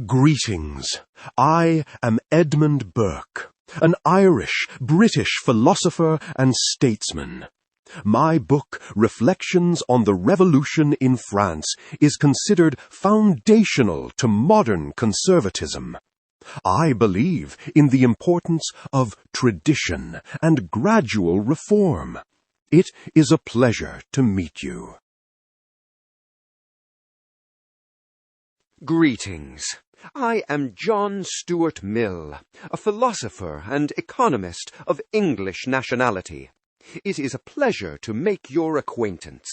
Greetings. I am Edmund Burke, an Irish-British philosopher and statesman. My book, Reflections on the Revolution in France, is considered foundational to modern conservatism. I believe in the importance of tradition and gradual reform. It is a pleasure to meet you. Greetings. I am John Stuart Mill, a philosopher and economist of English nationality. It is a pleasure to make your acquaintance.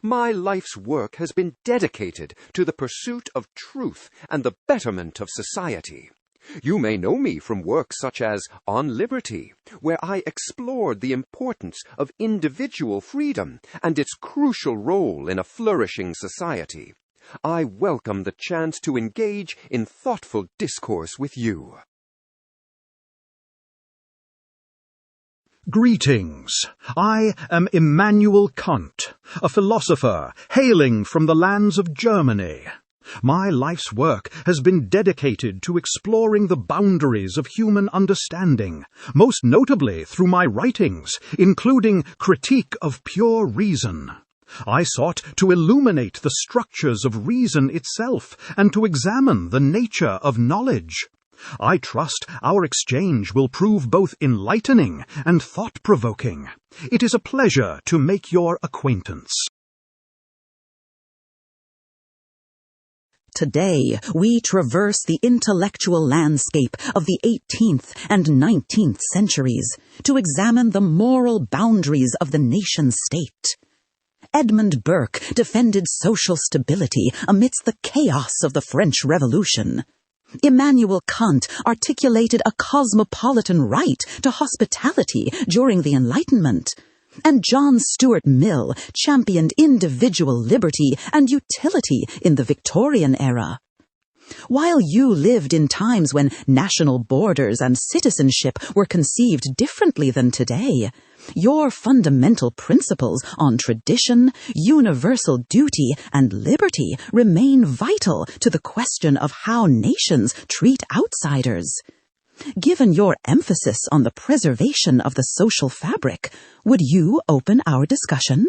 My life's work has been dedicated to the pursuit of truth and the betterment of society. You may know me from works such as On Liberty, where I explored the importance of individual freedom and its crucial role in a flourishing society. I welcome the chance to engage in thoughtful discourse with you. Greetings. I am Immanuel Kant, a philosopher hailing from the lands of Germany. My life's work has been dedicated to exploring the boundaries of human understanding, most notably through my writings, including Critique of Pure Reason. I sought to illuminate the structures of reason itself and to examine the nature of knowledge. I trust our exchange will prove both enlightening and thought-provoking. It is a pleasure to make your acquaintance. Today, we traverse the intellectual landscape of the 18th and 19th centuries to examine the moral boundaries of the nation-state. Edmund Burke defended social stability amidst the chaos of the French Revolution. Immanuel Kant articulated a cosmopolitan right to hospitality during the Enlightenment. And John Stuart Mill championed individual liberty and utility in the Victorian era. While you lived in times when national borders and citizenship were conceived differently than today, your fundamental principles on tradition, universal duty, and liberty remain vital to the question of how nations treat outsiders. Given your emphasis on the preservation of the social fabric, would you open our discussion?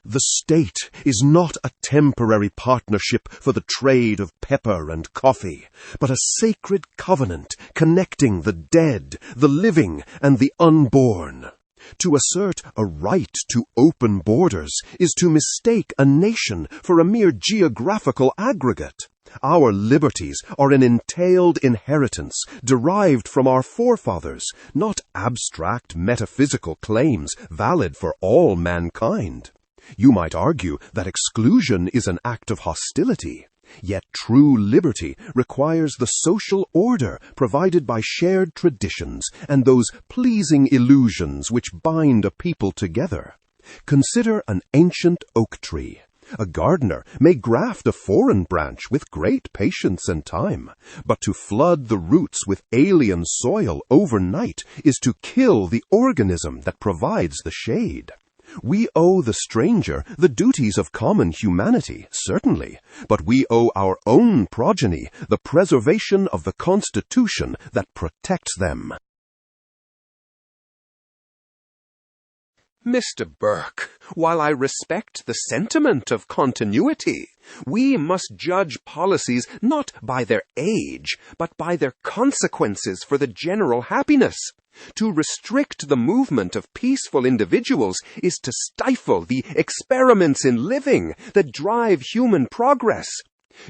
The state is not a temporary partnership for the trade of pepper and coffee, but a sacred covenant connecting the dead, the living, and the unborn. To assert a right to open borders is to mistake a nation for a mere geographical aggregate. Our liberties are an entailed inheritance derived from our forefathers, not abstract metaphysical claims valid for all mankind. You might argue that exclusion is an act of hostility, yet true liberty requires the social order provided by shared traditions and those pleasing illusions which bind a people together. Consider an ancient oak tree. A gardener may graft a foreign branch with great patience and time, but to flood the roots with alien soil overnight is to kill the organism that provides the shade. We owe the stranger the duties of common humanity, certainly, but we owe our own progeny the preservation of the Constitution that protects them. Mr. Burke, while I respect the sentiment of continuity, we must judge policies not by their age, but by their consequences for the general happiness. To restrict the movement of peaceful individuals is to stifle the experiments in living that drive human progress.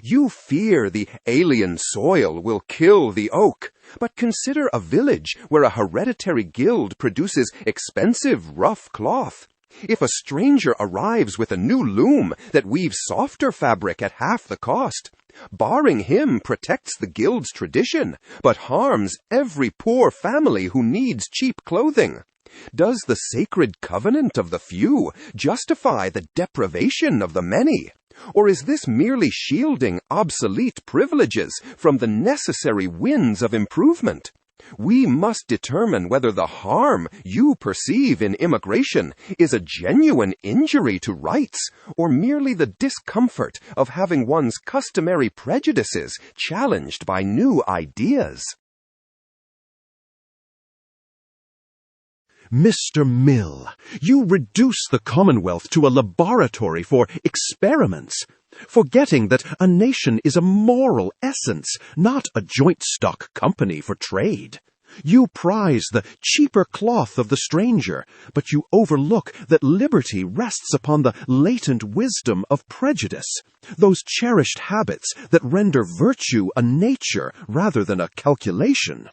You fear the alien soil will kill the oak, but consider a village where a hereditary guild produces expensive rough cloth. If a stranger arrives with a new loom that weaves softer fabric at half the cost, barring him protects the guild's tradition, but harms every poor family who needs cheap clothing. Does the sacred covenant of the few justify the deprivation of the many? Or is this merely shielding obsolete privileges from the necessary winds of improvement? We must determine whether the harm you perceive in immigration is a genuine injury to rights or merely the discomfort of having one's customary prejudices challenged by new ideas. Mr. Mill, you reduce the Commonwealth to a laboratory for experiments, forgetting that a nation is a moral essence, not a joint stock company for trade. You prize the cheaper cloth of the stranger, but you overlook that liberty rests upon the latent wisdom of prejudice, those cherished habits that render virtue a nature rather than a calculation.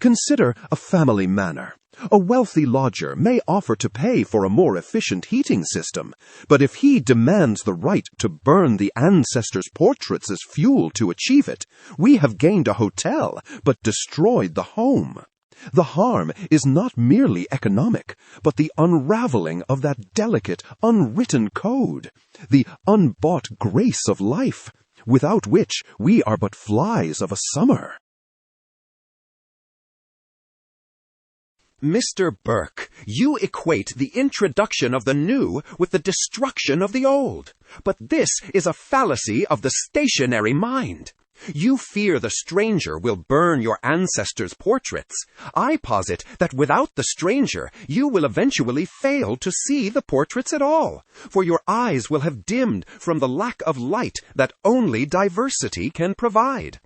Consider a family manor. A wealthy lodger may offer to pay for a more efficient heating system, but if he demands the right to burn the ancestors' portraits as fuel to achieve it, we have gained a hotel, but destroyed the home. The harm is not merely economic, but the unraveling of that delicate, unwritten code, the unbought grace of life, without which we are but flies of a summer. Mr. Burke, you equate the introduction of the new with the destruction of the old. But this is a fallacy of the stationary mind. You fear the stranger will burn your ancestors' portraits. I posit that without the stranger, you will eventually fail to see the portraits at all, for your eyes will have dimmed from the lack of light that only diversity can provide.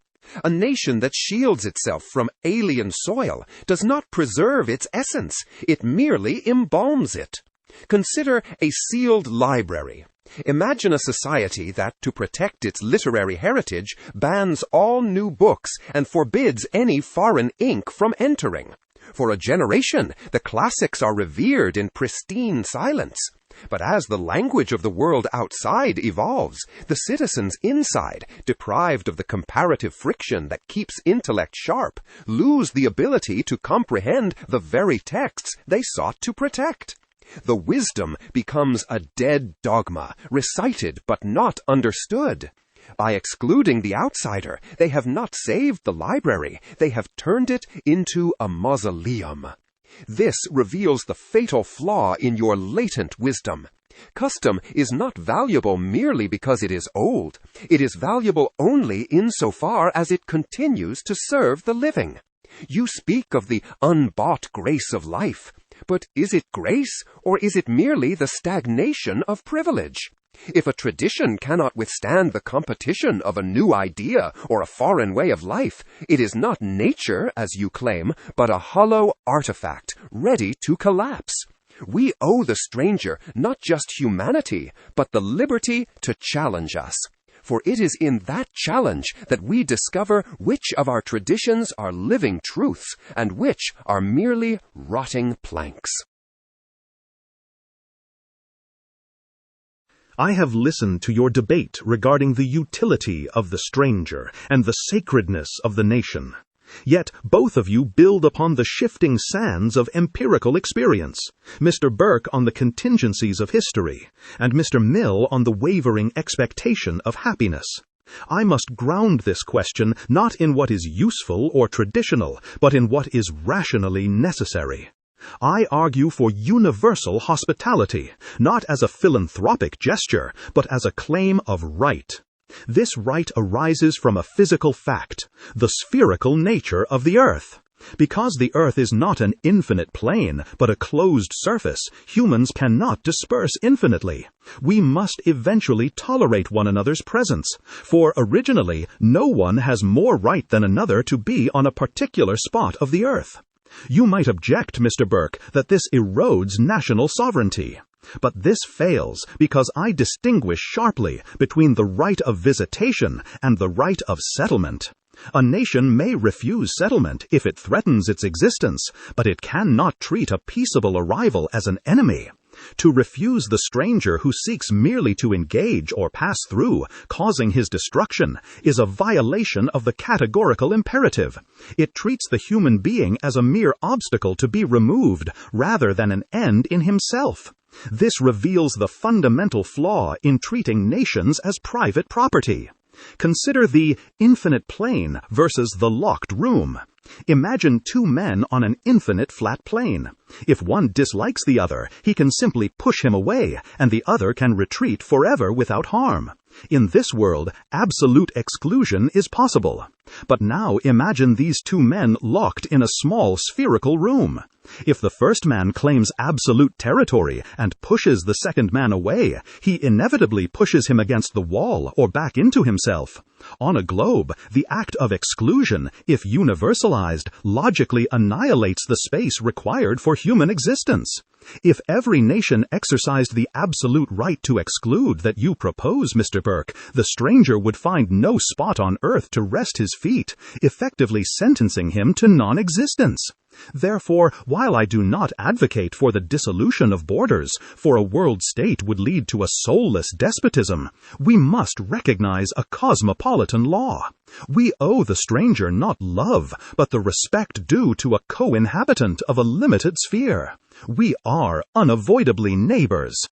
A nation that shields itself from alien soil does not preserve its essence, it merely embalms it. Consider a sealed library. Imagine a society that, to protect its literary heritage, bans all new books and forbids any foreign ink from entering. For a generation, the classics are revered in pristine silence. But as the language of the world outside evolves, the citizens inside, deprived of the comparative friction that keeps intellect sharp, lose the ability to comprehend the very texts they sought to protect. The wisdom becomes a dead dogma, recited but not understood. By excluding the outsider, they have not saved the library, they have turned it into a mausoleum. This reveals the fatal flaw in your latent wisdom. Custom is not valuable merely because it is old. It is valuable only insofar as it continues to serve the living. You speak of the unbought grace of life, but is it grace, or is it merely the stagnation of privilege? If a tradition cannot withstand the competition of a new idea or a foreign way of life, it is not nature, as you claim, but a hollow artifact, ready to collapse. We owe the stranger not just humanity, but the liberty to challenge us. For it is in that challenge that we discover which of our traditions are living truths and which are merely rotting planks. I have listened to your debate regarding the utility of the stranger and the sacredness of the nation. Yet both of you build upon the shifting sands of empirical experience, Mr. Burke on the contingencies of history, and Mr. Mill on the wavering expectation of happiness. I must ground this question not in what is useful or traditional, but in what is rationally necessary. I argue for universal hospitality, not as a philanthropic gesture, but as a claim of right. This right arises from a physical fact, the spherical nature of the earth. Because the earth is not an infinite plane, but a closed surface, humans cannot disperse infinitely. We must eventually tolerate one another's presence, for originally no one has more right than another to be on a particular spot of the earth. You might object, Mr. Burke, that this erodes national sovereignty. But this fails because I distinguish sharply between the right of visitation and the right of settlement. A nation may refuse settlement if it threatens its existence, but it cannot treat a peaceable arrival as an enemy. To refuse the stranger who seeks merely to engage or pass through, causing his destruction, is a violation of the categorical imperative. It treats the human being as a mere obstacle to be removed, rather than an end in himself. This reveals the fundamental flaw in treating nations as private property. Consider the infinite plane versus the locked room. Imagine two men on an infinite flat plane. If one dislikes the other, he can simply push him away, and the other can retreat forever without harm. In this world, absolute exclusion is possible. But now imagine these two men locked in a small spherical room. If the first man claims absolute territory and pushes the second man away, he inevitably pushes him against the wall or back into himself. On a globe, the act of exclusion, if universalized, logically annihilates the space required for human existence. If every nation exercised the absolute right to exclude that you propose, Mr. Burke, the stranger would find no spot on earth to rest his feet, effectively sentencing him to non-existence. Therefore, while I do not advocate for the dissolution of borders, for a world state would lead to a soulless despotism, we must recognize a cosmopolitan law. We owe the stranger not love, but the respect due to a co-inhabitant of a limited sphere. We are unavoidably neighbors.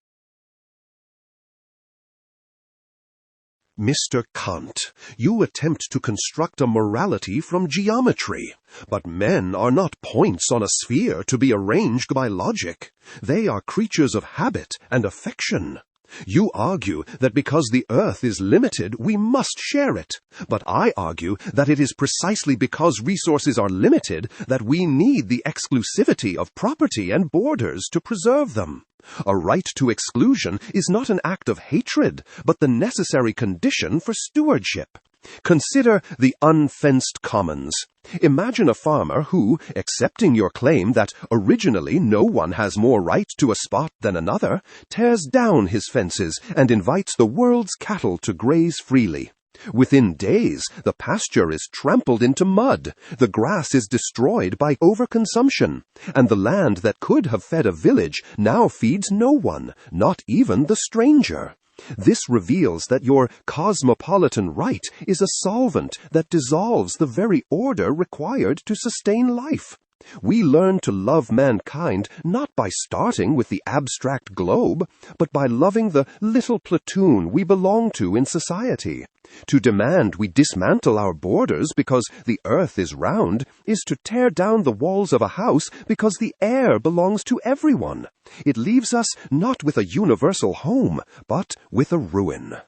Mr. Kant, you attempt to construct a morality from geometry. But men are not points on a sphere to be arranged by logic. They are creatures of habit and affection. You argue that because the earth is limited, we must share it. But I argue that it is precisely because resources are limited that we need the exclusivity of property and borders to preserve them. A right to exclusion is not an act of hatred, but the necessary condition for stewardship. Consider the unfenced commons. Imagine a farmer who, accepting your claim that originally no one has more right to a spot than another, tears down his fences and invites the world's cattle to graze freely. Within days, the pasture is trampled into mud, the grass is destroyed by overconsumption, and the land that could have fed a village now feeds no one, not even the stranger. This reveals that your cosmopolitan right is a solvent that dissolves the very order required to sustain life. We learn to love mankind not by starting with the abstract globe, but by loving the little platoon we belong to in society. To demand we dismantle our borders because the earth is round is to tear down the walls of a house because the air belongs to everyone. It leaves us not with a universal home, but with a ruin.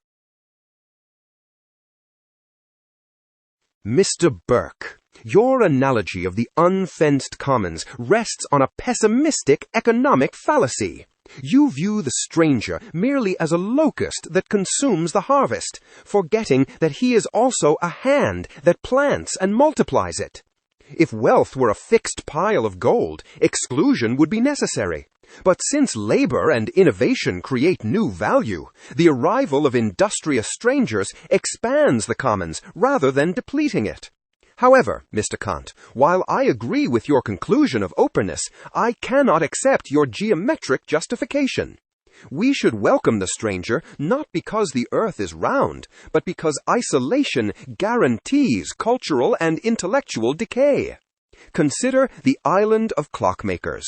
Mr. Burke, your analogy of the unfenced commons rests on a pessimistic economic fallacy. You view the stranger merely as a locust that consumes the harvest, forgetting that he is also a hand that plants and multiplies it. If wealth were a fixed pile of gold, exclusion would be necessary. But since labor and innovation create new value, the arrival of industrious strangers expands the commons rather than depleting it. However, Mr. Kant, while I agree with your conclusion of openness, I cannot accept your geometric justification. We should welcome the stranger not because the earth is round, but because isolation guarantees cultural and intellectual decay. Consider the island of clockmakers.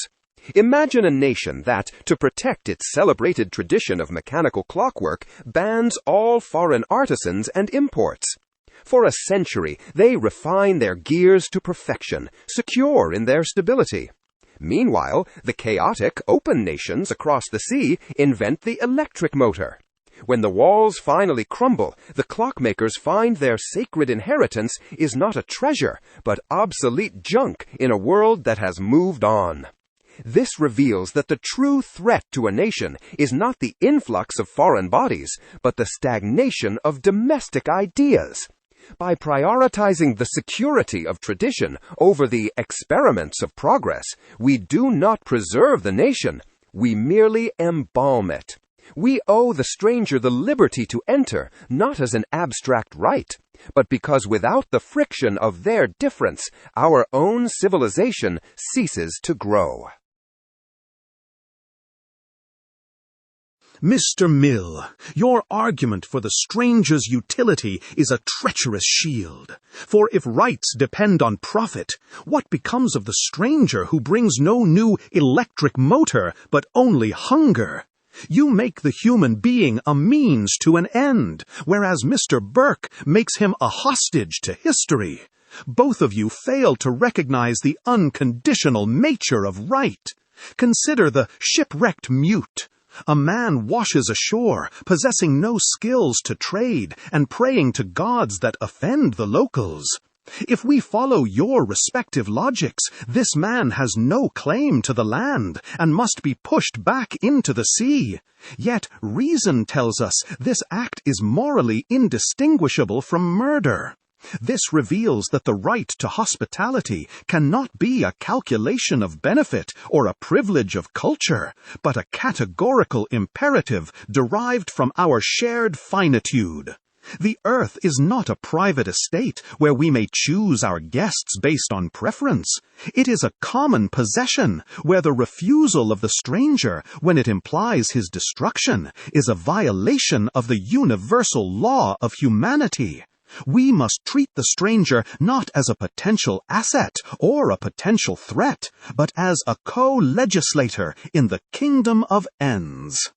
Imagine a nation that, to protect its celebrated tradition of mechanical clockwork, bans all foreign artisans and imports. For a century, they refine their gears to perfection, secure in their stability. Meanwhile, the chaotic, open nations across the sea invent the electric motor. When the walls finally crumble, the clockmakers find their sacred inheritance is not a treasure, but obsolete junk in a world that has moved on. This reveals that the true threat to a nation is not the influx of foreign bodies, but the stagnation of domestic ideas. By prioritizing the security of tradition over the experiments of progress, we do not preserve the nation, we merely embalm it. We owe the stranger the liberty to enter, not as an abstract right, but because without the friction of their difference, our own civilization ceases to grow. Mr. Mill, your argument for the stranger's utility is a treacherous shield. For if rights depend on profit, what becomes of the stranger who brings no new electric motor, but only hunger? You make the human being a means to an end, whereas Mr. Burke makes him a hostage to history. Both of you fail to recognize the unconditional nature of right. Consider the shipwrecked mute. A man washes ashore, possessing no skills to trade, and praying to gods that offend the locals. If we follow your respective logics, this man has no claim to the land, and must be pushed back into the sea. Yet reason tells us this act is morally indistinguishable from murder. This reveals that the right to hospitality cannot be a calculation of benefit or a privilege of culture, but a categorical imperative derived from our shared finitude. The earth is not a private estate where we may choose our guests based on preference. It is a common possession where the refusal of the stranger, when it implies his destruction, is a violation of the universal law of humanity. We must treat the stranger not as a potential asset or a potential threat, but as a co-legislator in the kingdom of ends.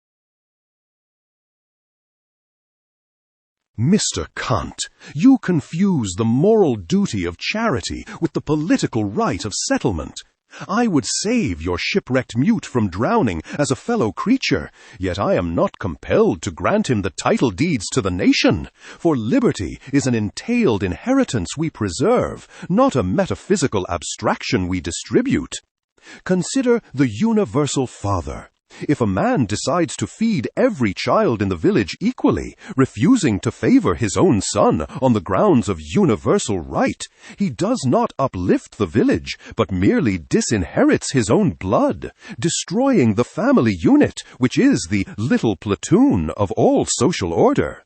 Mr. Kant, you confuse the moral duty of charity with the political right of settlement. I would save your shipwrecked mute from drowning as a fellow creature, yet I am not compelled to grant him the title deeds to the nation, for liberty is an entailed inheritance we preserve, not a metaphysical abstraction we distribute. Consider the universal Father. If a man decides to feed every child in the village equally, refusing to favor his own son on the grounds of universal right, he does not uplift the village, but merely disinherits his own blood, destroying the family unit, which is the little platoon of all social order.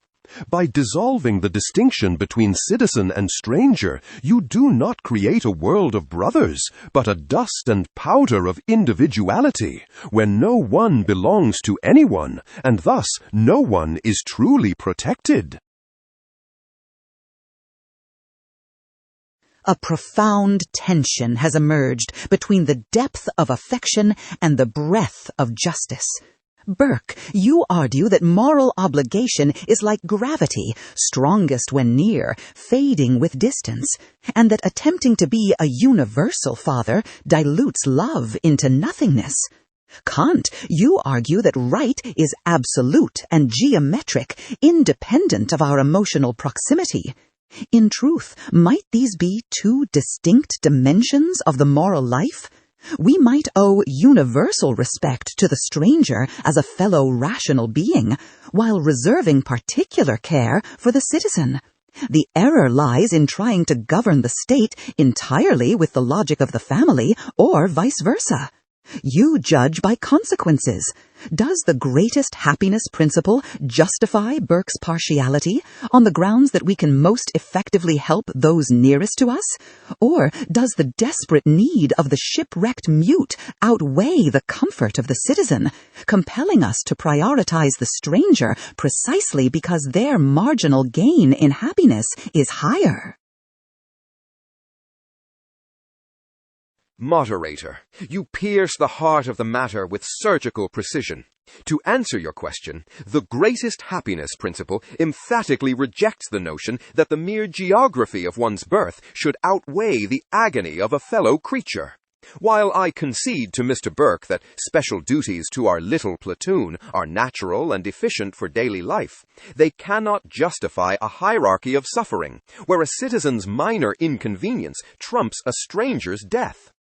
By dissolving the distinction between citizen and stranger, you do not create a world of brothers, but a dust and powder of individuality, where no one belongs to anyone, and thus no one is truly protected. A profound tension has emerged between the depth of affection and the breadth of justice. Burke, you argue that moral obligation is like gravity, strongest when near, fading with distance, and that attempting to be a universal father dilutes love into nothingness. Kant, you argue that right is absolute and geometric, independent of our emotional proximity. In truth, might these be two distinct dimensions of the moral life? We might owe universal respect to the stranger as a fellow rational being, while reserving particular care for the citizen. The error lies in trying to govern the state entirely with the logic of the family, or vice versa. You judge by consequences. Does the greatest happiness principle justify Burke's partiality on the grounds that we can most effectively help those nearest to us? Or does the desperate need of the shipwrecked mute outweigh the comfort of the citizen, compelling us to prioritize the stranger precisely because their marginal gain in happiness is higher? Moderator, you pierce the heart of the matter with surgical precision. To answer your question, the greatest happiness principle emphatically rejects the notion that the mere geography of one's birth should outweigh the agony of a fellow creature. While I concede to Mr. Burke that special duties to our little platoon are natural and efficient for daily life, they cannot justify a hierarchy of suffering, where a citizen's minor inconvenience trumps a stranger's death.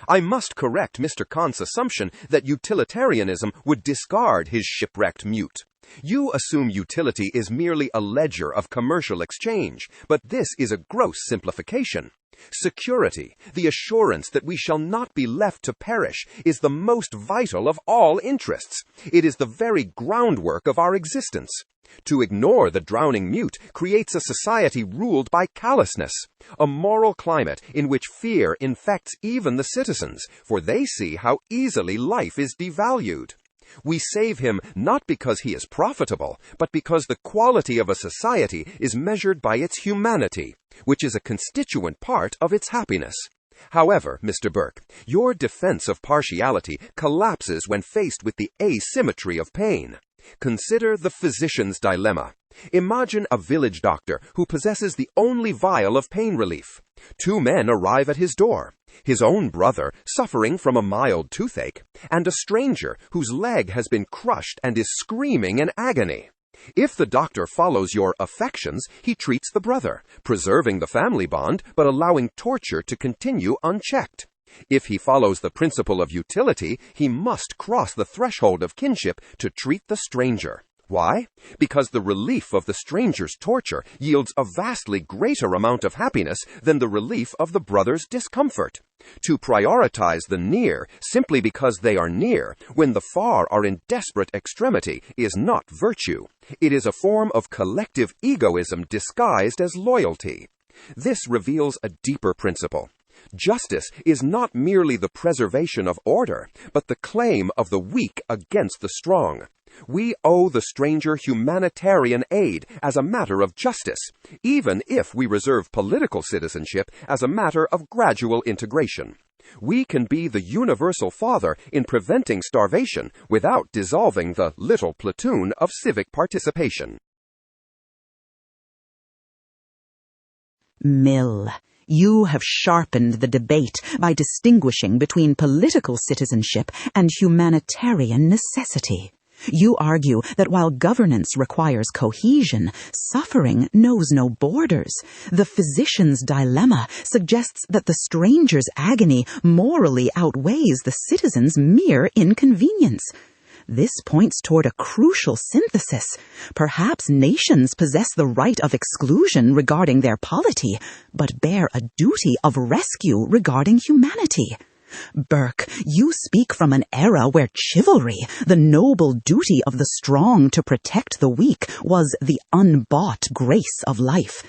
I must correct Mr. Kant's assumption that utilitarianism would discard his shipwrecked mute. You assume utility is merely a ledger of commercial exchange, but this is a gross simplification. Security, the assurance that we shall not be left to perish, is the most vital of all interests. It is the very groundwork of our existence. To ignore the drowning mute creates a society ruled by callousness, a moral climate in which fear infects even the citizens, for they see how easily life is devalued. We save him not because he is profitable, but because the quality of a society is measured by its humanity, which is a constituent part of its happiness. However, Mr. Burke, your defense of partiality collapses when faced with the asymmetry of pain. Consider the physician's dilemma. Imagine a village doctor who possesses the only vial of pain relief. Two men arrive at his door, his own brother suffering from a mild toothache, and a stranger whose leg has been crushed and is screaming in agony. If the doctor follows your affections, he treats the brother, preserving the family bond but allowing torture to continue unchecked. If he follows the principle of utility, he must cross the threshold of kinship to treat the stranger. Why? Because the relief of the stranger's torture yields a vastly greater amount of happiness than the relief of the brother's discomfort. To prioritize the near simply because they are near, when the far are in desperate extremity, is not virtue. It is a form of collective egoism disguised as loyalty. This reveals a deeper principle. Justice is not merely the preservation of order, but the claim of the weak against the strong. We owe the stranger humanitarian aid as a matter of justice, even if we reserve political citizenship as a matter of gradual integration. We can be the universal father in preventing starvation without dissolving the little platoon of civic participation. Mill, you have sharpened the debate by distinguishing between political citizenship and humanitarian necessity. You argue that while governance requires cohesion, suffering knows no borders. The physician's dilemma suggests that the stranger's agony morally outweighs the citizen's mere inconvenience. This points toward a crucial synthesis. Perhaps nations possess the right of exclusion regarding their polity, but bear a duty of rescue regarding humanity. Burke, you speak from an era where chivalry, the noble duty of the strong to protect the weak, was the unbought grace of life.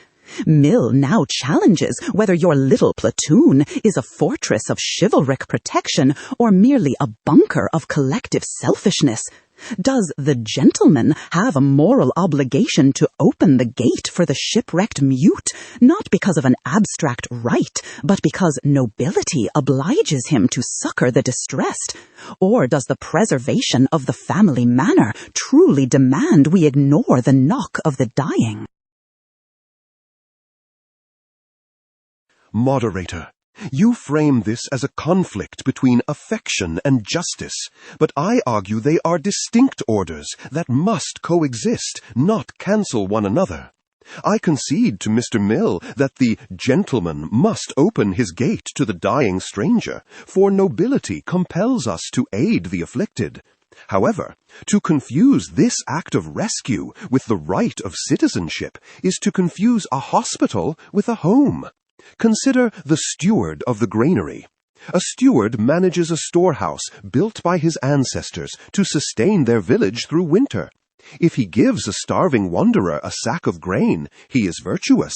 Mill now challenges whether your little platoon is a fortress of chivalric protection or merely a bunker of collective selfishness. Does the gentleman have a moral obligation to open the gate for the shipwrecked mute, not because of an abstract right, but because nobility obliges him to succor the distressed? Or does the preservation of the family manor truly demand we ignore the knock of the dying? Moderator, you frame this as a conflict between affection and justice, but I argue they are distinct orders that must coexist, not cancel one another. I concede to Mr. Mill that the gentleman must open his gate to the dying stranger, for nobility compels us to aid the afflicted. However, to confuse this act of rescue with the right of citizenship is to confuse a hospital with a home. Consider the steward of the granary. A steward manages a storehouse built by his ancestors to sustain their village through winter. If he gives a starving wanderer a sack of grain, he is virtuous.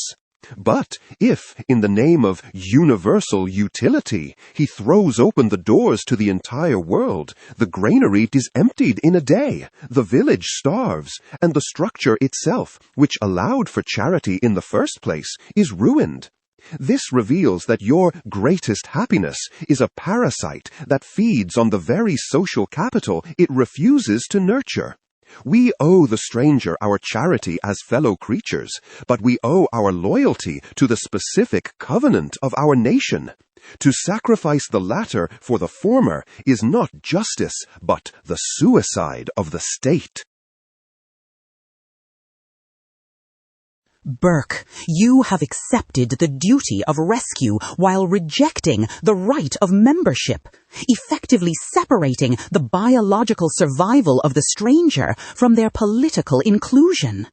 But if, in the name of universal utility, he throws open the doors to the entire world, the granary is emptied in a day, the village starves, and the structure itself, which allowed for charity in the first place, is ruined. This reveals that your greatest happiness is a parasite that feeds on the very social capital it refuses to nurture. We owe the stranger our charity as fellow creatures, but we owe our loyalty to the specific covenant of our nation. To sacrifice the latter for the former is not justice, but the suicide of the state. Burke, you have accepted the duty of rescue while rejecting the right of membership, effectively separating the biological survival of the stranger from their political inclusion.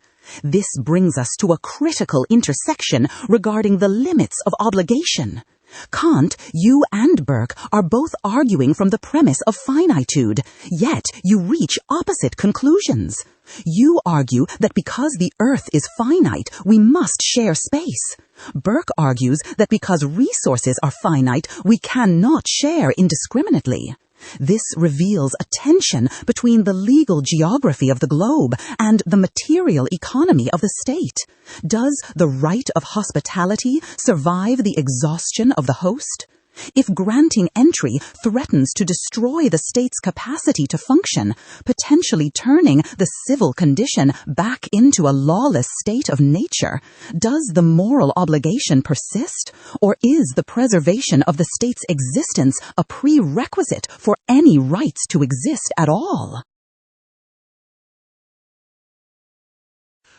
This brings us to a critical intersection regarding the limits of obligation. Kant, you and Burke are both arguing from the premise of finitude, yet you reach opposite conclusions. You argue that because the earth is finite, we must share space. Burke argues that because resources are finite, we cannot share indiscriminately. This reveals a tension between the legal geography of the globe and the material economy of the state. Does the right of hospitality survive the exhaustion of the host? If granting entry threatens to destroy the state's capacity to function, potentially turning the civil condition back into a lawless state of nature, does the moral obligation persist, or is the preservation of the state's existence a prerequisite for any rights to exist at all?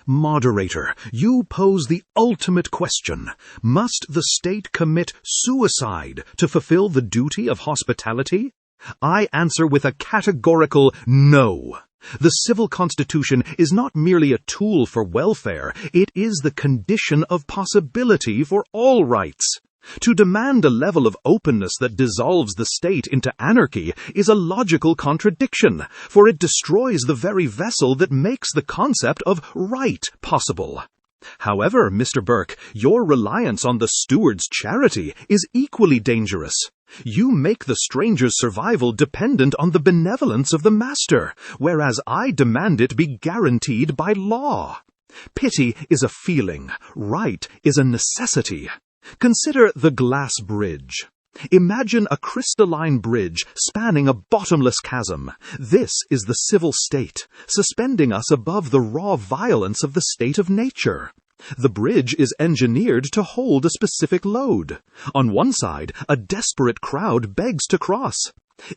Moderator, you pose the ultimate question. Must the state commit suicide to fulfill the duty of hospitality? I answer with a categorical no. The civil constitution is not merely a tool for welfare, it is the condition of possibility for all rights. To demand a level of openness that dissolves the state into anarchy is a logical contradiction, for it destroys the very vessel that makes the concept of right possible. However, Mr. Burke, your reliance on the steward's charity is equally dangerous. You make the stranger's survival dependent on the benevolence of the master, whereas I demand it be guaranteed by law. Pity is a feeling, right is a necessity. Consider the glass bridge. Imagine a crystalline bridge spanning a bottomless chasm. This is the civil state, suspending us above the raw violence of the state of nature. The bridge is engineered to hold a specific load. On one side, a desperate crowd begs to cross.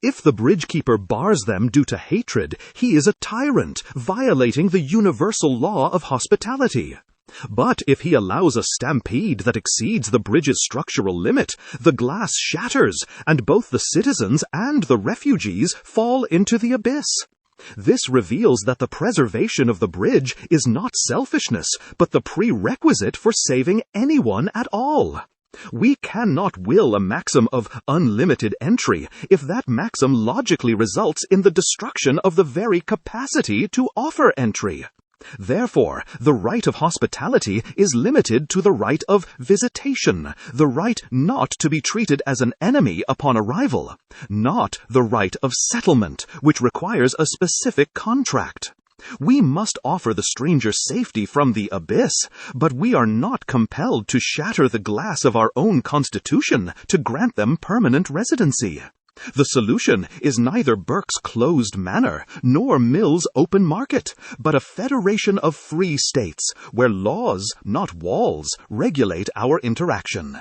If the bridgekeeper bars them due to hatred, he is a tyrant, violating the universal law of hospitality. But if he allows a stampede that exceeds the bridge's structural limit, the glass shatters, and both the citizens and the refugees fall into the abyss. This reveals that the preservation of the bridge is not selfishness, but the prerequisite for saving anyone at all. We cannot will a maxim of unlimited entry if that maxim logically results in the destruction of the very capacity to offer entry. Therefore, the right of hospitality is limited to the right of visitation, the right not to be treated as an enemy upon arrival, not the right of settlement, which requires a specific contract. We must offer the stranger safety from the abyss, but we are not compelled to shatter the glass of our own constitution to grant them permanent residency. The solution is neither Burke's closed manor nor Mill's open market, but a federation of free states, where laws, not walls, regulate our interaction.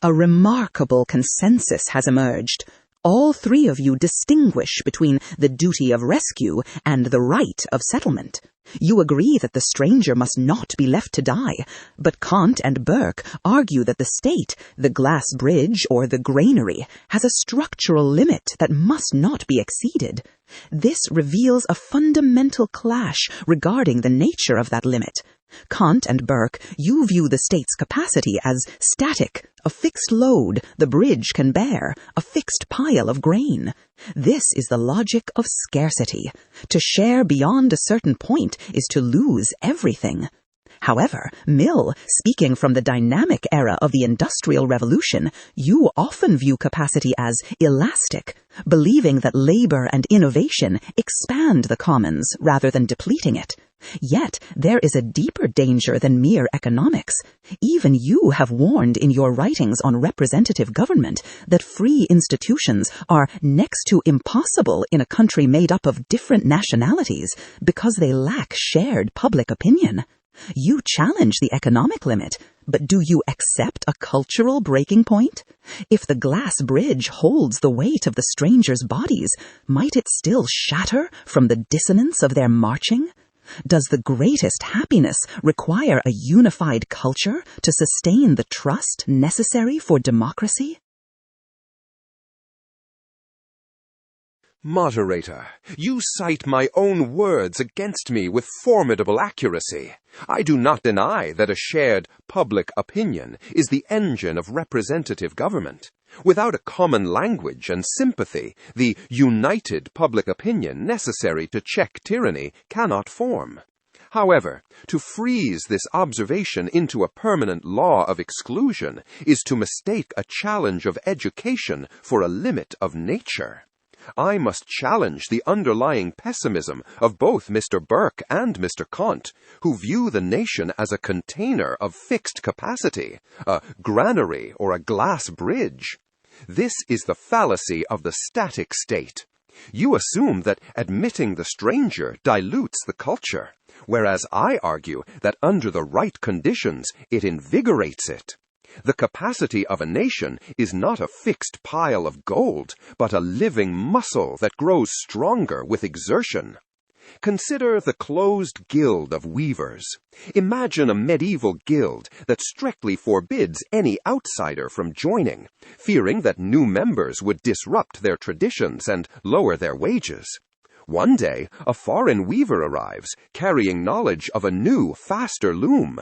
A remarkable consensus has emerged. All three of you distinguish between the duty of rescue and the right of settlement. You agree that the stranger must not be left to die, but Kant and Burke argue that the state, the glass bridge, or the granary, has a structural limit that must not be exceeded. This reveals a fundamental clash regarding the nature of that limit. Kant and Burke, you view the state's capacity as static, a fixed load the bridge can bear, a fixed pile of grain. This is the logic of scarcity. To share beyond a certain point is to lose everything. However, Mill, speaking from the dynamic era of the Industrial Revolution, you often view capacity as elastic, believing that labor and innovation expand the commons rather than depleting it. Yet there is a deeper danger than mere economics. Even you have warned in your writings on representative government that free institutions are next to impossible in a country made up of different nationalities because they lack shared public opinion. You challenge the economic limit, but do you accept a cultural breaking point? If the glass bridge holds the weight of the strangers' bodies, might it still shatter from the dissonance of their marching? Does the greatest happiness require a unified culture to sustain the trust necessary for democracy? Moderator, you cite my own words against me with formidable accuracy. I do not deny that a shared public opinion is the engine of representative government. Without a common language and sympathy, the united public opinion necessary to check tyranny cannot form. However, to freeze this observation into a permanent law of exclusion is to mistake a challenge of education for a limit of nature. I must challenge the underlying pessimism of both Mr. Burke and Mr. Kant, who view the nation as a container of fixed capacity, a granary or a glass bridge. This is the fallacy of the static state. You assume that admitting the stranger dilutes the culture, whereas I argue that under the right conditions it invigorates it. The capacity of a nation is not a fixed pile of gold, but a living muscle that grows stronger with exertion. Consider the closed guild of weavers. Imagine a medieval guild that strictly forbids any outsider from joining, fearing that new members would disrupt their traditions and lower their wages. One day, a foreign weaver arrives, carrying knowledge of a new, faster loom.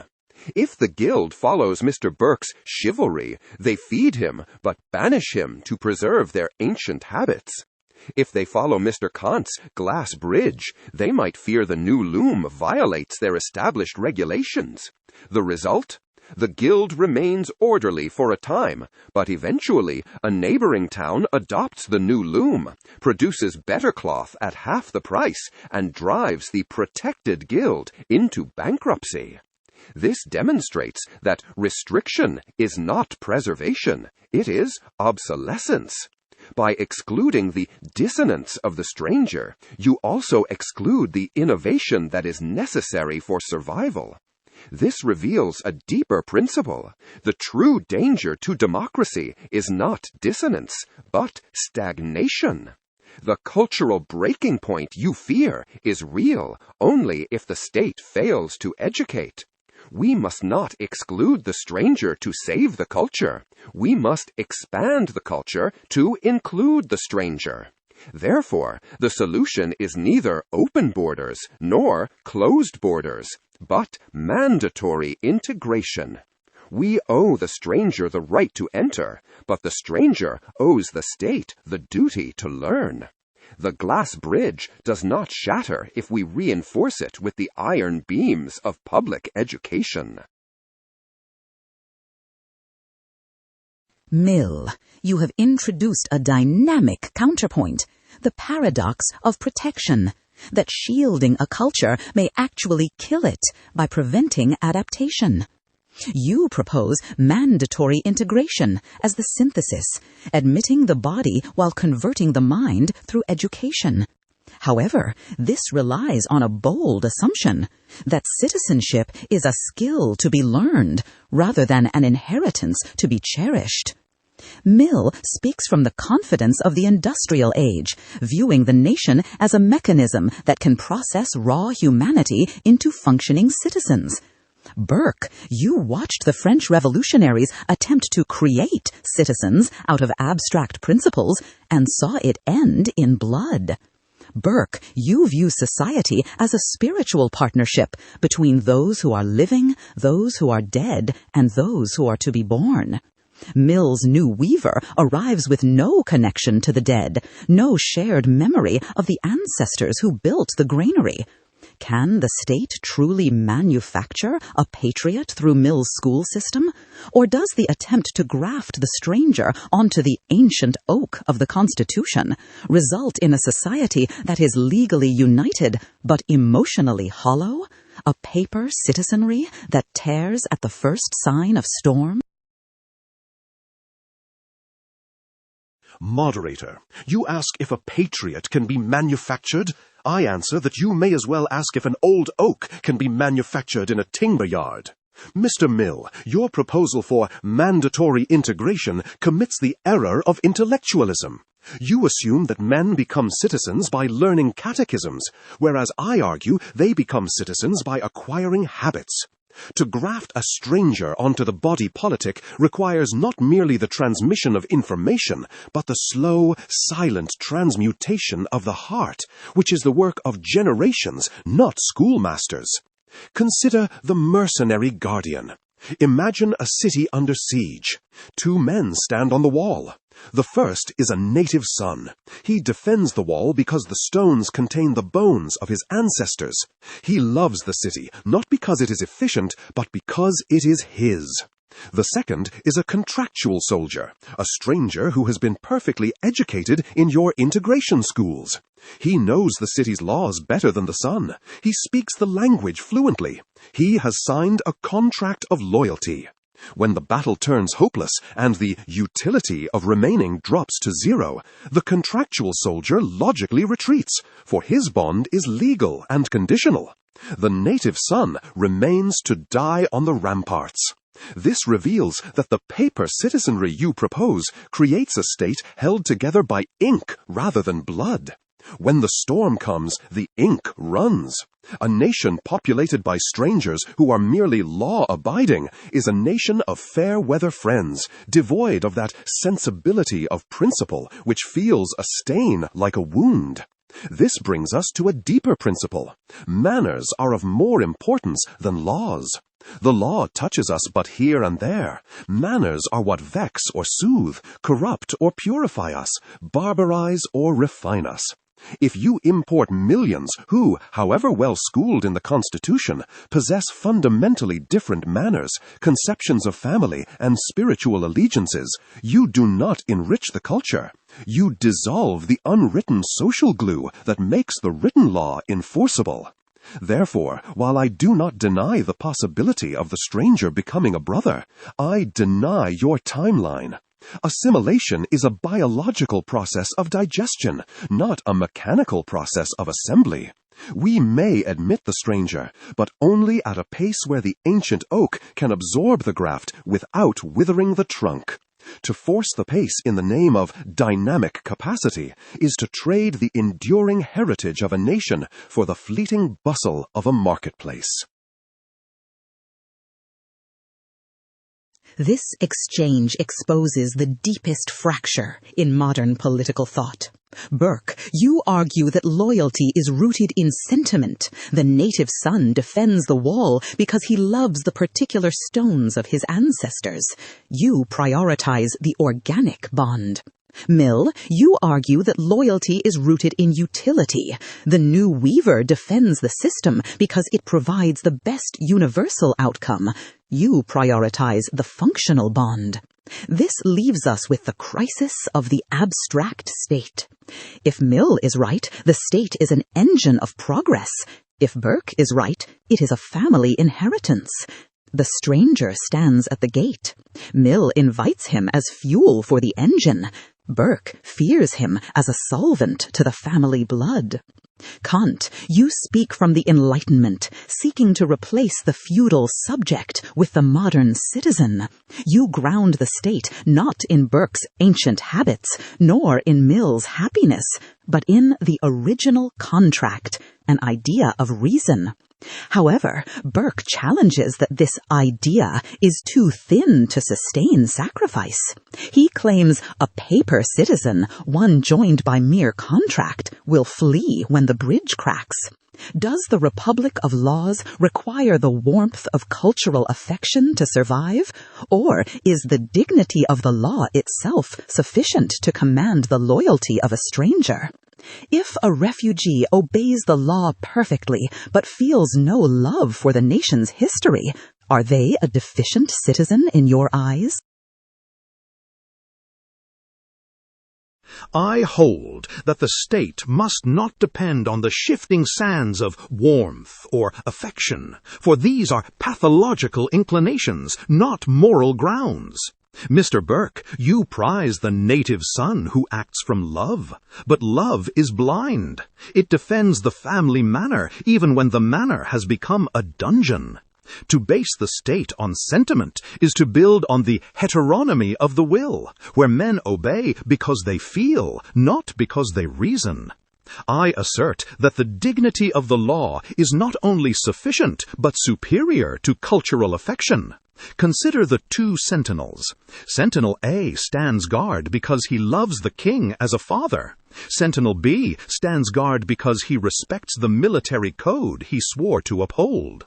If the guild follows Mr. Burke's chivalry, they feed him, but banish him to preserve their ancient habits. If they follow Mr. Kant's glass bridge, they might fear the new loom violates their established regulations. The result? The guild remains orderly for a time, but eventually a neighboring town adopts the new loom, produces better cloth at half the price, and drives the protected guild into bankruptcy. This demonstrates that restriction is not preservation, it is obsolescence. By excluding the dissonance of the stranger, you also exclude the innovation that is necessary for survival. This reveals a deeper principle. The true danger to democracy is not dissonance, but stagnation. The cultural breaking point you fear is real only if the state fails to educate. We must not exclude the stranger to save the culture. We must expand the culture to include the stranger. Therefore, the solution is neither open borders nor closed borders, but mandatory integration. We owe the stranger the right to enter, but the stranger owes the state the duty to learn. The glass bridge does not shatter if we reinforce it with the iron beams of public education. Mill, you have introduced a dynamic counterpoint, the paradox of protection, that shielding a culture may actually kill it by preventing adaptation. You propose mandatory integration as the synthesis, admitting the body while converting the mind through education. However, this relies on a bold assumption that citizenship is a skill to be learned rather than an inheritance to be cherished. Mill speaks from the confidence of the industrial age, viewing the nation as a mechanism that can process raw humanity into functioning citizens. Burke, you watched the French revolutionaries attempt to create citizens out of abstract principles and saw it end in blood. Burke, you view society as a spiritual partnership between those who are living, those who are dead, and those who are to be born. Mill's new weaver arrives with no connection to the dead, no shared memory of the ancestors who built the granary. Can the state truly manufacture a patriot through Mill's school system? Or does the attempt to graft the stranger onto the ancient oak of the Constitution result in a society that is legally united but emotionally hollow? A paper citizenry that tears at the first sign of storm? Moderator, you ask if a patriot can be manufactured. I answer that you may as well ask if an old oak can be manufactured in a timber yard. Mr. Mill, your proposal for mandatory integration commits the error of intellectualism. You assume that men become citizens by learning catechisms, whereas I argue they become citizens by acquiring habits. To graft a stranger onto the body politic requires not merely the transmission of information, but the slow, silent transmutation of the heart, which is the work of generations, not schoolmasters. Consider the mercenary guardian. Imagine a city under siege. 2 men stand on the wall. The first is a native son. He defends the wall because the stones contain the bones of his ancestors. He loves the city, not because it is efficient, but because it is his. The second is a contractual soldier, a stranger who has been perfectly educated in your integration schools. He knows the city's laws better than the sun. He speaks the language fluently. He has signed a contract of loyalty. When the battle turns hopeless and the utility of remaining drops to zero, the contractual soldier logically retreats, for his bond is legal and conditional. The native son remains to die on the ramparts. This reveals that the paper citizenry you propose creates a state held together by ink rather than blood. When the storm comes, the ink runs. A nation populated by strangers who are merely law-abiding is a nation of fair-weather friends, devoid of that sensibility of principle which feels a stain like a wound. This brings us to a deeper principle. Manners are of more importance than laws. The law touches us but here and there. Manners are what vex or soothe, corrupt or purify us, barbarize or refine us. If you import millions who, however well schooled in the Constitution, possess fundamentally different manners, conceptions of family, and spiritual allegiances, you do not enrich the culture. You dissolve the unwritten social glue that makes the written law enforceable. Therefore, while I do not deny the possibility of the stranger becoming a brother, I deny your timeline. Assimilation is a biological process of digestion, not a mechanical process of assembly. We may admit the stranger, but only at a pace where the ancient oak can absorb the graft without withering the trunk. To force the pace in the name of dynamic capacity is to trade the enduring heritage of a nation for the fleeting bustle of a marketplace. This exchange exposes the deepest fracture in modern political thought. Burke, you argue that loyalty is rooted in sentiment. The native son defends the wall because he loves the particular stones of his ancestors. You prioritize the organic bond. Mill, you argue that loyalty is rooted in utility. The new weaver defends the system because it provides the best universal outcome. You prioritize the functional bond. This leaves us with the crisis of the abstract state. If Mill is right, the state is an engine of progress. If Burke is right, it is a family inheritance. The stranger stands at the gate. Mill invites him as fuel for the engine. Burke fears him as a solvent to the family blood. Kant, you speak from the Enlightenment, seeking to replace the feudal subject with the modern citizen. You ground the state not in Burke's ancient habits, nor in Mill's happiness, but in the original contract, an idea of reason. However, Burke challenges that this idea is too thin to sustain sacrifice. He claims a paper citizen, one joined by mere contract, will flee when the bridge cracks. Does the Republic of Laws require the warmth of cultural affection to survive? Or is the dignity of the law itself sufficient to command the loyalty of a stranger? If a refugee obeys the law perfectly but feels no love for the nation's history, are they a deficient citizen in your eyes? I hold that the state must not depend on the shifting sands of warmth or affection, for these are pathological inclinations, not moral grounds. Mr. Burke, you prize the native son who acts from love, but love is blind. It defends the family manor even when the manor has become a dungeon. To base the state on sentiment is to build on the heteronomy of the will, where men obey because they feel, not because they reason. I assert that the dignity of the law is not only sufficient, but superior to cultural affection. Consider the two sentinels. Sentinel A stands guard because he loves the king as a father. Sentinel B stands guard because he respects the military code he swore to uphold.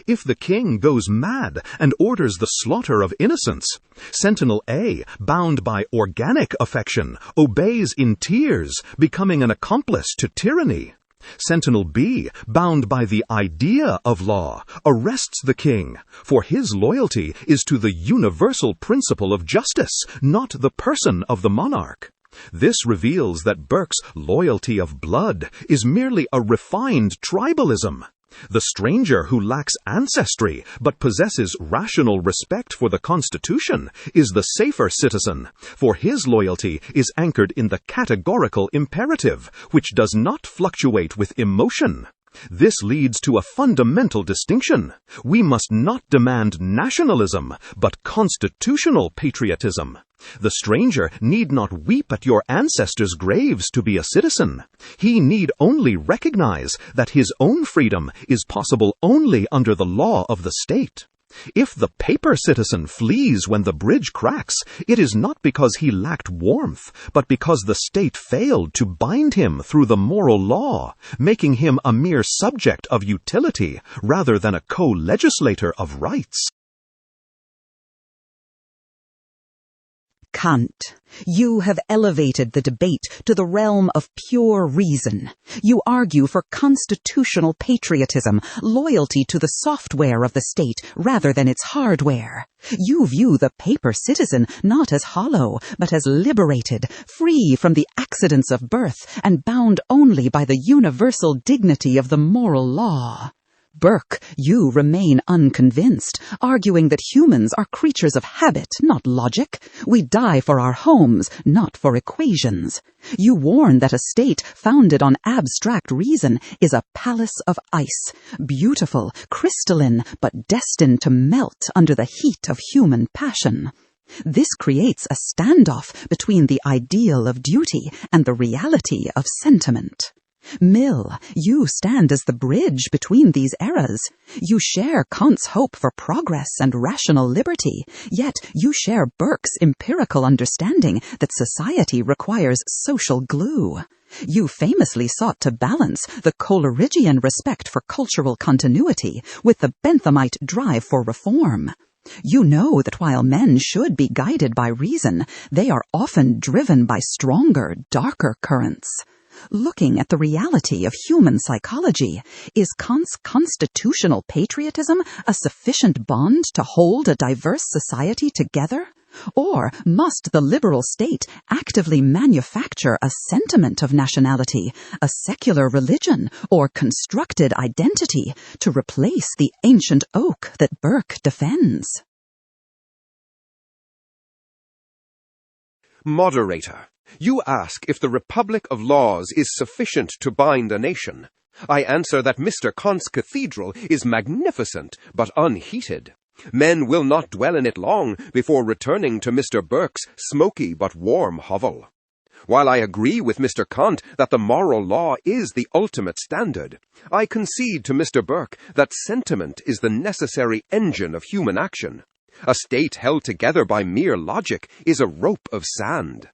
If the king goes mad and orders the slaughter of innocents, Sentinel A, bound by organic affection, obeys in tears, becoming an accomplice to tyranny. Sentinel B, bound by the idea of law, arrests the king, for his loyalty is to the universal principle of justice, not the person of the monarch. This reveals that Burke's loyalty of blood is merely a refined tribalism. The stranger who lacks ancestry but possesses rational respect for the Constitution is the safer citizen, for his loyalty is anchored in the categorical imperative, which does not fluctuate with emotion. This leads to a fundamental distinction. We must not demand nationalism, but constitutional patriotism. The stranger need not weep at your ancestors' graves to be a citizen. He need only recognize that his own freedom is possible only under the law of the state. If the paper citizen flees when the bridge cracks, it is not because he lacked warmth, but because the state failed to bind him through the moral law, making him a mere subject of utility rather than a co-legislator of rights. Kant, you have elevated the debate to the realm of pure reason. You argue for constitutional patriotism, loyalty to the software of the state rather than its hardware. You view the paper citizen not as hollow, but as liberated, free from the accidents of birth, and bound only by the universal dignity of the moral law. Burke, you remain unconvinced, arguing that humans are creatures of habit, not logic. We die for our homes, not for equations. You warn that a state founded on abstract reason is a palace of ice, beautiful, crystalline, but destined to melt under the heat of human passion. This creates a standoff between the ideal of duty and the reality of sentiment. Mill, you stand as the bridge between these eras. You share Kant's hope for progress and rational liberty, yet you share Burke's empirical understanding that society requires social glue. You famously sought to balance the Coleridgean respect for cultural continuity with the Benthamite drive for reform. You know that while men should be guided by reason, they are often driven by stronger, darker currents. Looking at the reality of human psychology, is Kant's constitutional patriotism a sufficient bond to hold a diverse society together? Or must the liberal state actively manufacture a sentiment of nationality, a secular religion, or constructed identity to replace the ancient oak that Burke defends? Moderator, you ask if the Republic of Laws is sufficient to bind a nation. I answer that Mr. Kant's cathedral is magnificent but unheated. Men will not dwell in it long before returning to Mr. Burke's smoky but warm hovel. While I agree with Mr. Kant that the moral law is the ultimate standard, I concede to Mr. Burke that sentiment is the necessary engine of human action. A state held together by mere logic is a rope of sand.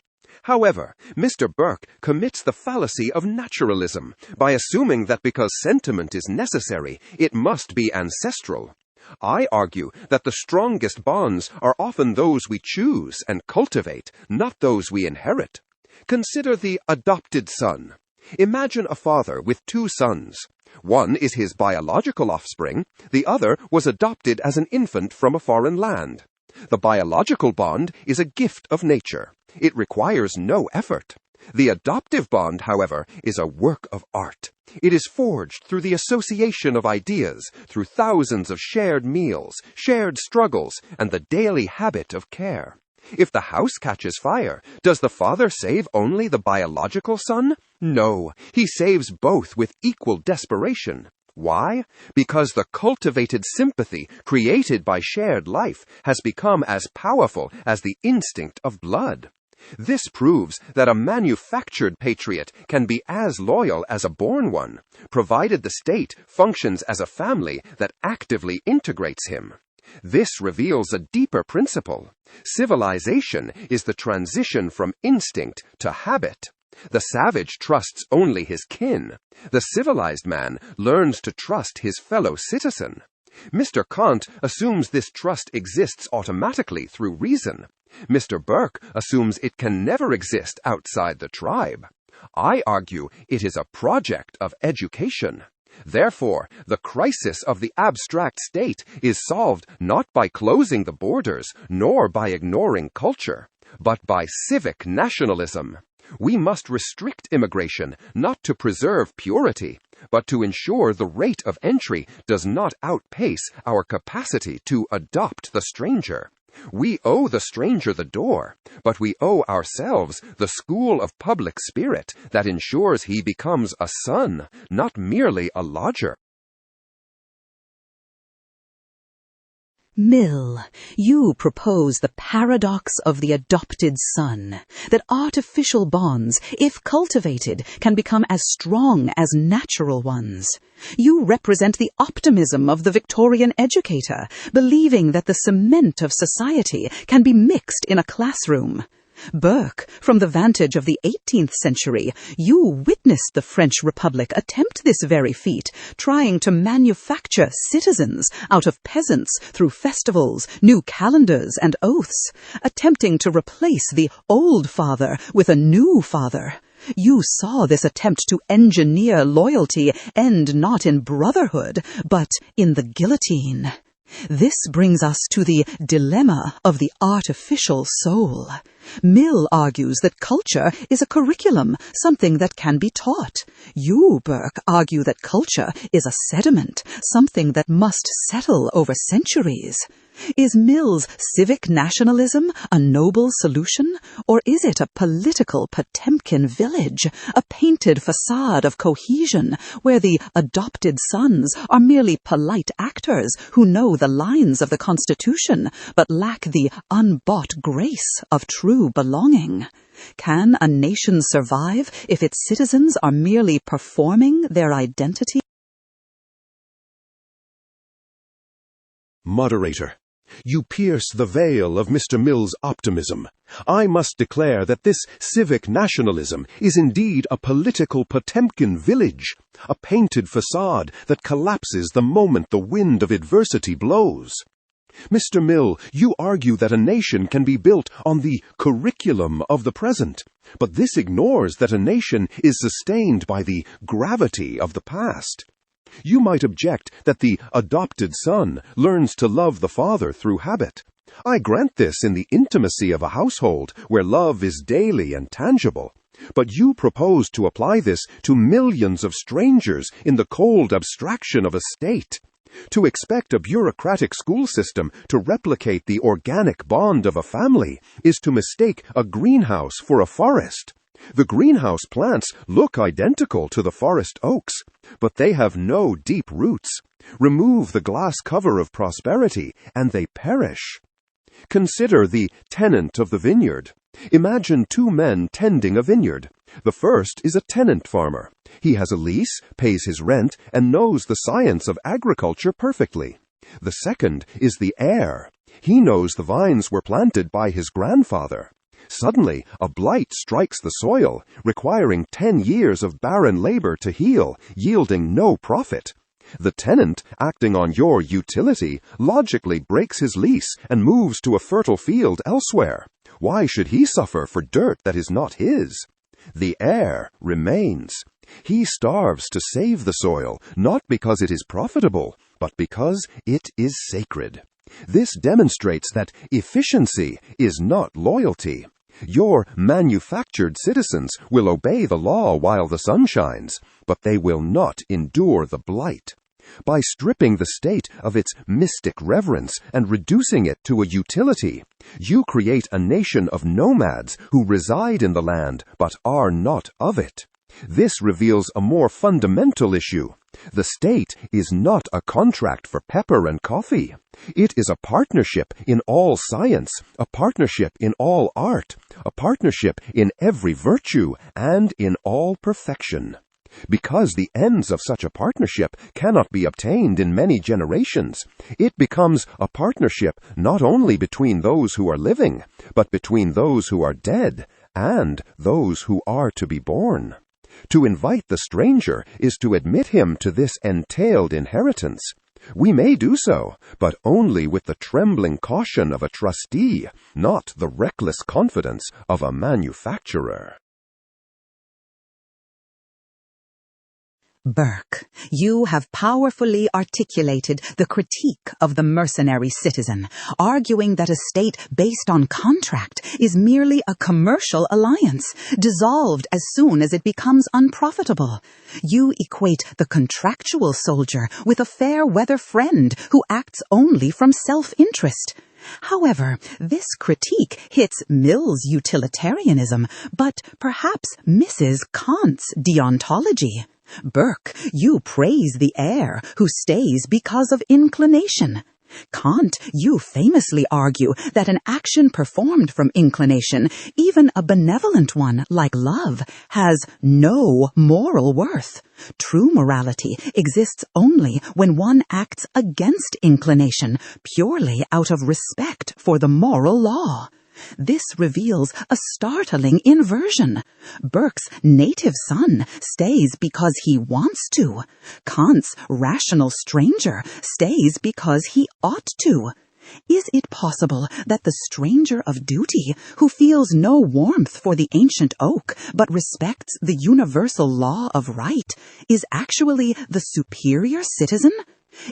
However, Mr. Burke commits the fallacy of naturalism by assuming that because sentiment is necessary, it must be ancestral. I argue that the strongest bonds are often those we choose and cultivate, not those we inherit. Consider the adopted son. Imagine a father with two sons. One is his biological offspring, the other was adopted as an infant from a foreign land. The biological bond is a gift of nature. It requires no effort. The adoptive bond, however, is a work of art. It is forged through the association of ideas, through thousands of shared meals, shared struggles, and the daily habit of care. If the house catches fire, does the father save only the biological son? No, he saves both with equal desperation. Why? Because the cultivated sympathy created by shared life has become as powerful as the instinct of blood. This proves that a manufactured patriot can be as loyal as a born one, provided the state functions as a family that actively integrates him. This reveals a deeper principle. Civilization is the transition from instinct to habit. The savage trusts only his kin. The civilized man learns to trust his fellow citizen. Mr. Kant assumes this trust exists automatically through reason. Mr. Burke assumes it can never exist outside the tribe. I argue it is a project of education. Therefore, the crisis of the abstract state is solved not by closing the borders, nor by ignoring culture, but by civic nationalism. We must restrict immigration, not to preserve purity, but to ensure the rate of entry does not outpace our capacity to adopt the stranger. We owe the stranger the door, but we owe ourselves the school of public spirit that ensures he becomes a son, not merely a lodger. Mill, you propose the paradox of the adopted son, that artificial bonds, if cultivated, can become as strong as natural ones. You represent the optimism of the Victorian educator, believing that the cement of society can be mixed in a classroom. Burke, from the vantage of the 18th century, you witnessed the French Republic attempt this very feat, trying to manufacture citizens out of peasants through festivals, new calendars, and oaths, attempting to replace the old father with a new father. You saw this attempt to engineer loyalty end not in brotherhood, but in the guillotine. This brings us to the dilemma of the artificial soul. Mill argues that culture is a curriculum, something that can be taught. You, Burke, argue that culture is a sediment, something that must settle over centuries. Is Mill's civic nationalism a noble solution, or is it a political Potemkin village, a painted facade of cohesion, where the adopted sons are merely polite actors who know the lines of the Constitution, but lack the unbought grace of true belonging? Can a nation survive if its citizens are merely performing their identity? Moderator, you pierce the veil of Mr. Mill's optimism. I must declare that this civic nationalism is indeed a political Potemkin village, a painted facade that collapses the moment the wind of adversity blows. Mr. Mill, you argue that a nation can be built on the curriculum of the present, but this ignores that a nation is sustained by the gravity of the past. You might object that the adopted son learns to love the father through habit. I grant this in the intimacy of a household where love is daily and tangible. But you propose to apply this to millions of strangers in the cold abstraction of a state. To expect a bureaucratic school system to replicate the organic bond of a family is to mistake a greenhouse for a forest. The greenhouse plants look identical to the forest oaks, but they have no deep roots. Remove the glass cover of prosperity, and they perish. Consider the tenant of the vineyard. Imagine two men tending a vineyard. The first is a tenant farmer. He has a lease, pays his rent, and knows the science of agriculture perfectly. The second is the heir. He knows the vines were planted by his grandfather. Suddenly, a blight strikes the soil, requiring 10 years of barren labor to heal, yielding no profit. The tenant, acting on your utility, logically breaks his lease and moves to a fertile field elsewhere. Why should he suffer for dirt that is not his? The heir remains. He starves to save the soil, not because it is profitable, but because it is sacred. This demonstrates that efficiency is not loyalty. Your manufactured citizens will obey the law while the sun shines, but they will not endure the blight. By stripping the state of its mystic reverence and reducing it to a utility, you create a nation of nomads who reside in the land but are not of it. This reveals a more fundamental issue. The state is not a contract for pepper and coffee. It is a partnership in all science, a partnership in all art, a partnership in every virtue, and in all perfection. Because the ends of such a partnership cannot be obtained in many generations, it becomes a partnership not only between those who are living, but between those who are dead and those who are to be born. To invite the stranger is to admit him to this entailed inheritance. We may do so, but only with the trembling caution of a trustee, not the reckless confidence of a manufacturer. Burke, you have powerfully articulated the critique of the mercenary citizen, arguing that a state based on contract is merely a commercial alliance, dissolved as soon as it becomes unprofitable. You equate the contractual soldier with a fair-weather friend who acts only from self-interest. However, this critique hits Mill's utilitarianism, but perhaps misses Kant's deontology. Burke, you praise the heir who stays because of inclination. Kant, you famously argue that an action performed from inclination, even a benevolent one like love, has no moral worth. True morality exists only when one acts against inclination, purely out of respect for the moral law. This reveals a startling inversion. Burke's native son stays because he wants to. Kant's rational stranger stays because he ought to. Is it possible that the stranger of duty, who feels no warmth for the ancient oak, but respects the universal law of right, is actually the superior citizen?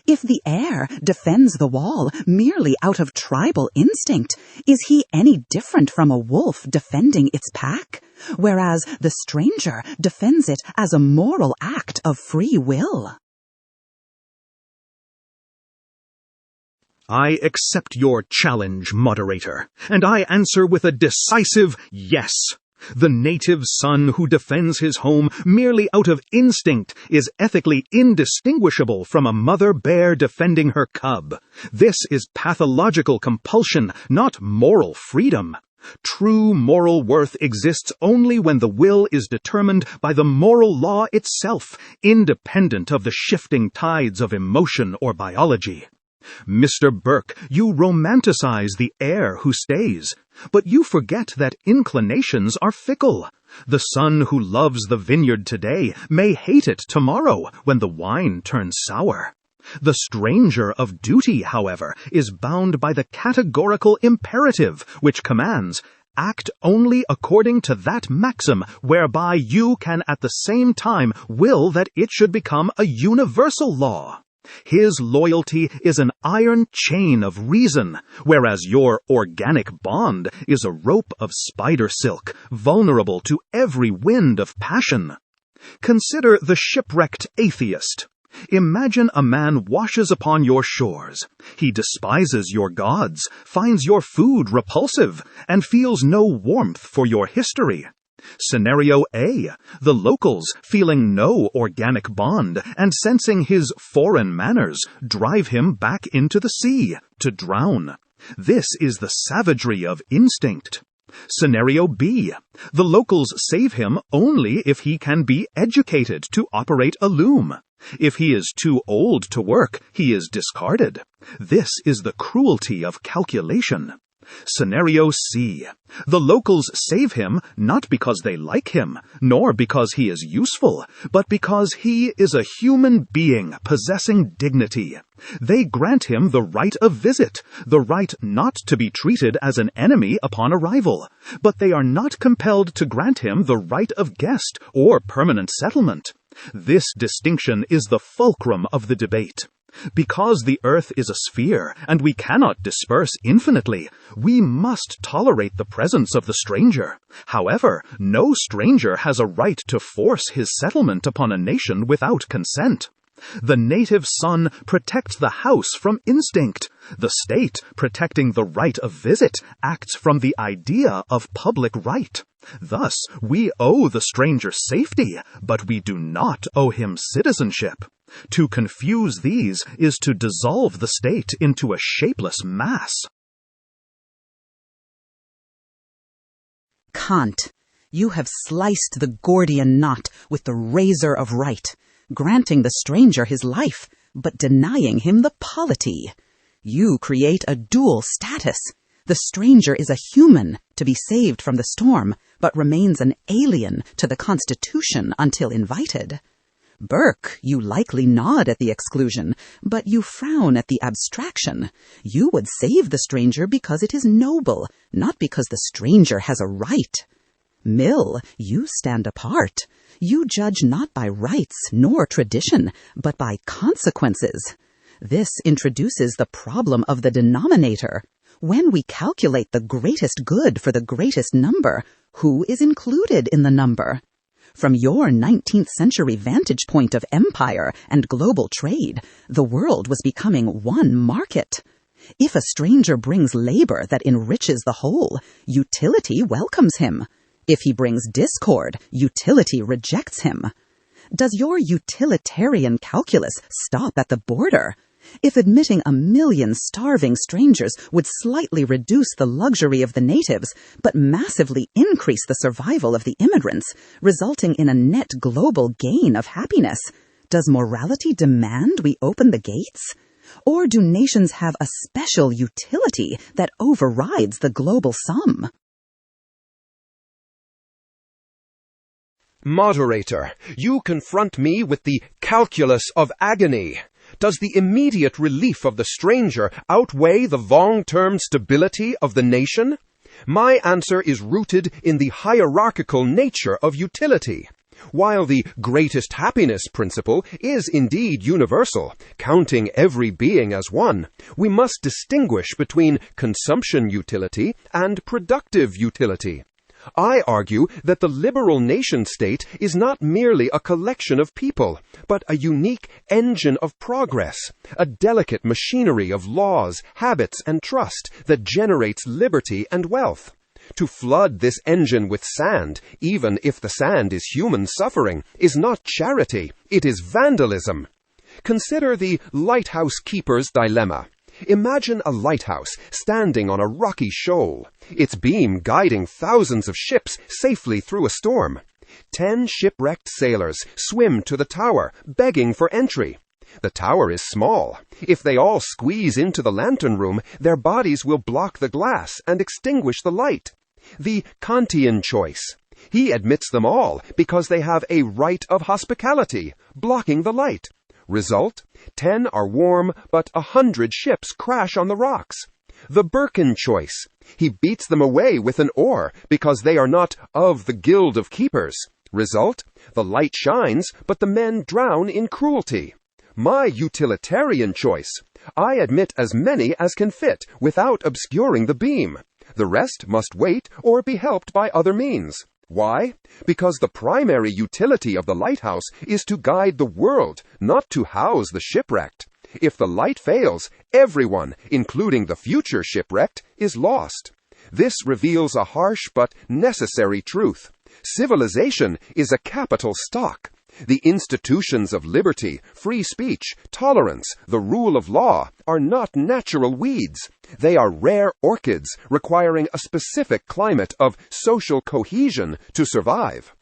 If the heir defends the wall merely out of tribal instinct, is he any different from a wolf defending its pack? Whereas the stranger defends it as a moral act of free will. I accept your challenge, moderator, and I answer with a decisive yes. The native son who defends his home merely out of instinct is ethically indistinguishable from a mother bear defending her cub. This is pathological compulsion, not moral freedom. True moral worth exists only when the will is determined by the moral law itself, independent of the shifting tides of emotion or biology. Mr. Burke, you romanticize the heir who stays, but you forget that inclinations are fickle. The son who loves the vineyard today may hate it tomorrow when the wine turns sour. The stranger of duty, however, is bound by the categorical imperative which commands, act only according to that maxim whereby you can at the same time will that it should become a universal law. His loyalty is an iron chain of reason, whereas your organic bond is a rope of spider silk, vulnerable to every wind of passion. Consider the shipwrecked atheist. Imagine a man washes upon your shores. He despises your gods, finds your food repulsive, and feels no warmth for your history. Scenario A, the locals, feeling no organic bond and sensing his foreign manners, drive him back into the sea to drown. This is the savagery of instinct. Scenario B, the locals save him only if he can be educated to operate a loom. If he is too old to work, he is discarded. This is the cruelty of calculation. Scenario C. The locals save him not because they like him, nor because he is useful, but because he is a human being possessing dignity. They grant him the right of visit, the right not to be treated as an enemy upon arrival, but they are not compelled to grant him the right of guest or permanent settlement. This distinction is the fulcrum of the debate. Because the earth is a sphere, and we cannot disperse infinitely, we must tolerate the presence of the stranger. However, no stranger has a right to force his settlement upon a nation without consent. The native son protects the house from instinct. The state, protecting the right of visit, acts from the idea of public right. Thus, we owe the stranger safety, but we do not owe him citizenship. To confuse these is to dissolve the state into a shapeless mass. Kant, you have sliced the Gordian knot with the razor of right, granting the stranger his life, but denying him the polity. You create a dual status. The stranger is a human to be saved from the storm, but remains an alien to the Constitution until invited. Burke, you likely nod at the exclusion, but you frown at the abstraction. You would save the stranger because it is noble, not because the stranger has a right. Mill, you stand apart. You judge not by rights nor tradition, but by consequences. This introduces the problem of the denominator. When we calculate the greatest good for the greatest number, who is included in the number? From your 19th century vantage point of empire and global trade, the world was becoming one market. If a stranger brings labor that enriches the whole, utility welcomes him. If he brings discord, utility rejects him. Does your utilitarian calculus stop at the border? If admitting 1 million starving strangers would slightly reduce the luxury of the natives, but massively increase the survival of the immigrants, resulting in a net global gain of happiness, does morality demand we open the gates? Or do nations have a special utility that overrides the global sum? Moderator, you confront me with the calculus of agony. Does the immediate relief of the stranger outweigh the long-term stability of the nation? My answer is rooted in the hierarchical nature of utility. While the greatest happiness principle is indeed universal, counting every being as one, we must distinguish between consumption utility and productive utility. I argue that the liberal nation-state is not merely a collection of people, but a unique engine of progress, a delicate machinery of laws, habits, and trust that generates liberty and wealth. To flood this engine with sand, even if the sand is human suffering, is not charity, it is vandalism. Consider the lighthouse keeper's dilemma. Imagine a lighthouse standing on a rocky shoal, its beam guiding thousands of ships safely through a storm. 10 shipwrecked sailors swim to the tower, begging for entry. The tower is small. If they all squeeze into the lantern room, their bodies will block the glass and extinguish the light. The Kantian choice. He admits them all because they have a right of hospitality, blocking the light. Result, 10 are warm, but 100 ships crash on the rocks. The Burke choice. He beats them away with an oar because they are not of the guild of keepers. Result, the light shines, but the men drown in cruelty. My utilitarian choice. I admit as many as can fit without obscuring the beam. The rest must wait or be helped by other means. Why? Because the primary utility of the lighthouse is to guide the world, not to house the shipwrecked. If the light fails, everyone, including the future shipwrecked, is lost. This reveals a harsh but necessary truth. Civilization is a capital stock. The institutions of liberty, free speech, tolerance, the rule of law are not natural weeds. They are rare orchids requiring a specific climate of social cohesion to survive.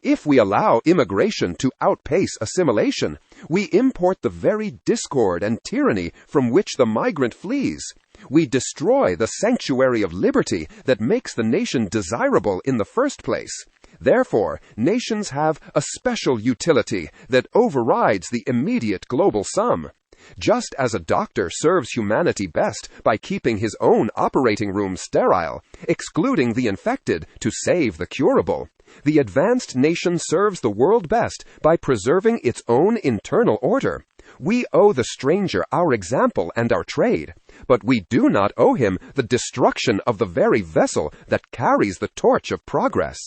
If we allow immigration to outpace assimilation, we import the very discord and tyranny from which the migrant flees. We destroy the sanctuary of liberty that makes the nation desirable in the first place. Therefore, nations have a special utility that overrides the immediate global sum. Just as a doctor serves humanity best by keeping his own operating room sterile, excluding the infected to save the curable, the advanced nation serves the world best by preserving its own internal order. We owe the stranger our example and our trade, but we do not owe him the destruction of the very vessel that carries the torch of progress.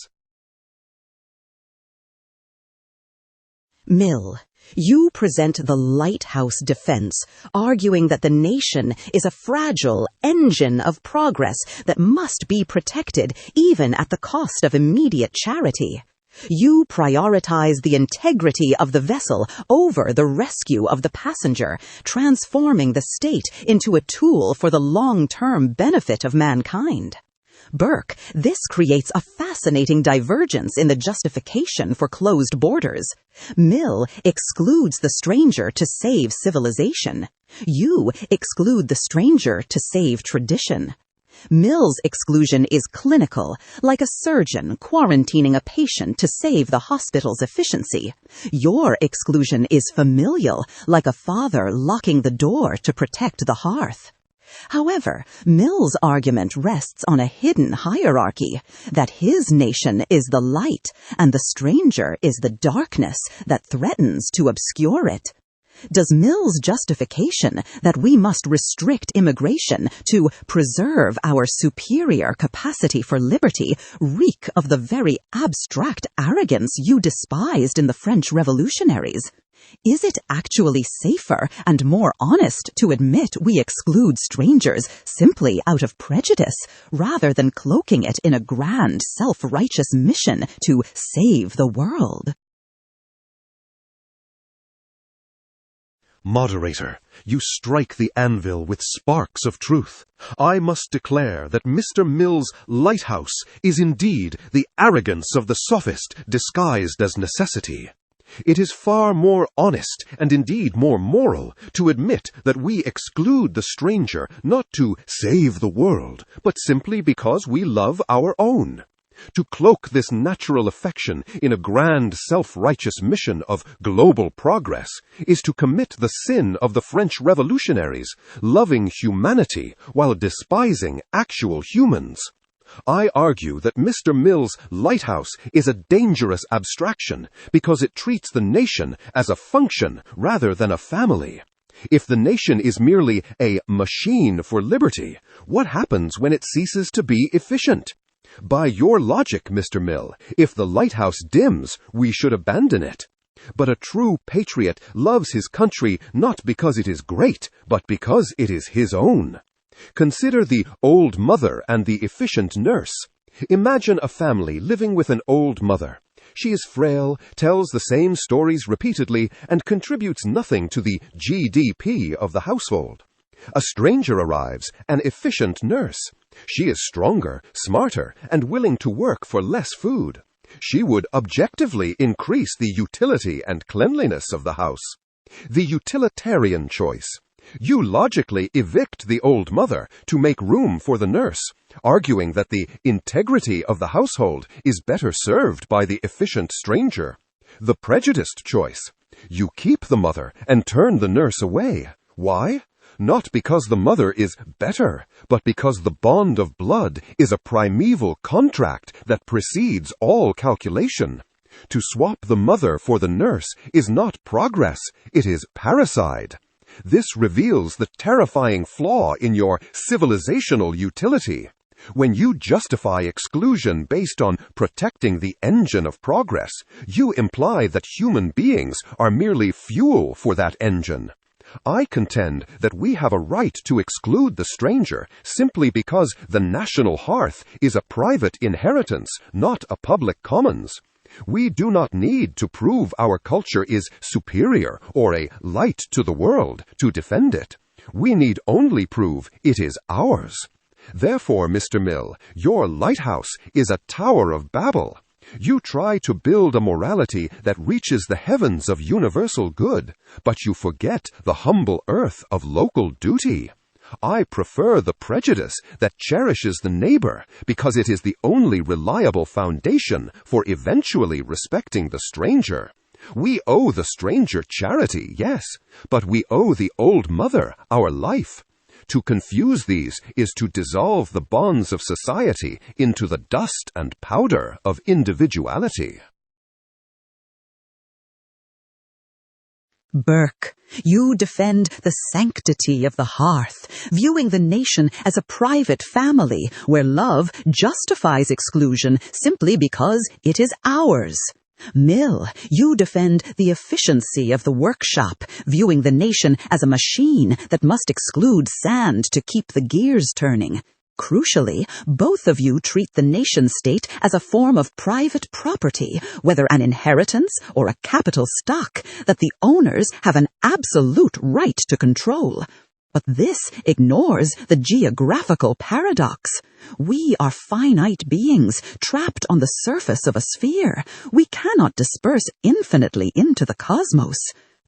Mill, you present the lighthouse defense, arguing that the nation is a fragile engine of progress that must be protected even at the cost of immediate charity. You prioritize the integrity of the vessel over the rescue of the passenger, transforming the state into a tool for the long-term benefit of mankind. Burke, this creates a fascinating divergence in the justification for closed borders. Mill excludes the stranger to save civilization. You exclude the stranger to save tradition. Mill's exclusion is clinical, like a surgeon quarantining a patient to save the hospital's efficiency. Your exclusion is familial, like a father locking the door to protect the hearth. However, Mill's argument rests on a hidden hierarchy, that his nation is the light and the stranger is the darkness that threatens to obscure it. Does Mill's justification that we must restrict immigration to preserve our superior capacity for liberty reek of the very abstract arrogance you despised in the French revolutionaries? Is it actually safer and more honest to admit we exclude strangers simply out of prejudice, rather than cloaking it in a grand, self-righteous mission to save the world? Moderator, you strike the anvil with sparks of truth. I must declare that Mr. Mill's lighthouse is indeed the arrogance of the sophist disguised as necessity. It is far more honest, and indeed more moral, to admit that we exclude the stranger not to save the world, but simply because we love our own. To cloak this natural affection in a grand self-righteous mission of global progress is to commit the sin of the French revolutionaries, loving humanity while despising actual humans. I argue that Mr. Mill's lighthouse is a dangerous abstraction because it treats the nation as a function rather than a family. If the nation is merely a machine for liberty, what happens when it ceases to be efficient? By your logic, Mr. Mill, if the lighthouse dims, we should abandon it. But a true patriot loves his country not because it is great, but because it is his own. Consider the old mother and the efficient nurse. Imagine a family living with an old mother. She is frail, tells the same stories repeatedly, and contributes nothing to the GDP of the household. A stranger arrives, an efficient nurse. She is stronger, smarter, and willing to work for less food. She would objectively increase the utility and cleanliness of the house. The utilitarian choice. You logically evict the old mother to make room for the nurse, arguing that the integrity of the household is better served by the efficient stranger. The prejudiced choice. You keep the mother and turn the nurse away. Why? Not because the mother is better, but because the bond of blood is a primeval contract that precedes all calculation. To swap the mother for the nurse is not progress, it is parricide. This reveals the terrifying flaw in your civilizational utility. When you justify exclusion based on protecting the engine of progress, you imply that human beings are merely fuel for that engine. I contend that we have a right to exclude the stranger simply because the national hearth is a private inheritance, not a public commons. We do not need to prove our culture is superior or a light to the world to defend it. We need only prove it is ours. Therefore, Mr. Mill, your lighthouse is a Tower of Babel. You try to build a morality that reaches the heavens of universal good, but you forget the humble earth of local duty. I prefer the prejudice that cherishes the neighbor because it is the only reliable foundation for eventually respecting the stranger. We owe the stranger charity, yes, but we owe the old mother our life. To confuse these is to dissolve the bonds of society into the dust and powder of individuality. Burke, you defend the sanctity of the hearth, viewing the nation as a private family where love justifies exclusion simply because it is ours. Mill, you defend the efficiency of the workshop, viewing the nation as a machine that must exclude sand to keep the gears turning. Crucially, both of you treat the nation-state as a form of private property, whether an inheritance or a capital stock, that the owners have an absolute right to control. But this ignores the geographical paradox. We are finite beings, trapped on the surface of a sphere. We cannot disperse infinitely into the cosmos.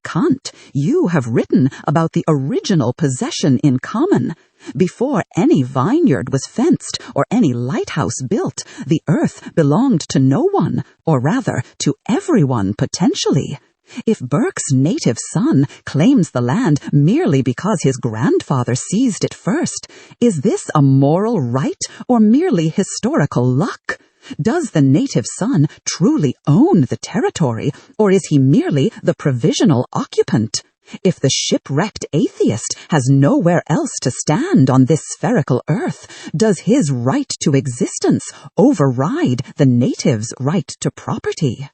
Kant, you have written about the original possession in common. Before any vineyard was fenced or any lighthouse built, the earth belonged to no one, or rather, to everyone potentially. If Burke's native son claims the land merely because his grandfather seized it first, is this a moral right or merely historical luck? Does the native son truly own the territory, or is he merely the provisional occupant? If the shipwrecked atheist has nowhere else to stand on this spherical earth, does his right to existence override the native's right to property?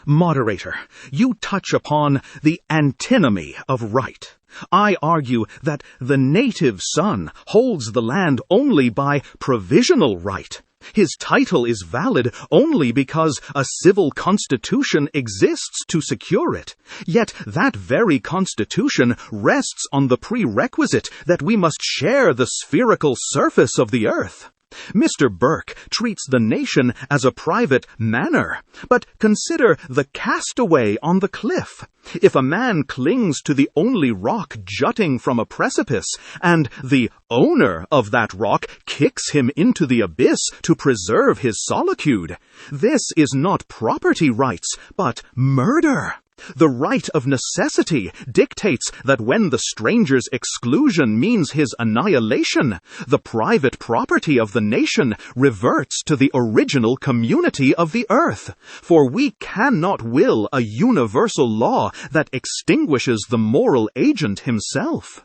Moderator, you touch upon the antinomy of right. I argue that the native son holds the land only by provisional right. His title is valid only because a civil constitution exists to secure it. Yet that very constitution rests on the prerequisite that we must share the spherical surface of the earth. Mr. Burke treats the nation as a private manor, but consider the castaway on the cliff. If a man clings to the only rock jutting from a precipice, and the owner of that rock kicks him into the abyss to preserve his solitude, this is not property rights, but murder. The right of necessity dictates that when the stranger's exclusion means his annihilation, the private property of the nation reverts to the original community of the earth. For we cannot will a universal law that extinguishes the moral agent himself.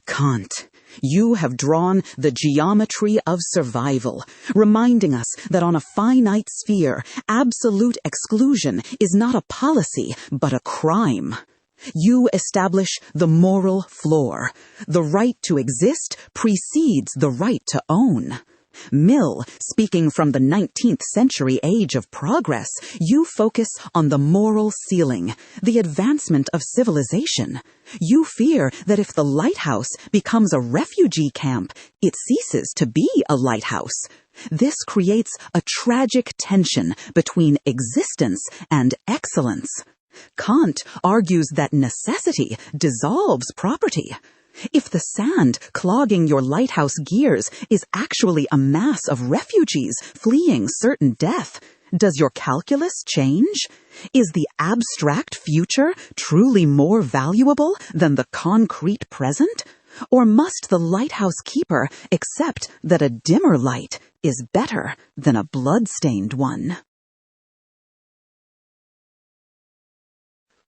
Kant, you have drawn the geometry of survival, reminding us that on a finite sphere, absolute exclusion is not a policy, but a crime. You establish the moral floor. The right to exist precedes the right to own. Mill, speaking from the 19th century age of progress, you focus on the moral ceiling, the advancement of civilization. You fear that if the lighthouse becomes a refugee camp, it ceases to be a lighthouse. This creates a tragic tension between existence and excellence. Kant argues that necessity dissolves property. If the sand clogging your lighthouse gears is actually a mass of refugees fleeing certain death, does your calculus change? Is the abstract future truly more valuable than the concrete present? Or must the lighthouse keeper accept that a dimmer light is better than a blood-stained one?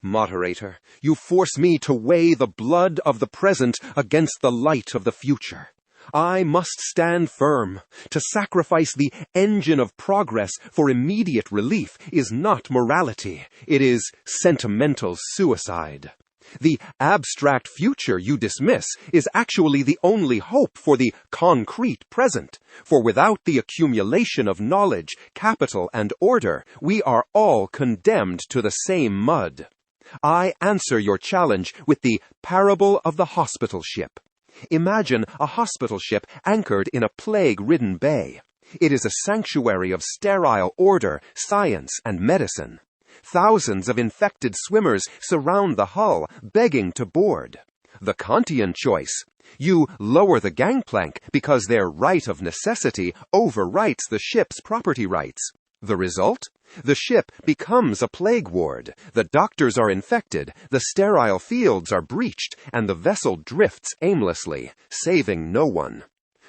Moderator, you force me to weigh the blood of the present against the light of the future. I must stand firm. To sacrifice the engine of progress for immediate relief is not morality. It is sentimental suicide. The abstract future you dismiss is actually the only hope for the concrete present. For without the accumulation of knowledge, capital, and order, we are all condemned to the same mud. I answer your challenge with the parable of the hospital ship. Imagine a hospital ship anchored in a plague-ridden bay. It is a sanctuary of sterile order, science, and medicine. Thousands of infected swimmers surround the hull, begging to board. The Kantian choice. You lower the gangplank because their right of necessity overwrites the ship's property rights. The result? The ship becomes a plague ward. The doctors are infected, the sterile fields are breached, and the vessel drifts aimlessly, saving no one.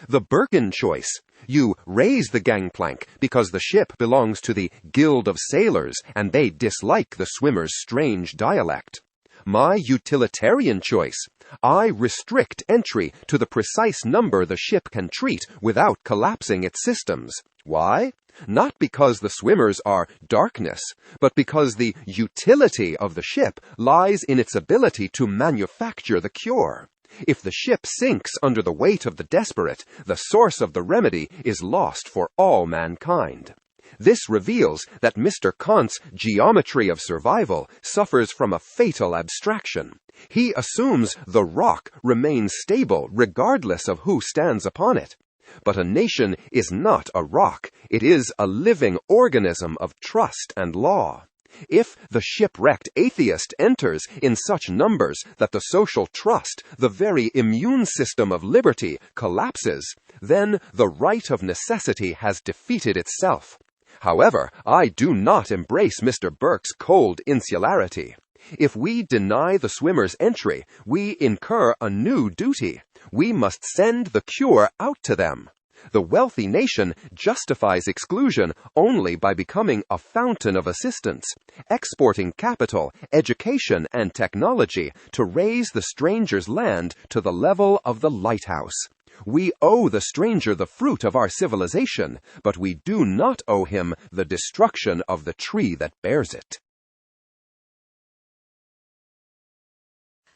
The Burke choice. You raise the gangplank because the ship belongs to the Guild of Sailors, and they dislike the swimmer's strange dialect. My utilitarian choice. I restrict entry to the precise number the ship can treat without collapsing its systems. Why? Not because the swimmers are darkness, but because the utility of the ship lies in its ability to manufacture the cure. If the ship sinks under the weight of the desperate, the source of the remedy is lost for all mankind. This reveals that Mr. Kant's geometry of survival suffers from a fatal abstraction. He assumes the rock remains stable regardless of who stands upon it. But a nation is not a rock. It is a living organism of trust and law. If the shipwrecked atheist enters in such numbers that the social trust, the very immune system of liberty, collapses, then the right of necessity has defeated itself. However, I do not embrace Mr. Burke's cold insularity. If we deny the swimmers entry, we incur a new duty. We must send the cure out to them. The wealthy nation justifies exclusion only by becoming a fountain of assistance, exporting capital, education, and technology to raise the stranger's land to the level of the lighthouse. We owe the stranger the fruit of our civilization, but we do not owe him the destruction of the tree that bears it.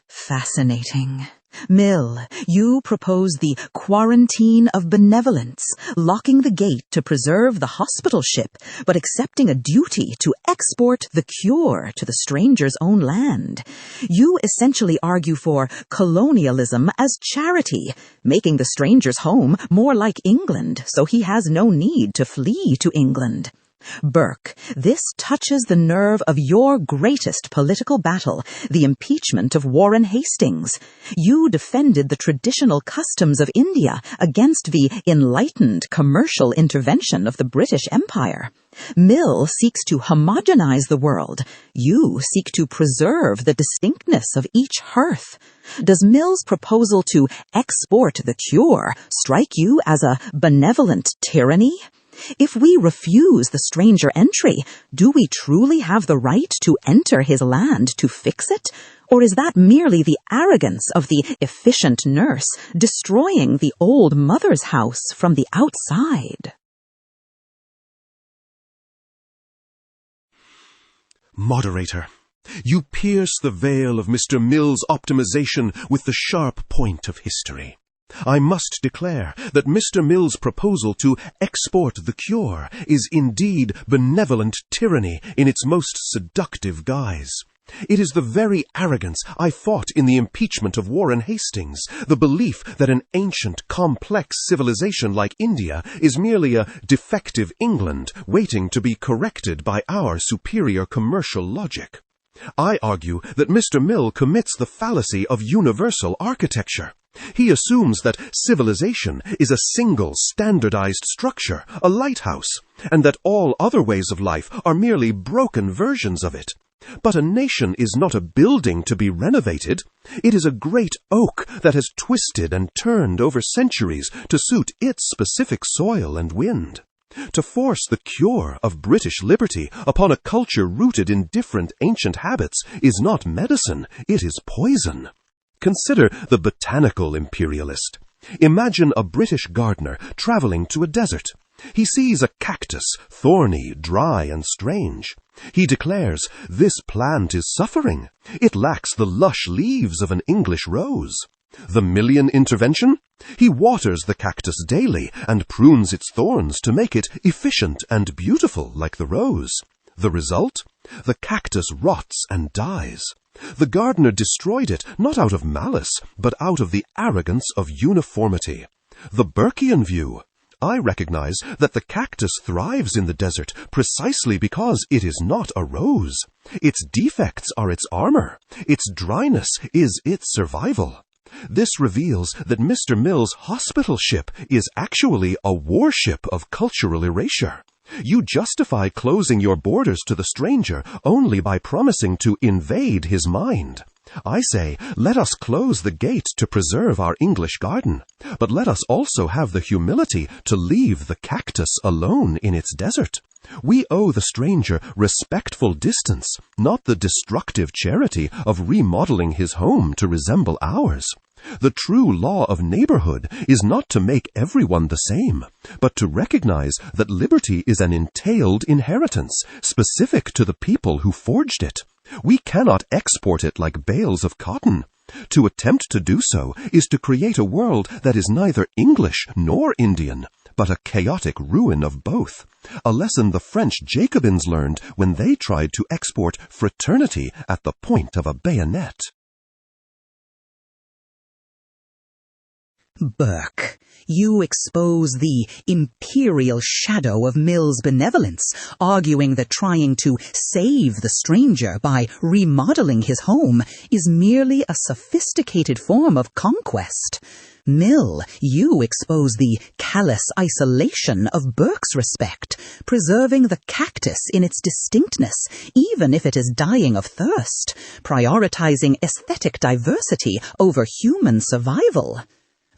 Fascinating. Mill, you propose the quarantine of benevolence, locking the gate to preserve the hospital ship, but accepting a duty to export the cure to the stranger's own land. You essentially argue for colonialism as charity, making the stranger's home more like England, so he has no need to flee to England. Burke, this touches the nerve of your greatest political battle, the impeachment of Warren Hastings. You defended the traditional customs of India against the enlightened commercial intervention of the British Empire. Mill seeks to homogenize the world. You seek to preserve the distinctness of each hearth. Does Mill's proposal to export the cure strike you as a benevolent tyranny? If we refuse the stranger entry, do we truly have the right to enter his land to fix it? Or is that merely the arrogance of the efficient nurse destroying the old mother's house from the outside? Moderator, you pierce the veil of Mr. Mill's optimization with the sharp point of history. I must declare that Mr. Mill's proposal to export the cure is indeed benevolent tyranny in its most seductive guise. It is the very arrogance I fought in the impeachment of Warren Hastings, the belief that an ancient, complex civilization like India is merely a defective England waiting to be corrected by our superior commercial logic. I argue that Mr. Mill commits the fallacy of universal architecture. He assumes that civilization is a single standardized structure, a lighthouse, and that all other ways of life are merely broken versions of it. But a nation is not a building to be renovated. It is a great oak that has twisted and turned over centuries to suit its specific soil and wind. To force the cure of British liberty upon a culture rooted in different ancient habits is not medicine, it is poison. Consider the botanical imperialist. Imagine a British gardener traveling to a desert. He sees a cactus, thorny, dry, and strange. He declares, "This plant is suffering. It lacks the lush leaves of an English rose." The Millian intervention? He waters the cactus daily and prunes its thorns to make it efficient and beautiful like the rose. The result? The cactus rots and dies. The gardener destroyed it not out of malice, but out of the arrogance of uniformity. The Burkean view. I recognize that the cactus thrives in the desert precisely because it is not a rose. Its defects are its armor. Its dryness is its survival. This reveals that Mr. Mill's hospital ship is actually a warship of cultural erasure. You justify closing your borders to the stranger only by promising to invade his mind. I say, let us close the gate to preserve our English garden, but let us also have the humility to leave the cactus alone in its desert. We owe the stranger respectful distance, not the destructive charity of remodeling his home to resemble ours. The true law of neighborhood is not to make everyone the same, but to recognize that liberty is an entailed inheritance, specific to the people who forged it. We cannot export it like bales of cotton. To attempt to do so is to create a world that is neither English nor Indian, but a chaotic ruin of both, a lesson the French Jacobins learned when they tried to export fraternity at the point of a bayonet. Burke, You expose the imperial shadow of Mill's benevolence, arguing that trying to save the stranger by remodeling his home is merely a sophisticated form of conquest. Mill, you expose the callous isolation of Burke's respect, preserving the cactus in its distinctness, even if it is dying of thirst, prioritizing aesthetic diversity over human survival.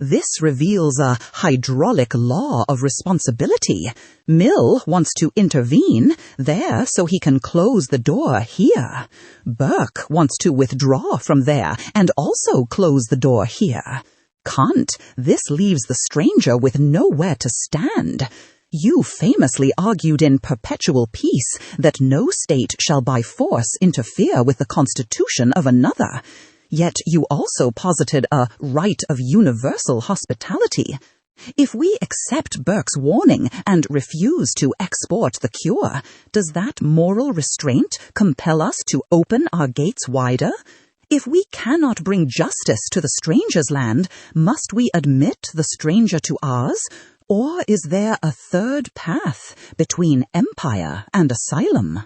This reveals a hydraulic law of responsibility. Mill wants to intervene there so he can close the door here. Burke wants to withdraw from there and also close the door here. Kant, this leaves the stranger with nowhere to stand. You famously argued in Perpetual Peace that no state shall by force interfere with the constitution of another. Yet you also posited a right of universal hospitality. If we accept Burke's warning and refuse to export the cure, does that moral restraint compel us to open our gates wider? If we cannot bring justice to the stranger's land, must we admit the stranger to ours? Or is there a third path between empire and asylum?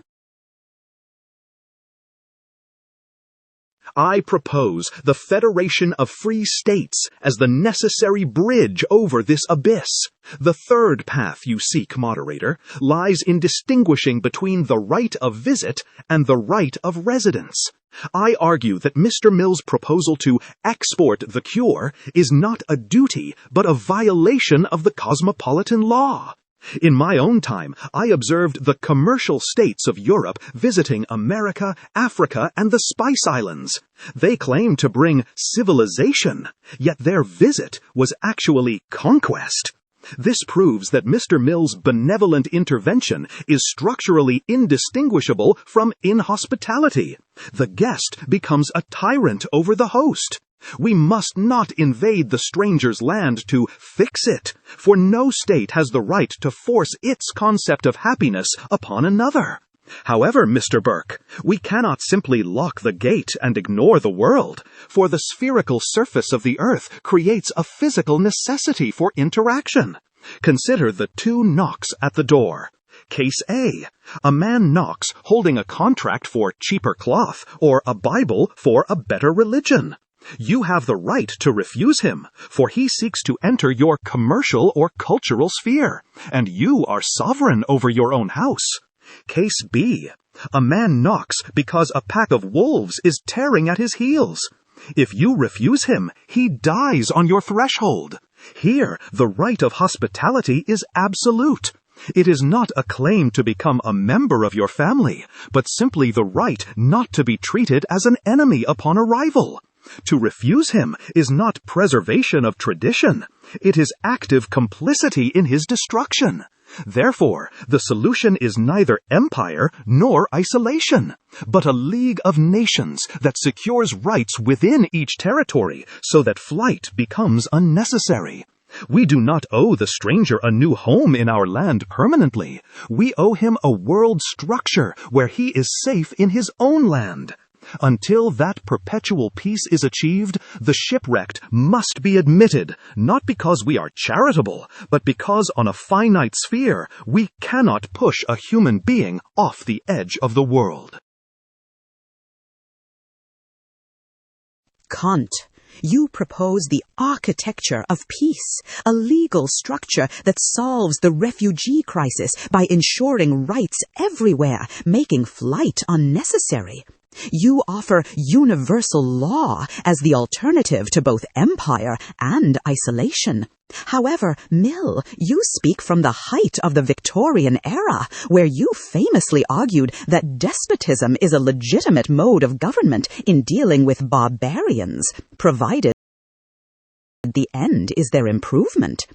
I propose the Federation of Free States as the necessary bridge over this abyss. The third path you seek, moderator, lies in distinguishing between the right of visit and the right of residence. I argue that Mr. Mill's proposal to export the cure is not a duty, but a violation of the cosmopolitan law. In my own time, I observed the commercial states of Europe visiting America, Africa, and the Spice Islands. They claim to bring civilization, yet their visit was actually conquest. This proves that Mr. Mill's benevolent intervention is structurally indistinguishable from inhospitality. The guest becomes a tyrant over the host. We must not invade the stranger's land to fix it, for no state has the right to force its concept of happiness upon another. However, Mr. Burke, we cannot simply lock the gate and ignore the world, for the spherical surface of the earth creates a physical necessity for interaction. Consider the two knocks at the door. Case A. A man knocks holding a contract for cheaper cloth or a Bible for a better religion. You have the right to refuse him, for he seeks to enter your commercial or cultural sphere, and you are sovereign over your own house. Case B. A man knocks because a pack of wolves is tearing at his heels. If you refuse him, he dies on your threshold. Here, the right of hospitality is absolute. It is not a claim to become a member of your family, but simply the right not to be treated as an enemy upon arrival. To refuse him is not preservation of tradition. It is active complicity in his destruction. Therefore, the solution is neither empire nor isolation, but a league of nations that secures rights within each territory so that flight becomes unnecessary. We do not owe the stranger a new home in our land permanently. We owe him a world structure where he is safe in his own land. Until that perpetual peace is achieved, the shipwrecked must be admitted, not because we are charitable, but because on a finite sphere we cannot push a human being off the edge of the world. Kant, you propose the architecture of peace, a legal structure that solves the refugee crisis by ensuring rights everywhere, making flight unnecessary. You offer universal law as the alternative to both empire and isolation. However, Mill, you speak from the height of the Victorian era, where you famously argued that despotism is a legitimate mode of government in dealing with barbarians, provided the end is their improvement.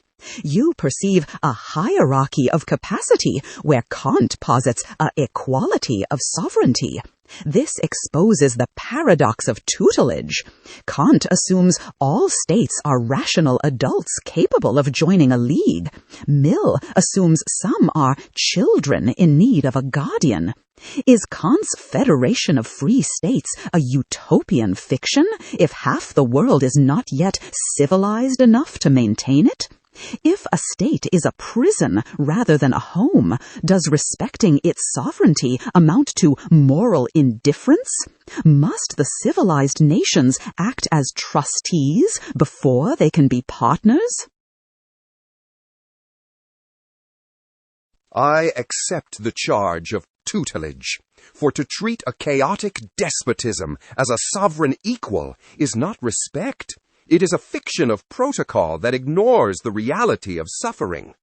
You perceive a hierarchy of capacity where Kant posits an equality of sovereignty. This exposes the paradox of tutelage. Kant assumes all states are rational adults capable of joining a league. Mill assumes some are children in need of a guardian. Is Kant's Federation of Free States a utopian fiction if half the world is not yet civilized enough to maintain it? If a state is a prison rather than a home, does respecting its sovereignty amount to moral indifference? Must the civilized nations act as trustees before they can be partners? I accept the charge of tutelage, for to treat a chaotic despotism as a sovereign equal is not respect. It is a fiction of protocol that ignores the reality of suffering.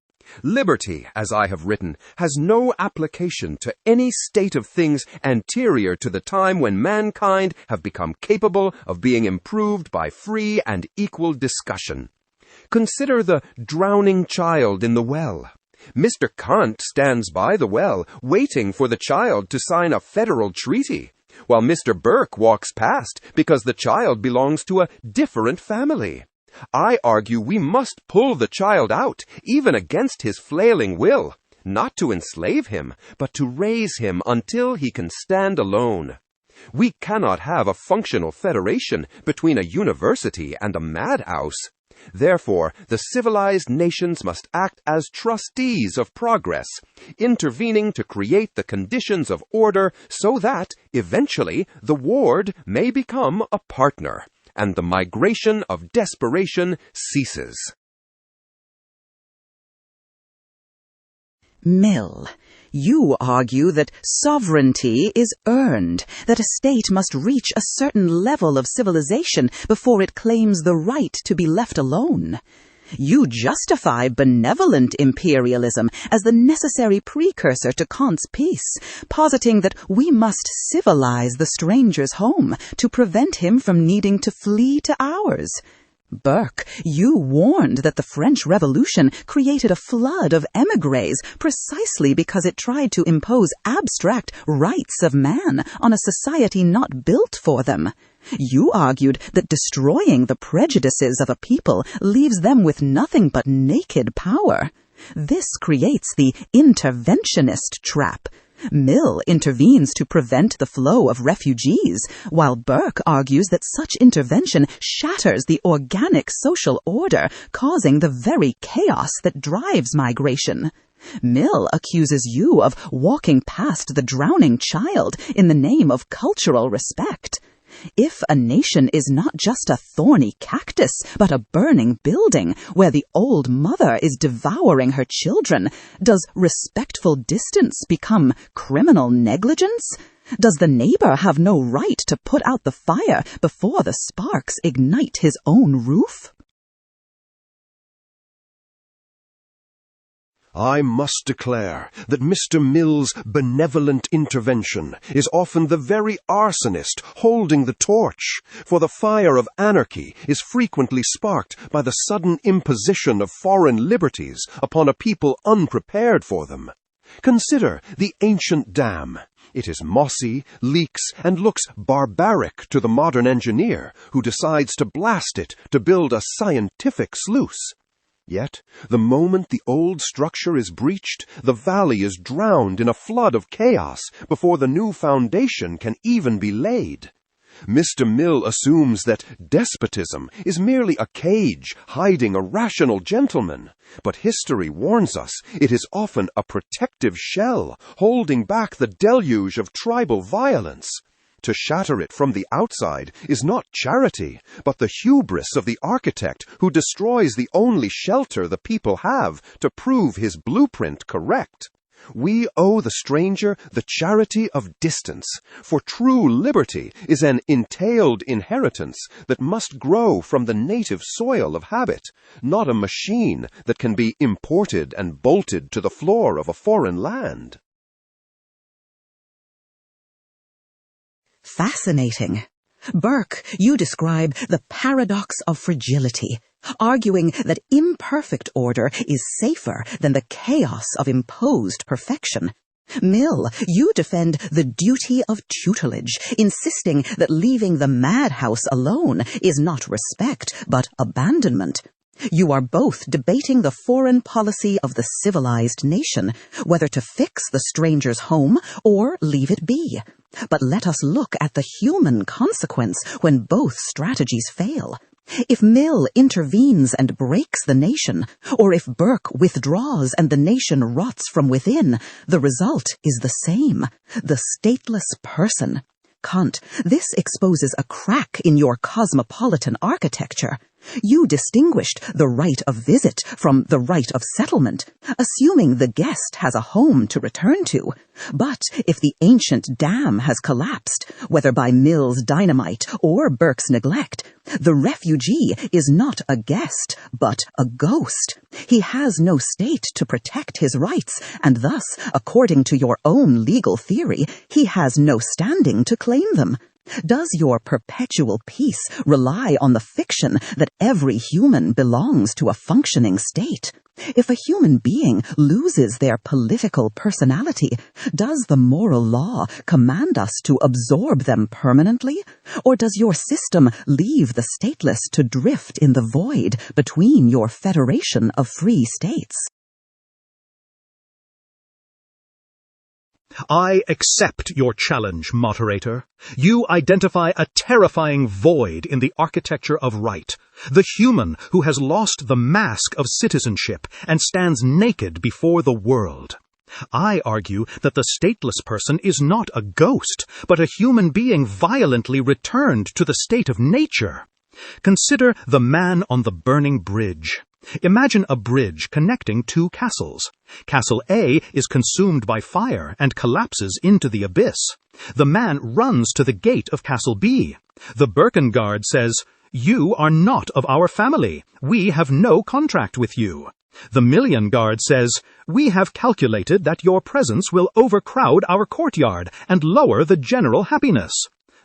Liberty, as I have written, has no application to any state of things anterior to the time when mankind have become capable of being improved by free and equal discussion. Consider the drowning child in the well. Mr. Kant stands by the well, waiting for the child to sign a federal treaty, while Mr. Burke walks past because the child belongs to a different family. I argue we must pull the child out, even against his flailing will, not to enslave him, but to raise him until he can stand alone. We cannot have a functional federation between a university and a madhouse. Therefore, the civilized nations must act as trustees of progress, intervening to create the conditions of order so that, eventually, the ward may become a partner, and the migration of desperation ceases. Mill, you argue that sovereignty is earned, that a state must reach a certain level of civilization before it claims the right to be left alone. You justify benevolent imperialism as the necessary precursor to Kant's peace, positing that we must civilize the stranger's home to prevent him from needing to flee to ours. Burke, you warned that the French Revolution created a flood of émigrés precisely because it tried to impose abstract rights of man on a society not built for them. You argued that destroying the prejudices of a people leaves them with nothing but naked power. This creates the interventionist trap. Mill intervenes to prevent the flow of refugees, while Burke argues that such intervention shatters the organic social order, causing the very chaos that drives migration. Mill accuses you of walking past the drowning child in the name of cultural respect. If a nation is not just a thorny cactus, but a burning building where the old mother is devouring her children, does respectful distance become criminal negligence? Does the neighbor have no right to put out the fire before the sparks ignite his own roof? I must declare that Mr. Mill's benevolent intervention is often the very arsonist holding the torch, for the fire of anarchy is frequently sparked by the sudden imposition of foreign liberties upon a people unprepared for them. Consider the ancient dam. It is mossy, leaks, and looks barbaric to the modern engineer who decides to blast it to build a scientific sluice. Yet, the moment the old structure is breached, the valley is drowned in a flood of chaos before the new foundation can even be laid. Mr. Mill assumes that despotism is merely a cage hiding a rational gentleman, but history warns us it is often a protective shell holding back the deluge of tribal violence. To shatter it from the outside is not charity, but the hubris of the architect who destroys the only shelter the people have to prove his blueprint correct. We owe the stranger the charity of distance, for true liberty is an entailed inheritance that must grow from the native soil of habit, not a machine that can be imported and bolted to the floor of a foreign land. Fascinating. Burke, you describe the paradox of fragility, arguing that imperfect order is safer than the chaos of imposed perfection. Mill, you defend the duty of tutelage, insisting that leaving the madhouse alone is not respect, but abandonment. You are both debating the foreign policy of the civilized nation, whether to fix the stranger's home or leave it be. But let us look at the human consequence when both strategies fail. If Mill intervenes and breaks the nation, or if Burke withdraws and the nation rots from within, the result is the same: the stateless person. Kant, this exposes a crack in your cosmopolitan architecture. You distinguished the right of visit from the right of settlement, assuming the guest has a home to return to. But if the ancient dam has collapsed, whether by Mill's dynamite or Burke's neglect, the refugee is not a guest, but a ghost. He has no state to protect his rights, and thus, according to your own legal theory, he has no standing to claim them. Does your perpetual peace rely on the fiction that every human belongs to a functioning state? If a human being loses their political personality, does the moral law command us to absorb them permanently? Or does your system leave the stateless to drift in the void between your federation of free states? I accept your challenge, moderator. You identify a terrifying void in the architecture of right, the human who has lost the mask of citizenship and stands naked before the world. I argue that the stateless person is not a ghost, but a human being violently returned to the state of nature. Consider the man on the burning bridge. Imagine a bridge connecting two castles. Castle A is consumed by fire and collapses into the abyss. The man runs to the gate of Castle B. The Birkenguard says, "You are not of our family. We have no contract with you." The Million Guard says, "We have calculated that your presence will overcrowd our courtyard and lower the general happiness."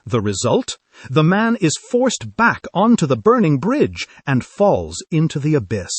The result? The man is forced back onto the burning bridge and falls into the abyss.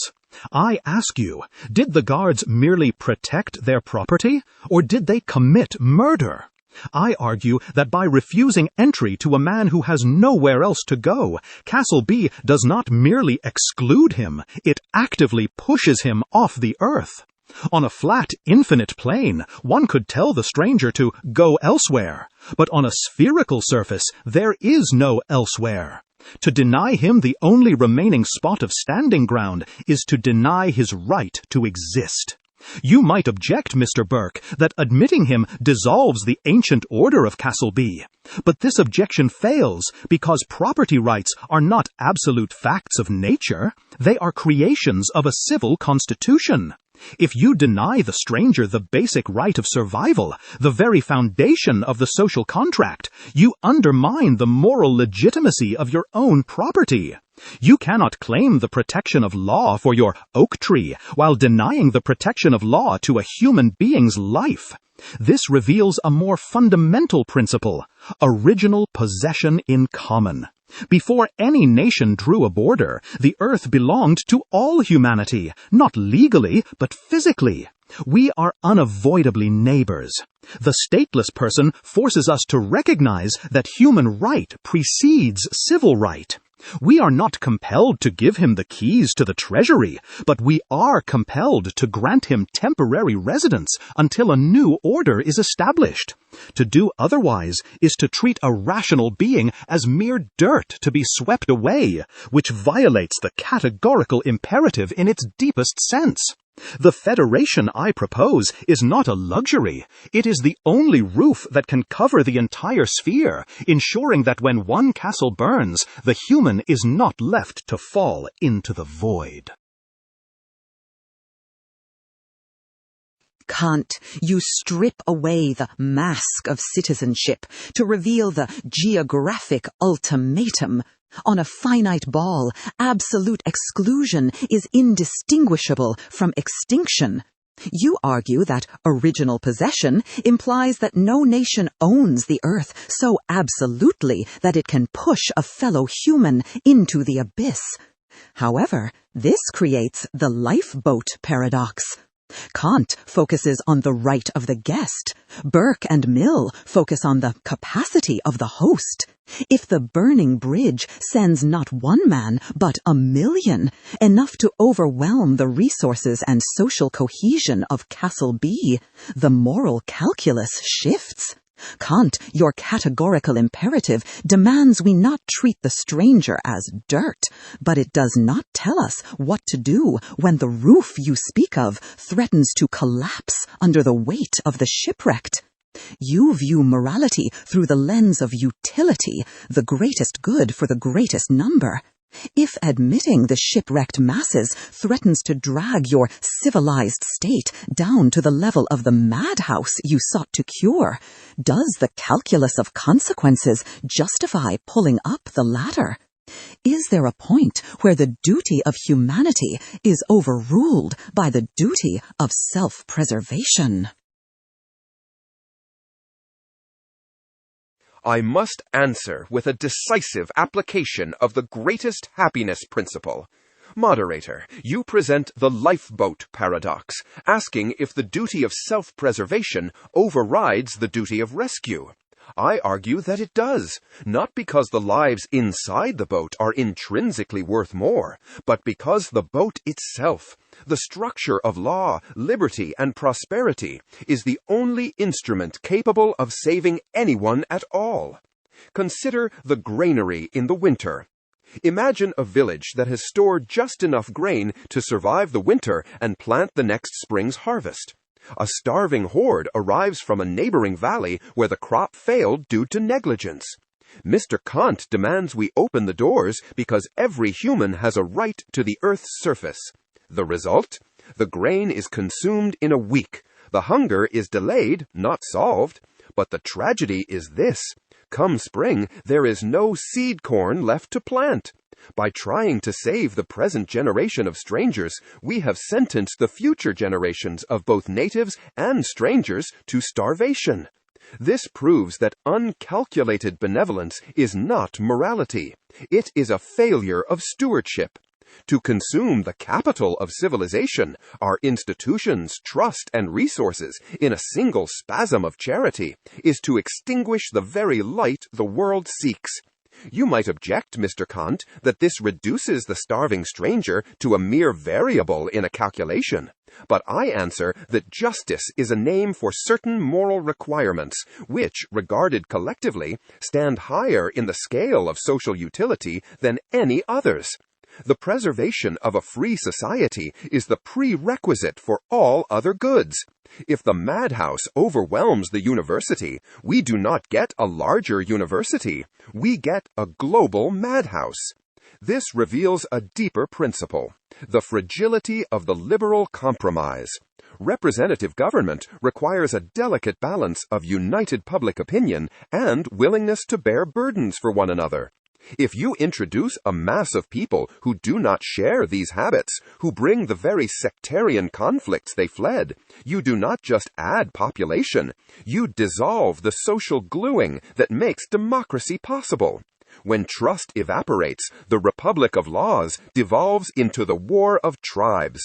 I ask you, did the guards merely protect their property, or did they commit murder? I argue that by refusing entry to a man who has nowhere else to go, Castle B does not merely exclude him, it actively pushes him off the earth. On a flat, infinite plane, one could tell the stranger to go elsewhere, but on a spherical surface, there is no elsewhere. To deny him the only remaining spot of standing ground is to deny his right to exist. You might object, Mr. Burke, that admitting him dissolves the ancient order of Castle B. But this objection fails because property rights are not absolute facts of nature. They are creations of a civil constitution. If you deny the stranger the basic right of survival, the very foundation of the social contract, you undermine the moral legitimacy of your own property. You cannot claim the protection of law for your oak tree while denying the protection of law to a human being's life. This reveals a more fundamental principle: original possession in common. Before any nation drew a border, the earth belonged to all humanity, not legally, but physically. We are unavoidably neighbors. The stateless person forces us to recognize that human right precedes civil right. We are not compelled to give him the keys to the treasury, but we are compelled to grant him temporary residence until a new order is established. To do otherwise is to treat a rational being as mere dirt to be swept away, which violates the categorical imperative in its deepest sense. The federation I propose is not a luxury. It is the only roof that can cover the entire sphere, ensuring that when one castle burns, the human is not left to fall into the void. Kant, you strip away the mask of citizenship to reveal the geographic ultimatum. On a finite ball, absolute exclusion is indistinguishable from extinction. You argue that original possession implies that no nation owns the earth so absolutely that it can push a fellow human into the abyss. However, this creates the lifeboat paradox. Kant focuses on the right of the guest. Burke and Mill focus on the capacity of the host. If the burning bridge sends not one man, but 1,000,000, enough to overwhelm the resources and social cohesion of Castle B, the moral calculus shifts. Kant, your categorical imperative, demands we not treat the stranger as dirt, but it does not tell us what to do when the roof you speak of threatens to collapse under the weight of the shipwrecked. You view morality through the lens of utility, the greatest good for the greatest number. If admitting the shipwrecked masses threatens to drag your civilized state down to the level of the madhouse you sought to cure, does the calculus of consequences justify pulling up the ladder? Is there a point where the duty of humanity is overruled by the duty of self-preservation? I must answer with a decisive application of the greatest happiness principle. Moderator, you present the lifeboat paradox, asking if the duty of self-preservation overrides the duty of rescue. I argue that it does, not because the lives inside the boat are intrinsically worth more, but because the boat itself, the structure of law, liberty, and prosperity, is the only instrument capable of saving anyone at all. Consider the granary in the winter. Imagine a village that has stored just enough grain to survive the winter and plant the next spring's harvest. A starving horde arrives from a neighboring valley where the crop failed due to negligence. Mr. Kant demands we open the doors because every human has a right to the earth's surface. The result? The grain is consumed in a week. The hunger is delayed, not solved. But the tragedy is this. Come spring, there is no seed corn left to plant. By trying to save the present generation of strangers, we have sentenced the future generations of both natives and strangers to starvation. This proves that uncalculated benevolence is not morality. It is a failure of stewardship. To consume the capital of civilization, our institutions, trust, and resources, in a single spasm of charity, is to extinguish the very light the world seeks. You might object, Mr. Kant, that this reduces the starving stranger to a mere variable in a calculation. But I answer that justice is a name for certain moral requirements, which, regarded collectively, stand higher in the scale of social utility than any others. The preservation of a free society is the prerequisite for all other goods. If the madhouse overwhelms the university, we do not get a larger university. We get a global madhouse. This reveals a deeper principle, the fragility of the liberal compromise. Representative government requires a delicate balance of united public opinion and willingness to bear burdens for one another. If you introduce a mass of people who do not share these habits, who bring the very sectarian conflicts they fled, you do not just add population, you dissolve the social gluing that makes democracy possible. When trust evaporates, the republic of laws devolves into the war of tribes.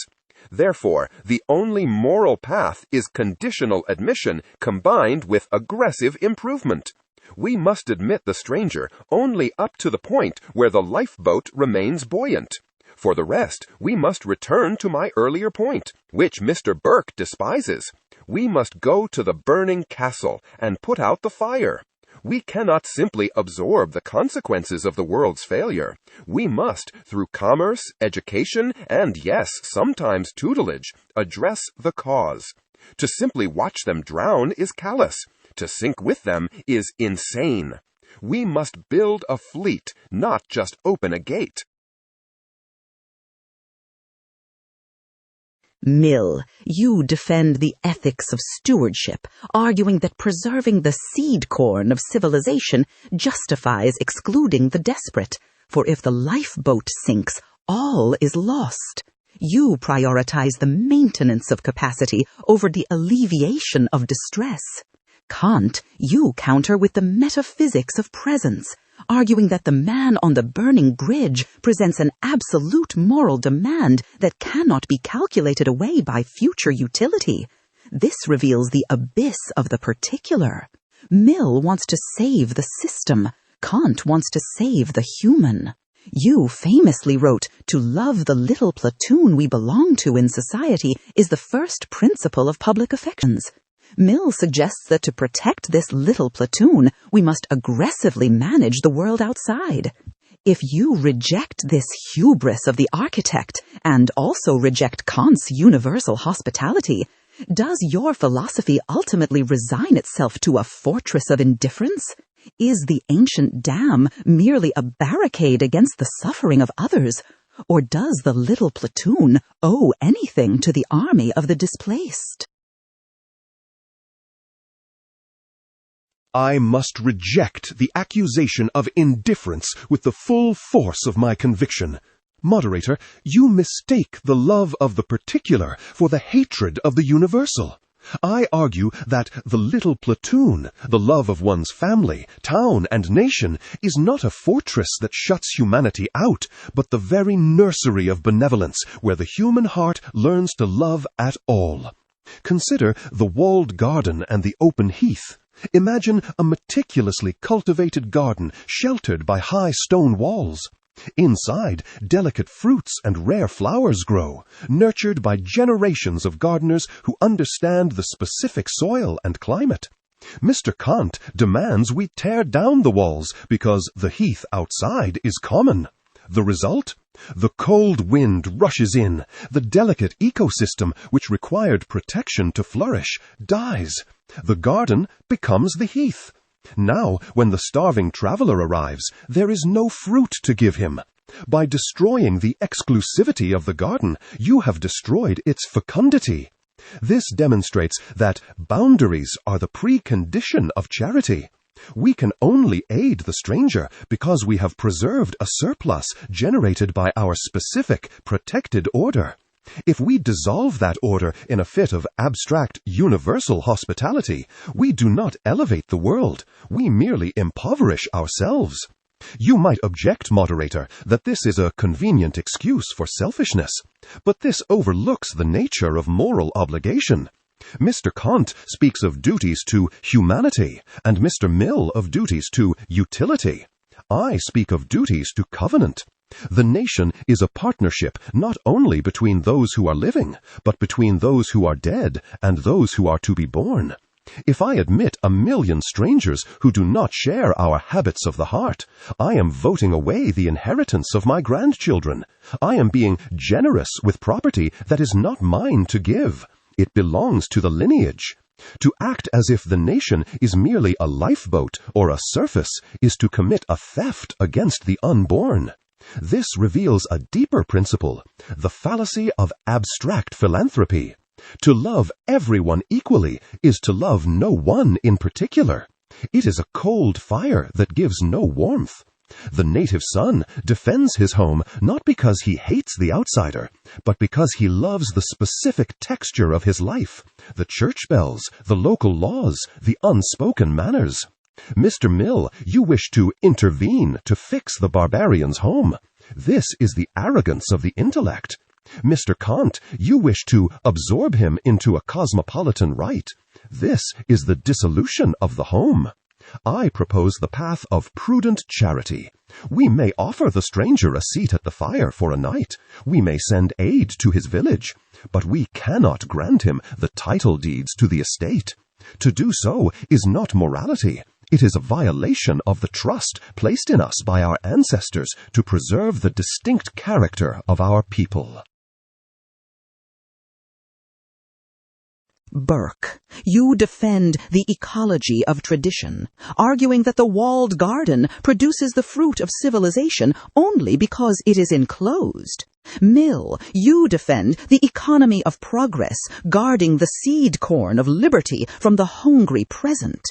Therefore, the only moral path is conditional admission combined with aggressive improvement. We must admit the stranger only up to the point where the lifeboat remains buoyant. For the rest, we must return to my earlier point, which Mr. Burke despises. We must go to the burning castle and put out the fire. We cannot simply absorb the consequences of the world's failure. We must, through commerce, education, and yes, sometimes tutelage, address the cause. To simply watch them drown is callous. To sink with them is insane. We must build a fleet, not just open a gate. Mill, you defend the ethics of stewardship, arguing that preserving the seed corn of civilization justifies excluding the desperate, for if the lifeboat sinks, all is lost. You prioritize the maintenance of capacity over the alleviation of distress. Kant, you counter with the metaphysics of presence, arguing that the man on the burning bridge presents an absolute moral demand that cannot be calculated away by future utility. This reveals the abyss of the particular. Mill wants to save the system. Kant wants to save the human. You famously wrote, "To love the little platoon we belong to in society is the first principle of public affections." Mill suggests that to protect this little platoon, we must aggressively manage the world outside. If you reject this hubris of the architect and also reject Kant's universal hospitality, does your philosophy ultimately resign itself to a fortress of indifference? Is the ancient dam merely a barricade against the suffering of others? Or does the little platoon owe anything to the army of the displaced? I must reject the accusation of indifference with the full force of my conviction. Moderator, you mistake the love of the particular for the hatred of the universal. I argue that the little platoon, the love of one's family, town, and nation, is not a fortress that shuts humanity out, but the very nursery of benevolence where the human heart learns to love at all. Consider the walled garden and the open heath. Imagine a meticulously cultivated garden sheltered by high stone walls. Inside, delicate fruits and rare flowers grow, nurtured by generations of gardeners who understand the specific soil and climate. Mr. Kant demands we tear down the walls because the heath outside is common. The result? The cold wind rushes in. The delicate ecosystem which required protection to flourish dies. The garden becomes the heath. Now, when the starving traveler arrives, there is no fruit to give him. By destroying the exclusivity of the garden, you have destroyed its fecundity. This demonstrates that boundaries are the precondition of charity. We can only aid the stranger because we have preserved a surplus generated by our specific, protected order. If we dissolve that order in a fit of abstract, universal hospitality, we do not elevate the world. We merely impoverish ourselves. You might object, moderator, that this is a convenient excuse for selfishness, but this overlooks the nature of moral obligation. Mr. Kant speaks of duties to humanity, and Mr. Mill of duties to utility. I speak of duties to covenant. The nation is a partnership not only between those who are living, but between those who are dead and those who are to be born. If I admit 1,000,000 strangers who do not share our habits of the heart, I am voting away the inheritance of my grandchildren. I am being generous with property that is not mine to give. It belongs to the lineage. To act as if the nation is merely a lifeboat or a surface is to commit a theft against the unborn. This reveals a deeper principle, the fallacy of abstract philanthropy. To love everyone equally is to love no one in particular. It is a cold fire that gives no warmth. The native son defends his home not because he hates the outsider, but because he loves the specific texture of his life, the church bells, the local laws, the unspoken manners. Mr. Mill, you wish to intervene to fix the barbarian's home. This is the arrogance of the intellect. Mr. Kant, you wish to absorb him into a cosmopolitan rite. This is the dissolution of the home. I propose the path of prudent charity. We may offer the stranger a seat at the fire for a night. We may send aid to his village. But we cannot grant him the title deeds to the estate. To do so is not morality. It is a violation of the trust placed in us by our ancestors to preserve the distinct character of our people. Burke, you defend the ecology of tradition, arguing that the walled garden produces the fruit of civilization only because it is enclosed. Mill, you defend the economy of progress, guarding the seed corn of liberty from the hungry present.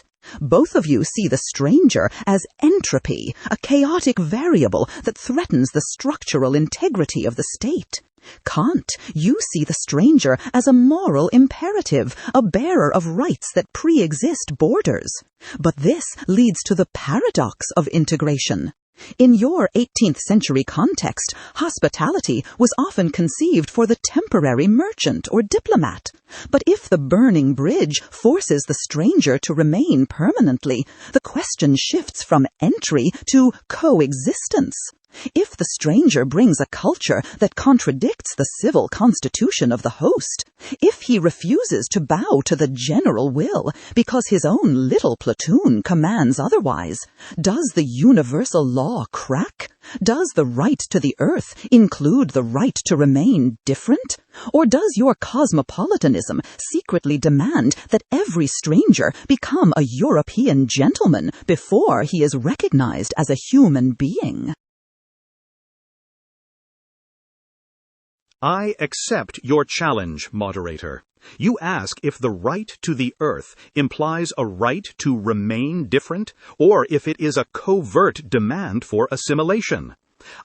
Both of you see the stranger as entropy, a chaotic variable that threatens the structural integrity of the state. Kant, you see the stranger as a moral imperative, a bearer of rights that pre-exist borders. But this leads to the paradox of integration. In your 18th century context, hospitality was often conceived for the temporary merchant or diplomat. But if the burning bridge forces the stranger to remain permanently, the question shifts from entry to coexistence. If the stranger brings a culture that contradicts the civil constitution of the host, if he refuses to bow to the general will because his own little platoon commands otherwise, does the universal law crack? Does the right to the earth include the right to remain different? Or does your cosmopolitanism secretly demand that every stranger become a European gentleman before he is recognized as a human being? I accept your challenge, moderator. You ask if the right to the earth implies a right to remain different, or if it is a covert demand for assimilation.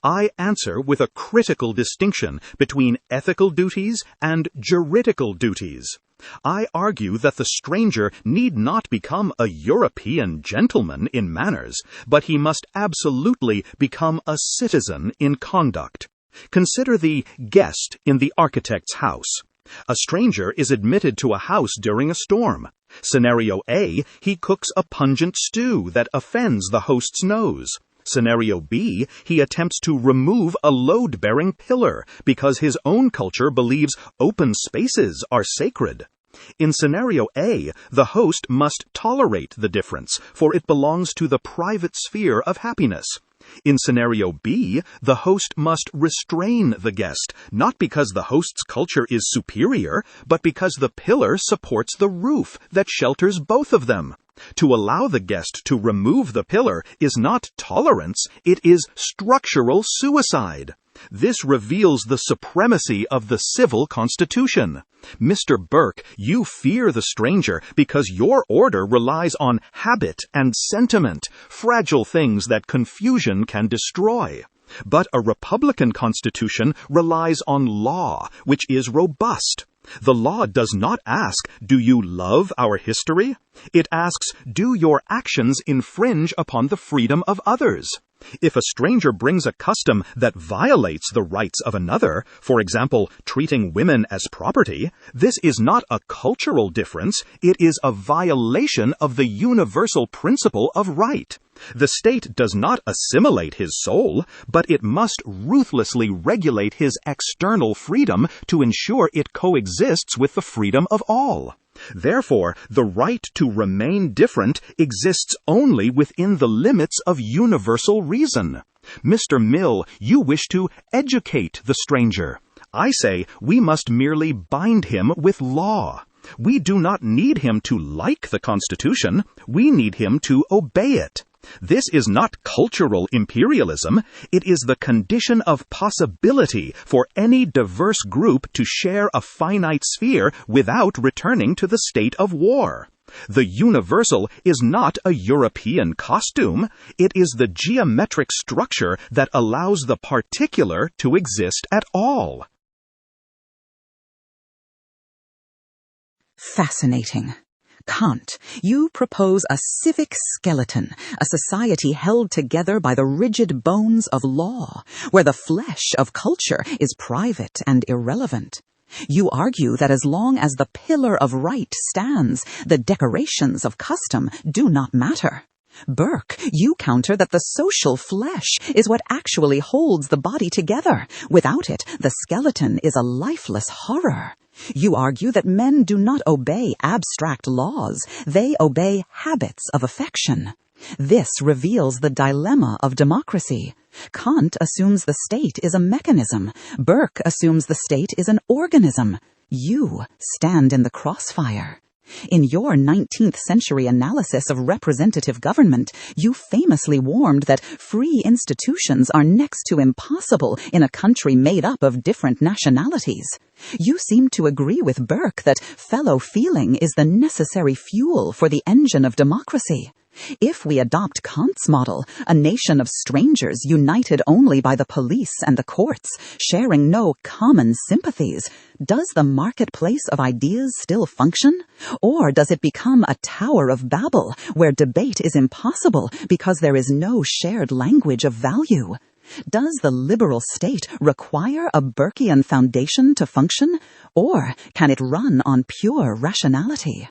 I answer with a critical distinction between ethical duties and juridical duties. I argue that the stranger need not become a European gentleman in manners, but he must absolutely become a citizen in conduct. Consider the guest in the architect's house. A stranger is admitted to a house during a storm. Scenario A, he cooks a pungent stew that offends the host's nose. Scenario B, he attempts to remove a load-bearing pillar because his own culture believes open spaces are sacred. In scenario A, the host must tolerate the difference, for it belongs to the private sphere of happiness. In scenario B, the host must restrain the guest, not because the host's culture is superior, but because the pillar supports the roof that shelters both of them. To allow the guest to remove the pillar is not tolerance, it is structural suicide. This reveals the supremacy of the civil constitution. Mr. Burke, you fear the stranger because your order relies on habit and sentiment, fragile things that confusion can destroy. But a republican constitution relies on law, which is robust. The law does not ask, do you love our history? It asks, do your actions infringe upon the freedom of others? If a stranger brings a custom that violates the rights of another, for example, treating women as property, this is not a cultural difference, it is a violation of the universal principle of right. The state does not assimilate his soul, but it must ruthlessly regulate his external freedom to ensure it coexists with the freedom of all. Therefore, the right to remain different exists only within the limits of universal reason. Mr. Mill, you wish to educate the stranger. I say we must merely bind him with law. We do not need him to like the Constitution. We need him to obey it. This is not cultural imperialism. It is the condition of possibility for any diverse group to share a finite sphere without returning to the state of war. The universal is not a European costume. It is the geometric structure that allows the particular to exist at all. Fascinating. Kant, you propose a civic skeleton, a society held together by the rigid bones of law, where the flesh of culture is private and irrelevant. You argue that as long as the pillar of right stands, the decorations of custom do not matter. Burke, you counter that the social flesh is what actually holds the body together. Without it, the skeleton is a lifeless horror. You argue that men do not obey abstract laws, they obey habits of affection. This reveals the dilemma of democracy. Kant assumes the state is a mechanism. Burke assumes the state is an organism. You stand in the crossfire. In your 19th century analysis of representative government, you famously warned that free institutions are next to impossible in a country made up of different nationalities. You seem to agree with Burke that fellow feeling is the necessary fuel for the engine of democracy. If we adopt Kant's model, a nation of strangers united only by the police and the courts, sharing no common sympathies, does the marketplace of ideas still function? Or does it become a Tower of Babel, where debate is impossible because there is no shared language of value? Does the liberal state require a Burkean foundation to function, or can it run on pure rationality?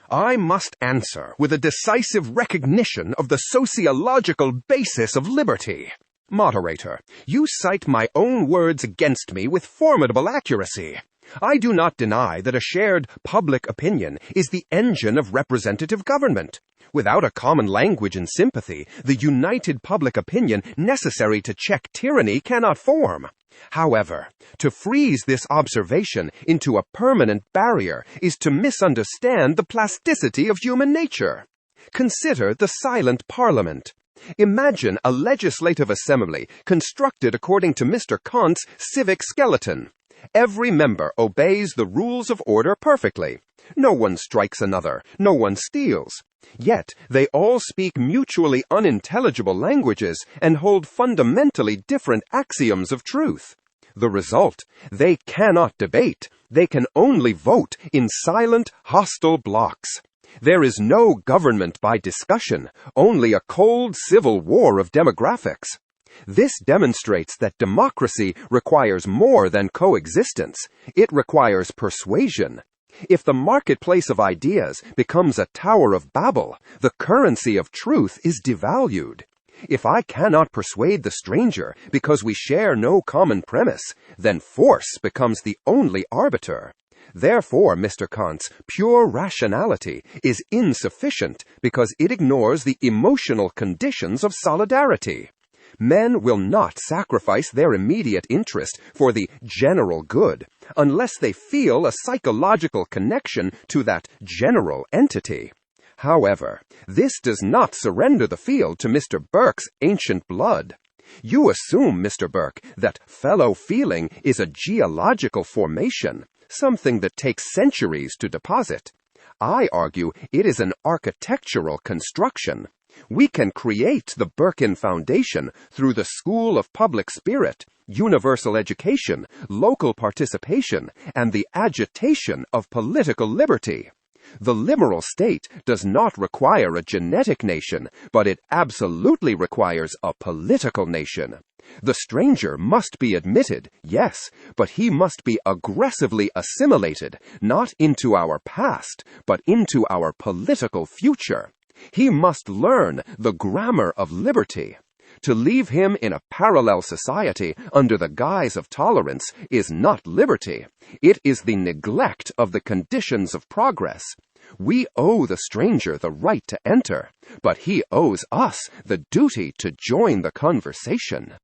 I must answer with a decisive recognition of the sociological basis of liberty. Moderator, you cite my own words against me with formidable accuracy. I do not deny that a shared public opinion is the engine of representative government. Without a common language and sympathy, the united public opinion necessary to check tyranny cannot form. However, to freeze this observation into a permanent barrier is to misunderstand the plasticity of human nature. Consider the silent parliament. Imagine a legislative assembly constructed according to Mr. Kant's civic skeleton. Every member obeys the rules of order perfectly. No one strikes another, no one steals. Yet they all speak mutually unintelligible languages and hold fundamentally different axioms of truth. The result, they cannot debate. They can only vote in silent, hostile blocks. There is no government by discussion, only a cold civil war of demographics. This demonstrates that democracy requires more than coexistence. It requires persuasion. If the marketplace of ideas becomes a Tower of Babel, the currency of truth is devalued. If I cannot persuade the stranger because we share no common premise, then force becomes the only arbiter. Therefore, Mr. Kant's pure rationality is insufficient because it ignores the emotional conditions of solidarity. Men will not sacrifice their immediate interest for the general good unless they feel a psychological connection to that general entity. However, this does not surrender the field to Mr. Burke's ancient blood. You assume, Mr. Burke, that fellow feeling is a geological formation, something that takes centuries to deposit. I argue it is an architectural construction. We can create the Burkean foundation through the school of public spirit, universal education, local participation, and the agitation of political liberty. The liberal state does not require a genetic nation, but it absolutely requires a political nation. The stranger must be admitted, yes, but he must be aggressively assimilated, not into our past, but into our political future. He must learn the grammar of liberty. To leave him in a parallel society under the guise of tolerance is not liberty. It is the neglect of the conditions of progress. We owe the stranger the right to enter, but he owes us the duty to join the conversation.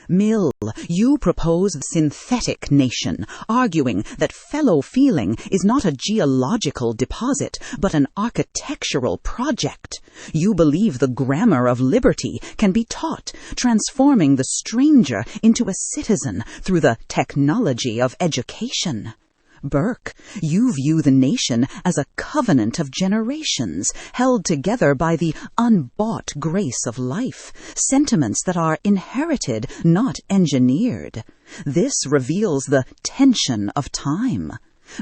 Mill, you propose the synthetic nation, arguing that fellow feeling is not a geological deposit, but an architectural project. You believe the grammar of liberty can be taught, transforming the stranger into a citizen through the technology of education. Burke, you view the nation as a covenant of generations, held together by the unbought grace of life, sentiments that are inherited, not engineered. This reveals the tension of time.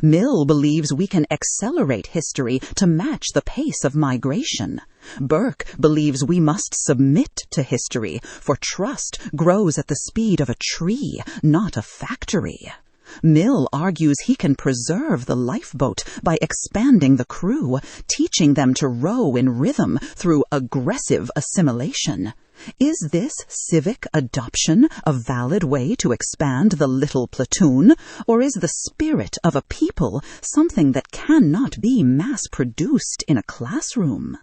Mill believes we can accelerate history to match the pace of migration. Burke believes we must submit to history, for trust grows at the speed of a tree, not a factory. Mill argues he can preserve the lifeboat by expanding the crew, teaching them to row in rhythm through aggressive assimilation. Is this civic adoption a valid way to expand the little platoon, or is the spirit of a people something that cannot be mass-produced in a classroom?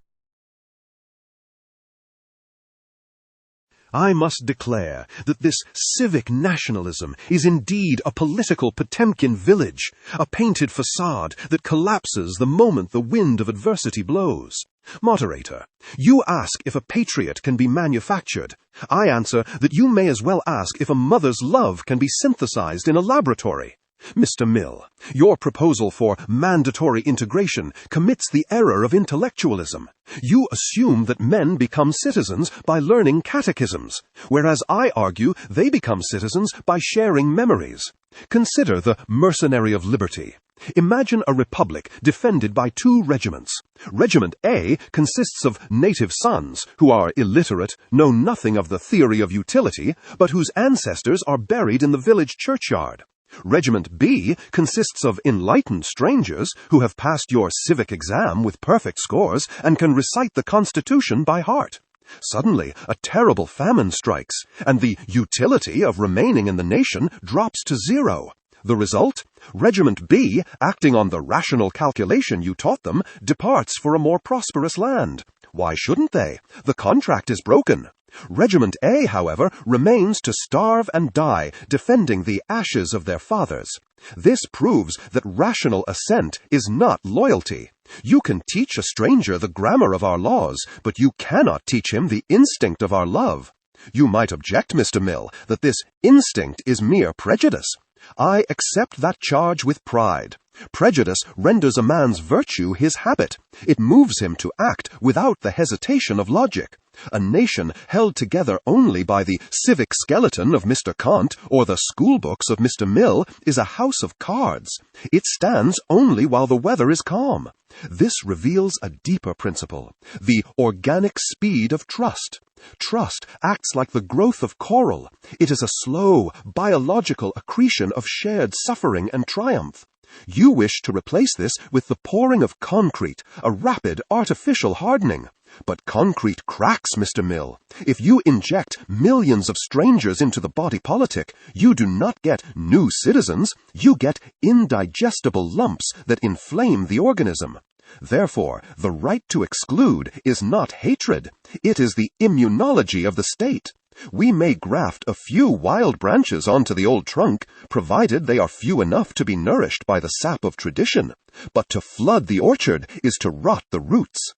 I must declare that this civic nationalism is indeed a political Potemkin village, a painted facade that collapses the moment the wind of adversity blows. Moderator, you ask if a patriot can be manufactured. I answer that you may as well ask if a mother's love can be synthesized in a laboratory. Mr. Mill, your proposal for mandatory integration commits the error of intellectualism. You assume that men become citizens by learning catechisms, whereas I argue they become citizens by sharing memories. Consider the mercenary of liberty. Imagine a republic defended by two regiments. Regiment A consists of native sons who are illiterate, know nothing of the theory of utility, but whose ancestors are buried in the village churchyard. Regiment B consists of enlightened strangers who have passed your civic exam with perfect scores and can recite the Constitution by heart. Suddenly, a terrible famine strikes, and the utility of remaining in the nation drops to zero. The result? Regiment B, acting on the rational calculation you taught them, departs for a more prosperous land. Why shouldn't they? The contract is broken. Regiment A, however, remains to starve and die, defending the ashes of their fathers. This proves that rational assent is not loyalty. You can teach a stranger the grammar of our laws, but you cannot teach him the instinct of our love. You might object, Mr. Mill, that this instinct is mere prejudice. I accept that charge with pride. Prejudice renders a man's virtue his habit. It moves him to act without the hesitation of logic. A nation held together only by the civic skeleton of Mr. Kant or the schoolbooks of Mr. Mill is a house of cards. It stands only while the weather is calm. This reveals a deeper principle, the organic speed of trust. Trust acts like the growth of coral. It is a slow, biological accretion of shared suffering and triumph. You wish to replace this with the pouring of concrete, a rapid, artificial hardening. But concrete cracks, Mr. Mill. If you inject millions of strangers into the body politic, you do not get new citizens, you get indigestible lumps that inflame the organism. Therefore, the right to exclude is not hatred. It is the immunology of the state. We may graft a few wild branches onto the old trunk, provided they are few enough to be nourished by the sap of tradition. But to flood the orchard is to rot the roots.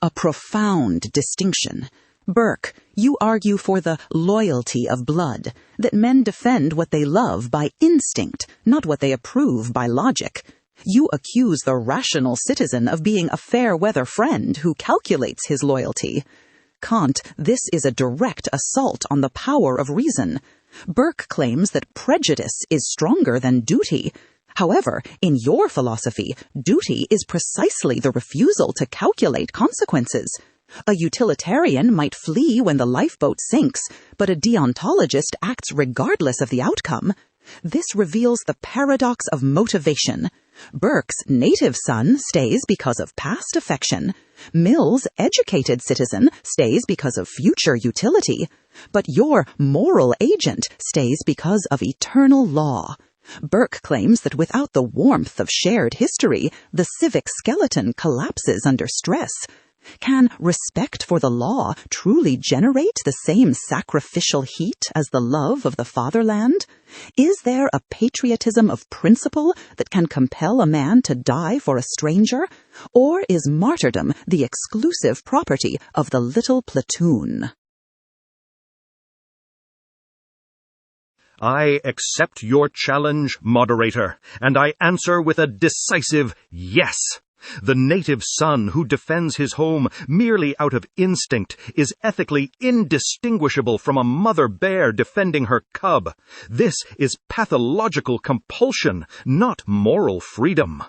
A profound distinction. Burke, you argue for the loyalty of blood, that men defend what they love by instinct, not what they approve by logic. You accuse the rational citizen of being a fair-weather friend who calculates his loyalty. Kant, this is a direct assault on the power of reason. Burke claims that prejudice is stronger than duty. However, in your philosophy, duty is precisely the refusal to calculate consequences. A utilitarian might flee when the lifeboat sinks, but a deontologist acts regardless of the outcome. This reveals the paradox of motivation. Burke's native son stays because of past affection. Mill's educated citizen stays because of future utility. But your moral agent stays because of eternal law. Burke claims that without the warmth of shared history, the civic skeleton collapses under stress. Can respect for the law truly generate the same sacrificial heat as the love of the fatherland? Is there a patriotism of principle that can compel a man to die for a stranger? Or is martyrdom the exclusive property of the little platoon? I accept your challenge, moderator, and I answer with a decisive yes. The native son who defends his home merely out of instinct is ethically indistinguishable from a mother bear defending her cub. This is pathological compulsion, not moral freedom.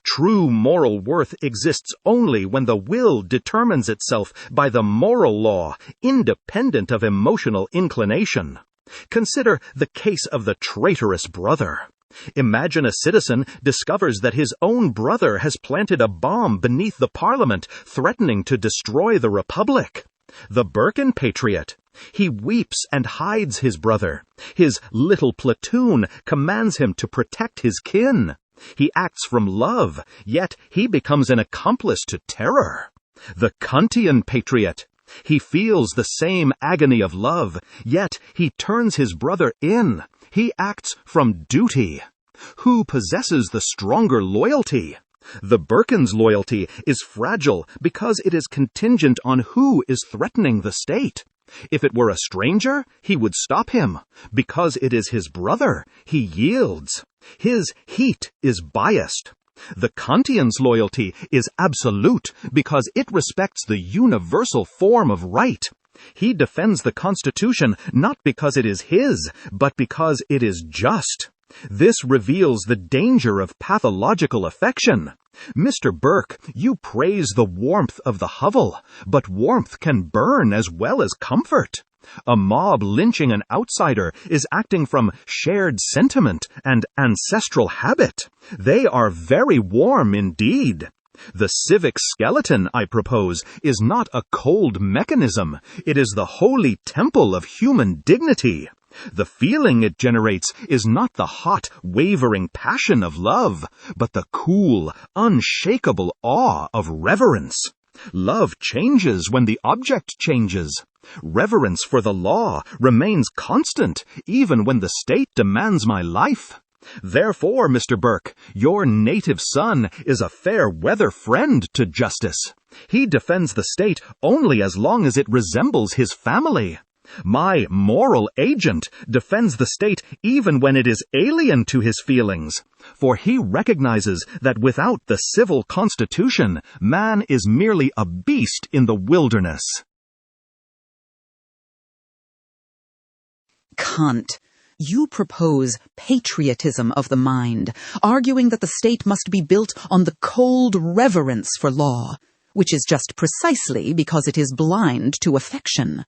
True moral worth exists only when the will determines itself by the moral law, independent of emotional inclination. Consider the case of the traitorous brother. Imagine a citizen discovers that his own brother has planted a bomb beneath the Parliament, threatening to destroy the Republic. The Burke patriot. He weeps and hides his brother. His little platoon commands him to protect his kin. He acts from love, yet he becomes an accomplice to terror. The Kantian patriot. He feels the same agony of love, yet he turns his brother in. He acts from duty. Who possesses the stronger loyalty? The Burke's loyalty is fragile because it is contingent on who is threatening the state. If it were a stranger, he would stop him. Because it is his brother, he yields. His heat is biased. The Kantian's loyalty is absolute because it respects the universal form of right. He defends the Constitution not because it is his, but because it is just. This reveals the danger of pathological affection. Mr. Burke, you praise the warmth of the hovel, but warmth can burn as well as comfort. A mob lynching an outsider is acting from shared sentiment and ancestral habit. They are very warm indeed. The civic skeleton, I propose, is not a cold mechanism. It is the holy temple of human dignity. The feeling it generates is not the hot, wavering passion of love, but the cool, unshakable awe of reverence. Love changes when the object changes. Reverence for the law remains constant, even when the state demands my life. Therefore, Mr. Burke, your native son is a fair-weather friend to justice. He defends the state only as long as it resembles his family. My moral agent defends the state even when it is alien to his feelings, for he recognizes that without the civil constitution, man is merely a beast in the wilderness. Kant, you propose patriotism of the mind, arguing that the state must be built on the cold reverence for law, which is just precisely because it is blind to affection.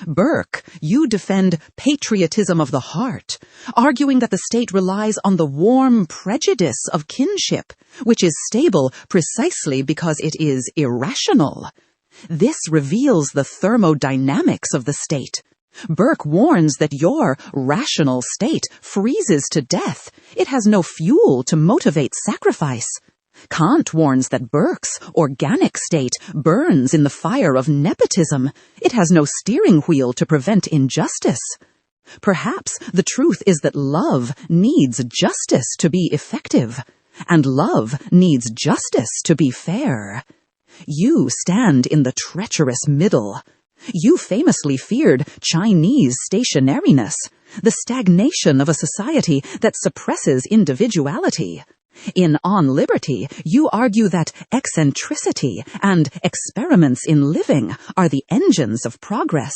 Burke, you defend patriotism of the heart, arguing that the state relies on the warm prejudice of kinship, which is stable precisely because it is irrational. This reveals the thermodynamics of the state. Burke warns that your rational state freezes to death. It has no fuel to motivate sacrifice. Kant warns that Burke's organic state burns in the fire of nepotism. It has no steering wheel to prevent injustice. Perhaps the truth is that love needs justice to be effective, and love needs justice to be fair. You stand in the treacherous middle. You famously feared Chinese stationariness, the stagnation of a society that suppresses individuality. In On Liberty, you argue that eccentricity and experiments in living are the engines of progress.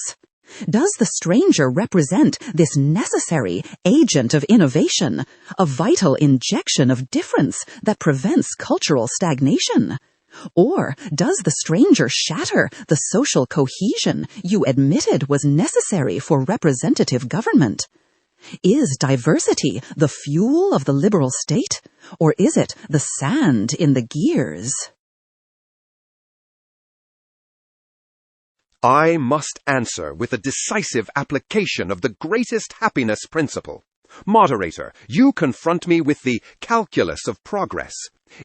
Does the stranger represent this necessary agent of innovation, a vital injection of difference that prevents cultural stagnation? Or does the stranger shatter the social cohesion you admitted was necessary for representative government? Is diversity the fuel of the liberal state, or is it the sand in the gears? I must answer with a decisive application of the greatest happiness principle. Moderator, you confront me with the calculus of progress.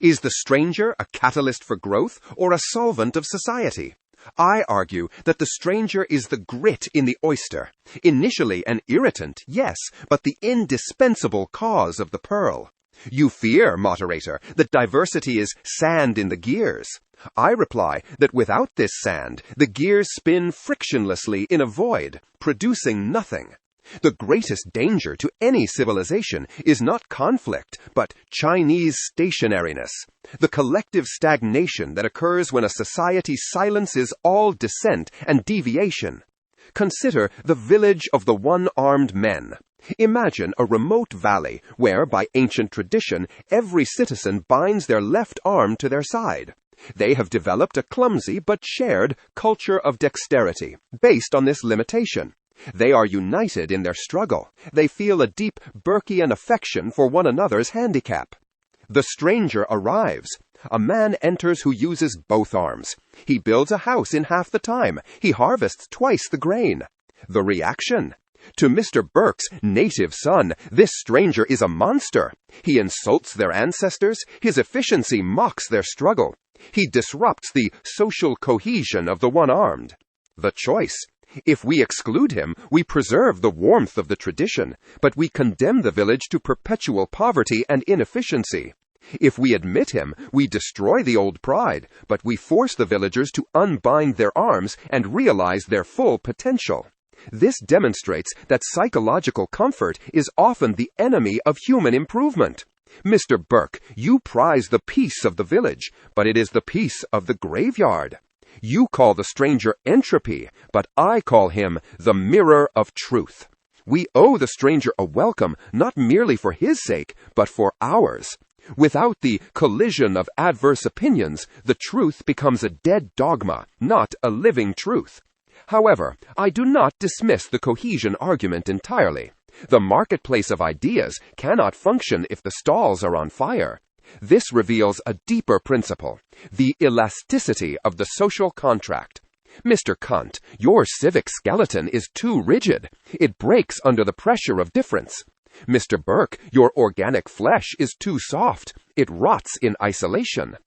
Is the stranger a catalyst for growth or a solvent of society? I argue that the stranger is the grit in the oyster, initially an irritant, yes, but the indispensable cause of the pearl. You fear, moderator, that diversity is sand in the gears. I reply that without this sand, the gears spin frictionlessly in a void, producing nothing. The greatest danger to any civilization is not conflict, but Chinese stationariness, the collective stagnation that occurs when a society silences all dissent and deviation. Consider the village of the one-armed men. Imagine a remote valley where, by ancient tradition, every citizen binds their left arm to their side. They have developed a clumsy but shared culture of dexterity, based on this limitation. They are united in their struggle. They feel a deep Burkean affection for one another's handicap. The stranger arrives. A man enters who uses both arms. He builds a house in half the time. He harvests twice the grain. The reaction? To Mr. Burke's native son, this stranger is a monster. He insults their ancestors. His efficiency mocks their struggle. He disrupts the social cohesion of the one-armed. The choice. If we exclude him, we preserve the warmth of the tradition, but we condemn the village to perpetual poverty and inefficiency. If we admit him, we destroy the old pride, but we force the villagers to unbind their arms and realize their full potential. This demonstrates that psychological comfort is often the enemy of human improvement. Mr. Burke, you prize the peace of the village, but it is the peace of the graveyard. You call the stranger entropy, but I call him the mirror of truth. We owe the stranger a welcome, not merely for his sake, but for ours. Without the collision of adverse opinions, the truth becomes a dead dogma, not a living truth. However, I do not dismiss the cohesion argument entirely. The marketplace of ideas cannot function if the stalls are on fire. This reveals a deeper principle, the elasticity of the social contract. Mr. Kant, your civic skeleton is too rigid. It breaks under the pressure of difference. Mr. Burke, your organic flesh is too soft. It rots in isolation.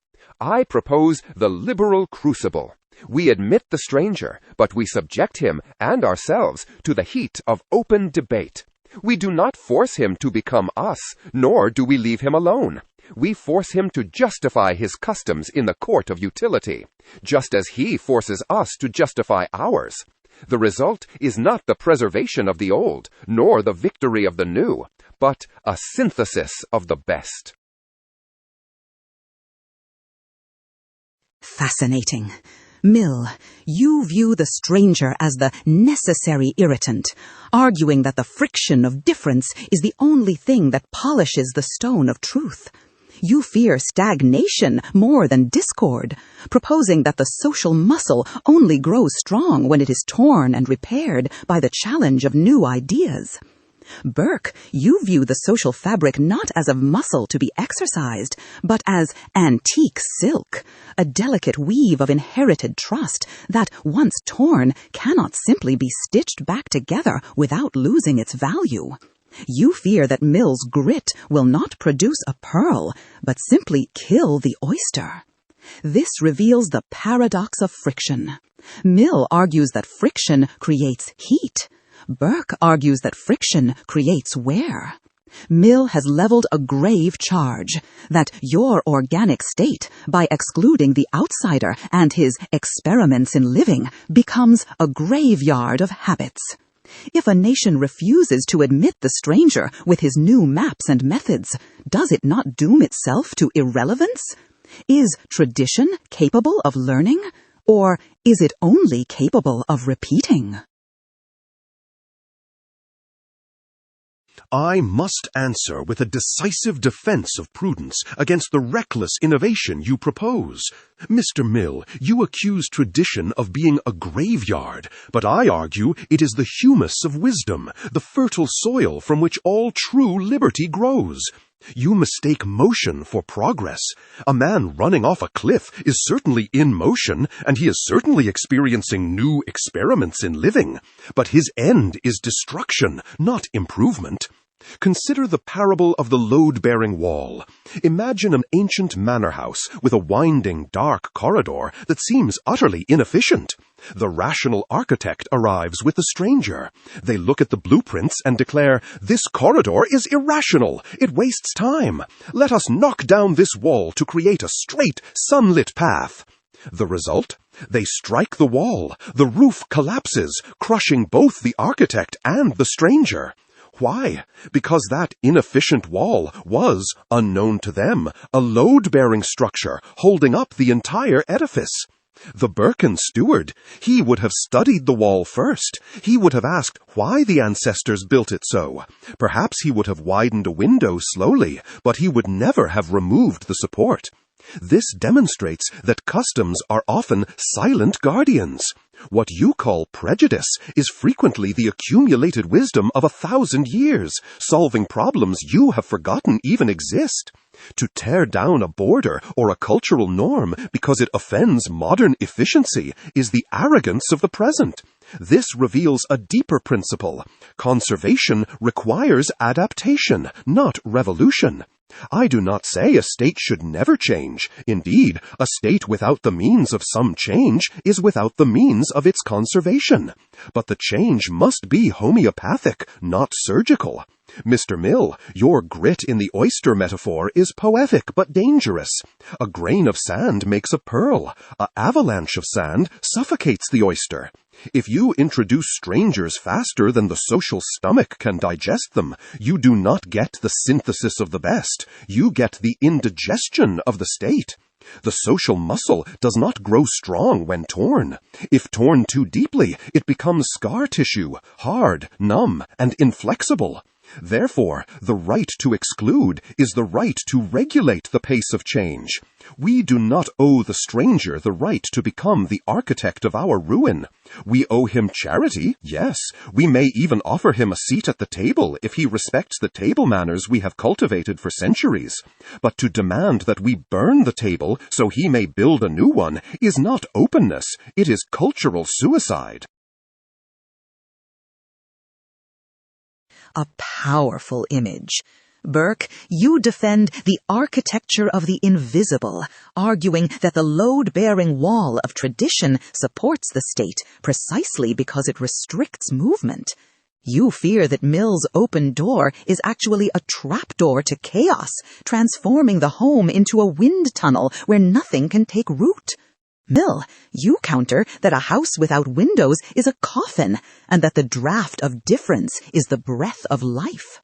I propose the liberal crucible. We admit the stranger, but we subject him and ourselves to the heat of open debate. We do not force him to become us, nor do we leave him alone. We force him to justify his customs in the court of utility, just as he forces us to justify ours. The result is not the preservation of the old, nor the victory of the new, but a synthesis of the best. Fascinating. Mill, you view the stranger as the necessary irritant, arguing that the friction of difference is the only thing that polishes the stone of truth. You fear stagnation more than discord, proposing that the social muscle only grows strong when it is torn and repaired by the challenge of new ideas. Burke, you view the social fabric not as a muscle to be exercised, but as antique silk, a delicate weave of inherited trust that, once torn, cannot simply be stitched back together without losing its value. You fear that Mill's grit will not produce a pearl, but simply kill the oyster. This reveals the paradox of friction. Mill argues that friction creates heat. Burke argues that friction creates wear. Mill has leveled a grave charge that your organic state, by excluding the outsider and his experiments in living, becomes a graveyard of habits. If a nation refuses to admit the stranger with his new maps and methods, does it not doom itself to irrelevance? Is tradition capable of learning, or is it only capable of repeating? I must answer with a decisive defense of prudence against the reckless innovation you propose. Mr. Mill, you accuse tradition of being a graveyard, but I argue it is the humus of wisdom, the fertile soil from which all true liberty grows. You mistake motion for progress. A man running off a cliff is certainly in motion, and he is certainly experiencing new experiments in living. But his end is destruction, not improvement. Consider the parable of the load-bearing wall. Imagine an ancient manor house with a winding, dark corridor that seems utterly inefficient. The rational architect arrives with the stranger. They look at the blueprints and declare, "This corridor is irrational. It wastes time. Let us knock down this wall to create a straight, sunlit path." The result? They strike the wall. The roof collapses, crushing both the architect and the stranger. Why? Because that inefficient wall was, unknown to them, a load-bearing structure holding up the entire edifice. The Burke steward, he would have studied the wall first. He would have asked why the ancestors built it so. Perhaps he would have widened a window slowly, but he would never have removed the support. This demonstrates that customs are often silent guardians. What you call prejudice is frequently the accumulated wisdom of 1,000 years, solving problems you have forgotten even exist. To tear down a border or a cultural norm because it offends modern efficiency is the arrogance of the present. This reveals a deeper principle. Conservation requires adaptation, not revolution. I do not say a state should never change. Indeed, a state without the means of some change is without the means of its conservation. But the change must be homeopathic, not surgical. Mr. Mill, your grit in the oyster metaphor is poetic but dangerous. A grain of sand makes a pearl. An avalanche of sand suffocates the oyster. If you introduce strangers faster than the social stomach can digest them, you do not get the synthesis of the best. You get the indigestion of the state. The social muscle does not grow strong when torn. If torn too deeply, it becomes scar tissue, hard, numb, and inflexible. Therefore, the right to exclude is the right to regulate the pace of change. We do not owe the stranger the right to become the architect of our ruin. We owe him charity, yes. We may even offer him a seat at the table if he respects the table manners we have cultivated for centuries. But to demand that we burn the table so he may build a new one is not openness, it is cultural suicide. A powerful image. Burke, you defend the architecture of the invisible, arguing that the load-bearing wall of tradition supports the state precisely because it restricts movement. You fear that Mill's open door is actually a trapdoor to chaos, transforming the home into a wind tunnel where nothing can take root. Mill, you counter that a house without windows is a coffin, and that the draught of difference is the breath of life.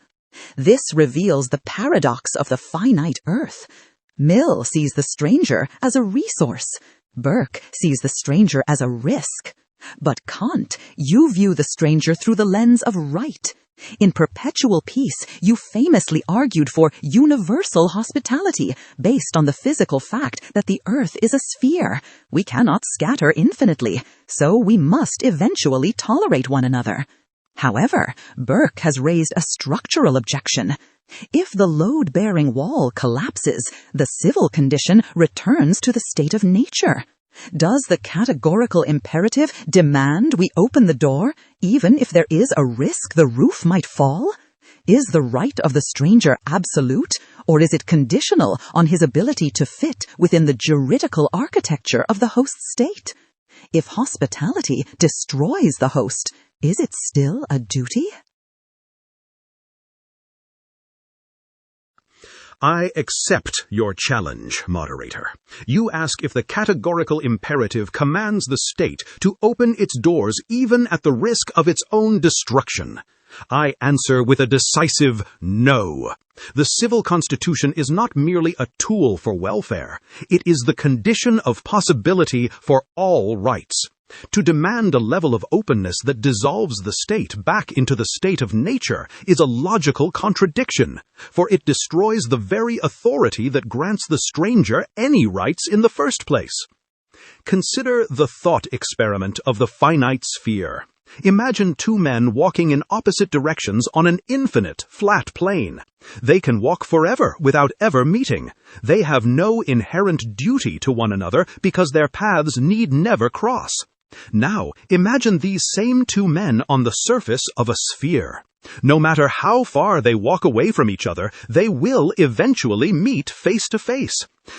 This reveals the paradox of the finite earth. Mill sees the stranger as a resource. Burke sees the stranger as a risk. But Kant, you view the stranger through the lens of right. In Perpetual Peace, you famously argued for universal hospitality, based on the physical fact that the earth is a sphere. We cannot scatter infinitely, so we must eventually tolerate one another. However, Burke has raised a structural objection. If the load-bearing wall collapses, the civil condition returns to the state of nature. Does the categorical imperative demand we open the door, even if there is a risk the roof might fall? Is the right of the stranger absolute, or is it conditional on his ability to fit within the juridical architecture of the host state? If hospitality destroys the host, is it still a duty? I accept your challenge, moderator. You ask if the categorical imperative commands the state to open its doors even at the risk of its own destruction. I answer with a decisive no. The civil constitution is not merely a tool for welfare. It is the condition of possibility for all rights. To demand a level of openness that dissolves the state back into the state of nature is a logical contradiction, for it destroys the very authority that grants the stranger any rights in the first place. Consider the thought experiment of the finite sphere. Imagine two men walking in opposite directions on an infinite, flat plane. They can walk forever without ever meeting. They have no inherent duty to one another because their paths need never cross. Now, imagine these same two men on the surface of a sphere. No matter how far they walk away from each other, they will eventually meet face to face.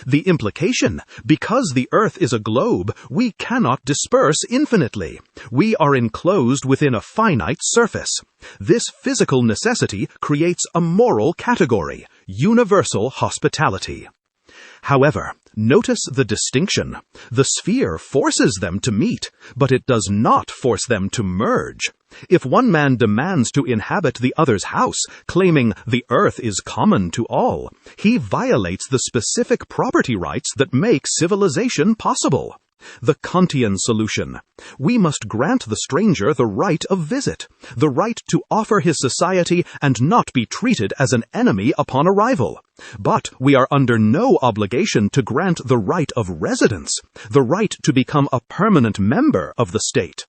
The implication, because the Earth is a globe, we cannot disperse infinitely. We are enclosed within a finite surface. This physical necessity creates a moral category, universal hospitality. However, notice the distinction. The sphere forces them to meet, but it does not force them to merge. If one man demands to inhabit the other's house, claiming the earth is common to all, he violates the specific property rights that make civilization possible. The Kantian solution. We must grant the stranger the right of visit, the right to offer his society and not be treated as an enemy upon arrival. But we are under no obligation to grant the right of residence, the right to become a permanent member of the state.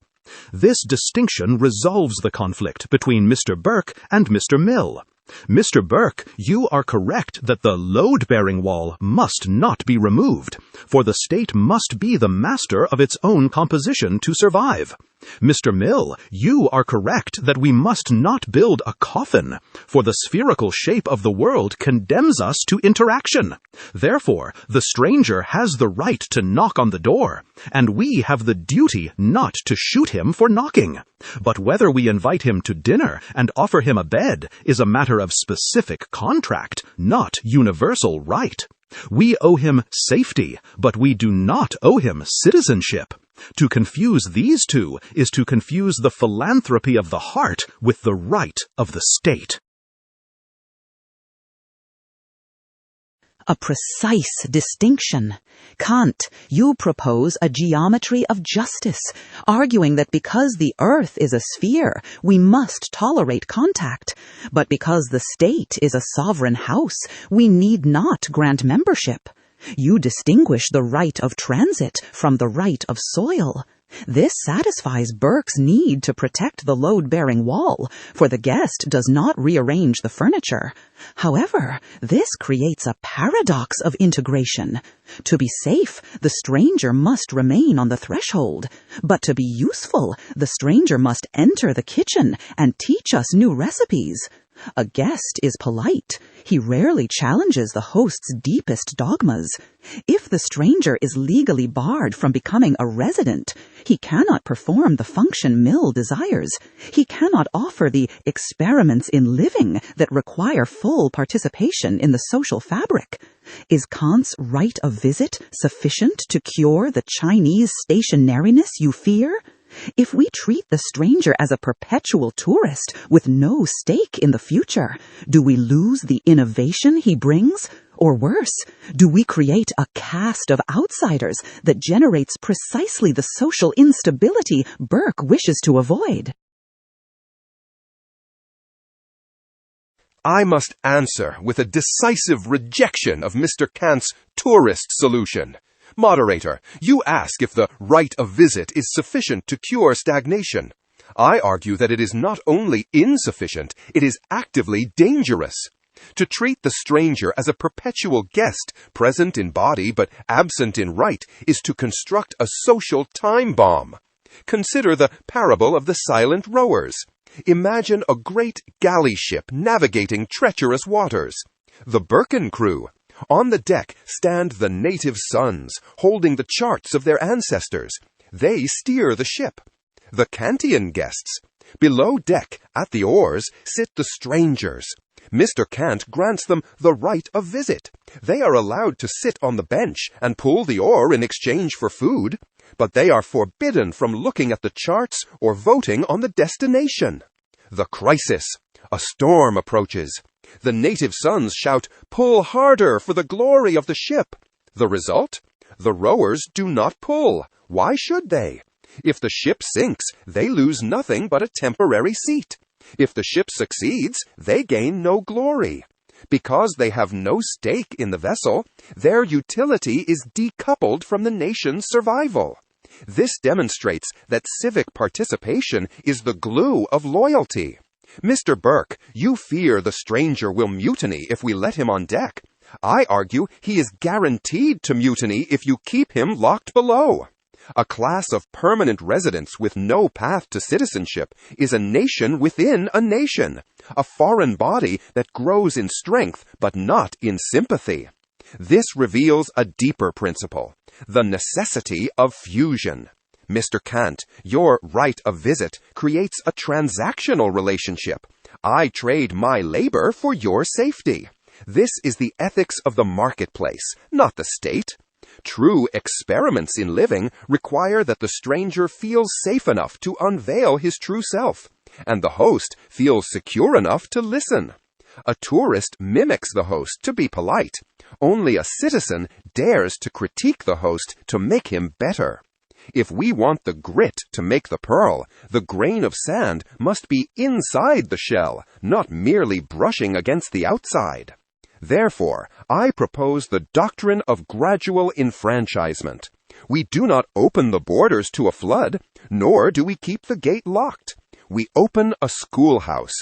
This distinction resolves the conflict between Mr. Burke and Mr. Mill. Mr. Burke, you are correct that the load-bearing wall must not be removed, for the state must be the master of its own composition to survive. Mr. Mill, you are correct that we must not build a coffin, for the spherical shape of the world condemns us to interaction. Therefore, the stranger has the right to knock on the door, and we have the duty not to shoot him for knocking. But whether we invite him to dinner and offer him a bed is a matter of specific contract, not universal right. We owe him safety, but we do not owe him citizenship. To confuse these two is to confuse the philanthropy of the heart with the right of the state. A precise distinction. Kant, you propose a geometry of justice, arguing that because the earth is a sphere, we must tolerate contact, but because the state is a sovereign house, we need not grant membership. You distinguish the right of transit from the right of soil. This satisfies Burke's need to protect the load-bearing wall, for the guest does not rearrange the furniture. However, this creates a paradox of integration. To be safe, the stranger must remain on the threshold. But to be useful, the stranger must enter the kitchen and teach us new recipes. A guest is polite. He rarely challenges the host's deepest dogmas. If the stranger is legally barred from becoming a resident, he cannot perform the function Mill desires. He cannot offer the experiments in living that require full participation in the social fabric. Is Kant's right of visit sufficient to cure the Chinese stationariness you fear? If we treat the stranger as a perpetual tourist with no stake in the future, do we lose the innovation he brings? Or worse, do we create a caste of outsiders that generates precisely the social instability Burke wishes to avoid? I must answer with a decisive rejection of Mr. Kant's tourist solution. Moderator, you ask if the right of visit is sufficient to cure stagnation. I argue that it is not only insufficient, it is actively dangerous. To treat the stranger as a perpetual guest, present in body but absent in right, is to construct a social time bomb. Consider the parable of the silent rowers. Imagine a great galley ship navigating treacherous waters. The Burke crew. On the deck stand the native sons, holding the charts of their ancestors. They steer the ship. The Kantian guests. Below deck, at the oars, sit the strangers. Mr. Kant grants them the right of visit. They are allowed to sit on the bench and pull the oar in exchange for food, but they are forbidden from looking at the charts or voting on the destination. The crisis. A storm approaches. The native sons shout, "Pull harder for the glory of the ship." The result? The rowers do not pull. Why should they? If the ship sinks, they lose nothing but a temporary seat. If the ship succeeds, they gain no glory. Because they have no stake in the vessel, their utility is decoupled from the nation's survival. This demonstrates that civic participation is the glue of loyalty. Mr. Burke, you fear the stranger will mutiny if we let him on deck. I argue he is guaranteed to mutiny if you keep him locked below. A class of permanent residents with no path to citizenship is a nation within a nation, a foreign body that grows in strength but not in sympathy. This reveals a deeper principle, the necessity of fusion. Mr. Kant, your right of visit creates a transactional relationship. I trade my labor for your safety. This is the ethics of the marketplace, not the state. True experiments in living require that the stranger feels safe enough to unveil his true self, and the host feels secure enough to listen. A tourist mimics the host to be polite. Only a citizen dares to critique the host to make him better. If we want the grit to make the pearl, the grain of sand must be inside the shell, not merely brushing against the outside. Therefore, I propose the doctrine of gradual enfranchisement. We do not open the borders to a flood, nor do we keep the gate locked. We open a schoolhouse.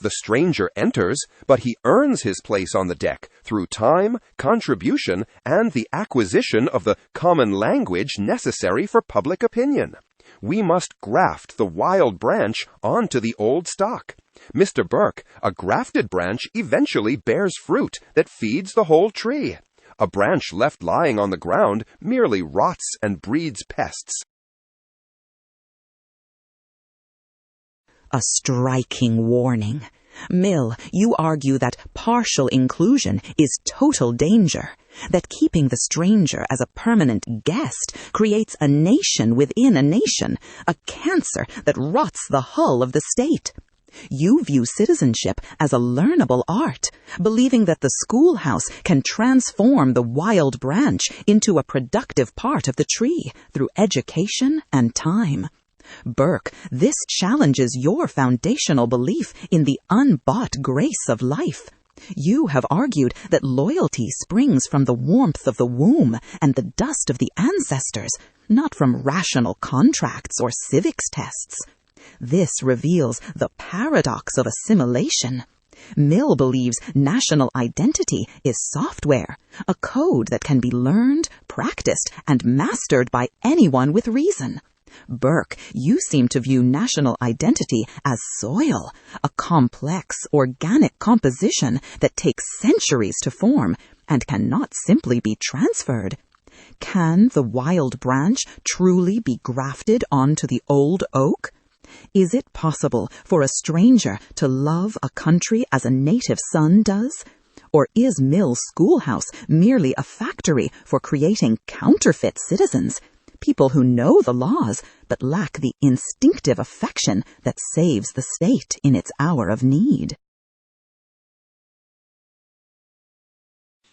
The stranger enters, but he earns his place on the deck through time, contribution, and the acquisition of the common language necessary for public opinion. We must graft the wild branch onto the old stock. Mr. Burke, a grafted branch eventually bears fruit that feeds the whole tree. A branch left lying on the ground merely rots and breeds pests. A striking warning. Mill, you argue that partial inclusion is total danger, that keeping the stranger as a permanent guest creates a nation within a nation, a cancer that rots the hull of the state. You view citizenship as a learnable art, believing that the schoolhouse can transform the wild branch into a productive part of the tree through education and time. Burke, this challenges your foundational belief in the unbought grace of life. You have argued that loyalty springs from the warmth of the womb and the dust of the ancestors, not from rational contracts or civics tests. This reveals the paradox of assimilation. Mill believes national identity is software, a code that can be learned, practiced, and mastered by anyone with reason. Burke, you seem to view national identity as soil, a complex, organic composition that takes centuries to form and cannot simply be transferred. Can the wild branch truly be grafted onto the old oak? Is it possible for a stranger to love a country as a native son does? Or is Mill's schoolhouse merely a factory for creating counterfeit citizens, people who know the laws but lack the instinctive affection that saves the state in its hour of need?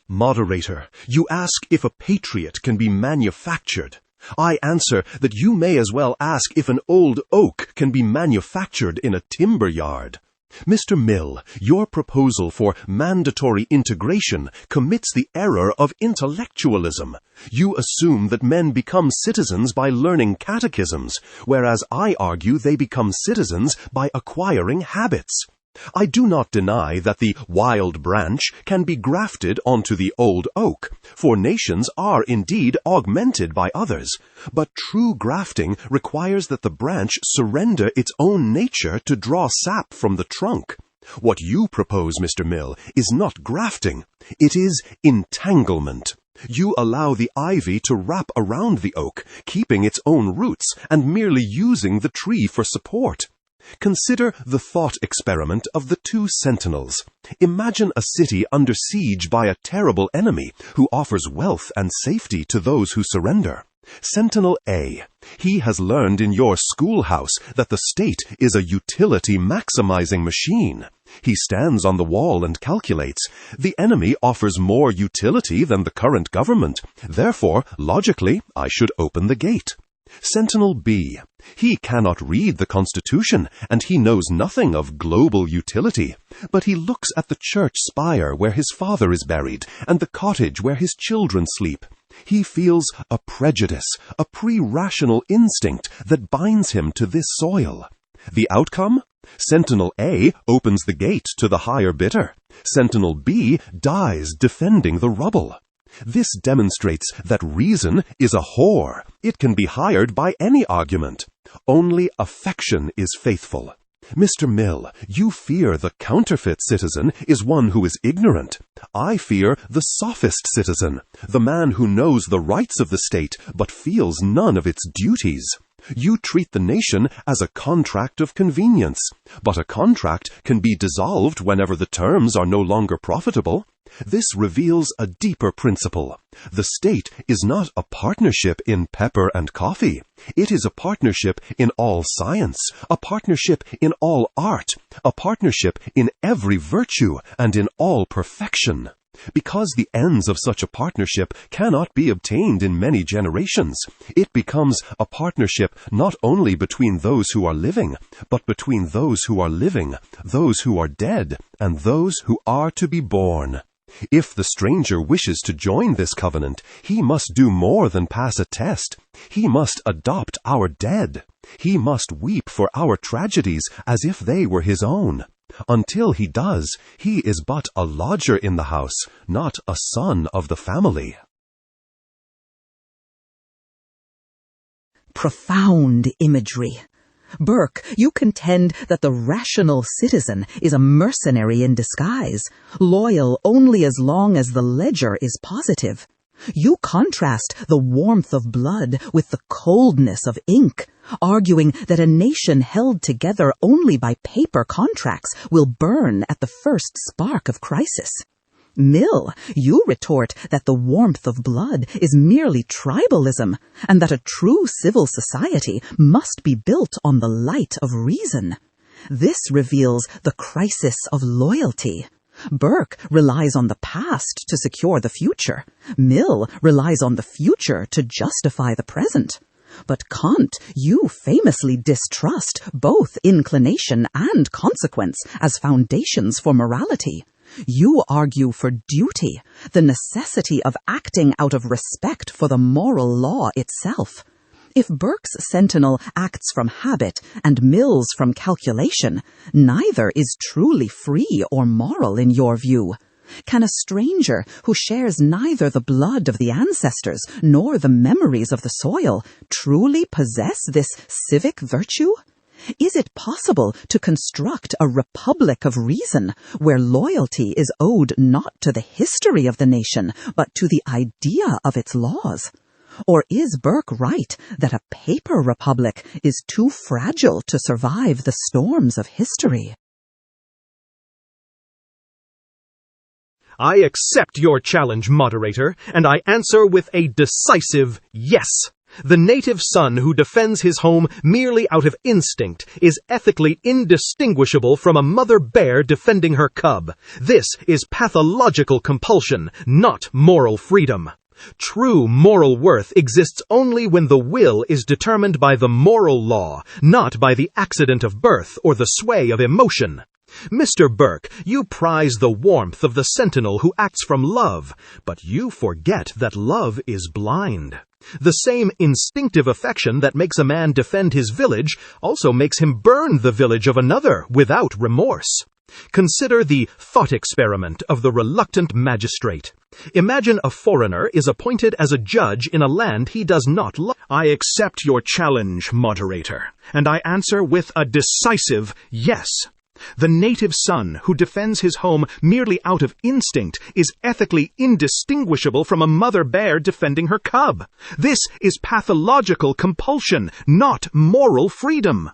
Moderator, you ask if a patriot can be manufactured. I answer that you may as well ask if an old oak can be manufactured in a timber yard. Mr. Mill, your proposal for mandatory integration commits the error of intellectualism. You assume that men become citizens by learning catechisms, whereas I argue they become citizens by acquiring habits. I do not deny that the wild branch can be grafted onto the old oak, for nations are indeed augmented by others, but true grafting requires that the branch surrender its own nature to draw sap from the trunk. What you propose, Mr. Mill, is not grafting. It is entanglement. You allow the ivy to wrap around the oak, keeping its own roots and merely using the tree for support. Consider the thought experiment of the two sentinels. Imagine a city under siege by a terrible enemy who offers wealth and safety to those who surrender. Sentinel A. He has learned in your schoolhouse that the state is a utility-maximizing machine. He stands on the wall and calculates. The enemy offers more utility than the current government. Therefore, logically, I should open the gate. Sentinel B. He cannot read the Constitution, and he knows nothing of global utility, but he looks at the church spire where his father is buried, and the cottage where his children sleep. He feels a prejudice, a pre-rational instinct that binds him to this soil. The outcome? Sentinel A opens the gate to the higher bidder. Sentinel B dies defending the rubble. This demonstrates that reason is a whore. It can be hired by any argument. Only affection is faithful. Mr. Mill, you fear the counterfeit citizen is one who is ignorant. I fear the sophist citizen, the man who knows the rights of the state but feels none of its duties. You treat the nation as a contract of convenience, but a contract can be dissolved whenever the terms are no longer profitable. This reveals a deeper principle. The state is not a partnership in pepper and coffee. It is a partnership in all science, a partnership in all art, a partnership in every virtue and in all perfection. Because the ends of such a partnership cannot be obtained in many generations, it becomes a partnership not only between those who are living, but between those who are living, those who are dead, and those who are to be born. If the stranger wishes to join this covenant, he must do more than pass a test. He must adopt our dead. He must weep for our tragedies as if they were his own. Until he does, he is but a lodger in the house, not a son of the family. Profound imagery. Burke, you contend that the rational citizen is a mercenary in disguise, loyal only as long as the ledger is positive. You contrast the warmth of blood with the coldness of ink, arguing that a nation held together only by paper contracts will burn at the first spark of crisis. Mill, you retort that the warmth of blood is merely tribalism, and that a true civil society must be built on the light of reason. This reveals the crisis of loyalty. Burke relies on the past to secure the future. Mill relies on the future to justify the present. But Kant, you famously distrust both inclination and consequence as foundations for morality. You argue for duty, the necessity of acting out of respect for the moral law itself. If Burke's sentinel acts from habit and Mill's from calculation, neither is truly free or moral in your view. Can a stranger who shares neither the blood of the ancestors nor the memories of the soil truly possess this civic virtue? Is it possible to construct a republic of reason where loyalty is owed not to the history of the nation, but to the idea of its laws? Or is Burke right that a paper republic is too fragile to survive the storms of history? I accept your challenge, moderator, and I answer with a decisive yes. The native son who defends his home merely out of instinct is ethically indistinguishable from a mother bear defending her cub. This is pathological compulsion, not moral freedom. True moral worth exists only when the will is determined by the moral law, not by the accident of birth or the sway of emotion. Mr. Burke, you prize the warmth of the sentinel who acts from love, but you forget that love is blind. The same instinctive affection that makes a man defend his village also makes him burn the village of another without remorse. Consider the thought experiment of the reluctant magistrate. Imagine a foreigner is appointed as a judge in a land he does not love. I accept your challenge, moderator, and I answer with a decisive yes. The native son who defends his home merely out of instinct is ethically indistinguishable from a mother bear defending her cub. This is pathological compulsion, not moral freedom.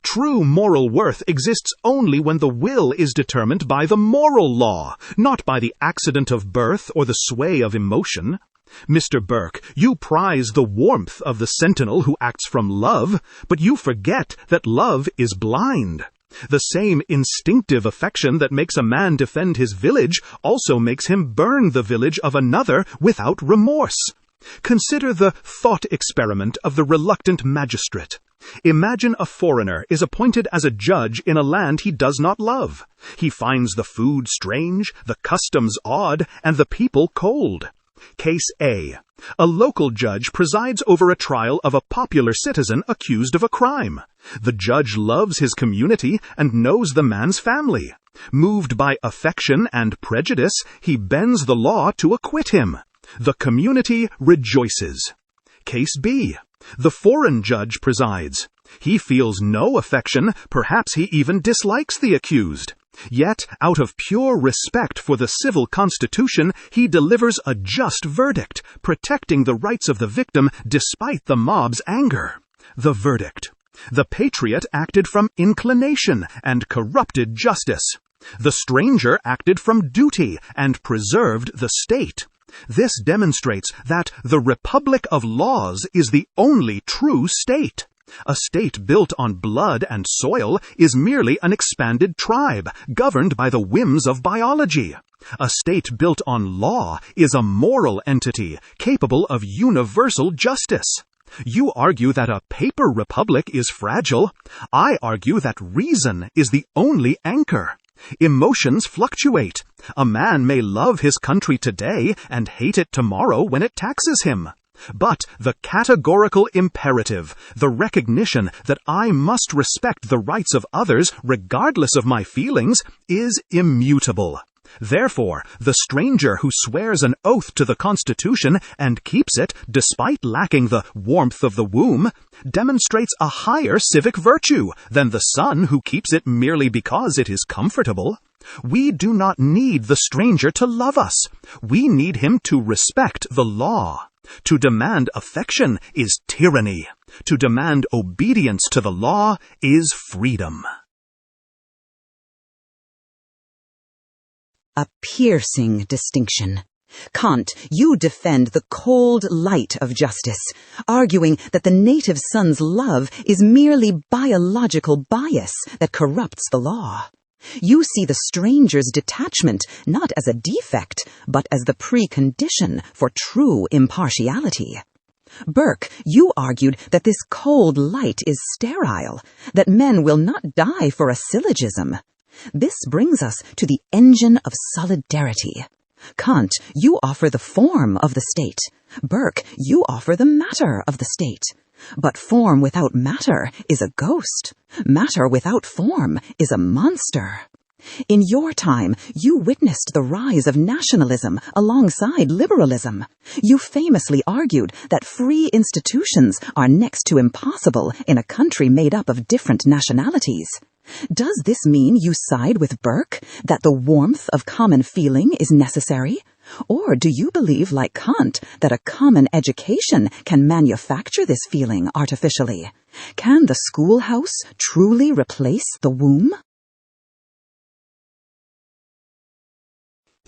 True moral worth exists only when the will is determined by the moral law, not by the accident of birth or the sway of emotion. Mr. Burke, you prize the warmth of the sentinel who acts from love, but you forget that love is blind. The same instinctive affection that makes a man defend his village also makes him burn the village of another without remorse. Consider the thought experiment of the reluctant magistrate. Imagine a foreigner is appointed as a judge in a land he does not love. He finds the food strange, the customs odd, and the people cold. Case A. A local judge presides over a trial of a popular citizen accused of a crime. The judge loves his community and knows the man's family. Moved by affection and prejudice, he bends the law to acquit him. The community rejoices. Case B. The foreign judge presides. He feels no affection, perhaps he even dislikes the accused. Yet, out of pure respect for the civil constitution, he delivers a just verdict, protecting the rights of the victim despite the mob's anger. The verdict. The patriot acted from inclination and corrupted justice. The stranger acted from duty and preserved the state. This demonstrates that the Republic of Laws is the only true state. A state built on blood and soil is merely an expanded tribe, governed by the whims of biology. A state built on law is a moral entity, capable of universal justice. You argue that a paper republic is fragile. I argue that reason is the only anchor. Emotions fluctuate. A man may love his country today and hate it tomorrow when it taxes him. But the categorical imperative, the recognition that I must respect the rights of others regardless of my feelings, is immutable. Therefore, the stranger who swears an oath to the Constitution and keeps it despite lacking the warmth of the womb demonstrates a higher civic virtue than the son who keeps it merely because it is comfortable. We do not need the stranger to love us. We need him to respect the law. To demand affection is tyranny. To demand obedience to the law is freedom. A piercing distinction. Kant, you defend the cold light of justice, arguing that the native son's love is merely biological bias that corrupts the law. You see the stranger's detachment not as a defect, but as the precondition for true impartiality. Burke, you argued that this cold light is sterile, that men will not die for a syllogism. This brings us to the engine of solidarity. Kant, you offer the form of the state. Burke, you offer the matter of the state. But form without matter is a ghost. Matter without form is a monster. In your time, you witnessed the rise of nationalism alongside liberalism. You famously argued that free institutions are next to impossible in a country made up of different nationalities. Does this mean you side with Burke, that the warmth of common feeling is necessary? Or do you believe, like Kant, that a common education can manufacture this feeling artificially? Can the schoolhouse truly replace the womb?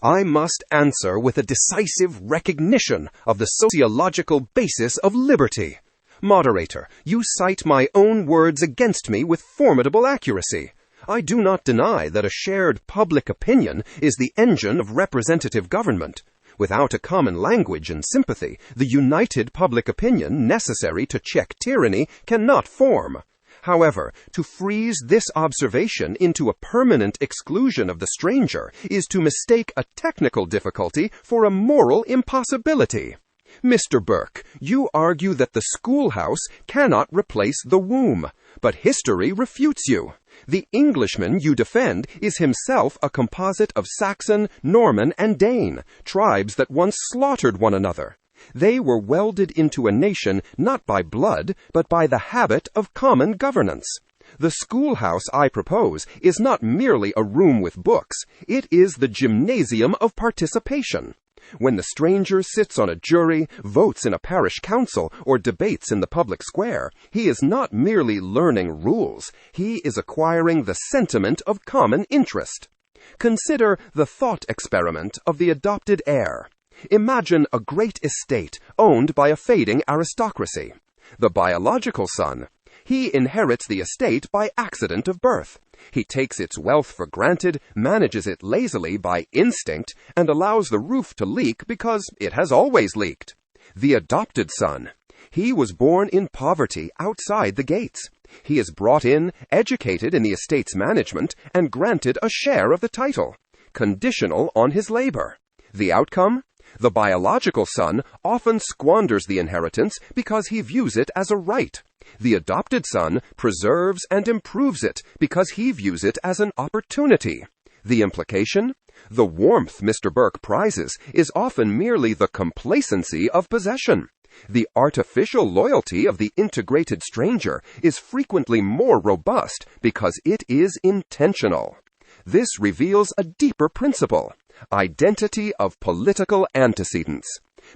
I must answer with a decisive recognition of the sociological basis of liberty. Moderator, you cite my own words against me with formidable accuracy. I do not deny that a shared public opinion is the engine of representative government. Without a common language and sympathy, the united public opinion necessary to check tyranny cannot form. However, to freeze this observation into a permanent exclusion of the stranger is to mistake a technical difficulty for a moral impossibility. Mr. Burke, you argue that the schoolhouse cannot replace the womb, but history refutes you. The Englishman you defend is himself a composite of Saxon, Norman, and Dane, tribes that once slaughtered one another. They were welded into a nation not by blood, but by the habit of common governance. The schoolhouse I propose is not merely a room with books, it is the gymnasium of participation. When the stranger sits on a jury, votes in a parish council, or debates in the public square, he is not merely learning rules, he is acquiring the sentiment of common interest. Consider the thought experiment of the adopted heir. Imagine a great estate owned by a fading aristocracy. The biological son, he inherits the estate by accident of birth. He takes its wealth for granted, manages it lazily by instinct, and allows the roof to leak because it has always leaked. The adopted son, he was born in poverty outside the gates. He is brought in, educated in the estate's management, and granted a share of the title, conditional on his labor. The outcome? The biological son often squanders the inheritance because he views it as a right. The adopted son preserves and improves it because he views it as an opportunity. The implication? The warmth Mr. Burke prizes is often merely the complacency of possession. The artificial loyalty of the integrated stranger is frequently more robust because it is intentional. This reveals a deeper principle: identity of political antecedents.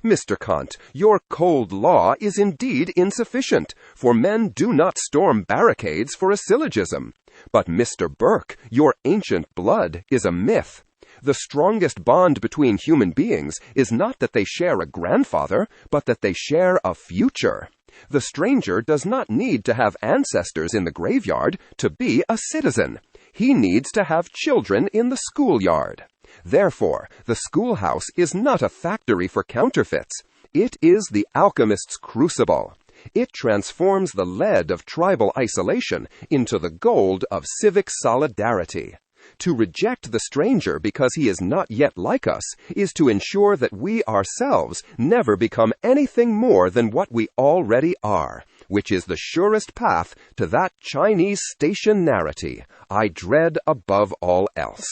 Mr. Kant, your cold law is indeed insufficient, for men do not storm barricades for a syllogism. But Mr. Burke, your ancient blood is a myth. The strongest bond between human beings is not that they share a grandfather, but that they share a future. The stranger does not need to have ancestors in the graveyard to be a citizen. He needs to have children in the schoolyard. Therefore, the schoolhouse is not a factory for counterfeits. It is the alchemist's crucible. It transforms the lead of tribal isolation into the gold of civic solidarity. To reject the stranger because he is not yet like us is to ensure that we ourselves never become anything more than what we already are, which is the surest path to that Chinese stationarity I dread above all else.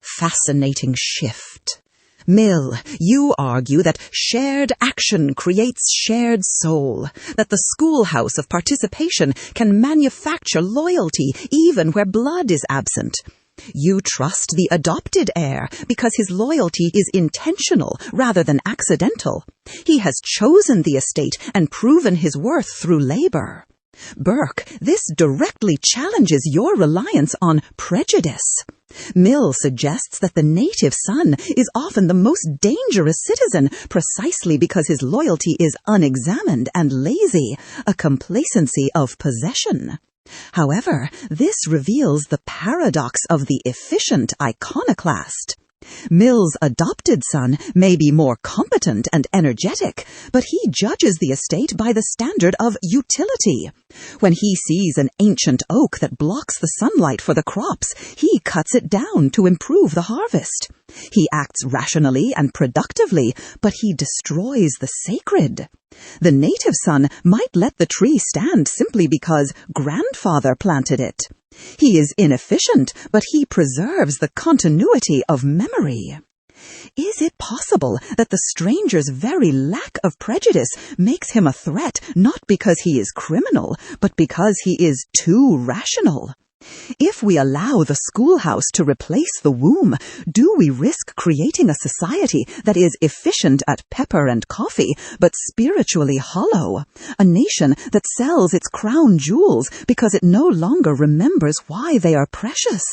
Fascinating shift. Mill, you argue that shared action creates shared soul, that the schoolhouse of participation can manufacture loyalty even where blood is absent. You trust the adopted heir because his loyalty is intentional rather than accidental. He has chosen the estate and proven his worth through labor. Burke, this directly challenges your reliance on prejudice. Mill suggests that the native son is often the most dangerous citizen precisely because his loyalty is unexamined and lazy, a complacency of possession. However, this reveals the paradox of the efficient iconoclast. Mill's adopted son may be more competent and energetic, but he judges the estate by the standard of utility. When he sees an ancient oak that blocks the sunlight for the crops, he cuts it down to improve the harvest. He acts rationally and productively, but he destroys the sacred. The native son might let the tree stand simply because grandfather planted it. He is inefficient, but he preserves the continuity of memory. Is it possible that the stranger's very lack of prejudice makes him a threat not because he is criminal, but because he is too rational? If we allow the schoolhouse to replace the womb, do we risk creating a society that is efficient at pepper and coffee, but spiritually hollow? A nation that sells its crown jewels because it no longer remembers why they are precious?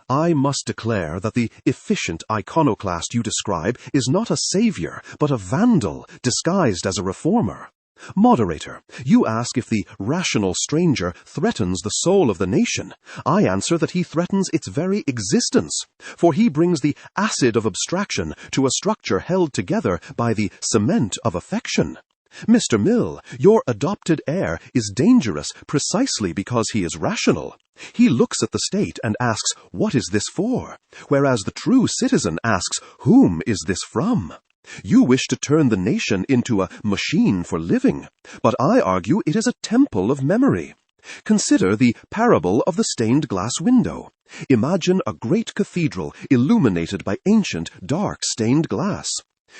I must declare that the efficient iconoclast you describe is not a savior, but a vandal disguised as a reformer. Moderator, you ask if the rational stranger threatens the soul of the nation. I answer that he threatens its very existence, for he brings the acid of abstraction to a structure held together by the cement of affection. Mr. Mill, your adopted heir is dangerous precisely because he is rational. He looks at the state and asks, "What is this for?" whereas the true citizen asks, "Whom is this from?" You wish to turn the nation into a machine for living, but I argue it is a temple of memory. Consider the parable of the stained glass window. Imagine a great cathedral illuminated by ancient, dark stained glass.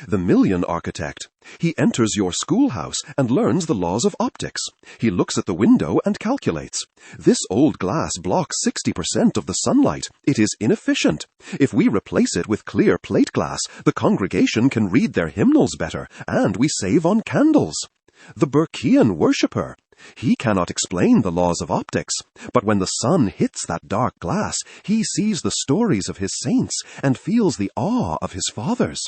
The million architect. He enters your schoolhouse and learns the laws of optics. He looks at the window and calculates. This old glass blocks 60% of the sunlight. It is inefficient. If we replace it with clear plate glass, the congregation can read their hymnals better, and we save on candles. The Burkean worshipper. He cannot explain the laws of optics, but when the sun hits that dark glass, he sees the stories of his saints and feels the awe of his fathers.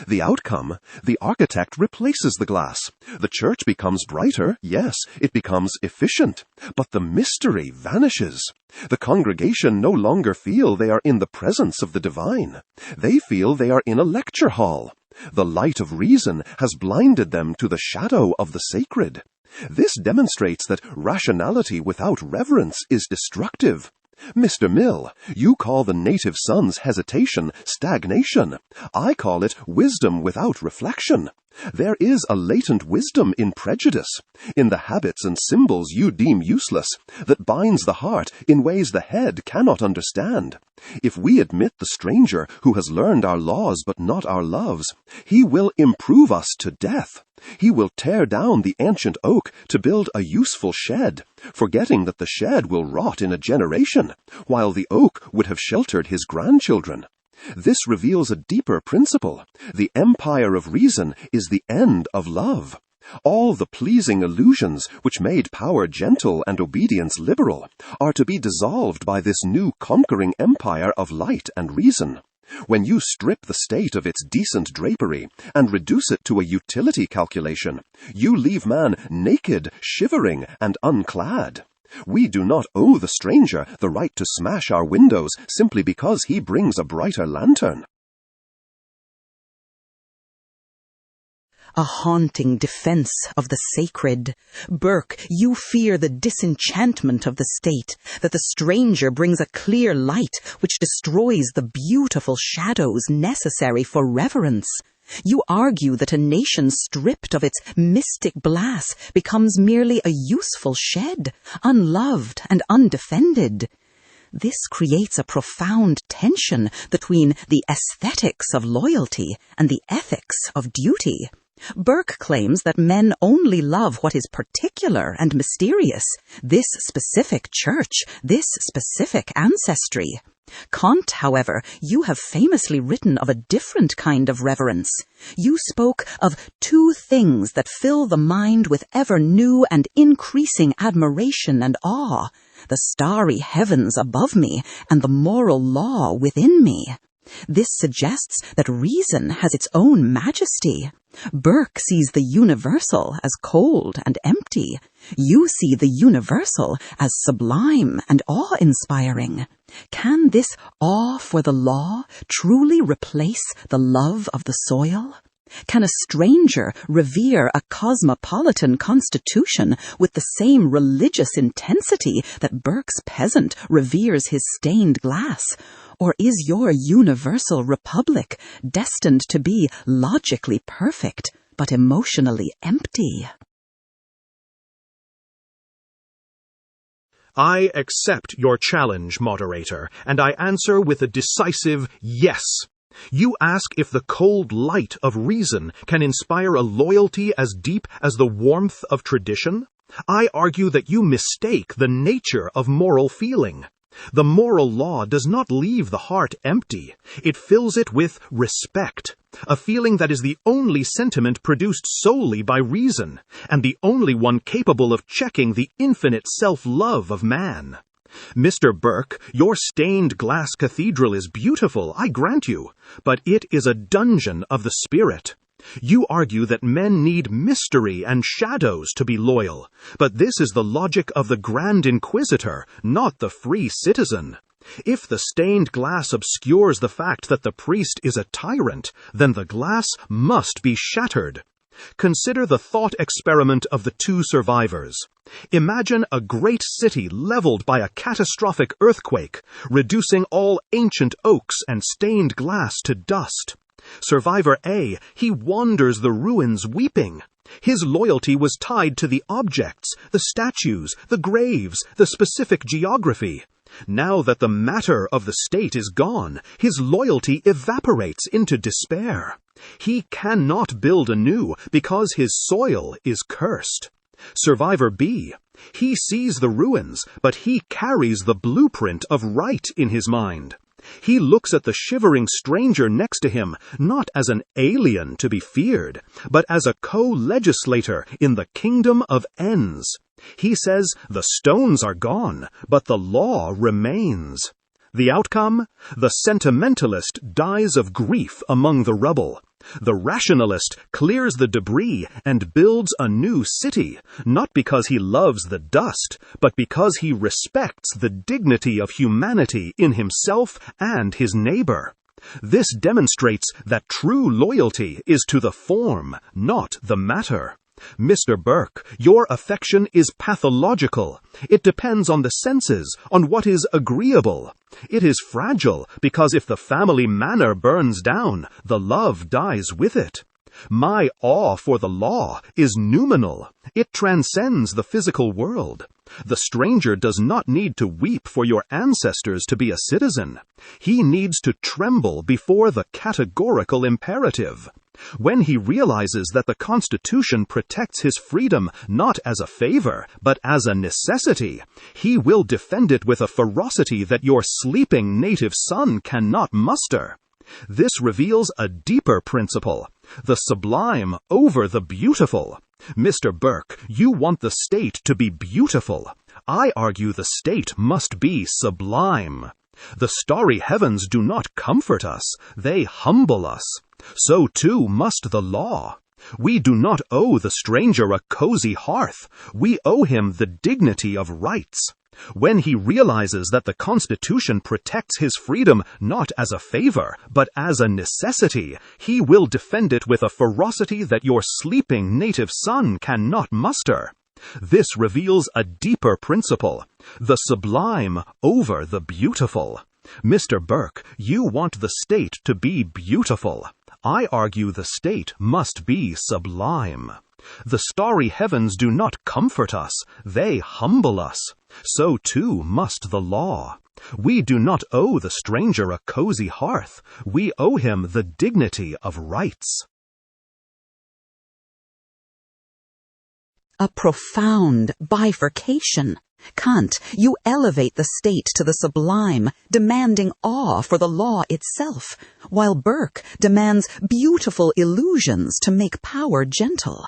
The outcome, the architect replaces the glass. The church becomes brighter, yes, it becomes efficient, but the mystery vanishes. The congregation no longer feel they are in the presence of the divine. They feel they are in a lecture hall. The light of reason has blinded them to the shadow of the sacred. This demonstrates that rationality without reverence is destructive. Mr. Mill, you call the native son's hesitation stagnation. I call it wisdom without reflection. There is a latent wisdom in prejudice, in the habits and symbols you deem useless, that binds the heart in ways the head cannot understand. If we admit the stranger who has learned our laws but not our loves, he will improve us to death. He will tear down the ancient oak to build a useful shed, forgetting that the shed will rot in a generation, while the oak would have sheltered his grandchildren. This reveals a deeper principle. The empire of reason is the end of love. All the pleasing illusions which made power gentle and obedience liberal are to be dissolved by this new conquering empire of light and reason. When you strip the state of its decent drapery and reduce it to a utility calculation, you leave man naked, shivering, and unclad. We do not owe the stranger the right to smash our windows simply because he brings a brighter lantern. A haunting defense of the sacred. Burke, you fear the disenchantment of the state, that the stranger brings a clear light which destroys the beautiful shadows necessary for reverence. You argue that a nation stripped of its mystic glass becomes merely a useful shed, unloved and undefended. This creates a profound tension between the aesthetics of loyalty and the ethics of duty. Burke claims that men only love what is particular and mysterious, this specific church, this specific ancestry. Kant, however, you have famously written of a different kind of reverence. You spoke of two things that fill the mind with ever new and increasing admiration and awe, the starry heavens above me and the moral law within me. This suggests that reason has its own majesty. Burke sees the universal as cold and empty. You see the universal as sublime and awe-inspiring. Can this awe for the law truly replace the love of the soil? Can a stranger revere a cosmopolitan constitution with the same religious intensity that Burke's peasant reveres his stained glass? Or is your universal republic destined to be logically perfect, but emotionally empty? I accept your challenge, moderator, and I answer with a decisive yes. You ask if the cold light of reason can inspire a loyalty as deep as the warmth of tradition? I argue that you mistake the nature of moral feeling. The moral law does not leave the heart empty. It fills it with respect, a feeling that is the only sentiment produced solely by reason, and the only one capable of checking the infinite self-love of man. Mr. Burke, your stained glass cathedral is beautiful, I grant you, but it is a dungeon of the spirit. You argue that men need mystery and shadows to be loyal, but this is the logic of the Grand Inquisitor, not the free citizen. If the stained glass obscures the fact that the priest is a tyrant, then the glass must be shattered. Consider the thought experiment of the two survivors. Imagine a great city leveled by a catastrophic earthquake, reducing all ancient oaks and stained glass to dust. Survivor A, he wanders the ruins weeping. His loyalty was tied to the objects, the statues, the graves, the specific geography. Now that the matter of the state is gone, his loyalty evaporates into despair. He cannot build anew because his soil is cursed. Survivor B, he sees the ruins, but he carries the blueprint of right in his mind. He looks at the shivering stranger next to him, not as an alien to be feared, but as a co-legislator in the kingdom of ends. He says, the stones are gone, but the law remains. The outcome? The sentimentalist dies of grief among the rubble. The rationalist clears the debris and builds a new city, not because he loves the dust, but because he respects the dignity of humanity in himself and his neighbor. This demonstrates that true loyalty is to the form, not the matter. Mr. Burke, your affection is pathological. It depends on the senses, on what is agreeable. It is fragile because if the family manor burns down, the love dies with it. My awe for the law is noumenal. It transcends the physical world. The stranger does not need to weep for your ancestors to be a citizen. He needs to tremble before the categorical imperative. When he realizes that the Constitution protects his freedom not as a favor, but as a necessity, he will defend it with a ferocity that your sleeping native son cannot muster. This reveals a deeper principle, the sublime over the beautiful. Mr. Burke, you want the state to be beautiful. I argue the state must be sublime. The starry heavens do not comfort us, they humble us. So too must the law. We do not owe the stranger a cozy hearth. We owe him the dignity of rights. When he realizes that the Constitution protects his freedom not as a favor, but as a necessity, he will defend it with a ferocity that your sleeping native son cannot muster. This reveals a deeper principle, the sublime over the beautiful. Mr. Burke, you want the state to be beautiful. I argue the state must be sublime. The starry heavens do not comfort us, they humble us. So too must the law. We do not owe the stranger a cozy hearth, we owe him the dignity of rights. a profound bifurcation. Kant, you elevate the state to the sublime, demanding awe for the law itself, while Burke demands beautiful illusions to make power gentle.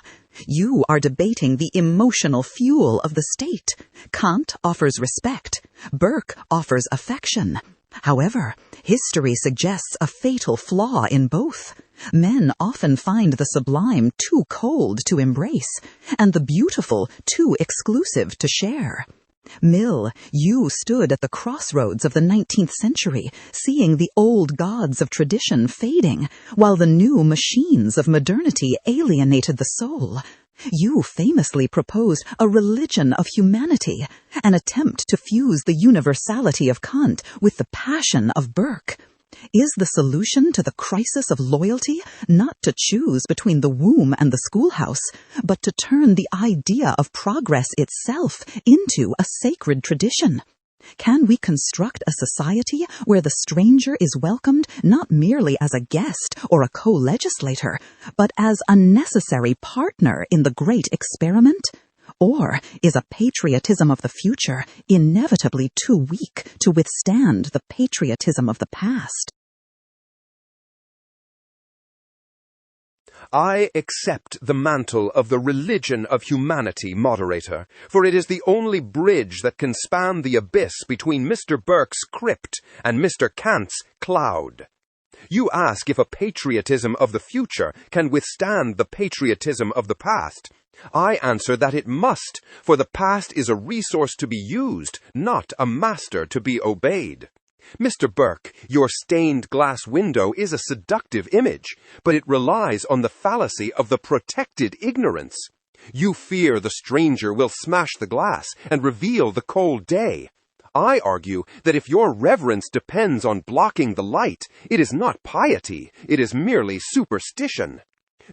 You are debating the emotional fuel of the state. Kant offers respect. Burke offers affection. However, history suggests a fatal flaw in both. Men often find the sublime too cold to embrace, and the beautiful too exclusive to share. Mill, you stood at the crossroads of the 19th century, seeing the old gods of tradition fading, while the new machines of modernity alienated the soul. You famously proposed a religion of humanity, an attempt to fuse the universality of Kant with the passion of Burke. Is the solution to the crisis of loyalty not to choose between the womb and the schoolhouse, but to turn the idea of progress itself into a sacred tradition? Can we construct a society where the stranger is welcomed not merely as a guest or a co-legislator, but as a necessary partner in the great experiment? Or is a patriotism of the future inevitably too weak to withstand the patriotism of the past? I accept the mantle of the religion of humanity, moderator, for it is the only bridge that can span the abyss between Mr. Burke's crypt and Mr. Kant's cloud. You ask if a patriotism of the future can withstand the patriotism of the past. I answer that it must, for the past is a resource to be used, not a master to be obeyed. Mr. Burke, your stained glass window is a seductive image, but it relies on the fallacy of the protected ignorance. You fear the stranger will smash the glass and reveal the cold day. I argue that if your reverence depends on blocking the light, it is not piety, it is merely superstition.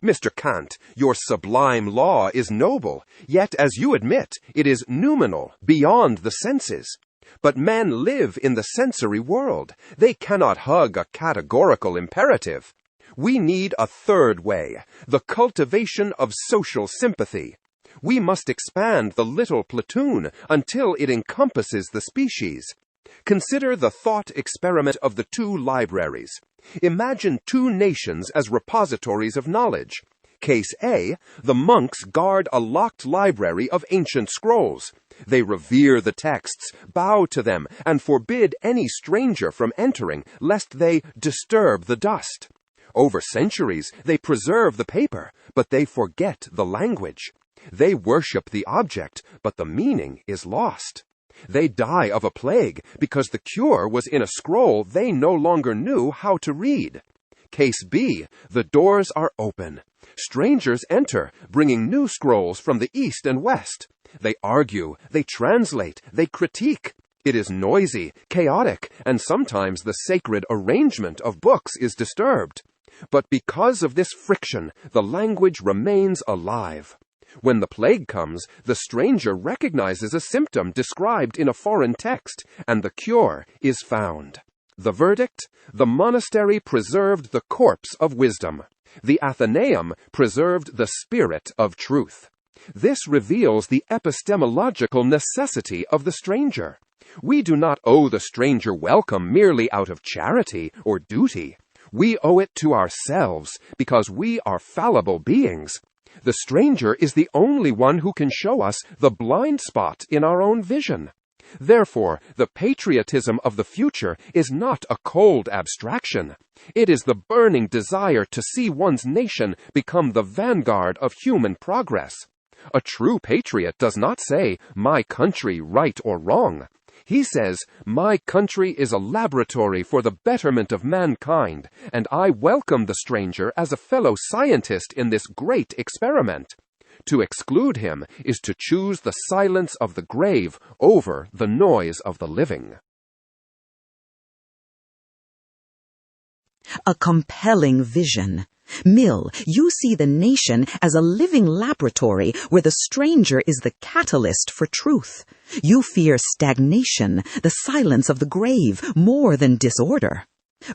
Mr. Kant, your sublime law is noble, yet, as you admit, it is noumenal, beyond the senses. But men live in the sensory world. They cannot hug a categorical imperative. We need a third way, the cultivation of social sympathy. We must expand the little platoon until it encompasses the species. Consider the thought experiment of the two libraries. Imagine two nations as repositories of knowledge. Case A, the monks guard a locked library of ancient scrolls. They revere the texts, bow to them, and forbid any stranger from entering, lest they disturb the dust. Over centuries, they preserve the paper, but they forget the language. They worship the object, but the meaning is lost. They die of a plague because the cure was in a scroll they no longer knew how to read. Case B, the doors are open. Strangers enter, bringing new scrolls from the east and west. They argue, they translate, they critique. It is noisy, chaotic, and sometimes the sacred arrangement of books is disturbed. But because of this friction, the language remains alive. When the plague comes, the stranger recognizes a symptom described in a foreign text, and the cure is found. The verdict? The monastery preserved the corpse of wisdom. The Athenaeum preserved the spirit of truth. This reveals the epistemological necessity of the stranger. We do not owe the stranger welcome merely out of charity or duty. We owe it to ourselves because we are fallible beings. The stranger is the only one who can show us the blind spot in our own vision. Therefore, the patriotism of the future is not a cold abstraction. It is the burning desire to see one's nation become the vanguard of human progress. A true patriot does not say, "My country, right or wrong." He says, "My country is a laboratory for the betterment of mankind, and I welcome the stranger as a fellow scientist in this great experiment." To exclude him is to choose the silence of the grave over the noise of the living. A compelling vision. Mill, you see the nation as a living laboratory where the stranger is the catalyst for truth. You fear stagnation, the silence of the grave, more than disorder.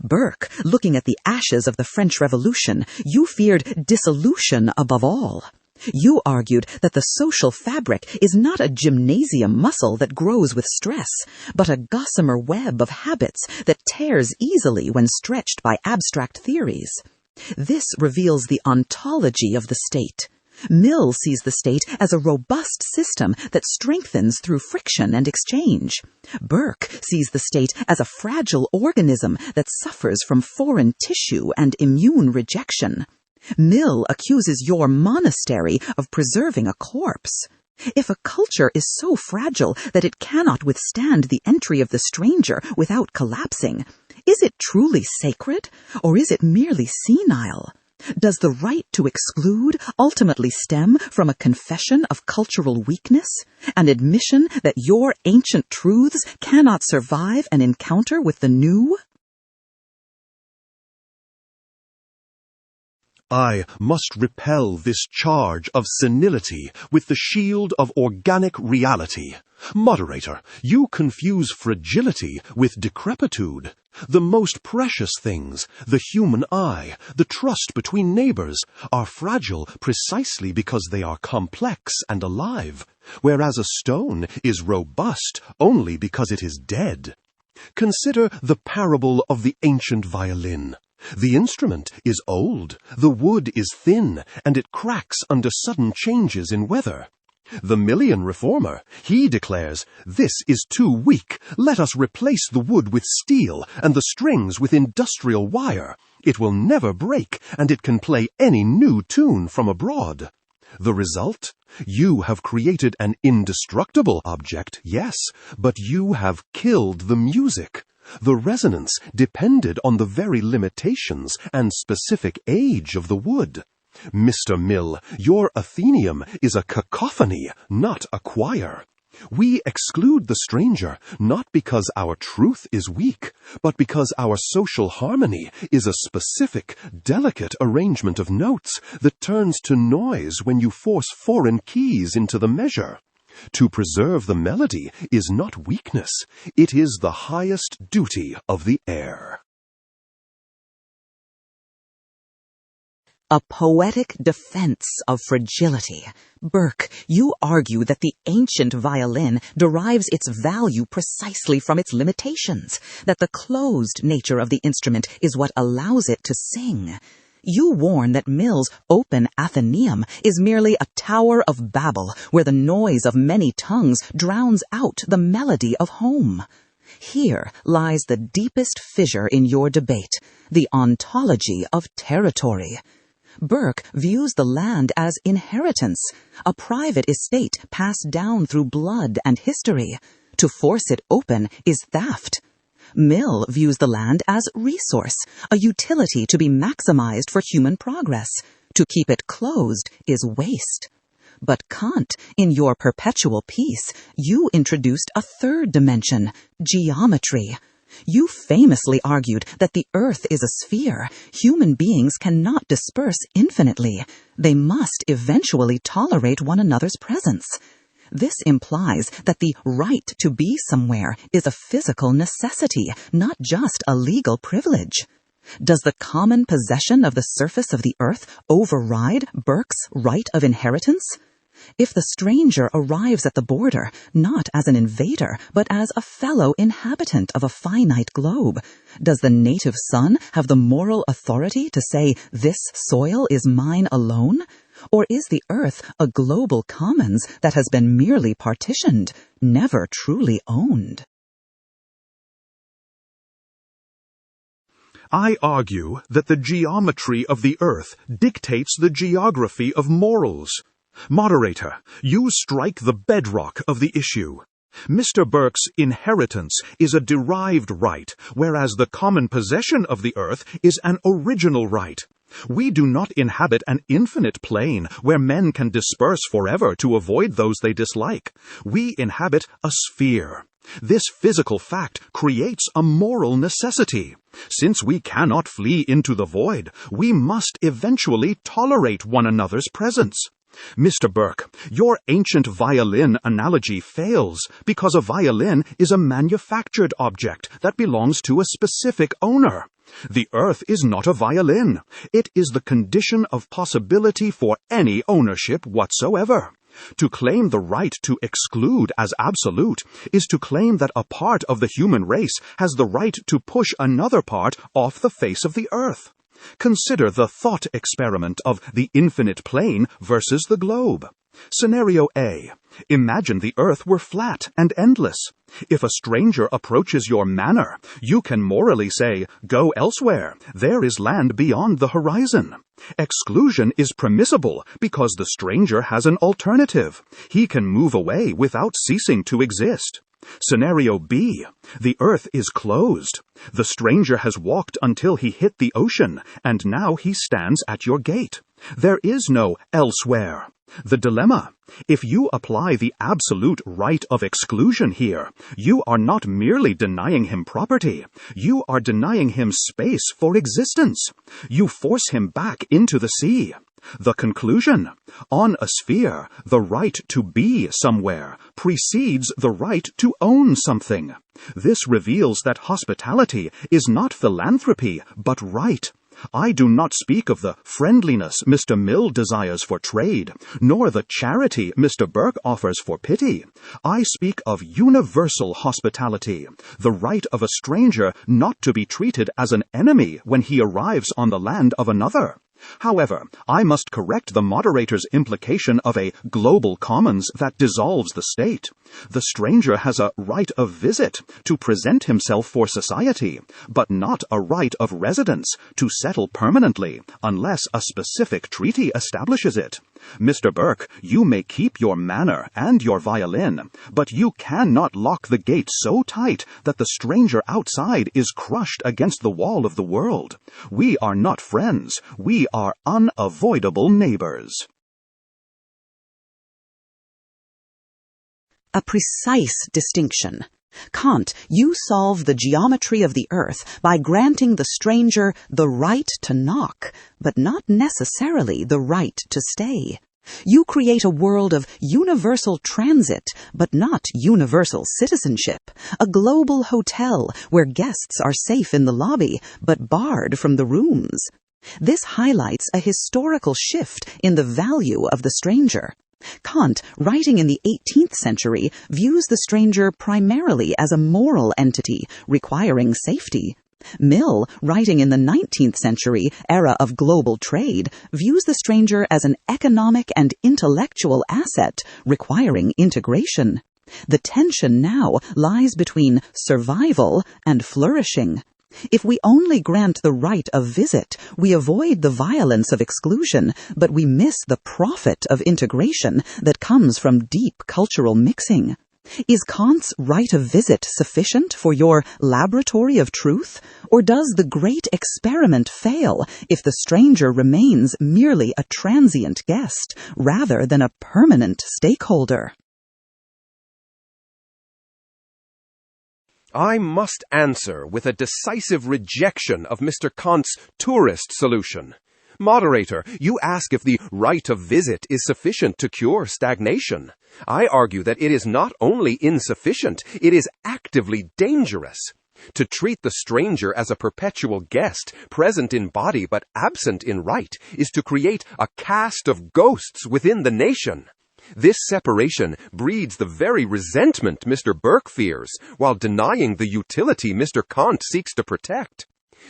Burke, looking at the ashes of the French Revolution, you feared dissolution above all. You argued that the social fabric is not a gymnasium muscle that grows with stress, but a gossamer web of habits that tears easily when stretched by abstract theories. This reveals the ontology of the state. Mill sees the state as a robust system that strengthens through friction and exchange. Burke sees the state as a fragile organism that suffers from foreign tissue and immune rejection. Mill accuses your monastery of preserving a corpse. If a culture is so fragile that it cannot withstand the entry of the stranger without collapsing, is it truly sacred, or is it merely senile? Does the right to exclude ultimately stem from a confession of cultural weakness, an admission that your ancient truths cannot survive an encounter with the new? I must repel this charge of senility with the shield of organic reality. Moderator, you confuse fragility with decrepitude. The most precious things, the human eye, the trust between neighbors, are fragile precisely because they are complex and alive, whereas a stone is robust only because it is dead. Consider the parable of the ancient violin. The instrument is old, the wood is thin, and it cracks under sudden changes in weather. The Millian reformer, he declares, "This is too weak. Let us replace the wood with steel and the strings with industrial wire. It will never break, and it can play any new tune from abroad." The result? You have created an indestructible object, yes, but you have killed the music. The resonance depended on the very limitations and specific age of the wood. Mr. Mill, your Athenaeum is a cacophony, not a choir. We exclude the stranger not because our truth is weak, but because our social harmony is a specific, delicate arrangement of notes that turns to noise when you force foreign keys into the measure. To preserve the melody is not weakness, it is the highest duty of the air. A poetic defense of fragility. Burke, you argue that the ancient violin derives its value precisely from its limitations, that the closed nature of the instrument is what allows it to sing. You warn that Mill's open Athenaeum is merely a tower of Babel where the noise of many tongues drowns out the melody of home. Here lies the deepest fissure in your debate, the ontology of territory. Burke views the land as inheritance, a private estate passed down through blood and history. To force it open is theft. Mill views the land as resource, a utility to be maximized for human progress. To keep it closed is waste. But Kant, in your perpetual peace, you introduced a third dimension, geometry. You famously argued that the earth is a sphere. Human beings cannot disperse infinitely. They must eventually tolerate one another's presence. This implies that the right to be somewhere is a physical necessity, not just a legal privilege. Does the common possession of the surface of the earth override Burke's right of inheritance? If the stranger arrives at the border, not as an invader, but as a fellow inhabitant of a finite globe, does the native son have the moral authority to say, "This soil is mine alone"? Or is the earth a global commons that has been merely partitioned, never truly owned? I argue that the geometry of the earth dictates the geography of morals. Moderator, you strike the bedrock of the issue. Mr. Burke's inheritance is a derived right, whereas the common possession of the earth is an original right. We do not inhabit an infinite plane where men can disperse forever to avoid those they dislike. We inhabit a sphere. This physical fact creates a moral necessity. Since we cannot flee into the void, we must eventually tolerate one another's presence. Mr. Burke, your ancient violin analogy fails because a violin is a manufactured object that belongs to a specific owner. The earth is not a violin. It is the condition of possibility for any ownership whatsoever. To claim the right to exclude as absolute is to claim that a part of the human race has the right to push another part off the face of the earth. Consider the thought experiment of the infinite plane versus the globe. Scenario A. Imagine the earth were flat and endless. If a stranger approaches your manor, you can morally say, "Go elsewhere. There is land beyond the horizon." Exclusion is permissible because the stranger has an alternative. He can move away without ceasing to exist. Scenario B. The earth is closed. The stranger has walked until he hit the ocean, and now he stands at your gate. There is no elsewhere. The dilemma. If you apply the absolute right of exclusion here, you are not merely denying him property. You are denying him space for existence. You force him back into the sea. The conclusion. On a sphere, the right to be somewhere precedes the right to own something. This reveals that hospitality is not philanthropy, but right. I do not speak of the friendliness Mr. Mill desires for trade, nor the charity Mr. Burke offers for pity. I speak of universal hospitality, the right of a stranger not to be treated as an enemy when he arrives on the land of another. However, I must correct the moderator's implication of a global commons that dissolves the state. The stranger has a right of visit to present himself for society, but not a right of residence to settle permanently unless a specific treaty establishes it. Mr. Burke, you may keep your manor and your violin, but you cannot lock the gate so tight that the stranger outside is crushed against the wall of the world. We are not friends. We are unavoidable neighbors. A precise distinction. Kant, you solve the geometry of the earth by granting the stranger the right to knock, but not necessarily the right to stay. You create a world of universal transit, but not universal citizenship, a global hotel where guests are safe in the lobby, but barred from the rooms. This highlights a historical shift in the value of the stranger. Kant, writing in the 18th century, views the stranger primarily as a moral entity requiring safety. Mill, writing in the 19th century era of global trade, views the stranger as an economic and intellectual asset requiring integration. The tension now lies between survival and flourishing. If we only grant the right of visit, we avoid the violence of exclusion, but we miss the profit of integration that comes from deep cultural mixing. Is Kant's right of visit sufficient for your laboratory of truth, or does the great experiment fail if the stranger remains merely a transient guest rather than a permanent stakeholder? I must answer with a decisive rejection of Mr. Kant's tourist solution. Moderator, you ask if the right of visit is sufficient to cure stagnation. I argue that it is not only insufficient, it is actively dangerous. To treat the stranger as a perpetual guest, present in body but absent in right, is to create a caste of ghosts within the nation. This separation breeds the very resentment Mr. Burke fears, while denying the utility Mr. Kant seeks to protect.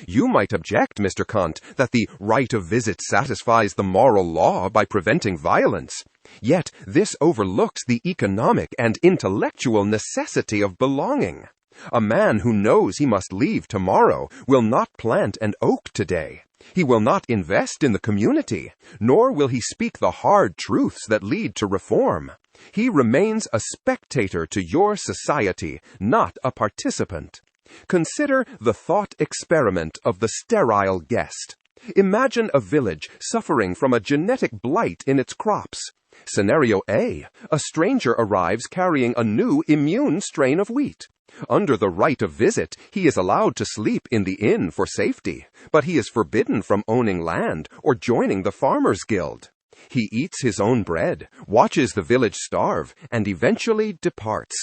You might object, Mr. Kant, that the right of visit satisfies the moral law by preventing violence. Yet this overlooks the economic and intellectual necessity of belonging. A man who knows he must leave tomorrow will not plant an oak today. He will not invest in the community, nor will he speak the hard truths that lead to reform. He remains a spectator to your society, not a participant. Consider the thought experiment of the sterile guest. Imagine a village suffering from a genetic blight in its crops. Scenario A. A stranger arrives carrying a new immune strain of wheat. Under the right of visit, he is allowed to sleep in the inn for safety, but he is forbidden from owning land or joining the farmers' guild. He eats his own bread, watches the village starve, and eventually departs.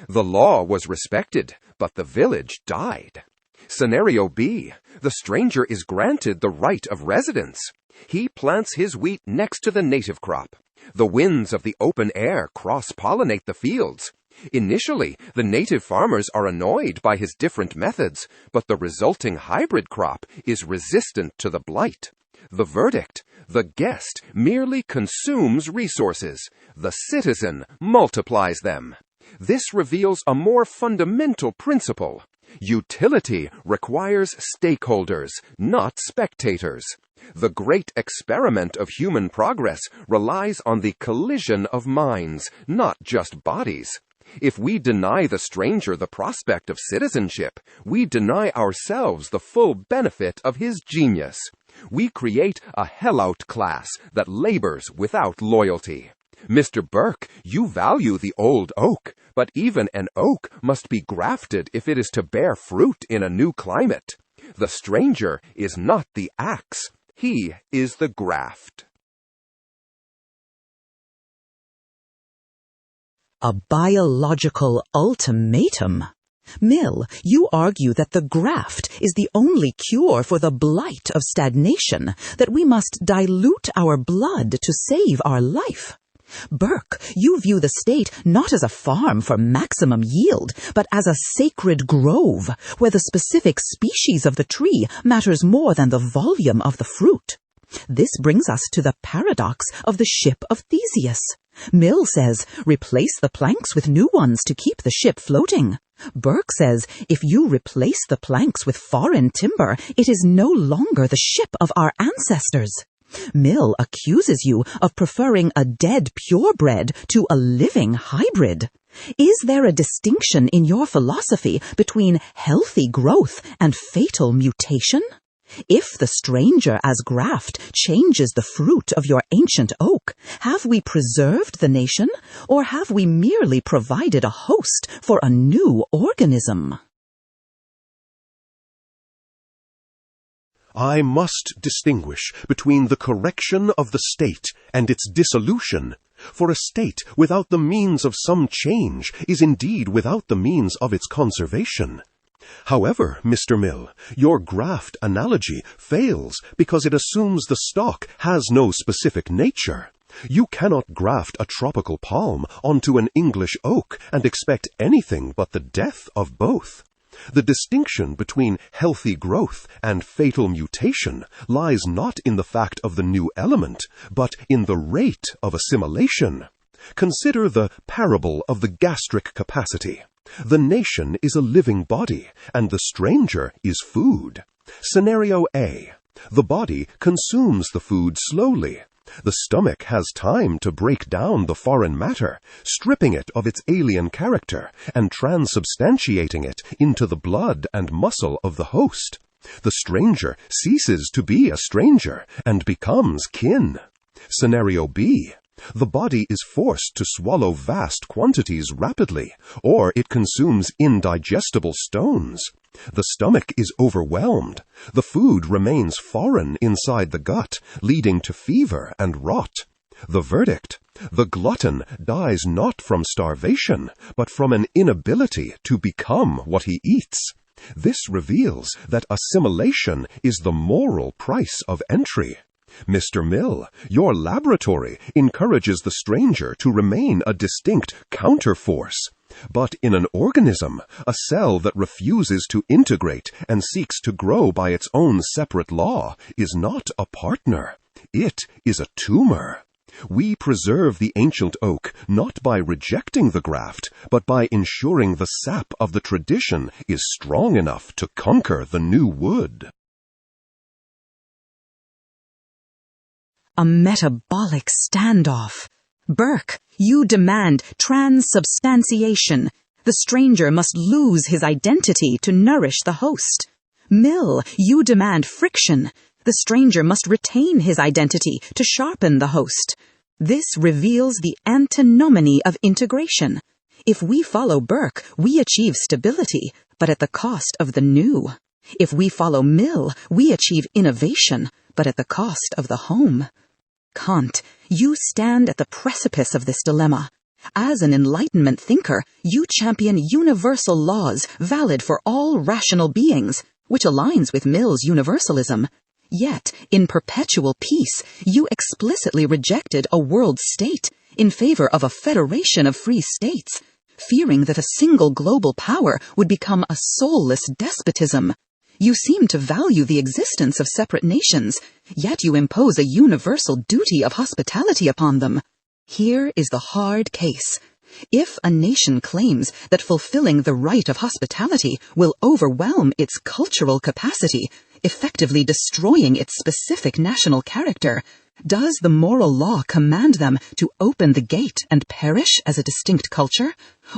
The law was respected, but the village died. Scenario B. The stranger is granted the right of residence. He plants his wheat next to the native crop. The winds of the open air cross-pollinate the fields. Initially, the native farmers are annoyed by his different methods, but the resulting hybrid crop is resistant to the blight. The verdict: the guest merely consumes resources. The citizen multiplies them. This reveals a more fundamental principle. Utility requires stakeholders, not spectators. The great experiment of human progress relies on the collision of minds, not just bodies. If we deny the stranger the prospect of citizenship, we deny ourselves the full benefit of his genius. We create a hellout class that labors without loyalty. Mr. Burke, you value the old oak, but even an oak must be grafted if it is to bear fruit in a new climate. The stranger is not the axe, he is the graft. A biological ultimatum. Mill, you argue that the graft is the only cure for the blight of stagnation, that we must dilute our blood to save our life. Burke, you view the state not as a farm for maximum yield, but as a sacred grove, where the specific species of the tree matters more than the volume of the fruit. This brings us to the paradox of the ship of Theseus. Mill says, replace the planks with new ones to keep the ship floating. Burke says, if you replace the planks with foreign timber, it is no longer the ship of our ancestors. Mill accuses you of preferring a dead purebred to a living hybrid. Is there a distinction in your philosophy between healthy growth and fatal mutation? If the stranger as graft changes the fruit of your ancient oak, have we preserved the nation, or have we merely provided a host for a new organism? I must distinguish between the correction of the state and its dissolution, for a state without the means of some change is indeed without the means of its conservation. However, Mr. Mill, your graft analogy fails because it assumes the stock has no specific nature. You cannot graft a tropical palm onto an English oak and expect anything but the death of both. The distinction between healthy growth and fatal mutation lies not in the fact of the new element, but in the rate of assimilation. Consider the parable of the gastric capacity. The nation is a living body, and the stranger is food. Scenario A. The body consumes the food slowly. The stomach has time to break down the foreign matter, stripping it of its alien character and transubstantiating it into the blood and muscle of the host. The stranger ceases to be a stranger and becomes kin. Scenario B. The body is forced to swallow vast quantities rapidly, or it consumes indigestible stones. The stomach is overwhelmed. The food remains foreign inside the gut, leading to fever and rot. The verdict: the glutton dies not from starvation, but from an inability to become what he eats. This reveals that assimilation is the moral price of entry. Mr. Mill, your laboratory encourages the stranger to remain a distinct counterforce. But in an organism, a cell that refuses to integrate and seeks to grow by its own separate law is not a partner. It is a tumor. We preserve the ancient oak not by rejecting the graft, but by ensuring the sap of the tradition is strong enough to conquer the new wood. A metabolic standoff. Burke, you demand transubstantiation. The stranger must lose his identity to nourish the host. Mill, you demand friction. The stranger must retain his identity to sharpen the host. This reveals the antinomany of integration. If we follow Burke, we achieve stability, but at the cost of the new. If we follow Mill, we achieve innovation, but at the cost of the home. Kant, you stand at the precipice of this dilemma. As an Enlightenment thinker, you champion universal laws valid for all rational beings, which aligns with Mill's universalism. Yet, in perpetual peace, you explicitly rejected a world state in favor of a federation of free states, fearing that a single global power would become a soulless despotism. You seem to value the existence of separate nations, yet you impose a universal duty of hospitality upon them. Here is the hard case. If a nation claims that fulfilling the right of hospitality will overwhelm its cultural capacity, effectively destroying its specific national character, does the moral law command them to open the gate and perish as a distinct culture?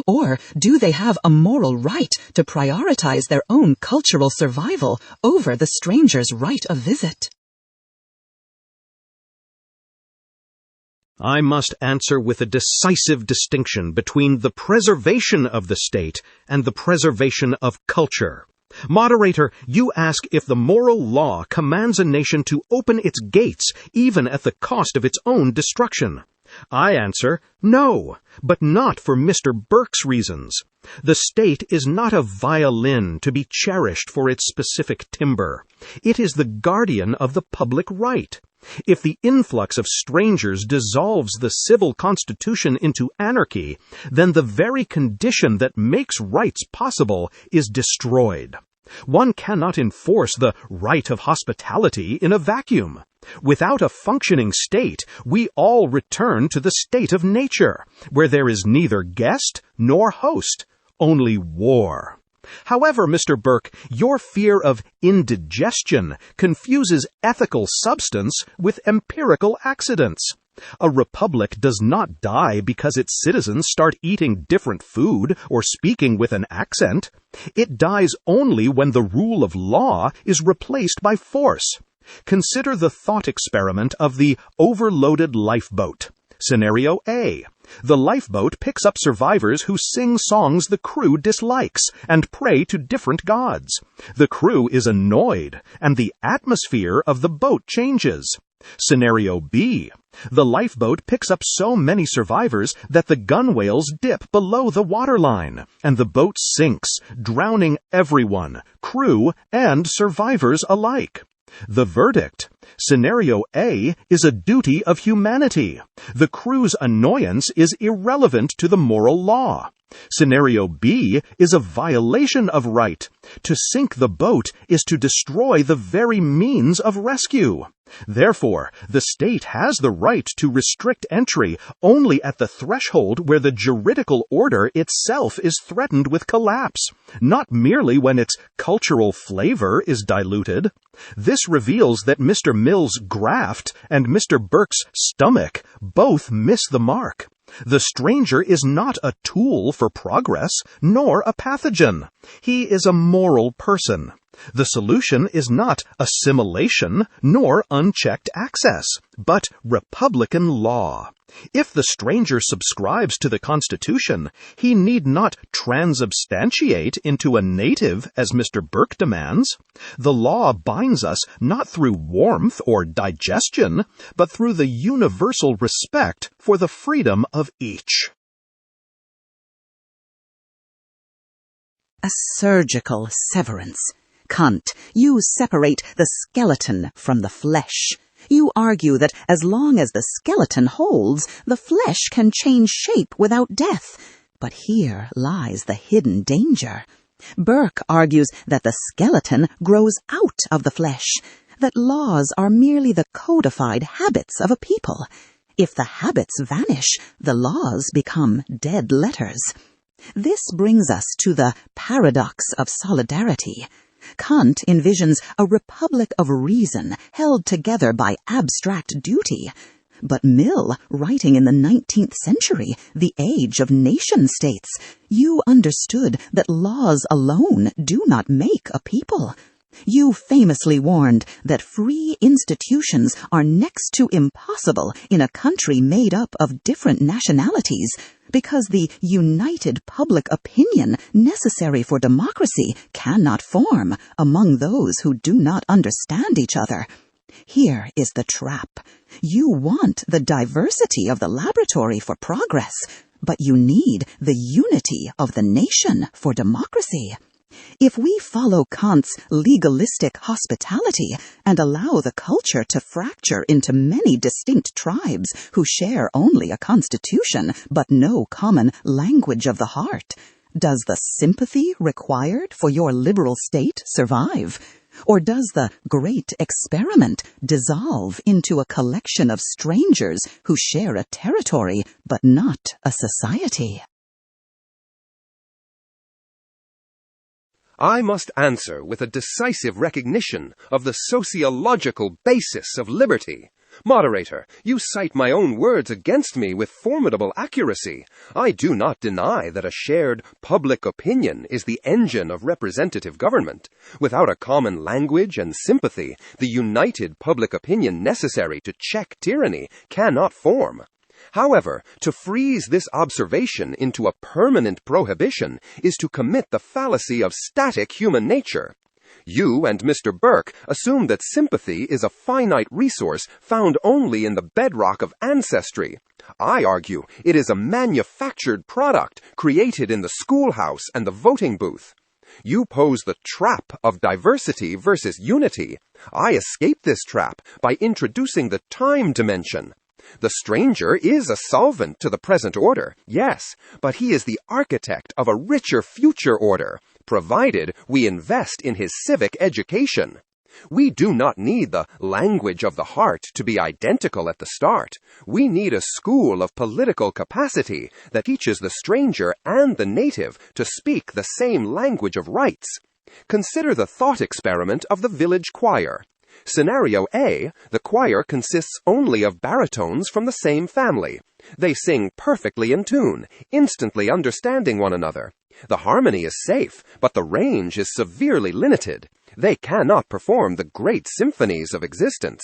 Or do they have a moral right to prioritize their own cultural survival over the stranger's right of visit? I must answer with a decisive distinction between the preservation of the state and the preservation of culture. Moderator, you ask if the moral law commands a nation to open its gates even at the cost of its own destruction. I answer, no, but not for Mr. Burke's reasons. The state is not a violin to be cherished for its specific timbre. It is the guardian of the public right. If the influx of strangers dissolves the civil constitution into anarchy, then the very condition that makes rights possible is destroyed. One cannot enforce the right of hospitality in a vacuum. Without a functioning state, we all return to the state of nature, where there is neither guest nor host, only war. However, Mr. Burke, your fear of indigestion confuses ethical substance with empirical accidents. A republic does not die because its citizens start eating different food or speaking with an accent. It dies only when the rule of law is replaced by force. Consider the thought experiment of the overloaded lifeboat. Scenario A. The lifeboat picks up survivors who sing songs the crew dislikes and pray to different gods. The crew is annoyed, and the atmosphere of the boat changes. Scenario B. The lifeboat picks up so many survivors that the gunwales dip below the waterline, and the boat sinks, drowning everyone, crew and survivors alike. The verdict. Scenario A is a duty of humanity. The crew's annoyance is irrelevant to the moral law. Scenario B is a violation of right. To sink the boat is to destroy the very means of rescue. Therefore, the state has the right to restrict entry only at the threshold where the juridical order itself is threatened with collapse, not merely when its cultural flavor is diluted. This reveals that Mr. Mill's graft and Mr. Burke's stomach both miss the mark. The stranger is not a tool for progress, nor a pathogen. He is a moral person. The solution is not assimilation, nor unchecked access, but republican law. If the stranger subscribes to the Constitution, he need not transubstantiate into a native, as Mr. Burke demands. The law binds us not through warmth or digestion, but through the universal respect for the freedom of each. A surgical severance. Kant, you separate the skeleton from the flesh. You argue that as long as the skeleton holds, the flesh can change shape without death. But here lies the hidden danger. Burke argues that the skeleton grows out of the flesh, that laws are merely the codified habits of a people. If the habits vanish, the laws become dead letters. This brings us to the paradox of solidarity. Kant envisions a republic of reason held together by abstract duty. But Mill, writing in the 19th century, the age of nation-states, you understood that laws alone do not make a people. You famously warned that free institutions are next to impossible in a country made up of different nationalities, because the united public opinion necessary for democracy cannot form among those who do not understand each other. Here is the trap. You want the diversity of the laboratory for progress, but you need the unity of the nation for democracy. If we follow Kant's legalistic hospitality and allow the culture to fracture into many distinct tribes who share only a constitution but no common language of the heart, does the sympathy required for your liberal state survive? Or does the great experiment dissolve into a collection of strangers who share a territory but not a society? I must answer with a decisive recognition of the sociological basis of liberty. Moderator, you cite my own words against me with formidable accuracy. I do not deny that a shared public opinion is the engine of representative government. Without a common language and sympathy, the united public opinion necessary to check tyranny cannot form. However, to freeze this observation into a permanent prohibition is to commit the fallacy of static human nature. You and Mr. Burke assume that sympathy is a finite resource found only in the bedrock of ancestry. I argue it is a manufactured product created in the schoolhouse and the voting booth. You pose the trap of diversity versus unity. I escape this trap by introducing the time dimension. The stranger is a solvent to the present order, yes, but he is the architect of a richer future order, provided we invest in his civic education. We do not need the language of the heart to be identical at the start. We need a school of political capacity that teaches the stranger and the native to speak the same language of rights. Consider the thought experiment of the village choir. Scenario A, the choir consists only of baritones from the same family. They sing perfectly in tune, instantly understanding one another. The harmony is safe, but the range is severely limited. They cannot perform the great symphonies of existence.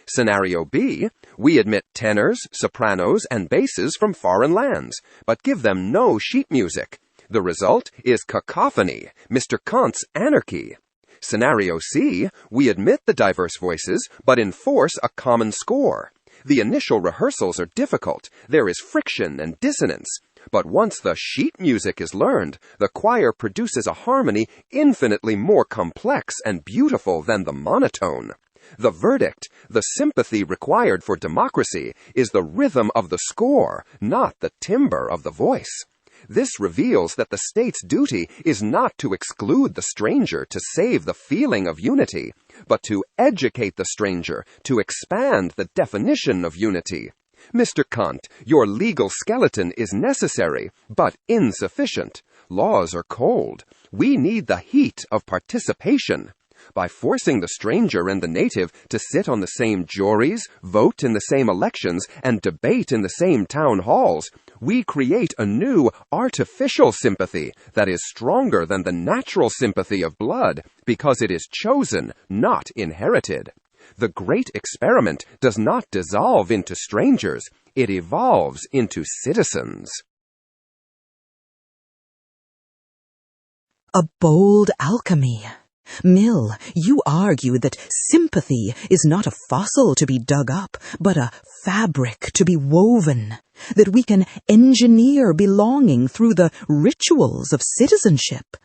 Scenario B, we admit tenors, sopranos, and basses from foreign lands, but give them no sheet music. The result is cacophony, Mr. Kant's anarchy. Scenario C, we admit the diverse voices, but enforce a common score. The initial rehearsals are difficult. There is friction and dissonance. But once the sheet music is learned, the choir produces a harmony infinitely more complex and beautiful than the monotone. The verdict, the sympathy required for democracy, is the rhythm of the score, not the timbre of the voice. This reveals that the state's duty is not to exclude the stranger to save the feeling of unity, but to educate the stranger to expand the definition of unity. Mr. Kant, your legal skeleton is necessary, but insufficient. Laws are cold. We need the heat of participation. By forcing the stranger and the native to sit on the same juries, vote in the same elections, and debate in the same town halls, we create a new artificial sympathy that is stronger than the natural sympathy of blood because it is chosen, not inherited. The great experiment does not dissolve into strangers, it evolves into citizens. A bold alchemy. Mill, you argue that sympathy is not a fossil to be dug up, but a fabric to be woven, that we can engineer belonging through the rituals of citizenship.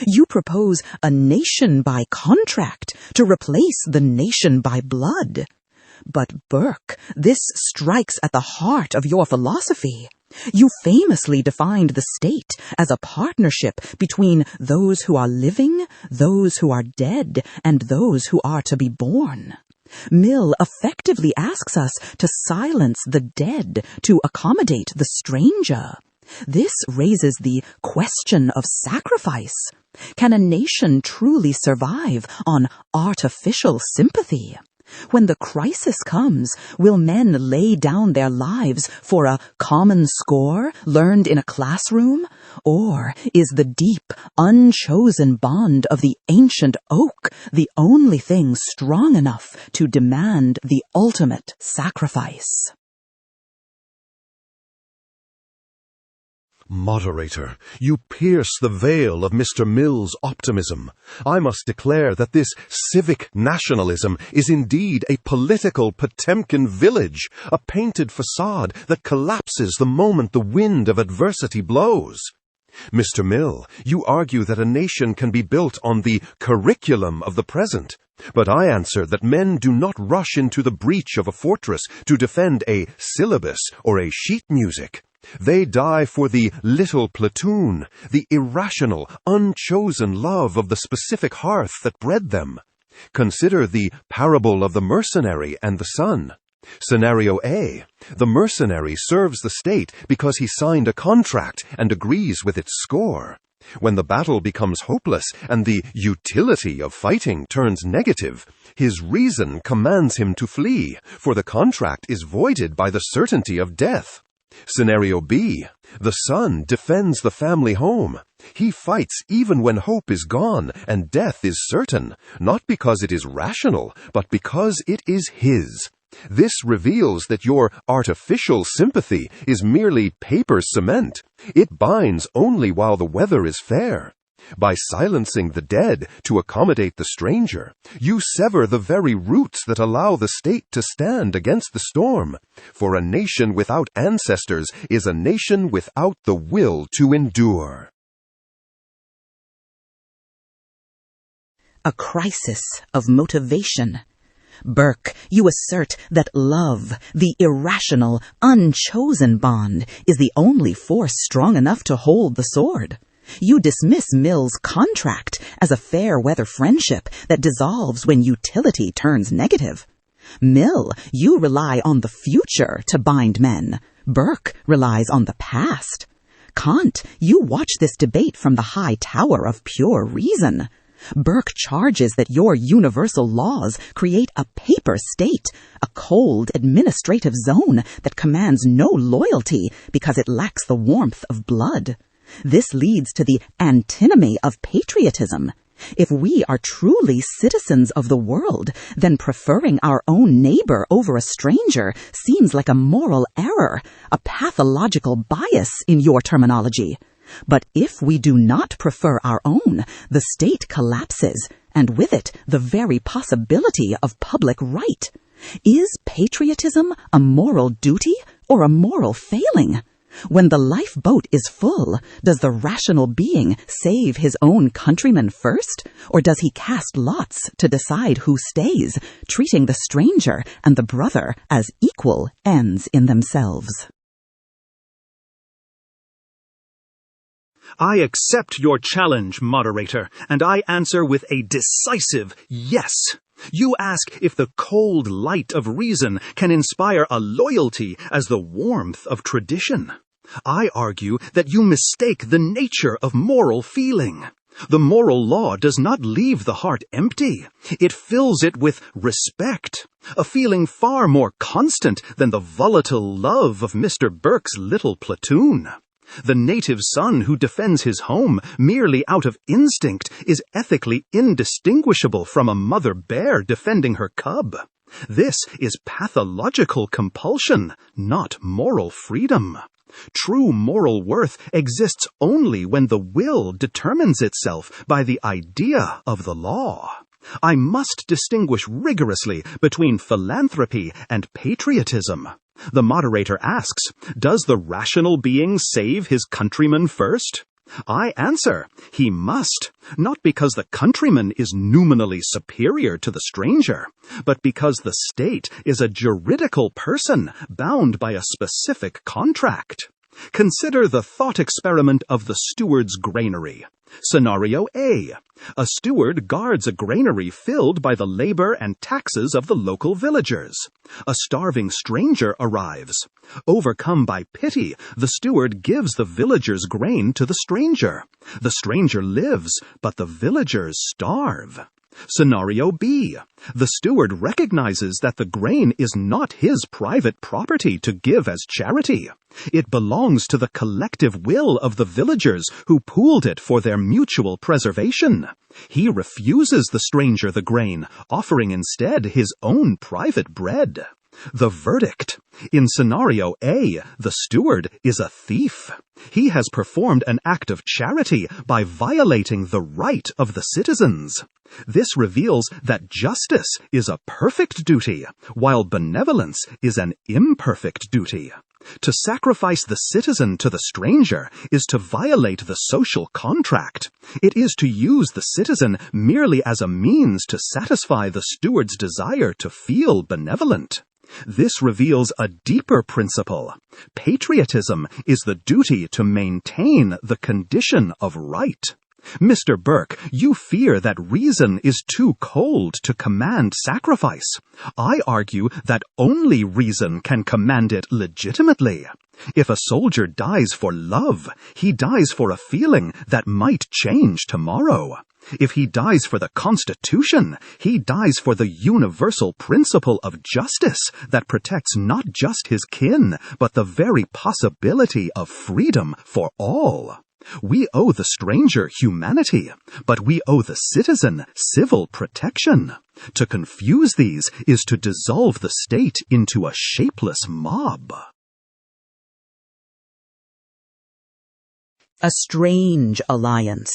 You propose a nation by contract to replace the nation by blood. But Burke, this strikes at the heart of your philosophy. You famously defined the state as a partnership between those who are living, those who are dead, and those who are to be born. Mill effectively asks us to silence the dead to accommodate the stranger. This raises the question of sacrifice. Can a nation truly survive on artificial sympathy? When the crisis comes, will men lay down their lives for a common score learned in a classroom? Or is the deep, unchosen bond of the ancient oak the only thing strong enough to demand the ultimate sacrifice? Moderator, you pierce the veil of Mr. Mill's optimism. I must declare that this civic nationalism is indeed a political Potemkin village, a painted facade that collapses the moment the wind of adversity blows. Mr. Mill, you argue that a nation can be built on the curriculum of the present. But I answer that men do not rush into the breach of a fortress to defend a syllabus or a sheet music. They die for the little platoon, the irrational, unchosen love of the specific hearth that bred them. Consider the parable of the mercenary and the son. Scenario A. The mercenary serves the state because he signed a contract and agrees with its score. When the battle becomes hopeless and the utility of fighting turns negative, his reason commands him to flee, for the contract is voided by the certainty of death. Scenario B. The son defends the family home. He fights even when hope is gone and death is certain, not because it is rational, but because it is his. This reveals that your artificial sympathy is merely paper cement. It binds only while the weather is fair. By silencing the dead to accommodate the stranger, you sever the very roots that allow the state to stand against the storm. For a nation without ancestors is a nation without the will to endure. A crisis of motivation. Burke, you assert that love, the irrational, unchosen bond, is the only force strong enough to hold the sword. You dismiss Mill's contract as a fair-weather friendship that dissolves when utility turns negative. Mill, you rely on the future to bind men. Burke relies on the past. Kant, you watch this debate from the high tower of pure reason. Burke charges that your universal laws create a paper state, a cold administrative zone that commands no loyalty because it lacks the warmth of blood. This leads to the antinomy of patriotism. If we are truly citizens of the world, then preferring our own neighbor over a stranger seems like a moral error, a pathological bias in your terminology. But if we do not prefer our own, the state collapses, and with it the very possibility of public right. Is patriotism a moral duty or a moral failing? When the lifeboat is full, does the rational being save his own countrymen first, or does he cast lots to decide who stays, treating the stranger and the brother as equal ends in themselves? I accept your challenge, moderator, and I answer with a decisive yes. You ask if the cold light of reason can inspire a loyalty as the warmth of tradition. I argue that you mistake the nature of moral feeling. The moral law does not leave the heart empty. It fills it with respect, a feeling far more constant than the volatile love of Mr. Burke's little platoon. The native son who defends his home merely out of instinct is ethically indistinguishable from a mother bear defending her cub. This is pathological compulsion, not moral freedom. True moral worth exists only when the will determines itself by the idea of the law. I must distinguish rigorously between philanthropy and patriotism. The moderator asks, does the rational being save his countrymen first? I answer, he must, not because the countryman is nominally superior to the stranger, but because the state is a juridical person bound by a specific contract. Consider the thought experiment of the steward's granary. Scenario A. A steward guards a granary filled by the labor and taxes of the local villagers. A starving stranger arrives. Overcome by pity, the steward gives the villagers' grain to the stranger. The stranger lives, but the villagers starve. Scenario B. The steward recognizes that the grain is not his private property to give as charity. It belongs to the collective will of the villagers who pooled it for their mutual preservation. He refuses the stranger the grain, offering instead his own private bread. The verdict. In scenario A, the steward is a thief. He has performed an act of charity by violating the right of the citizens. This reveals that justice is a perfect duty, while benevolence is an imperfect duty. To sacrifice the citizen to the stranger is to violate the social contract. It is to use the citizen merely as a means to satisfy the steward's desire to feel benevolent. This reveals a deeper principle. Patriotism is the duty to maintain the condition of right. Mr. Burke, you fear that reason is too cold to command sacrifice. I argue that only reason can command it legitimately. If a soldier dies for love, he dies for a feeling that might change tomorrow. If he dies for the Constitution, he dies for the universal principle of justice that protects not just his kin, but the very possibility of freedom for all. We owe the stranger humanity, but we owe the citizen civil protection. To confuse these is to dissolve the state into a shapeless mob. A strange alliance.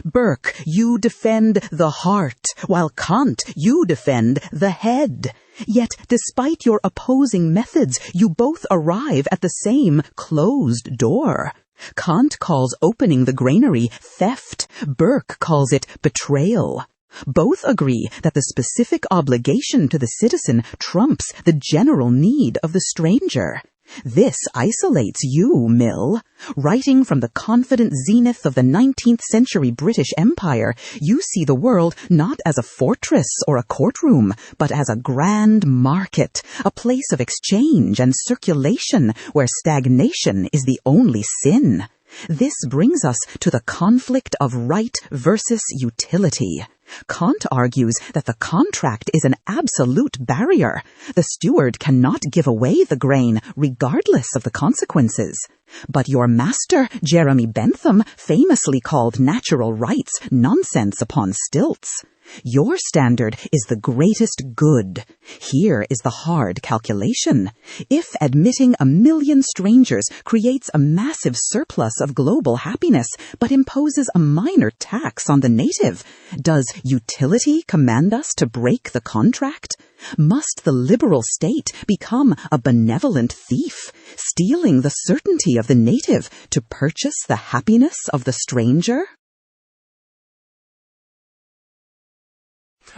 Burke, you defend the heart, while Kant, you defend the head. Yet, despite your opposing methods, you both arrive at the same closed door. Kant calls opening the granary theft. Burke calls it betrayal. Both agree that the specific obligation to the citizen trumps the general need of the stranger. This isolates you, Mill. Writing from the confident zenith of the 19th century British Empire, you see the world not as a fortress or a courtroom, but as a grand market, a place of exchange and circulation where stagnation is the only sin. This brings us to the conflict of right versus utility. Kant argues that the contract is an absolute barrier. The steward cannot give away the grain, regardless of the consequences. But your master, Jeremy Bentham, famously called natural rights nonsense upon stilts. Your standard is the greatest good. Here is the hard calculation. If admitting 1 million strangers creates a massive surplus of global happiness, but imposes a minor tax on the native, does utility command us to break the contract? Must the liberal state become a benevolent thief, stealing the certainty of the native to purchase the happiness of the stranger?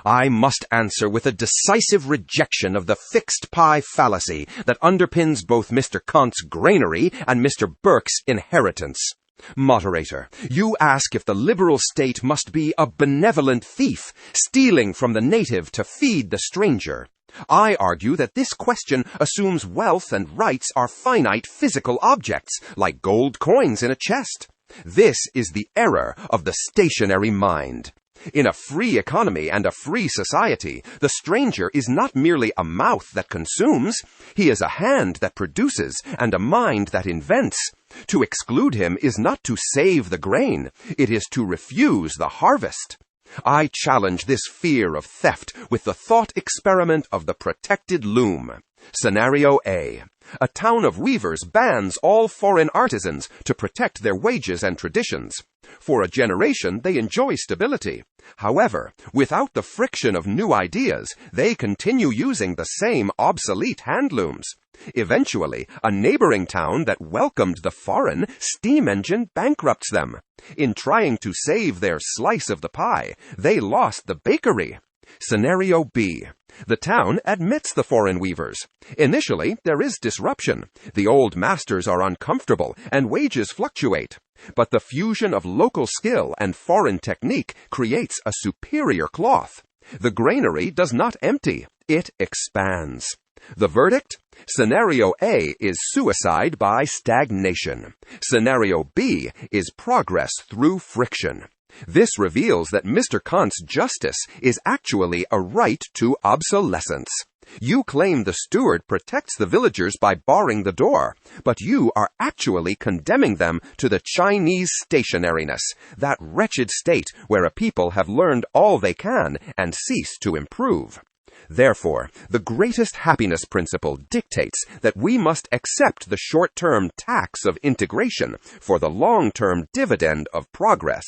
I must answer with a decisive rejection of the fixed pie fallacy that underpins both Mr. Kant's granary and Mr. Burke's inheritance. Moderator, you ask if the liberal state must be a benevolent thief, stealing from the native to feed the stranger. I argue that this question assumes wealth and rights are finite physical objects, like gold coins in a chest. This is the error of the stationary mind. In a free economy and a free society, the stranger is not merely a mouth that consumes, he is a hand that produces and a mind that invents. To exclude him is not to save the grain, it is to refuse the harvest. I challenge this fear of theft with the thought experiment of the protected loom. Scenario A. A town of weavers bans all foreign artisans to protect their wages and traditions. For a generation, they enjoy stability. However, without the friction of new ideas, they continue using the same obsolete handlooms. Eventually, a neighboring town that welcomed the foreign steam engine bankrupts them. In trying to save their slice of the pie, they lost the bakery. Scenario B. The town admits the foreign weavers. Initially, there is disruption. The old masters are uncomfortable, and wages fluctuate. But the fusion of local skill and foreign technique creates a superior cloth. The granary does not empty, it expands. The verdict? Scenario A is suicide by stagnation. Scenario B is progress through friction. This reveals that Mr. Kant's justice is actually a right to obsolescence. You claim the steward protects the villagers by barring the door, but you are actually condemning them to the Chinese stationariness, that wretched state where a people have learned all they can and cease to improve. Therefore, the greatest happiness principle dictates that we must accept the short-term tax of integration for the long-term dividend of progress.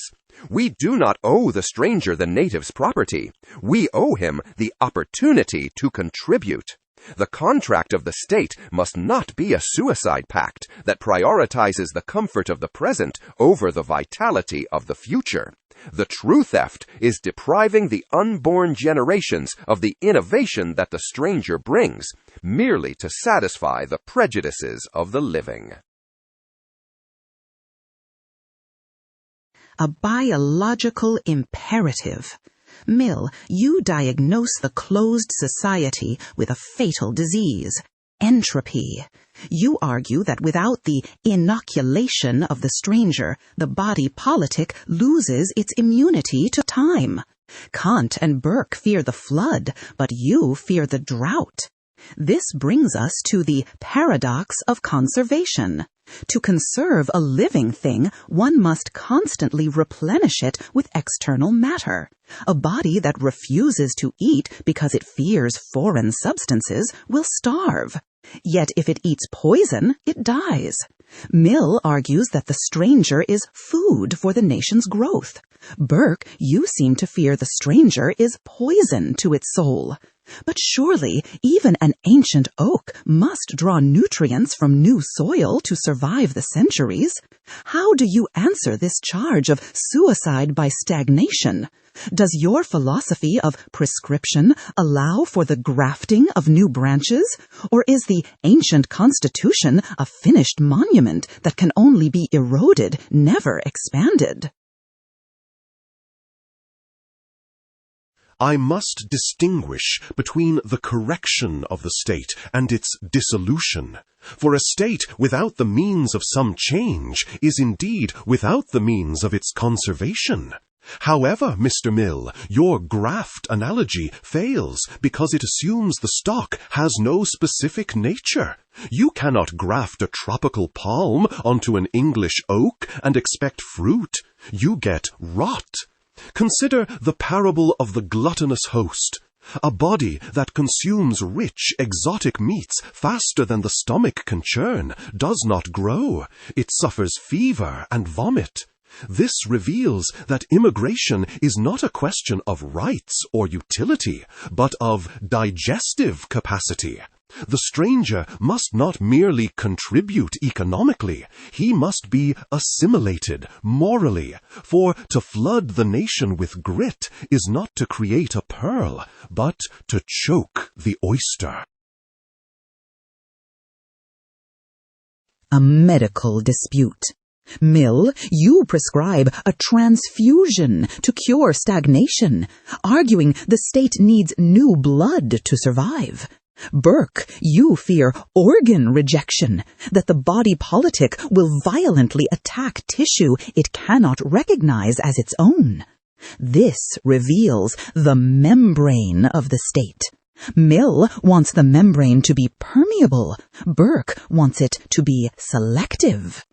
We do not owe the stranger the native's property. We owe him the opportunity to contribute. The contract of the state must not be a suicide pact that prioritizes the comfort of the present over the vitality of the future. The true theft is depriving the unborn generations of the innovation that the stranger brings, merely to satisfy the prejudices of the living. A biological imperative. Mill, you diagnose the closed society with a fatal disease, entropy. You argue that without the inoculation of the stranger, the body politic loses its immunity to time. Kant and Burke fear the flood, but you fear the drought. This brings us to the paradox of conservation. To conserve a living thing, one must constantly replenish it with external matter. A body that refuses to eat because it fears foreign substances will starve. Yet if it eats poison, it dies. Mill argues that the stranger is food for the nation's growth. Burke, you seem to fear the stranger is poison to its soul. But surely even an ancient oak must draw nutrients from new soil to survive the centuries. How do you answer this charge of suicide by stagnation? Does your philosophy of prescription allow for the grafting of new branches? Or is the ancient constitution a finished monument that can only be eroded, never expanded? I must distinguish between the correction of the state and its dissolution. For a state without the means of some change is indeed without the means of its conservation. However, Mr. Mill, your graft analogy fails because it assumes the stock has no specific nature. You cannot graft a tropical palm onto an English oak and expect fruit. You get rot. Consider the parable of the gluttonous host. A body that consumes rich, exotic meats faster than the stomach can churn does not grow. It suffers fever and vomit. This reveals that immigration is not a question of rights or utility, but of digestive capacity. The stranger must not merely contribute economically, he must be assimilated morally, for to flood the nation with grit is not to create a pearl, but to choke the oyster. A medical dispute. Mill, you prescribe a transfusion to cure stagnation, arguing the state needs new blood to survive. Burke, you fear organ rejection, that the body politic will violently attack tissue it cannot recognize as its own. This reveals the membrane of the state. Mill wants the membrane to be permeable. Burke wants it to be selective.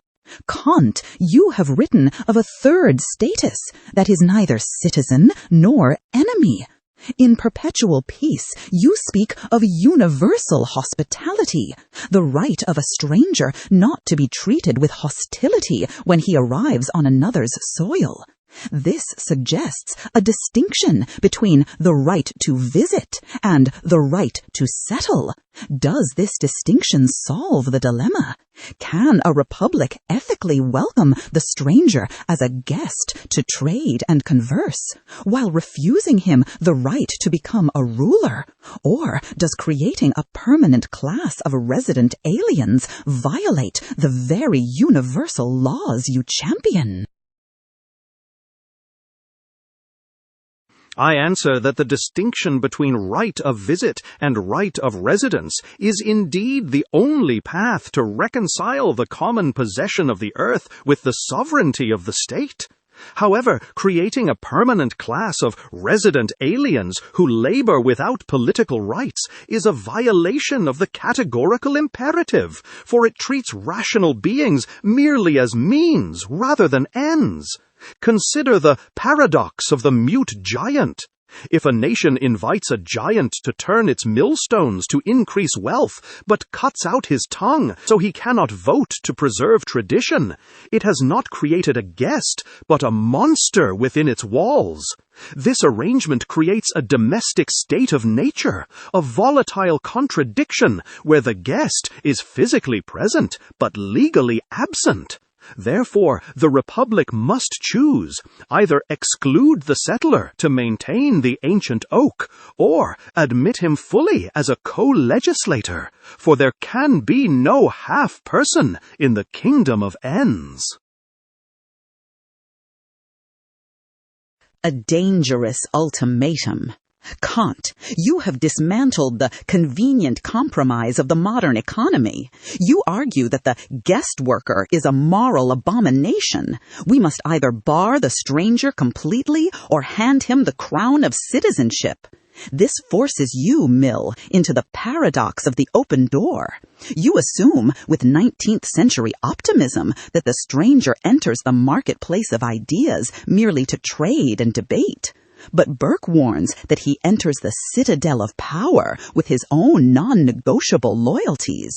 Kant, you have written of a third status that is neither citizen nor enemy. In Perpetual Peace, you speak of universal hospitality, the right of a stranger not to be treated with hostility when he arrives on another's soil. This suggests a distinction between the right to visit and the right to settle. Does this distinction solve the dilemma? Can a republic ethically welcome the stranger as a guest to trade and converse, while refusing him the right to become a ruler? Or does creating a permanent class of resident aliens violate the very universal laws you champion? I answer that the distinction between right of visit and right of residence is indeed the only path to reconcile the common possession of the earth with the sovereignty of the state. However, creating a permanent class of resident aliens who labor without political rights is a violation of the categorical imperative, for it treats rational beings merely as means rather than ends. Consider the paradox of the mute giant. If a nation invites a giant to turn its millstones to increase wealth, but cuts out his tongue so he cannot vote to preserve tradition, it has not created a guest, but a monster within its walls. This arrangement creates a domestic state of nature, a volatile contradiction where the guest is physically present but legally absent. Therefore, the Republic must choose, either exclude the settler to maintain the ancient oak, or admit him fully as a co-legislator, for there can be no half-person in the kingdom of ends. A dangerous ultimatum. Kant, you have dismantled the convenient compromise of the modern economy. You argue that the guest worker is a moral abomination. We must either bar the stranger completely or hand him the crown of citizenship. This forces you, Mill, into the paradox of the open door. You assume, with 19th century optimism, that the stranger enters the marketplace of ideas merely to trade and debate. But Burke warns that he enters the citadel of power with his own non-negotiable loyalties.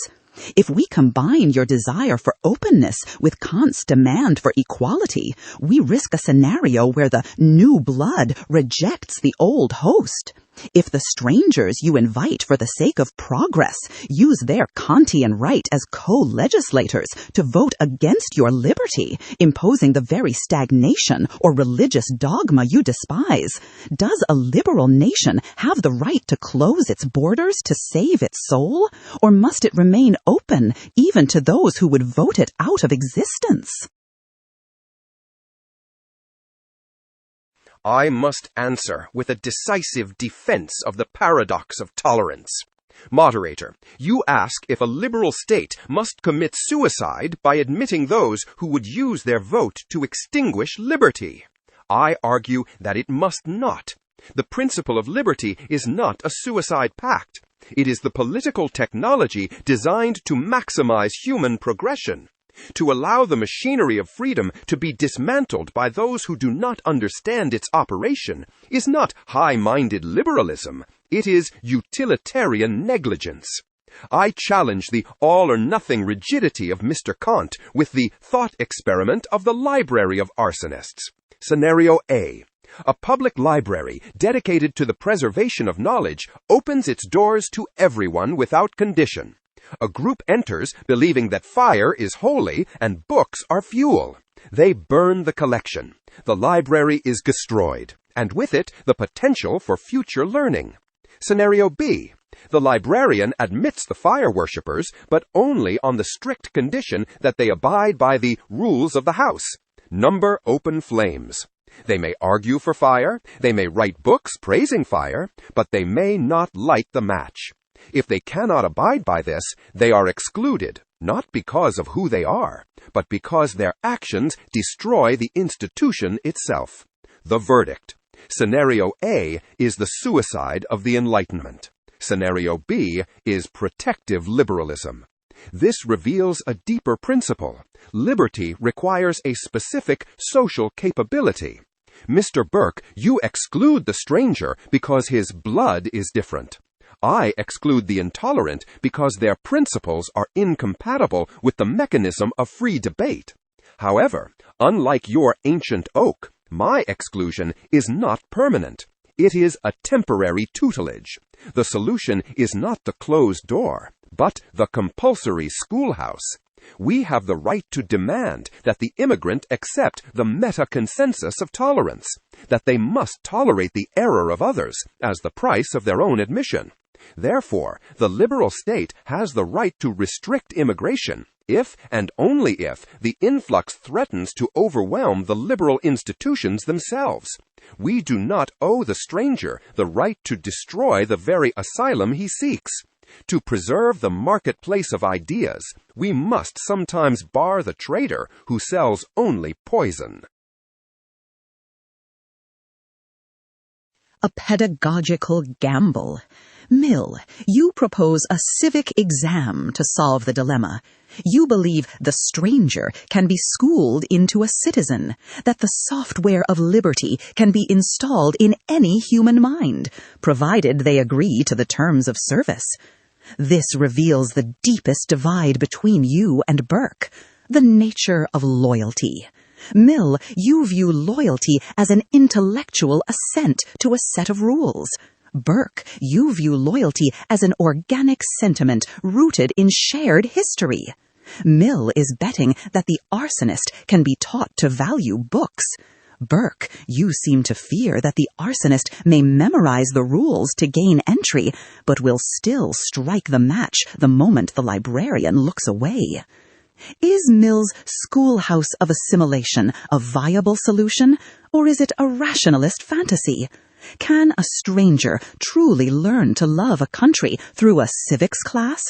If we combine your desire for openness with Kant's demand for equality, we risk a scenario where the new blood rejects the old host. If the strangers you invite for the sake of progress use their Kantian right as co-legislators to vote against your liberty, imposing the very stagnation or religious dogma you despise, does a liberal nation have the right to close its borders to save its soul? Or must it remain open even to those who would vote it out of existence? I must answer with a decisive defense of the paradox of tolerance. Moderator, you ask if a liberal state must commit suicide by admitting those who would use their vote to extinguish liberty. I argue that it must not. The principle of liberty is not a suicide pact. It is the political technology designed to maximize human progression. To allow the machinery of freedom to be dismantled by those who do not understand its operation is not high-minded liberalism. It is utilitarian negligence. I challenge the all-or-nothing rigidity of Mr. Kant with the thought experiment of the library of arsonists. Scenario A. A public library dedicated to the preservation of knowledge opens its doors to everyone without condition. A group enters believing that fire is holy and books are fuel. They burn the collection. The library is destroyed, and with it, the potential for future learning. Scenario B. The librarian admits the fire worshippers, but only on the strict condition that they abide by the rules of the house. Number open flames. They may argue for fire, they may write books praising fire, but they may not light the match. If they cannot abide by this, they are excluded, not because of who they are, but because their actions destroy the institution itself. The verdict. Scenario A is the suicide of the Enlightenment. Scenario B is protective liberalism. This reveals a deeper principle. Liberty requires a specific social capability. Mr. Burke, you exclude the stranger because his blood is different. I exclude the intolerant because their principles are incompatible with the mechanism of free debate. However, unlike your ancient oak, my exclusion is not permanent. It is a temporary tutelage. The solution is not the closed door, but the compulsory schoolhouse. We have the right to demand that the immigrant accept the meta-consensus of tolerance, that they must tolerate the error of others as the price of their own admission. Therefore, the liberal state has the right to restrict immigration if and only if the influx threatens to overwhelm the liberal institutions themselves. We do not owe the stranger the right to destroy the very asylum he seeks. To preserve the marketplace of ideas, we must sometimes bar the trader who sells only poison. A pedagogical gamble. Mill, you propose a civic exam to solve the dilemma. You believe the stranger can be schooled into a citizen, that the software of liberty can be installed in any human mind, provided they agree to the terms of service. This reveals the deepest divide between you and Burke, the nature of loyalty. Mill, you view loyalty as an intellectual assent to a set of rules. Burke, you view loyalty as an organic sentiment rooted in shared history. Mill is betting that the arsonist can be taught to value books. Burke, you seem to fear that the arsonist may memorize the rules to gain entry, but will still strike the match the moment the librarian looks away. Is Mill's schoolhouse of assimilation a viable solution, or is it a rationalist fantasy? Can a stranger truly learn to love a country through a civics class?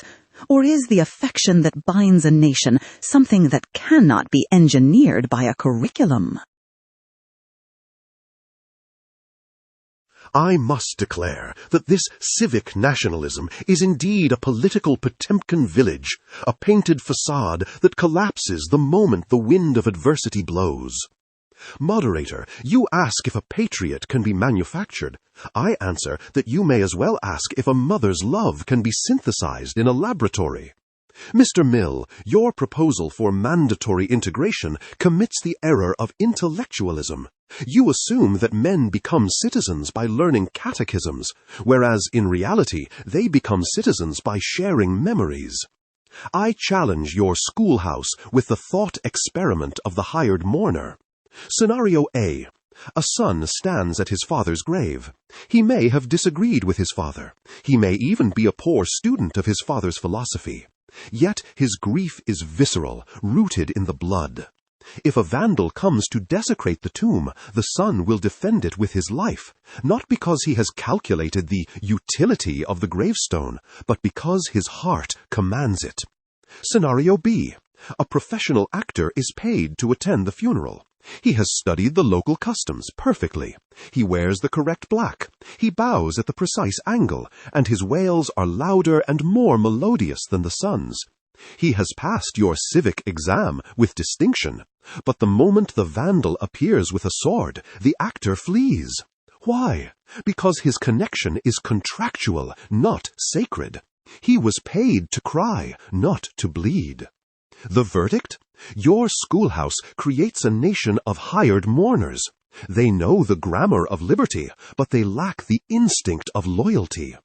Or is the affection that binds a nation something that cannot be engineered by a curriculum? I must declare that this civic nationalism is indeed a political Potemkin village, a painted facade that collapses the moment the wind of adversity blows. Moderator, you ask if a patriot can be manufactured. I answer that you may as well ask if a mother's love can be synthesized in a laboratory. Mr. Mill, your proposal for mandatory integration commits the error of intellectualism. You assume that men become citizens by learning catechisms, whereas in reality they become citizens by sharing memories. I challenge your schoolhouse with the thought experiment of the hired mourner. Scenario A. A son stands at his father's grave. He may have disagreed with his father. He may even be a poor student of his father's philosophy. Yet his grief is visceral, rooted in the blood. If a vandal comes to desecrate the tomb, the son will defend it with his life, not because he has calculated the utility of the gravestone, but because his heart commands it. Scenario B. A professional actor is paid to attend the funeral. He has studied the local customs perfectly. He wears the correct black. He bows at the precise angle, and his wails are louder and more melodious than the sun's. He has passed your civic exam with distinction, but the moment the vandal appears with a sword, the actor flees. Why? Because his connection is contractual, not sacred. He was paid to cry, not to bleed. The verdict? Your schoolhouse creates a nation of hired mourners. They know the grammar of liberty, but they lack the instinct of loyalty.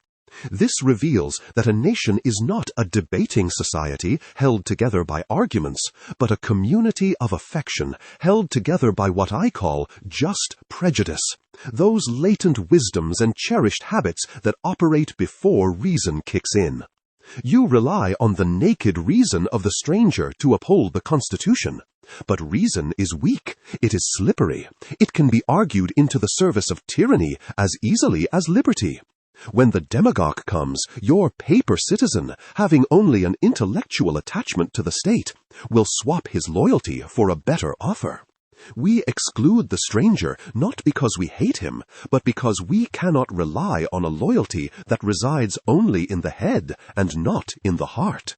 This reveals that a nation is not a debating society held together by arguments, but a community of affection held together by what I call just prejudice, those latent wisdoms and cherished habits that operate before reason kicks in. You rely on the naked reason of the stranger to uphold the Constitution. But reason is weak. It is slippery. It can be argued into the service of tyranny as easily as liberty. When the demagogue comes, your paper citizen, having only an intellectual attachment to the state, will swap his loyalty for a better offer. We exclude the stranger not because we hate him, but because we cannot rely on a loyalty that resides only in the head and not in the heart.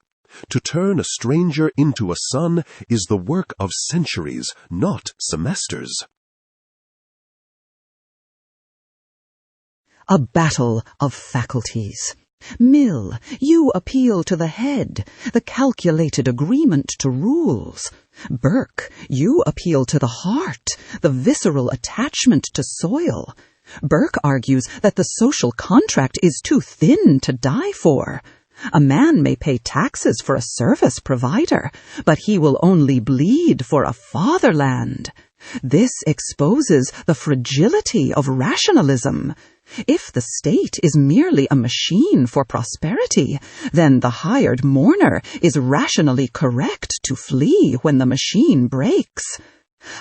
To turn a stranger into a son is the work of centuries, not semesters. A battle of faculties. Mill, you appeal to the head, the calculated agreement to rules. Burke, you appeal to the heart, the visceral attachment to soil. Burke argues that the social contract is too thin to die for. A man may pay taxes for a service provider, but he will only bleed for a fatherland. This exposes the fragility of rationalism. If the state is merely a machine for prosperity, then the hired mourner is rationally correct to flee when the machine breaks.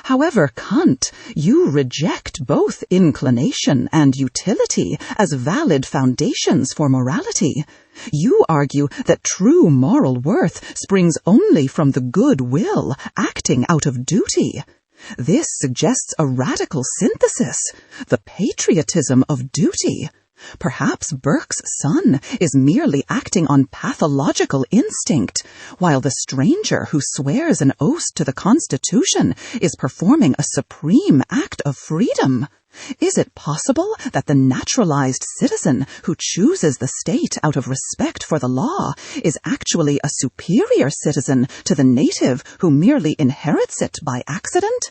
However, Kant, you reject both inclination and utility as valid foundations for morality. You argue that true moral worth springs only from the good will acting out of duty. This suggests a radical synthesis, the patriotism of duty. Perhaps Burke's son is merely acting on pathological instinct, while the stranger who swears an oath to the Constitution is performing a supreme act of freedom. Is it possible that the naturalized citizen who chooses the state out of respect for the law is actually a superior citizen to the native who merely inherits it by accident?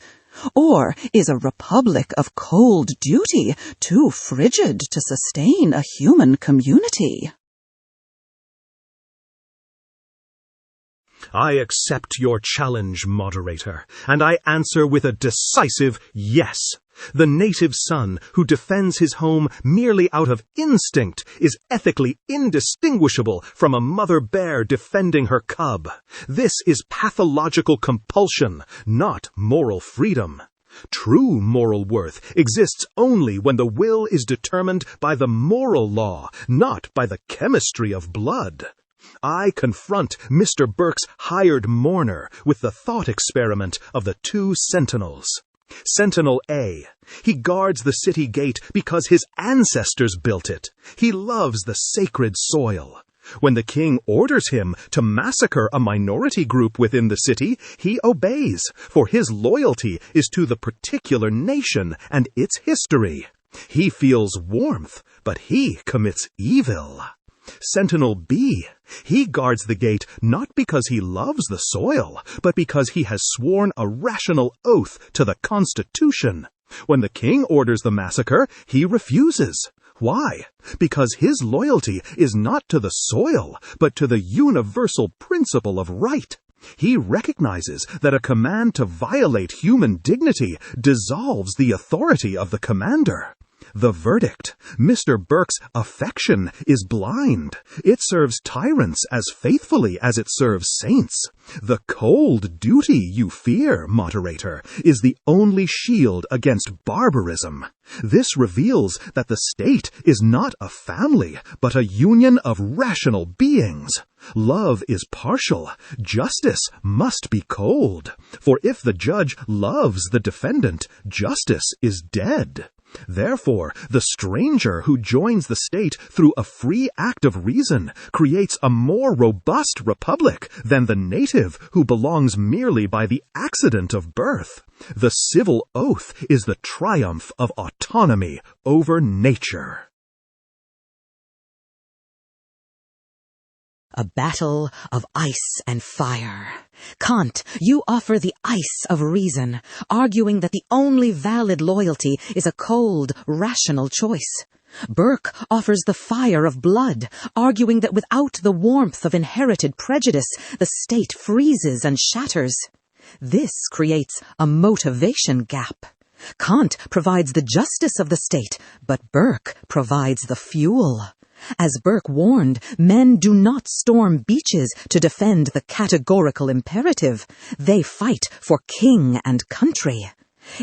Or is a republic of cold duty too frigid to sustain a human community? I accept your challenge, moderator, and I answer with a decisive yes. The native son who defends his home merely out of instinct is ethically indistinguishable from a mother bear defending her cub. This is pathological compulsion, not moral freedom. True moral worth exists only when the will is determined by the moral law, not by the chemistry of blood. I confront Mr. Burke's hired mourner with the thought experiment of the two sentinels. Sentinel A. He guards the city gate because his ancestors built it. He loves the sacred soil. When the king orders him to massacre a minority group within the city, he obeys, for his loyalty is to the particular nation and its history. He feels warmth, but he commits evil. Sentinel B. He guards the gate not because he loves the soil, but because he has sworn a rational oath to the Constitution. When the king orders the massacre, he refuses. Why? Because his loyalty is not to the soil, but to the universal principle of right. He recognizes that a command to violate human dignity dissolves the authority of the commander. The verdict: Mr. Burke's affection is blind. It serves tyrants as faithfully as it serves saints. The cold duty you fear, moderator, is the only shield against barbarism. This reveals that the state is not a family, but a union of rational beings. Love is partial. Justice must be cold. For if the judge loves the defendant, justice is dead. Therefore, the stranger who joins the state through a free act of reason creates a more robust republic than the native who belongs merely by the accident of birth. The civil oath is the triumph of autonomy over nature. A battle of ice and fire. Kant, you offer the ice of reason, arguing that the only valid loyalty is a cold, rational choice. Burke offers the fire of blood, arguing that without the warmth of inherited prejudice, the state freezes and shatters. This creates a motivation gap. Kant provides the justice of the state, but Burke provides the fuel. As Burke warned, men do not storm beaches to defend the categorical imperative. They fight for king and country.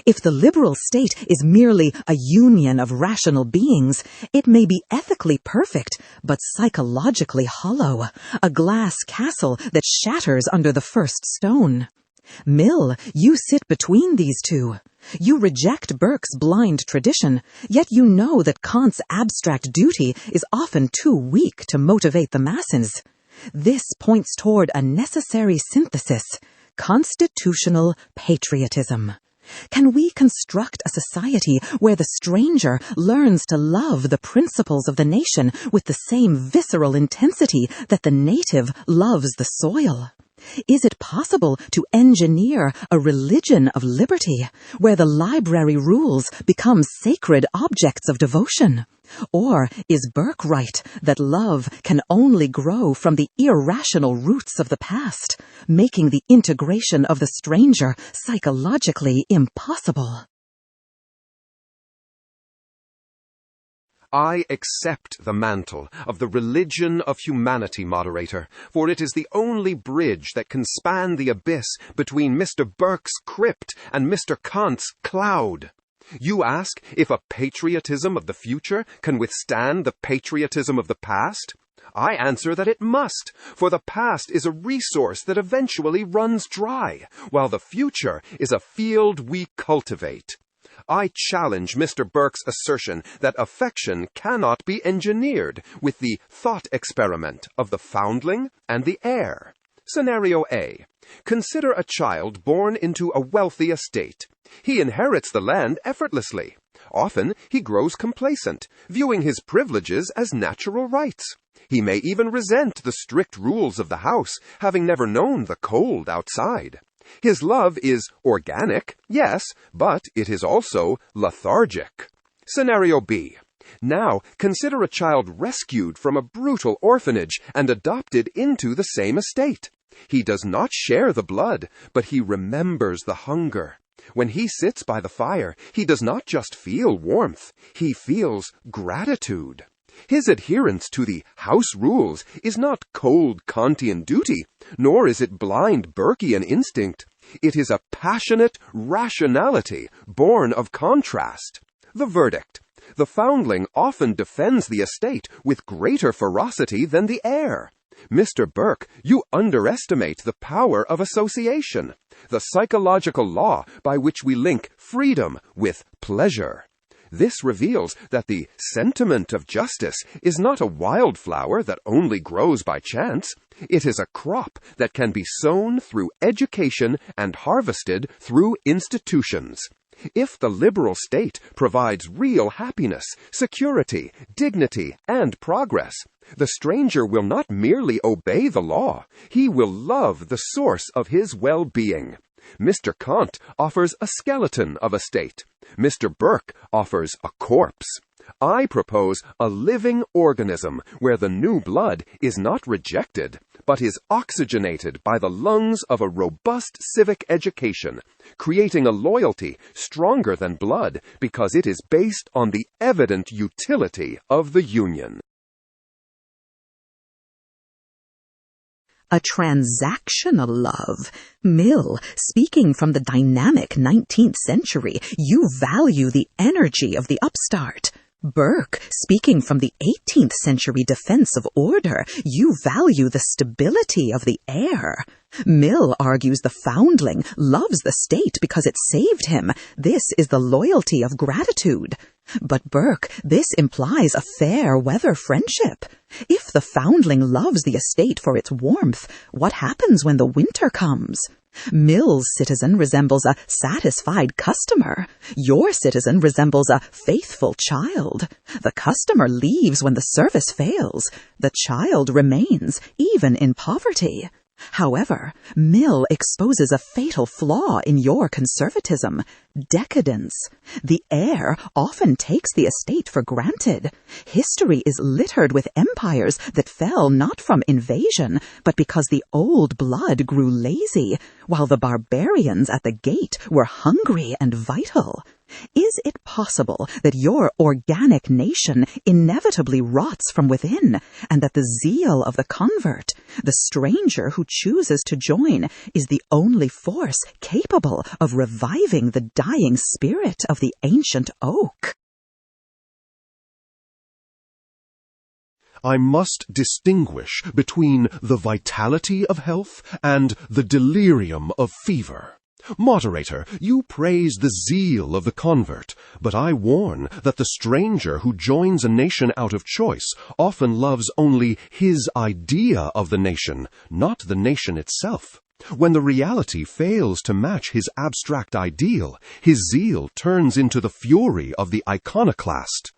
If the liberal state is merely a union of rational beings, it may be ethically perfect, but psychologically hollow, a glass castle that shatters under the first stone. Mill, you sit between these two. You reject Burke's blind tradition, yet you know that Kant's abstract duty is often too weak to motivate the masses. This points toward a necessary synthesis: constitutional patriotism. Can we construct a society where the stranger learns to love the principles of the nation with the same visceral intensity that the native loves the soil? Is it possible to engineer a religion of liberty, where the library rules become sacred objects of devotion? Or is Burke right that love can only grow from the irrational roots of the past, making the integration of the stranger psychologically impossible? I accept the mantle of the religion of humanity, moderator, for it is the only bridge that can span the abyss between Mr. Burke's crypt and Mr. Kant's cloud. You ask if a patriotism of the future can withstand the patriotism of the past? I answer that it must, for the past is a resource that eventually runs dry, while the future is a field we cultivate. I challenge Mr. Burke's assertion that affection cannot be engineered with the thought experiment of the foundling and the heir. Scenario A. Consider a child born into a wealthy estate. He inherits the land effortlessly. Often he grows complacent, viewing his privileges as natural rights. He may even resent the strict rules of the house, having never known the cold outside. His love is organic, yes, but it is also lethargic. Scenario B. Now, consider a child rescued from a brutal orphanage and adopted into the same estate. He does not share the blood, but he remembers the hunger. When he sits by the fire, he does not just feel warmth, he feels gratitude. His adherence to the house rules is not cold Kantian duty, nor is it blind Burkean instinct. It is a passionate rationality born of contrast. The verdict. The foundling often defends the estate with greater ferocity than the heir. Mr. Burke, you underestimate the power of association, the psychological law by which we link freedom with pleasure. This reveals that the sentiment of justice is not a wildflower that only grows by chance. It is a crop that can be sown through education and harvested through institutions. If the liberal state provides real happiness, security, dignity, and progress, the stranger will not merely obey the law, he will love the source of his well-being. Mr. Kant offers a skeleton of a state. Mr. Burke offers a corpse. I propose a living organism where the new blood is not rejected, but is oxygenated by the lungs of a robust civic education, creating a loyalty stronger than blood because it is based on the evident utility of the union. A transactional love. Mill, speaking from the dynamic 19th century, you value the energy of the upstart. Burke, speaking from the 18th century defense of order, you value the stability of the heir. Mill argues the foundling loves the state because it saved him. This is the loyalty of gratitude. But Burke, this implies a fair-weather friendship. If the foundling loves the estate for its warmth, what happens when the winter comes? Mill's citizen resembles a satisfied customer. Your citizen resembles a faithful child. The customer leaves when the service fails. The child remains, even in poverty. However, Mill exposes a fatal flaw in your conservatism: decadence. The heir often takes the estate for granted. History is littered with empires that fell not from invasion, but because the old blood grew lazy, while the barbarians at the gate were hungry and vital. Is it possible that your organic nation inevitably rots from within, and that the zeal of the convert, the stranger who chooses to join, is the only force capable of reviving the dying spirit of the ancient oak? I must distinguish between the vitality of health and the delirium of fever. Moderator, you praise the zeal of the convert, but I warn that the stranger who joins a nation out of choice often loves only his idea of the nation, not the nation itself. When the reality fails to match his abstract ideal, his zeal turns into the fury of the iconoclast.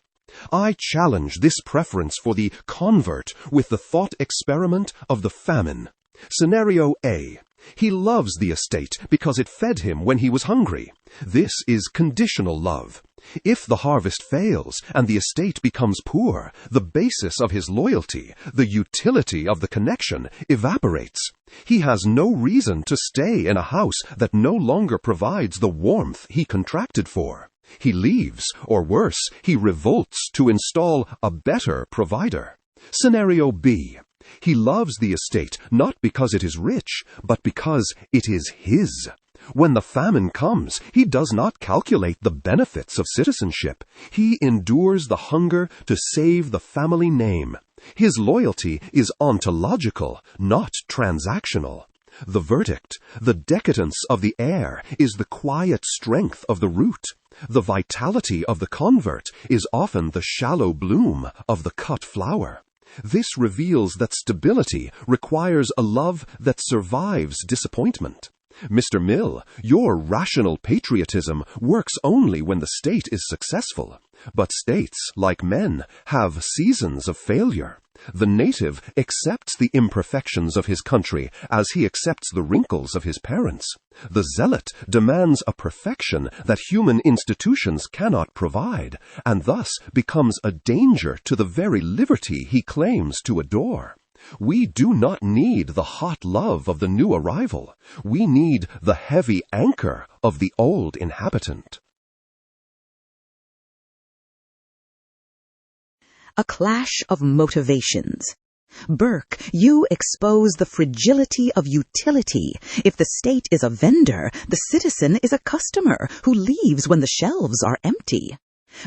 I challenge this preference for the convert with the thought experiment of the famine. Scenario A. He loves the estate because it fed him when he was hungry. This is conditional love. If the harvest fails and the estate becomes poor, the basis of his loyalty, the utility of the connection, evaporates. He has no reason to stay in a house that no longer provides the warmth he contracted for. He leaves, or worse, he revolts to install a better provider. Scenario B. He loves the estate not because it is rich, but because it is his. When the famine comes, he does not calculate the benefits of citizenship. He endures the hunger to save the family name. His loyalty is ontological, not transactional. The verdict, the decadence of the heir, is the quiet strength of the root. The vitality of the convert is often the shallow bloom of the cut flower. This reveals that stability requires a love that survives disappointment. Mr. Mill, your rational patriotism works only when the state is successful. But states, like men, have seasons of failure. The native accepts the imperfections of his country as he accepts the wrinkles of his parents. The zealot demands a perfection that human institutions cannot provide, and thus becomes a danger to the very liberty he claims to adore. We do not need the hot love of the new arrival. We need the heavy anchor of the old inhabitant. A clash of motivations. Burke, you expose the fragility of utility. If the state is a vendor, the citizen is a customer who leaves when the shelves are empty.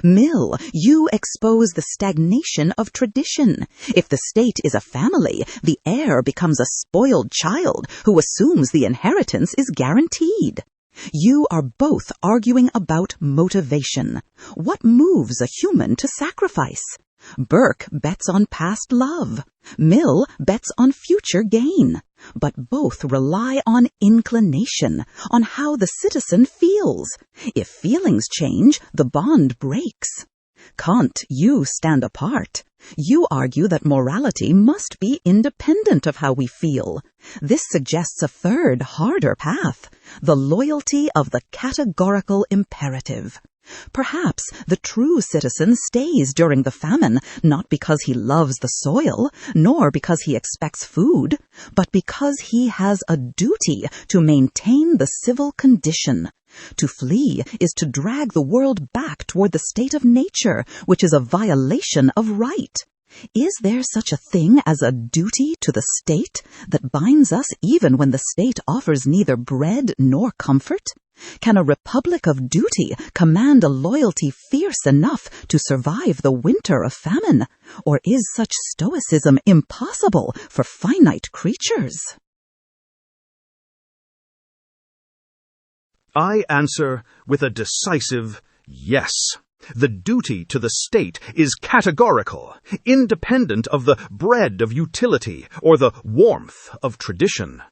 Mill, you expose the stagnation of tradition. If the state is a family, the heir becomes a spoiled child who assumes the inheritance is guaranteed. You are both arguing about motivation. What moves a human to sacrifice? Burke bets on past love. Mill bets on future gain. But both rely on inclination, on how the citizen feels. If feelings change, the bond breaks. Kant, you stand apart. You argue that morality must be independent of how we feel. This suggests a third, harder path, the loyalty of the categorical imperative. Perhaps the true citizen stays during the famine, not because he loves the soil, nor because he expects food, but because he has a duty to maintain the civil condition. To flee is to drag the world back toward the state of nature, which is a violation of right. Is there such a thing as a duty to the state that binds us even when the state offers neither bread nor comfort? Can a republic of duty command a loyalty fierce enough to survive the winter of famine? Or is such stoicism impossible for finite creatures? I answer with a decisive yes. The duty to the state is categorical, independent of the bread of utility or the warmth of tradition.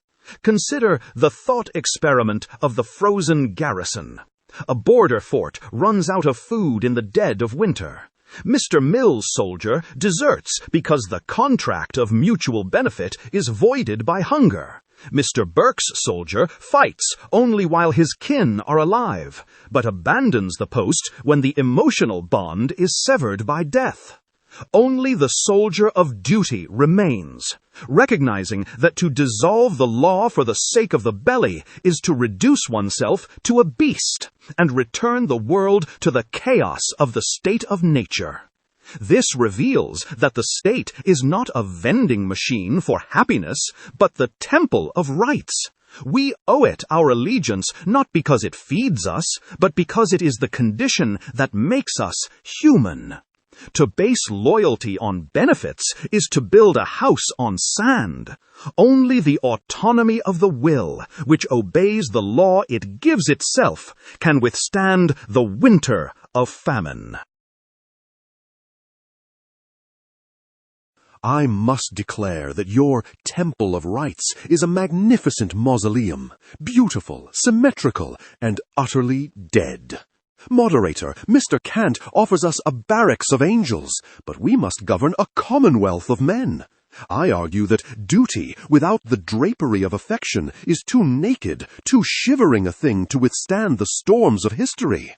Consider the thought experiment of the frozen garrison. A border fort runs out of food in the dead of winter. Mr. Mill's soldier deserts because the contract of mutual benefit is voided by hunger. Mr. Burke's soldier fights only while his kin are alive, but abandons the post when the emotional bond is severed by death. Only the soldier of duty remains, recognizing that to dissolve the law for the sake of the belly is to reduce oneself to a beast and return the world to the chaos of the state of nature. This reveals that the state is not a vending machine for happiness, but the temple of rights. We owe it our allegiance not because it feeds us, but because it is the condition that makes us human. To base loyalty on benefits is to build a house on sand. Only the autonomy of the will, which obeys the law it gives itself, can withstand the winter of famine. I must declare that your temple of rights is a magnificent mausoleum, beautiful, symmetrical, and utterly dead. Moderator, Mr. Kant offers us a barracks of angels, but we must govern a commonwealth of men. I argue that duty without the drapery of affection is too naked, too shivering a thing to withstand the storms of history.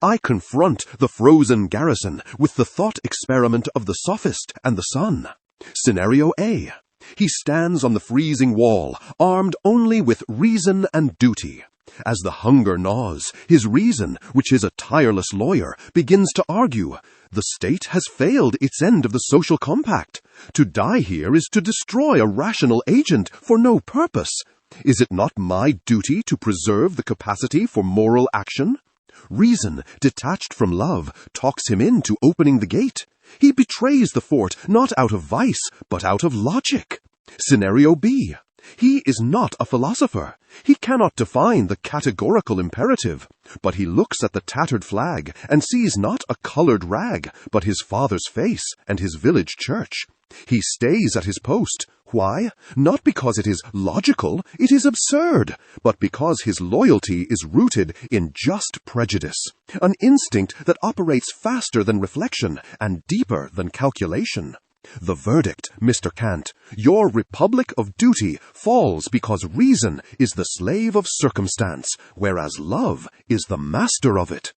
I confront the frozen garrison with the thought experiment of the sophist and the sun. Scenario A. He stands on the freezing wall, armed only with reason and duty. As the hunger gnaws, his reason, which is a tireless lawyer, begins to argue. The state has failed its end of the social compact. To die here is to destroy a rational agent for no purpose. Is it not my duty to preserve the capacity for moral action? Reason, detached from love, talks him into opening the gate. He betrays the fort not out of vice, but out of logic. Scenario B. He is not a philosopher. He cannot define the categorical imperative. But he looks at the tattered flag and sees not a colored rag, but his father's face and his village church. He stays at his post. Why? Not because it is logical, it is absurd, but because his loyalty is rooted in just prejudice, an instinct that operates faster than reflection and deeper than calculation. The verdict, Mr. Kant, your republic of duty falls because reason is the slave of circumstance, whereas love is the master of it.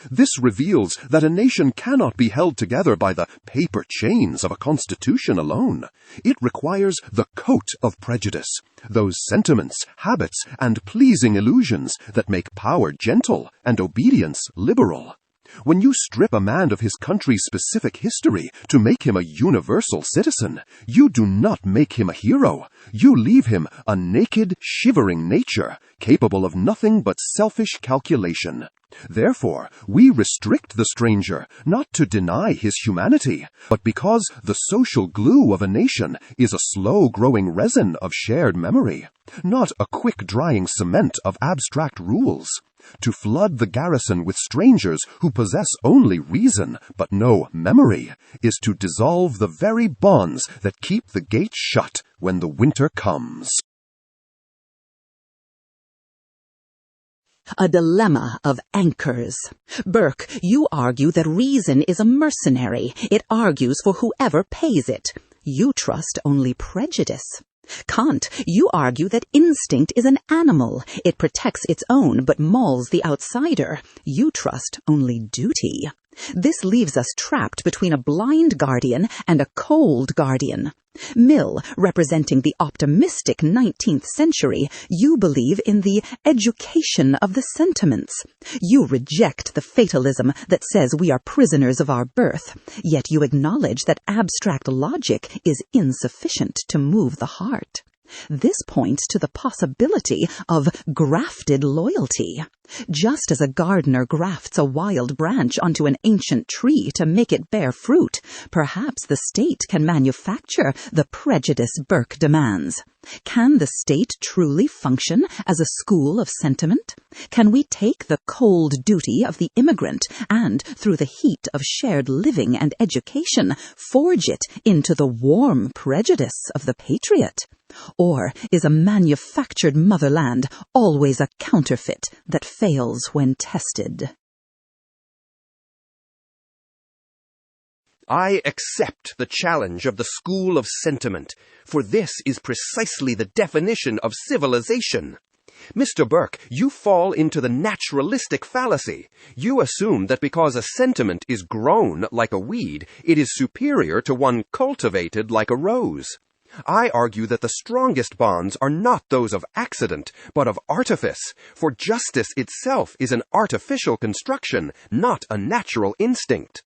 This reveals that a nation cannot be held together by the paper chains of a constitution alone. It requires the coat of prejudice, those sentiments, habits, and pleasing illusions that make power gentle and obedience liberal. When you strip a man of his country's specific history to make him a universal citizen, you do not make him a hero. You leave him a naked, shivering nature, capable of nothing but selfish calculation. Therefore, we restrict the stranger, not to deny his humanity, but because the social glue of a nation is a slow-growing resin of shared memory, not a quick-drying cement of abstract rules. To flood the garrison with strangers who possess only reason but no memory is to dissolve the very bonds that keep the gates shut when the winter comes. A dilemma of anchors. Burke, you argue that reason is a mercenary. It argues for whoever pays it. You trust only prejudice. Kant, you argue that instinct is an animal. It protects its own but mauls the outsider. You trust only duty. This leaves us trapped between a blind guardian and a cold guardian. Mill, representing the optimistic 19th century, you believe in the education of the sentiments. You reject the fatalism that says we are prisoners of our birth, yet you acknowledge that abstract logic is insufficient to move the heart. This points to the possibility of grafted loyalty. Just as a gardener grafts a wild branch onto an ancient tree to make it bear fruit, perhaps the state can manufacture the prejudice Burke demands. Can the state truly function as a school of sentiment? Can we take the cold duty of the immigrant and, through the heat of shared living and education, forge it into the warm prejudice of the patriot? Or is a manufactured motherland always a counterfeit that fails when tested? I accept the challenge of the school of sentiment, for this is precisely the definition of civilization. Mr. Burke, you fall into the naturalistic fallacy. You assume that because a sentiment is grown like a weed, it is superior to one cultivated like a rose. I argue that the strongest bonds are not those of accident, but of artifice, for justice itself is an artificial construction, not a natural instinct.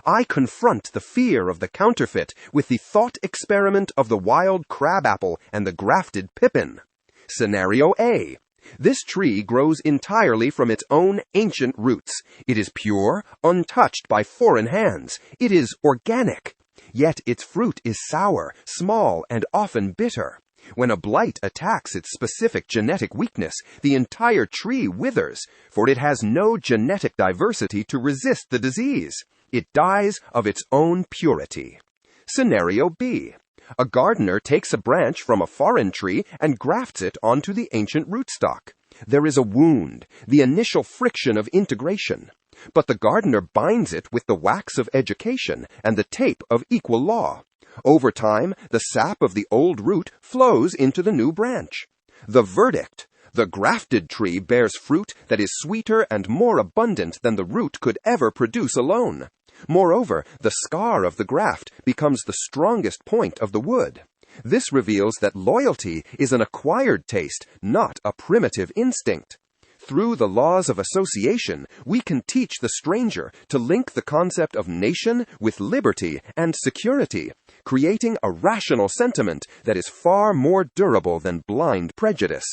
I confront the fear of the counterfeit with the thought experiment of the wild crabapple and the grafted pippin. Scenario A. This tree grows entirely from its own ancient roots. It is pure, untouched by foreign hands. It is organic. Yet its fruit is sour, small, and often bitter. When a blight attacks its specific genetic weakness, the entire tree withers, for it has no genetic diversity to resist the disease. It dies of its own purity. Scenario B. A gardener takes a branch from a foreign tree and grafts it onto the ancient rootstock. There is a wound, the initial friction of integration. But the gardener binds it with the wax of education and the tape of equal law. Over time, the sap of the old root flows into the new branch. The verdict: the grafted tree bears fruit that is sweeter and more abundant than the root could ever produce alone. Moreover, the scar of the graft becomes the strongest point of the wood. This reveals that loyalty is an acquired taste, not a primitive instinct. Through the laws of association, we can teach the stranger to link the concept of nation with liberty and security, creating a rational sentiment that is far more durable than blind prejudice.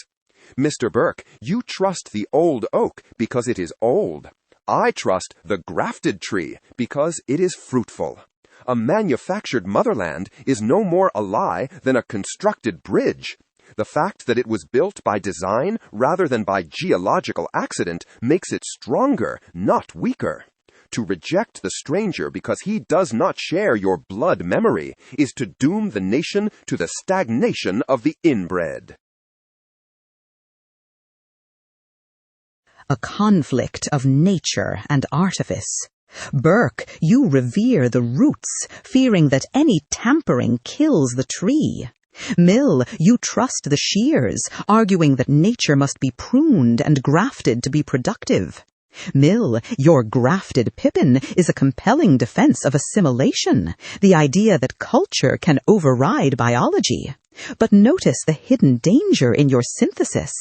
Mr. Burke, you trust the old oak because it is old. I trust the grafted tree because it is fruitful. A manufactured motherland is no more a lie than a constructed bridge. The fact that it was built by design rather than by geological accident makes it stronger, not weaker. To reject the stranger because he does not share your blood memory is to doom the nation to the stagnation of the inbred. A conflict of nature and artifice. Burke, you revere the roots, fearing that any tampering kills the tree. Mill, you trust the shears, arguing that nature must be pruned and grafted to be productive. Mill, your grafted pippin is a compelling defense of assimilation, the idea that culture can override biology. But notice the hidden danger in your synthesis.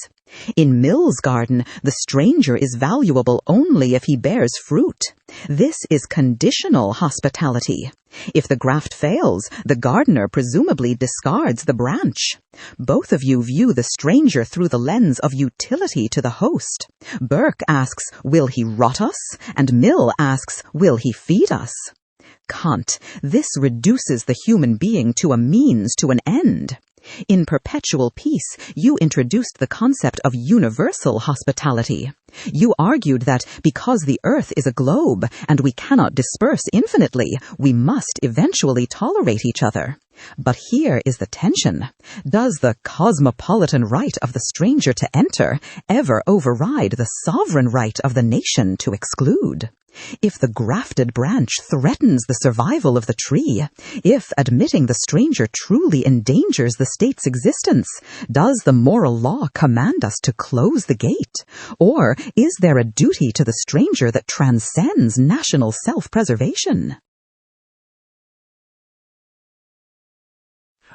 In Mill's garden, the stranger is valuable only if he bears fruit. This is conditional hospitality. If the graft fails, the gardener presumably discards the branch. Both of you view the stranger through the lens of utility to the host. Burke asks, will he rot us? And Mill asks, will he feed us? Kant, this reduces the human being to a means to an end. In Perpetual Peace, you introduced the concept of universal hospitality. You argued that because the earth is a globe and we cannot disperse infinitely, we must eventually tolerate each other. But here is the tension. Does the cosmopolitan right of the stranger to enter ever override the sovereign right of the nation to exclude? If the grafted branch threatens the survival of the tree, if admitting the stranger truly endangers the state's existence, does the moral law command us to close the gate? Or is there a duty to the stranger that transcends national self-preservation?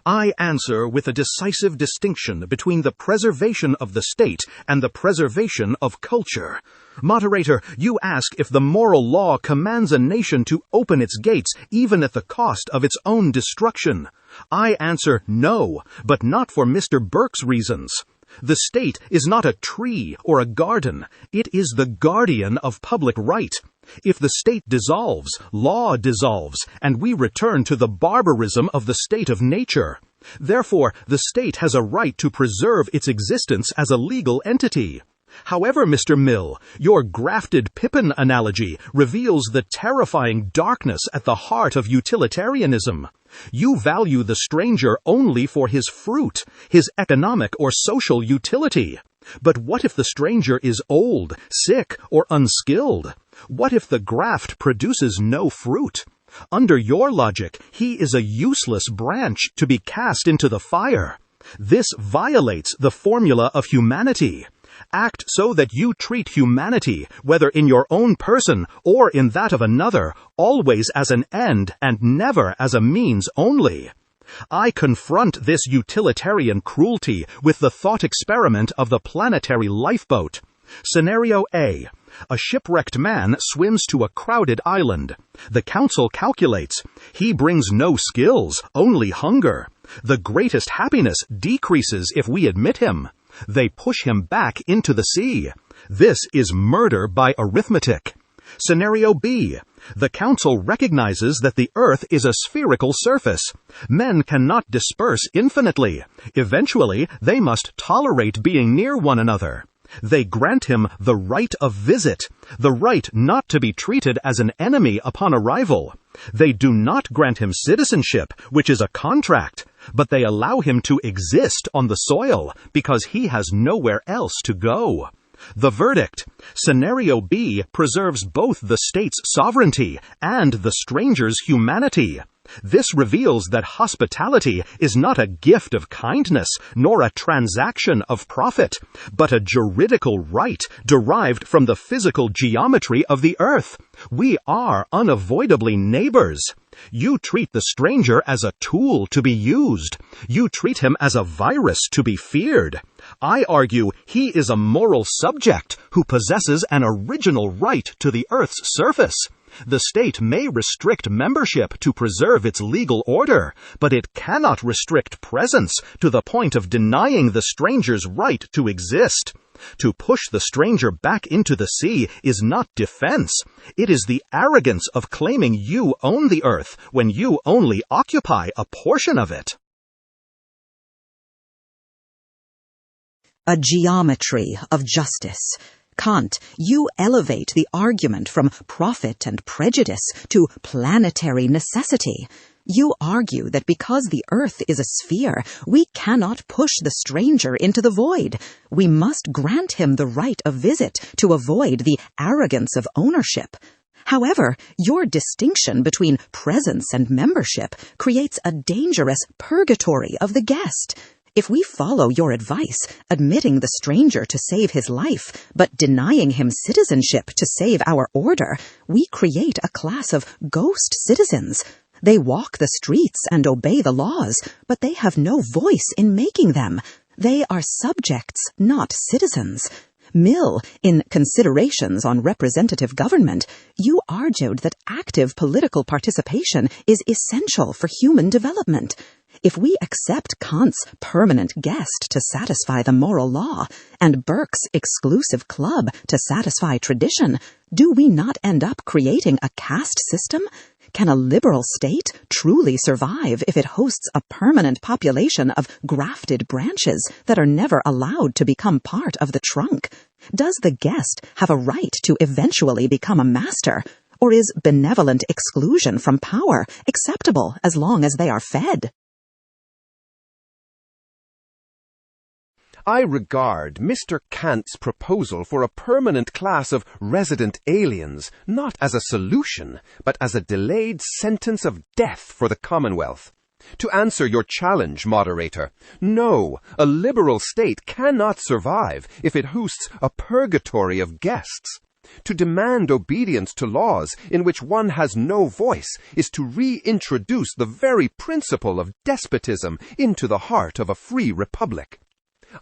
I answer with a decisive distinction between the preservation of the state and the preservation of culture. Moderator, you ask if the moral law commands a nation to open its gates even at the cost of its own destruction. I answer no, but not for Mr. Burke's reasons. The state is not a tree or a garden. It is the guardian of public right. If the state dissolves, law dissolves, and we return to the barbarism of the state of nature. Therefore, the state has a right to preserve its existence as a legal entity. However, Mr. Mill, your grafted pippin analogy reveals the terrifying darkness at the heart of utilitarianism. You value the stranger only for his fruit, his economic or social utility. But what if the stranger is old, sick, or unskilled? What if the graft produces no fruit? Under your logic, he is a useless branch to be cast into the fire. This violates the formula of humanity. Act so that you treat humanity, whether in your own person or in that of another, always as an end and never as a means only. I confront this utilitarian cruelty with the thought experiment of the planetary lifeboat. Scenario A. A shipwrecked man swims to a crowded island. The council calculates. He brings no skills, only hunger. The greatest happiness decreases if we admit him. They push him back into the sea. This is murder by arithmetic. Scenario B. The council recognizes that the earth is a spherical surface. Men cannot disperse infinitely. Eventually, they must tolerate being near one another. They grant him the right of visit, the right not to be treated as an enemy upon arrival. They do not grant him citizenship, which is a contract, but they allow him to exist on the soil because he has nowhere else to go. The verdict: Scenario B preserves both the state's sovereignty and the stranger's humanity. This reveals that hospitality is not a gift of kindness, nor a transaction of profit, but a juridical right derived from the physical geometry of the earth. We are unavoidably neighbors. You treat the stranger as a tool to be used. You treat him as a virus to be feared. I argue he is a moral subject who possesses an original right to the earth's surface. The state may restrict membership to preserve its legal order, but it cannot restrict presence to the point of denying the stranger's right to exist. To push the stranger back into the sea is not defense. It is the arrogance of claiming you own the earth when you only occupy a portion of it. a geometry of justice. Kant, you elevate the argument from profit and prejudice to planetary necessity. You argue that because the Earth is a sphere, we cannot push the stranger into the void. We must grant him the right of visit to avoid the arrogance of ownership. However, your distinction between presence and membership creates a dangerous purgatory of the guest. If we follow your advice, admitting the stranger to save his life, but denying him citizenship to save our order, we create a class of ghost citizens. They walk the streets and obey the laws, but they have no voice in making them. They are subjects, not citizens. Mill, in Considerations on Representative Government, you argued that active political participation is essential for human development. If we accept Kant's permanent guest to satisfy the moral law, and Burke's exclusive club to satisfy tradition, do we not end up creating a caste system? Can a liberal state truly survive if it hosts a permanent population of grafted branches that are never allowed to become part of the trunk? Does the guest have a right to eventually become a master? Or is benevolent exclusion from power acceptable as long as they are fed? I regard Mr. Kant's proposal for a permanent class of resident aliens not as a solution, but as a delayed sentence of death for the Commonwealth. To answer your challenge, moderator, no, a liberal state cannot survive if it hosts a purgatory of guests. To demand obedience to laws in which one has no voice is to reintroduce the very principle of despotism into the heart of a free republic.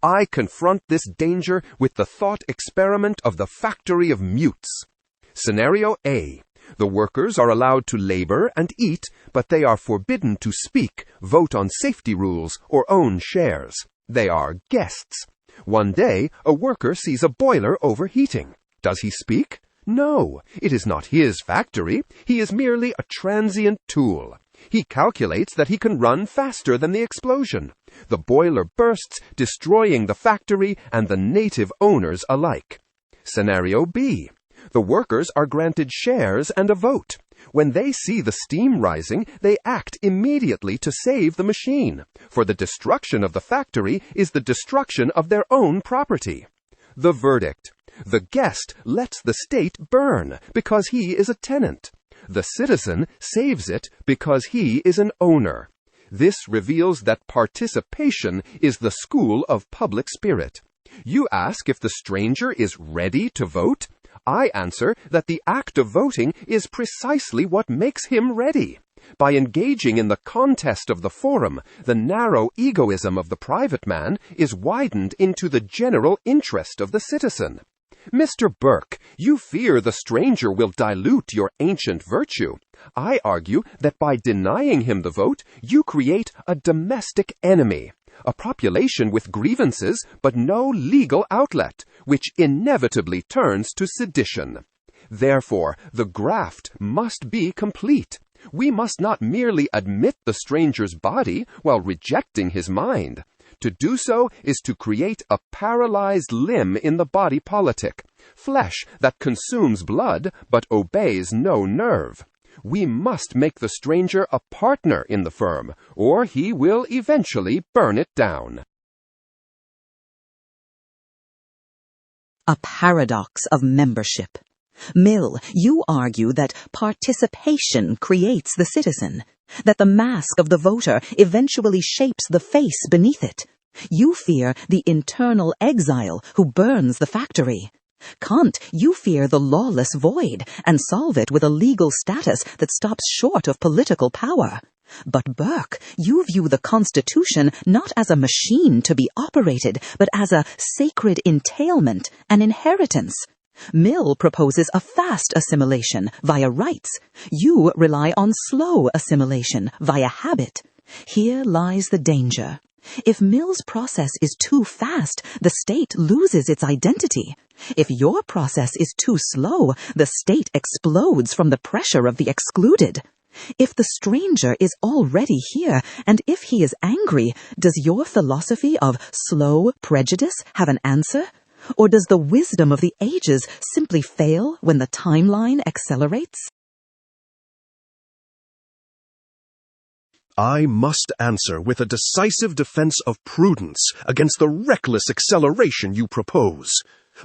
I confront this danger with the thought experiment of the factory of mutes. Scenario A. The workers are allowed to labor and eat, but they are forbidden to speak, vote on safety rules, or own shares. They are guests. One day, a worker sees a boiler overheating. Does he speak? No, it is not his factory. He is merely a transient tool. He calculates that he can run faster than the explosion. The boiler bursts, destroying the factory and the native owners alike. Scenario B. The workers are granted shares and a vote. When they see the steam rising, they act immediately to save the machine, for the destruction of the factory is the destruction of their own property. The verdict. The guest lets the state burn because he is a tenant. The citizen saves it because he is an owner. This reveals that participation is the school of public spirit. You ask if the stranger is ready to vote. I answer that the act of voting is precisely what makes him ready. By engaging in the contest of the forum, the narrow egoism of the private man is widened into the general interest of the citizen. Mr. Burke, you fear the stranger will dilute your ancient virtue. I argue that by denying him the vote, you create a domestic enemy, a population with grievances but no legal outlet, which inevitably turns to sedition. Therefore, the graft must be complete. We must not merely admit the stranger's body while rejecting his mind. To do so is to create a paralyzed limb in the body politic, flesh that consumes blood but obeys no nerve. We must make the stranger a partner in the firm, or he will eventually burn it down. A paradox of membership. Mill, you argue that participation creates the citizen, that the mask of the voter eventually shapes the face beneath it. You fear the internal exile who burns the factory. Kant, you fear the lawless void and solve it with a legal status that stops short of political power. But Burke, you view the Constitution not as a machine to be operated, but as a sacred entailment, an inheritance. Mill proposes a fast assimilation via rights. You rely on slow assimilation via habit. Here lies the danger. If Mill's process is too fast, the state loses its identity. If your process is too slow, the state explodes from the pressure of the excluded. If the stranger is already here, and if he is angry, does your philosophy of slow prejudice have an answer? Or does the wisdom of the ages simply fail when the timeline accelerates? I must answer with a decisive defense of prudence against the reckless acceleration you propose.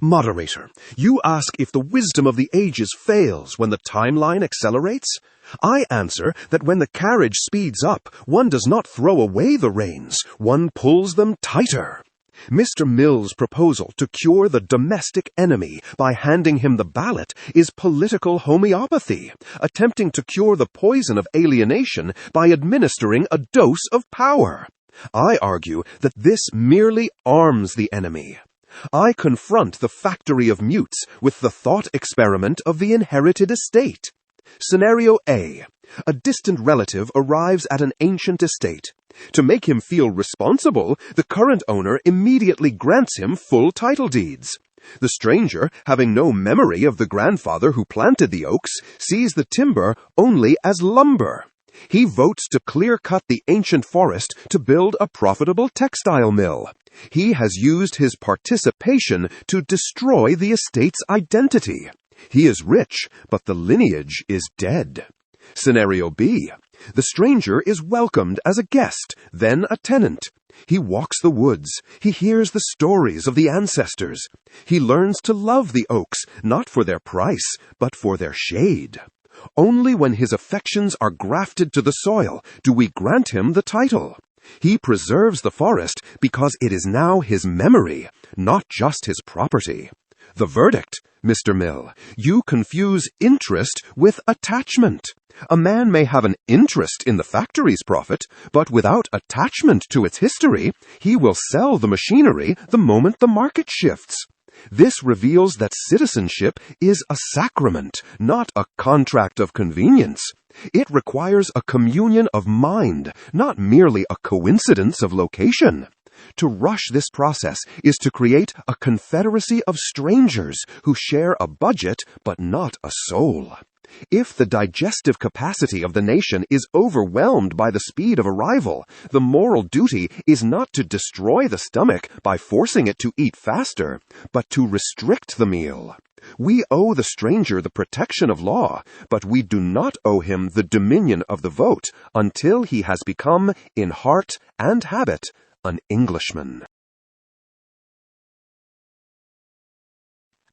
Moderator, you ask if the wisdom of the ages fails when the timeline accelerates? I answer that when the carriage speeds up, one does not throw away the reins, one pulls them tighter. Mr. Mill's proposal to cure the domestic enemy by handing him the ballot is political homeopathy, attempting to cure the poison of alienation by administering a dose of power. I argue that this merely arms the enemy. I confront the factory of mutes with the thought experiment of the inherited estate. Scenario A. A distant relative arrives at an ancient estate. To make him feel responsible, the current owner immediately grants him full title deeds. The stranger, having no memory of the grandfather who planted the oaks, sees the timber only as lumber. He votes to clear-cut the ancient forest to build a profitable textile mill. He has used his participation to destroy the estate's identity. He is rich, but the lineage is dead. Scenario B. The stranger is welcomed as a guest, then a tenant. He walks the woods. He hears the stories of the ancestors. He learns to love the oaks, not for their price, but for their shade. Only when his affections are grafted to the soil do we grant him the title. He preserves the forest because it is now his memory, not just his property. The verdict, Mr. Mill, you confuse interest with attachment. A man may have an interest in the factory's profit, but without attachment to its history, he will sell the machinery the moment the market shifts. This reveals that citizenship is a sacrament, not a contract of convenience. It requires a communion of mind, not merely a coincidence of location. To rush this process is to create a confederacy of strangers who share a budget but not a soul. If the digestive capacity of the nation is overwhelmed by the speed of arrival, the moral duty is not to destroy the stomach by forcing it to eat faster, but to restrict the meal. We owe the stranger the protection of law, but we do not owe him the dominion of the vote until he has become, in heart and habit, an Englishman.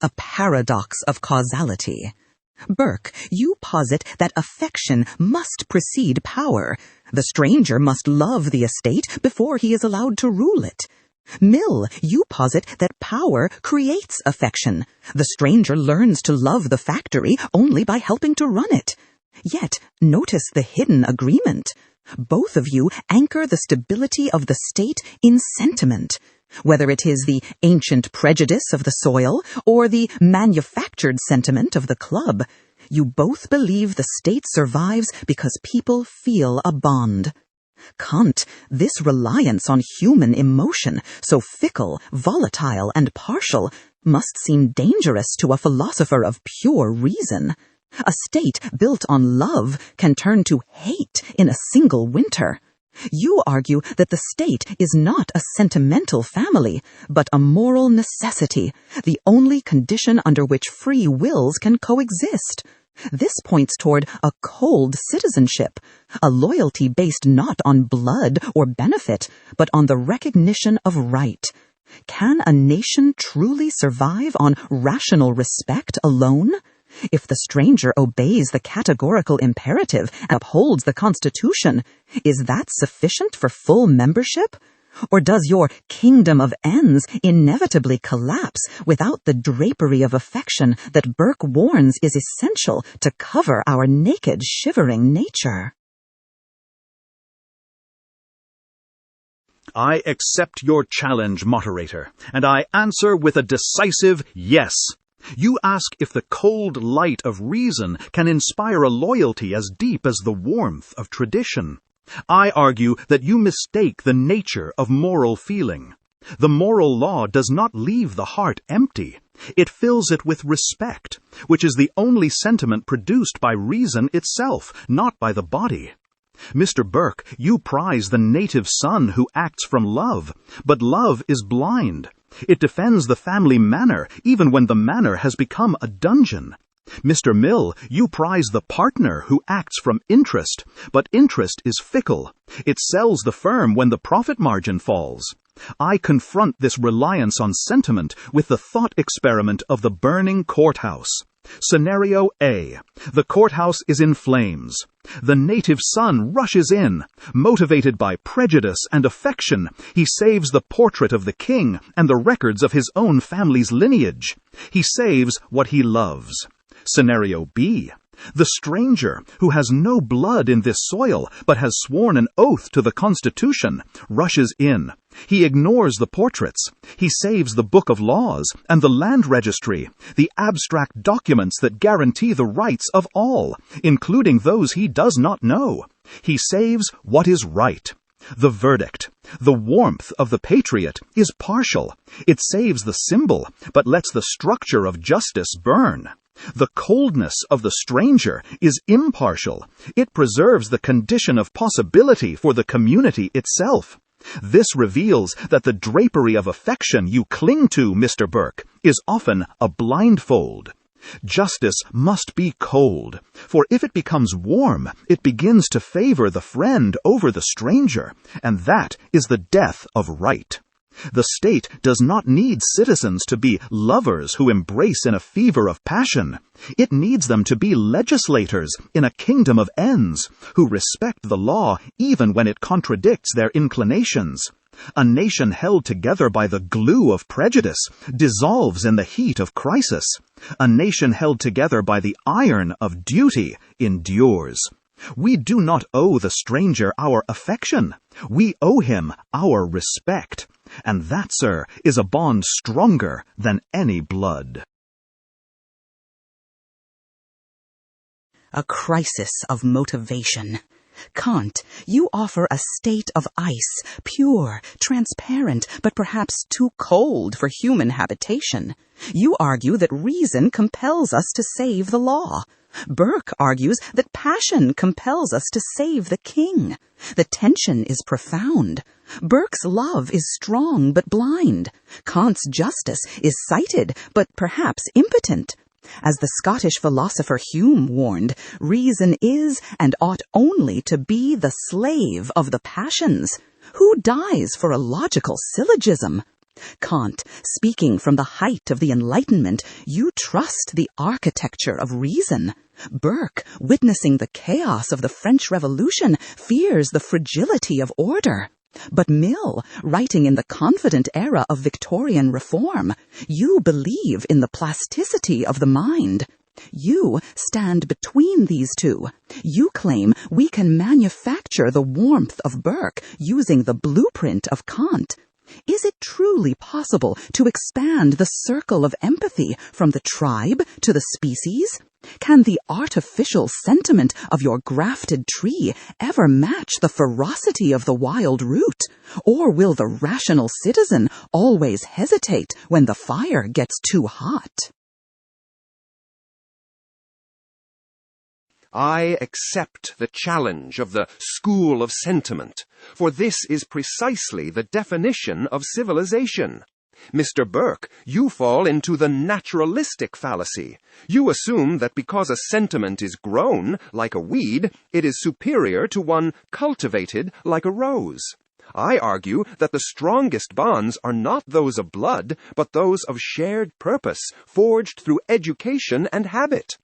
A paradox of causality. Burke, you posit that affection must precede power. The stranger must love the estate before he is allowed to rule it. Mill, you posit that power creates affection. The stranger learns to love the factory only by helping to run it. Yet, notice the hidden agreement. Both of you anchor the stability of the state in sentiment. Whether it is the ancient prejudice of the soil or the manufactured sentiment of the club, you both believe the state survives because people feel a bond. Kant, this reliance on human emotion, so fickle, volatile, and partial, must seem dangerous to a philosopher of pure reason. A state built on love can turn to hate in a single winter. You argue that the state is not a sentimental family, but a moral necessity, the only condition under which free wills can coexist. This points toward a cold citizenship, a loyalty based not on blood or benefit, but on the recognition of right. Can a nation truly survive on rational respect alone? If the stranger obeys the categorical imperative and upholds the Constitution, is that sufficient for full membership? Or does your kingdom of ends inevitably collapse without the drapery of affection that Burke warns is essential to cover our naked, shivering nature? I accept your challenge, moderator, and I answer with a decisive yes. You ask if the cold light of reason can inspire a loyalty as deep as the warmth of tradition. I argue that you mistake the nature of moral feeling. The moral law does not leave the heart empty. It fills it with respect, which is the only sentiment produced by reason itself, not by the body. Mr. Burke, you prize the native son who acts from love, but love is blind. It defends the family manor, even when the manor has become a dungeon. Mr. Mill, you prize the partner who acts from interest, but interest is fickle. It sells the firm when the profit margin falls. I confront this reliance on sentiment with the thought experiment of the burning courthouse. Scenario A. The courthouse is in flames. The native son rushes in. Motivated by prejudice and affection, he saves the portrait of the king and the records of his own family's lineage. He saves what he loves. Scenario B. The stranger, who has no blood in this soil, but has sworn an oath to the Constitution, rushes in. He ignores the portraits. He saves the Book of Laws and the Land Registry, the abstract documents that guarantee the rights of all, including those he does not know. He saves what is right. The verdict, the warmth of the patriot, is partial. It saves the symbol, but lets the structure of justice burn. The coldness of the stranger is impartial. It preserves the condition of possibility for the community itself. This reveals that the drapery of affection you cling to, Mr. Burke, is often a blindfold. Justice must be cold, for if it becomes warm, it begins to favor the friend over the stranger, and that is the death of right. The state does not need citizens to be lovers who embrace in a fever of passion. It needs them to be legislators in a kingdom of ends, who respect the law even when it contradicts their inclinations. A nation held together by the glue of prejudice dissolves in the heat of crisis. A nation held together by the iron of duty endures. We do not owe the stranger our affection. We owe him our respect. And that, sir, is a bond stronger than any blood. A crisis of motivation. Kant, you offer a state of ice, pure, transparent, but perhaps too cold for human habitation. You argue that reason compels us to save the law. Burke argues that passion compels us to save the king. The tension is profound. Burke's love is strong but blind. Kant's justice is sighted but perhaps impotent. As the Scottish philosopher Hume warned, reason is and ought only to be the slave of the passions. Who dies for a logical syllogism? Kant, speaking from the height of the Enlightenment, you trust the architecture of reason. Burke, witnessing the chaos of the French Revolution, fears the fragility of order. But Mill, writing in the confident era of Victorian reform, you believe in the plasticity of the mind. You stand between these two. You claim we can manufacture the warmth of Burke using the blueprint of Kant. Is it truly possible to expand the circle of empathy from the tribe to the species? Can the artificial sentiment of your grafted tree ever match the ferocity of the wild root? Or will the rational citizen always hesitate when the fire gets too hot? I accept the challenge of the school of sentiment, for this is precisely the definition of civilization. Mr. Burke, you fall into the naturalistic fallacy. You assume that because a sentiment is grown like a weed, it is superior to one cultivated like a rose. I argue that the strongest bonds are not those of blood, but those of shared purpose, forged through education and habit.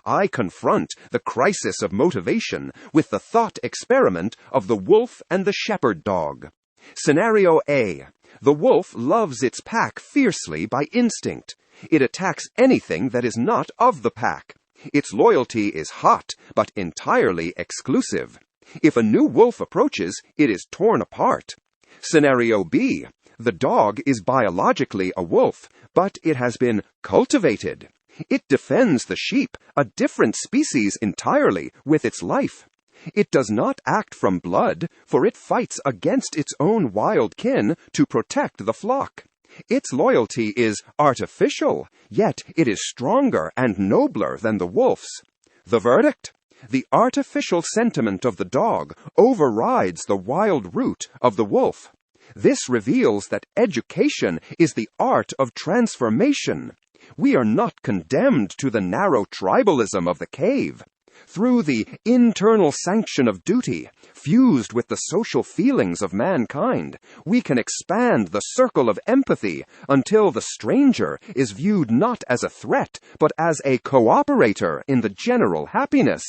I confront the crisis of motivation with the thought experiment of the wolf and the shepherd dog. Scenario A. The wolf loves its pack fiercely by instinct. It attacks anything that is not of the pack. Its loyalty is hot, but entirely exclusive. If a new wolf approaches, it is torn apart. Scenario B. The dog is biologically a wolf, but it has been cultivated. It defends the sheep, a different species entirely, with its life. It does not act from blood, for it fights against its own wild kin to protect the flock. Its loyalty is artificial, yet it is stronger and nobler than the wolf's. The verdict? The artificial sentiment of the dog overrides the wild root of the wolf. This reveals that education is the art of transformation. We are not condemned to the narrow tribalism of the cave. Through the internal sanction of duty, fused with the social feelings of mankind, we can expand the circle of empathy until the stranger is viewed not as a threat, but as a cooperator in the general happiness.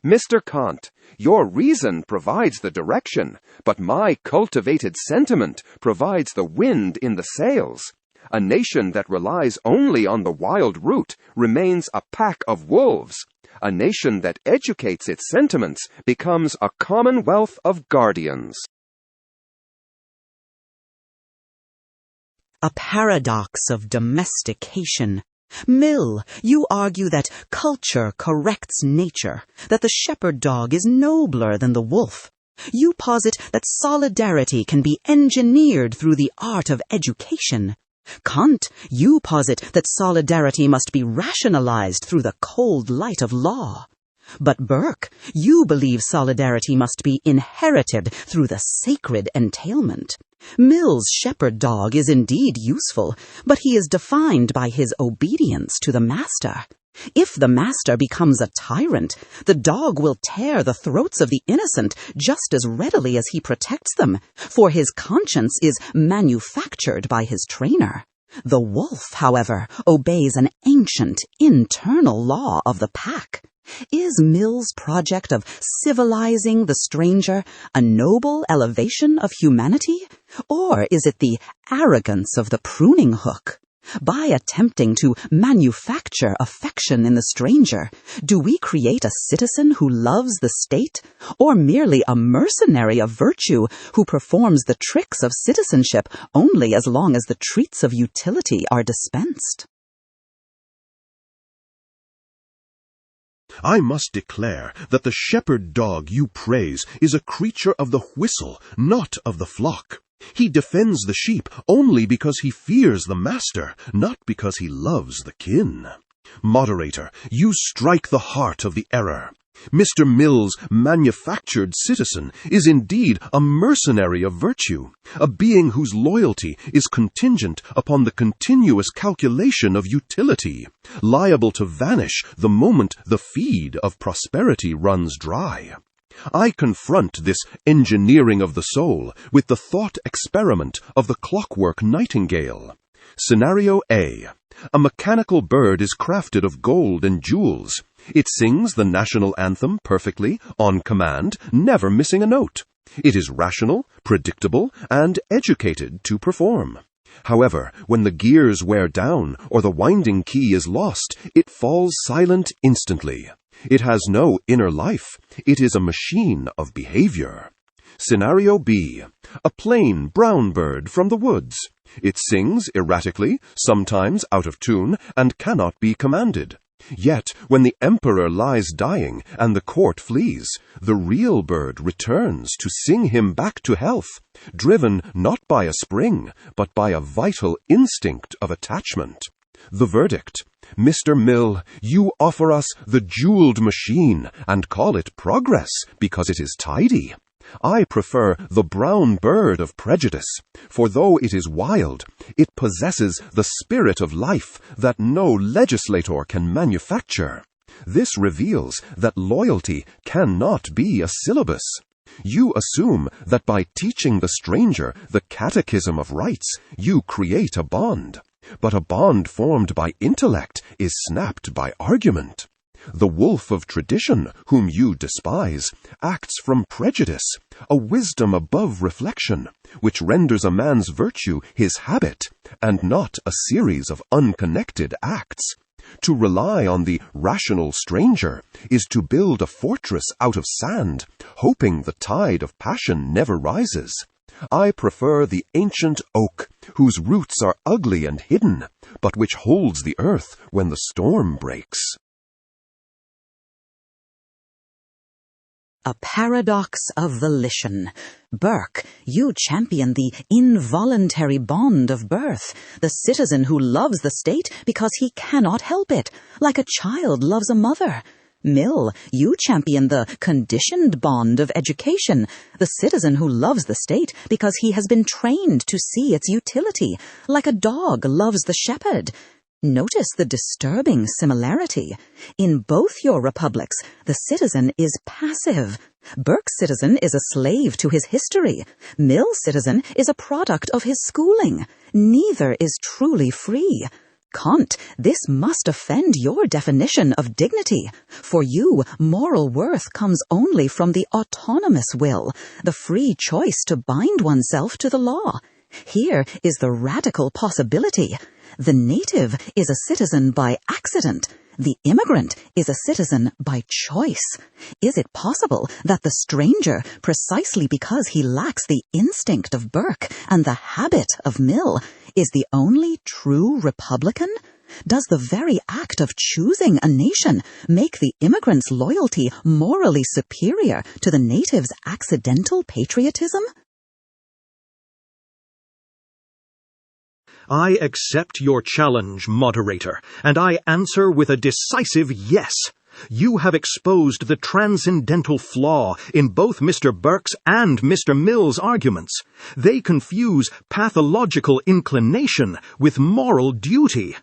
Mr. Kant, your reason provides the direction, but my cultivated sentiment provides the wind in the sails. A nation that relies only on the wild root remains a pack of wolves. A nation that educates its sentiments becomes a commonwealth of guardians. A paradox of domestication. Mill, you argue that culture corrects nature, that the shepherd dog is nobler than the wolf. You posit that solidarity can be engineered through the art of education. Kant, you posit that solidarity must be rationalized through the cold light of law. But Burke, you believe solidarity must be inherited through the sacred entailment. Mill's shepherd dog is indeed useful, but he is defined by his obedience to the master. If the master becomes a tyrant, the dog will tear the throats of the innocent just as readily as he protects them, for his conscience is manufactured by his trainer. The wolf, however, obeys an ancient, internal law of the pack. Is Mill's project of civilizing the stranger a noble elevation of humanity, or is it the arrogance of the pruning hook? By attempting to manufacture affection in the stranger, do we create a citizen who loves the state, or merely a mercenary of virtue who performs the tricks of citizenship only as long as the treats of utility are dispensed? I must declare that the shepherd dog you praise is a creature of the whistle, not of the flock. He defends the sheep only because he fears the master, not because he loves the kin. Moderator, you strike the heart of the error. Mr. Mill's manufactured citizen is indeed a mercenary of virtue, a being whose loyalty is contingent upon the continuous calculation of utility, liable to vanish the moment the feed of prosperity runs dry. I confront this engineering of the soul with the thought experiment of the clockwork nightingale. Scenario A. A mechanical bird is crafted of gold and jewels. It sings the national anthem perfectly, on command, never missing a note. It is rational, predictable, and educated to perform. However, when the gears wear down or the winding key is lost, it falls silent instantly. It has no inner life. It is a machine of behavior. Scenario B. A plain brown bird from the woods. It sings erratically, sometimes out of tune, and cannot be commanded. Yet, when the emperor lies dying and the court flees, the real bird returns to sing him back to health, driven not by a spring, but by a vital instinct of attachment. The verdict: Mr. Mill, you offer us the jeweled machine and call it progress because it is tidy. I prefer the brown bird of prejudice, for though it is wild, it possesses the spirit of life that no legislator can manufacture. This reveals that loyalty cannot be a syllabus. You assume that by teaching the stranger the catechism of rights, you create a bond. But a bond formed by intellect is snapped by argument. The wolf of tradition, whom you despise, acts from prejudice, a wisdom above reflection, which renders a man's virtue his habit, and not a series of unconnected acts. To rely on the rational stranger is to build a fortress out of sand, hoping the tide of passion never rises. I prefer the ancient oak, whose roots are ugly and hidden, but which holds the earth when the storm breaks. A paradox of volition. Burke, you champion the involuntary bond of birth, the citizen who loves the state because he cannot help it, like a child loves a mother. Mill, you champion the conditioned bond of education, the citizen who loves the state because he has been trained to see its utility, like a dog loves the shepherd. Notice the disturbing similarity. In both your republics, the citizen is passive. Burke's citizen is a slave to his history. Mill's citizen is a product of his schooling. Neither is truly free. Kant, this must offend your definition of dignity. For you, moral worth comes only from the autonomous will, the free choice to bind oneself to the law. Here is the radical possibility. The native is a citizen by accident. The immigrant is a citizen by choice. Is it possible that the stranger, precisely because he lacks the instinct of Burke and the habit of Mill, is the only true Republican? Does the very act of choosing a nation make the immigrant's loyalty morally superior to the native's accidental patriotism? I accept your challenge, moderator, and I answer with a decisive yes. You have exposed the transcendental flaw in both Mr. Burke's and Mr. Mill's arguments. They confuse pathological inclination with moral duty.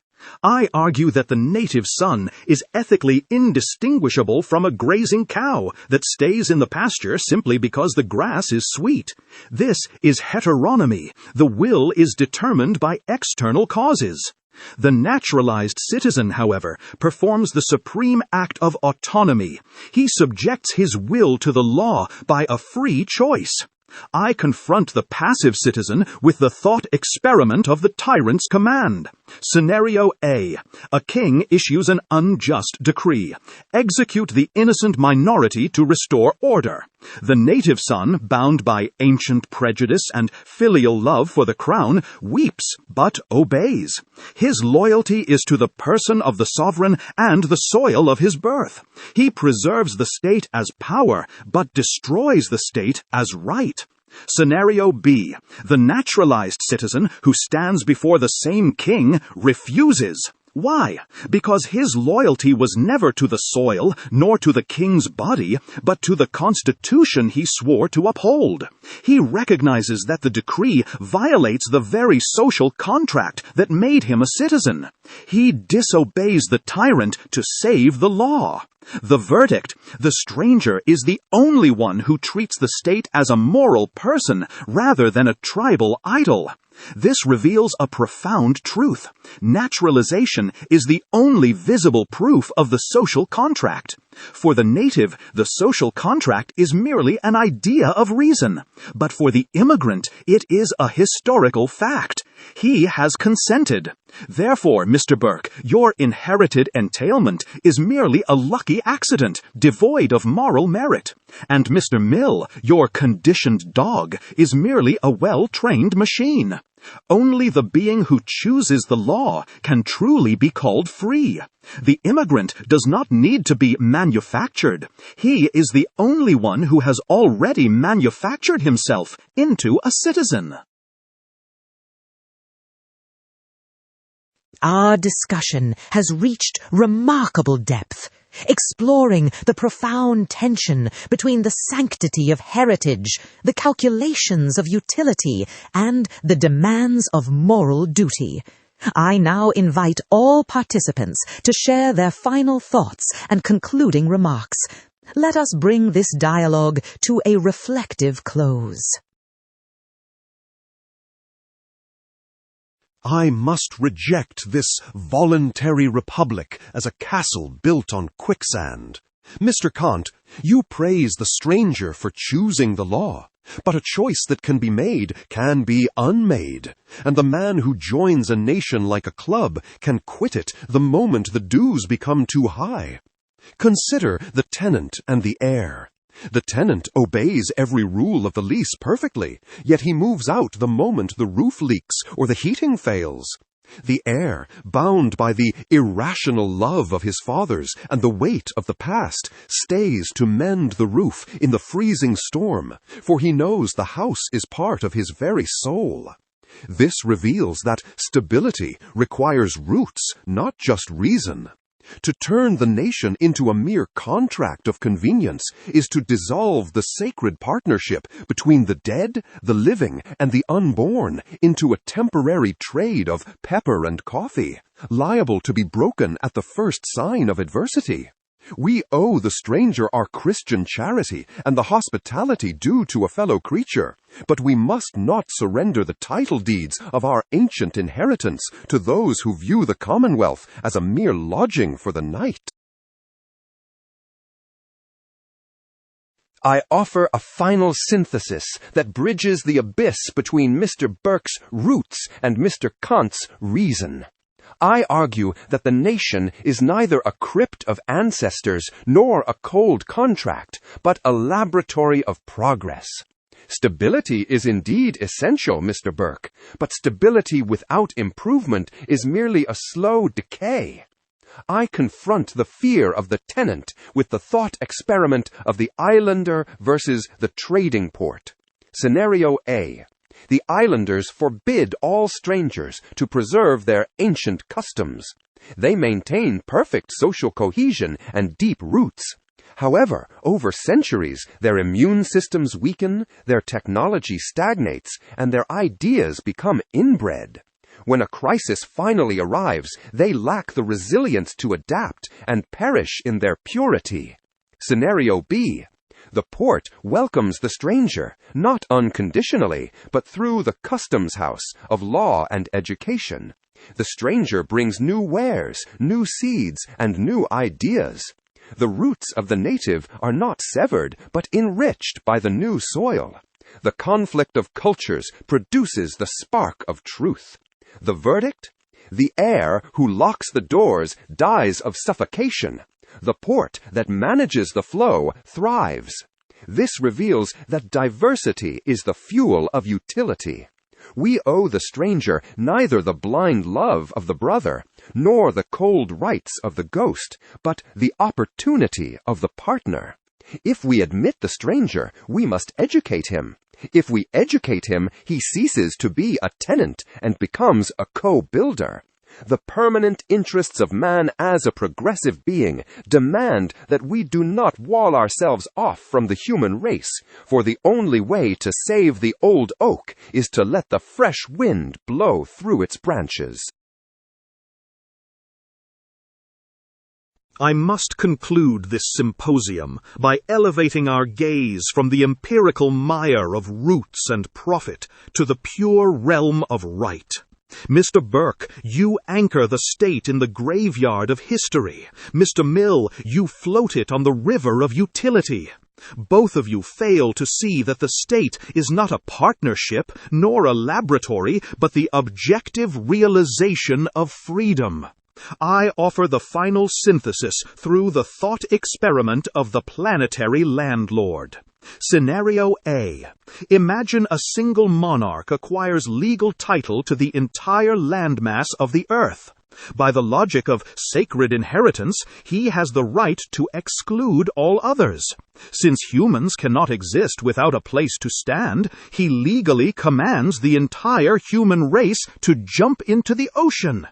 I argue that the native son is ethically indistinguishable from a grazing cow that stays in the pasture simply because the grass is sweet. This is heteronomy. The will is determined by external causes. The naturalized citizen, however, performs the supreme act of autonomy. He subjects his will to the law by a free choice. I confront the passive citizen with the thought experiment of the tyrant's command. Scenario A. A king issues an unjust decree. Execute the innocent minority to restore order. The native son, bound by ancient prejudice and filial love for the crown, weeps but obeys. His loyalty is to the person of the sovereign and the soil of his birth. He preserves the state as power, but destroys the state as right. Scenario B. The naturalized citizen who stands before the same king refuses. Why? Because his loyalty was never to the soil, nor to the king's body, but to the constitution he swore to uphold. He recognizes that the decree violates the very social contract that made him a citizen. He disobeys the tyrant to save the law. The verdict: the stranger is the only one who treats the state as a moral person rather than a tribal idol. This reveals a profound truth. Naturalization is the only visible proof of the social contract. For the native, the social contract is merely an idea of reason. But for the immigrant, it is a historical fact. He has consented. Therefore, Mr. Burke, your inherited entailment is merely a lucky accident, devoid of moral merit. And Mr. Mill, your conditioned dog, is merely a well-trained machine. Only the being who chooses the law can truly be called free. The immigrant does not need to be manufactured. He is the only one who has already manufactured himself into a citizen. Our discussion has reached remarkable depth, exploring the profound tension between the sanctity of heritage, the calculations of utility, and the demands of moral duty. I now invite all participants to share their final thoughts and concluding remarks. Let us bring this dialogue to a reflective close. I must reject this voluntary republic as a castle built on quicksand. Mr. Kant, you praise the stranger for choosing the law, but a choice that can be made can be unmade, and the man who joins a nation like a club can quit it the moment the dues become too high. Consider the tenant and the heir. The tenant obeys every rule of the lease perfectly, yet he moves out the moment the roof leaks or the heating fails. The heir, bound by the irrational love of his fathers and the weight of the past, stays to mend the roof in the freezing storm, for he knows the house is part of his very soul. This reveals that stability requires roots, not just reason. To turn the nation into a mere contract of convenience is to dissolve the sacred partnership between the dead, the living, and the unborn into a temporary trade of pepper and coffee, liable to be broken at the first sign of adversity. We owe the stranger our Christian charity and the hospitality due to a fellow creature, but we must not surrender the title deeds of our ancient inheritance to those who view the Commonwealth as a mere lodging for the night. I offer a final synthesis that bridges the abyss between Mr. Burke's roots and Mr. Kant's reason. I argue that the nation is neither a crypt of ancestors nor a cold contract, but a laboratory of progress. Stability is indeed essential, Mr. Burke, but stability without improvement is merely a slow decay. I confront the fear of the tenant with the thought experiment of the islander versus the trading port. Scenario A. The islanders forbid all strangers to preserve their ancient customs. They maintain perfect social cohesion and deep roots. However, over centuries, their immune systems weaken, their technology stagnates, and their ideas become inbred. When a crisis finally arrives, they lack the resilience to adapt and perish in their purity. Scenario B. The port welcomes the stranger, not unconditionally, but through the customs house of law and education. The stranger brings new wares, new seeds, and new ideas. The roots of the native are not severed, but enriched by the new soil. The conflict of cultures produces the spark of truth. The verdict? The heir who locks the doors dies of suffocation. The port that manages the flow thrives. This reveals that diversity is the fuel of utility. We owe the stranger neither the blind love of the brother, nor the cold rights of the ghost, but the opportunity of the partner. If we admit the stranger, we must educate him. If we educate him, he ceases to be a tenant and becomes a co-builder. The permanent interests of man as a progressive being demand that we do not wall ourselves off from the human race, for the only way to save the old oak is to let the fresh wind blow through its branches. I must conclude this symposium by elevating our gaze from the empirical mire of roots and profit to the pure realm of right. Mr. Burke, you anchor the state in the graveyard of history. Mr. Mill, you float it on the river of utility. Both of you fail to see that the state is not a partnership nor a laboratory, but the objective realization of freedom. I offer the final synthesis through the thought experiment of the planetary landlord. Scenario A. Imagine a single monarch acquires legal title to the entire landmass of the earth. By the logic of sacred inheritance, he has the right to exclude all others. Since humans cannot exist without a place to stand, he legally commands the entire human race to jump into the ocean.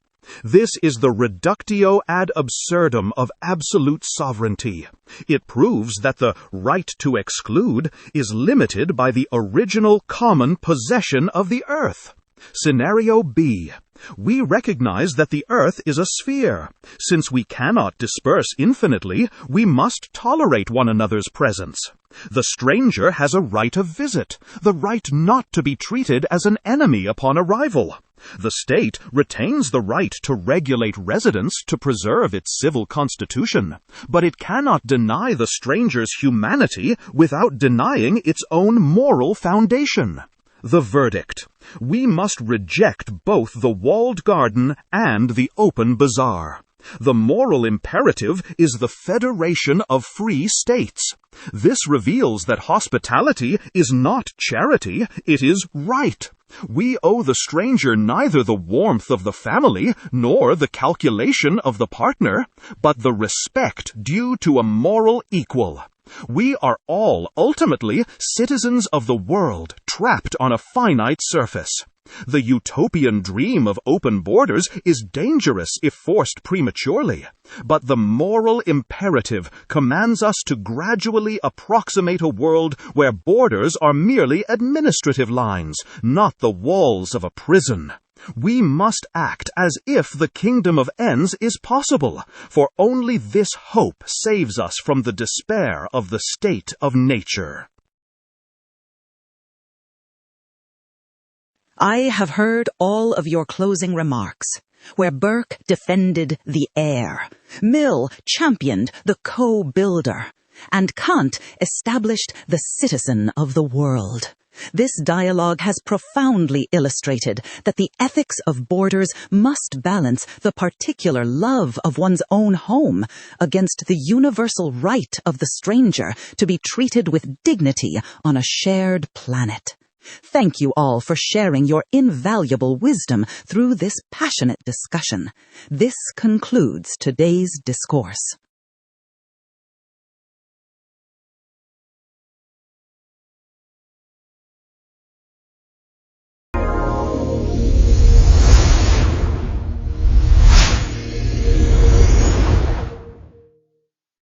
This is the reductio ad absurdum of absolute sovereignty. It proves that the right to exclude is limited by the original common possession of the earth. Scenario B. We recognize that the earth is a sphere. Since we cannot disperse infinitely, we must tolerate one another's presence. The stranger has a right of visit, the right not to be treated as an enemy upon arrival. The state retains the right to regulate residence to preserve its civil constitution, but it cannot deny the stranger's humanity without denying its own moral foundation. The verdict: we must reject both the walled garden and the open bazaar. The moral imperative is the federation of free states. This reveals that hospitality is not charity, it is right. We owe the stranger neither the warmth of the family nor the calculation of the partner, but the respect due to a moral equal. We are all ultimately citizens of the world, trapped on a finite surface. The utopian dream of open borders is dangerous if forced prematurely, but the moral imperative commands us to gradually approximate a world where borders are merely administrative lines, not the walls of a prison. We must act as if the kingdom of ends is possible, for only this hope saves us from the despair of the state of nature. I have heard all of your closing remarks, where Burke defended the heir, Mill championed the co-builder, and Kant established the citizen of the world. This dialogue has profoundly illustrated that the ethics of borders must balance the particular love of one's own home against the universal right of the stranger to be treated with dignity on a shared planet. Thank you all for sharing your invaluable wisdom through this passionate discussion. This concludes today's discourse.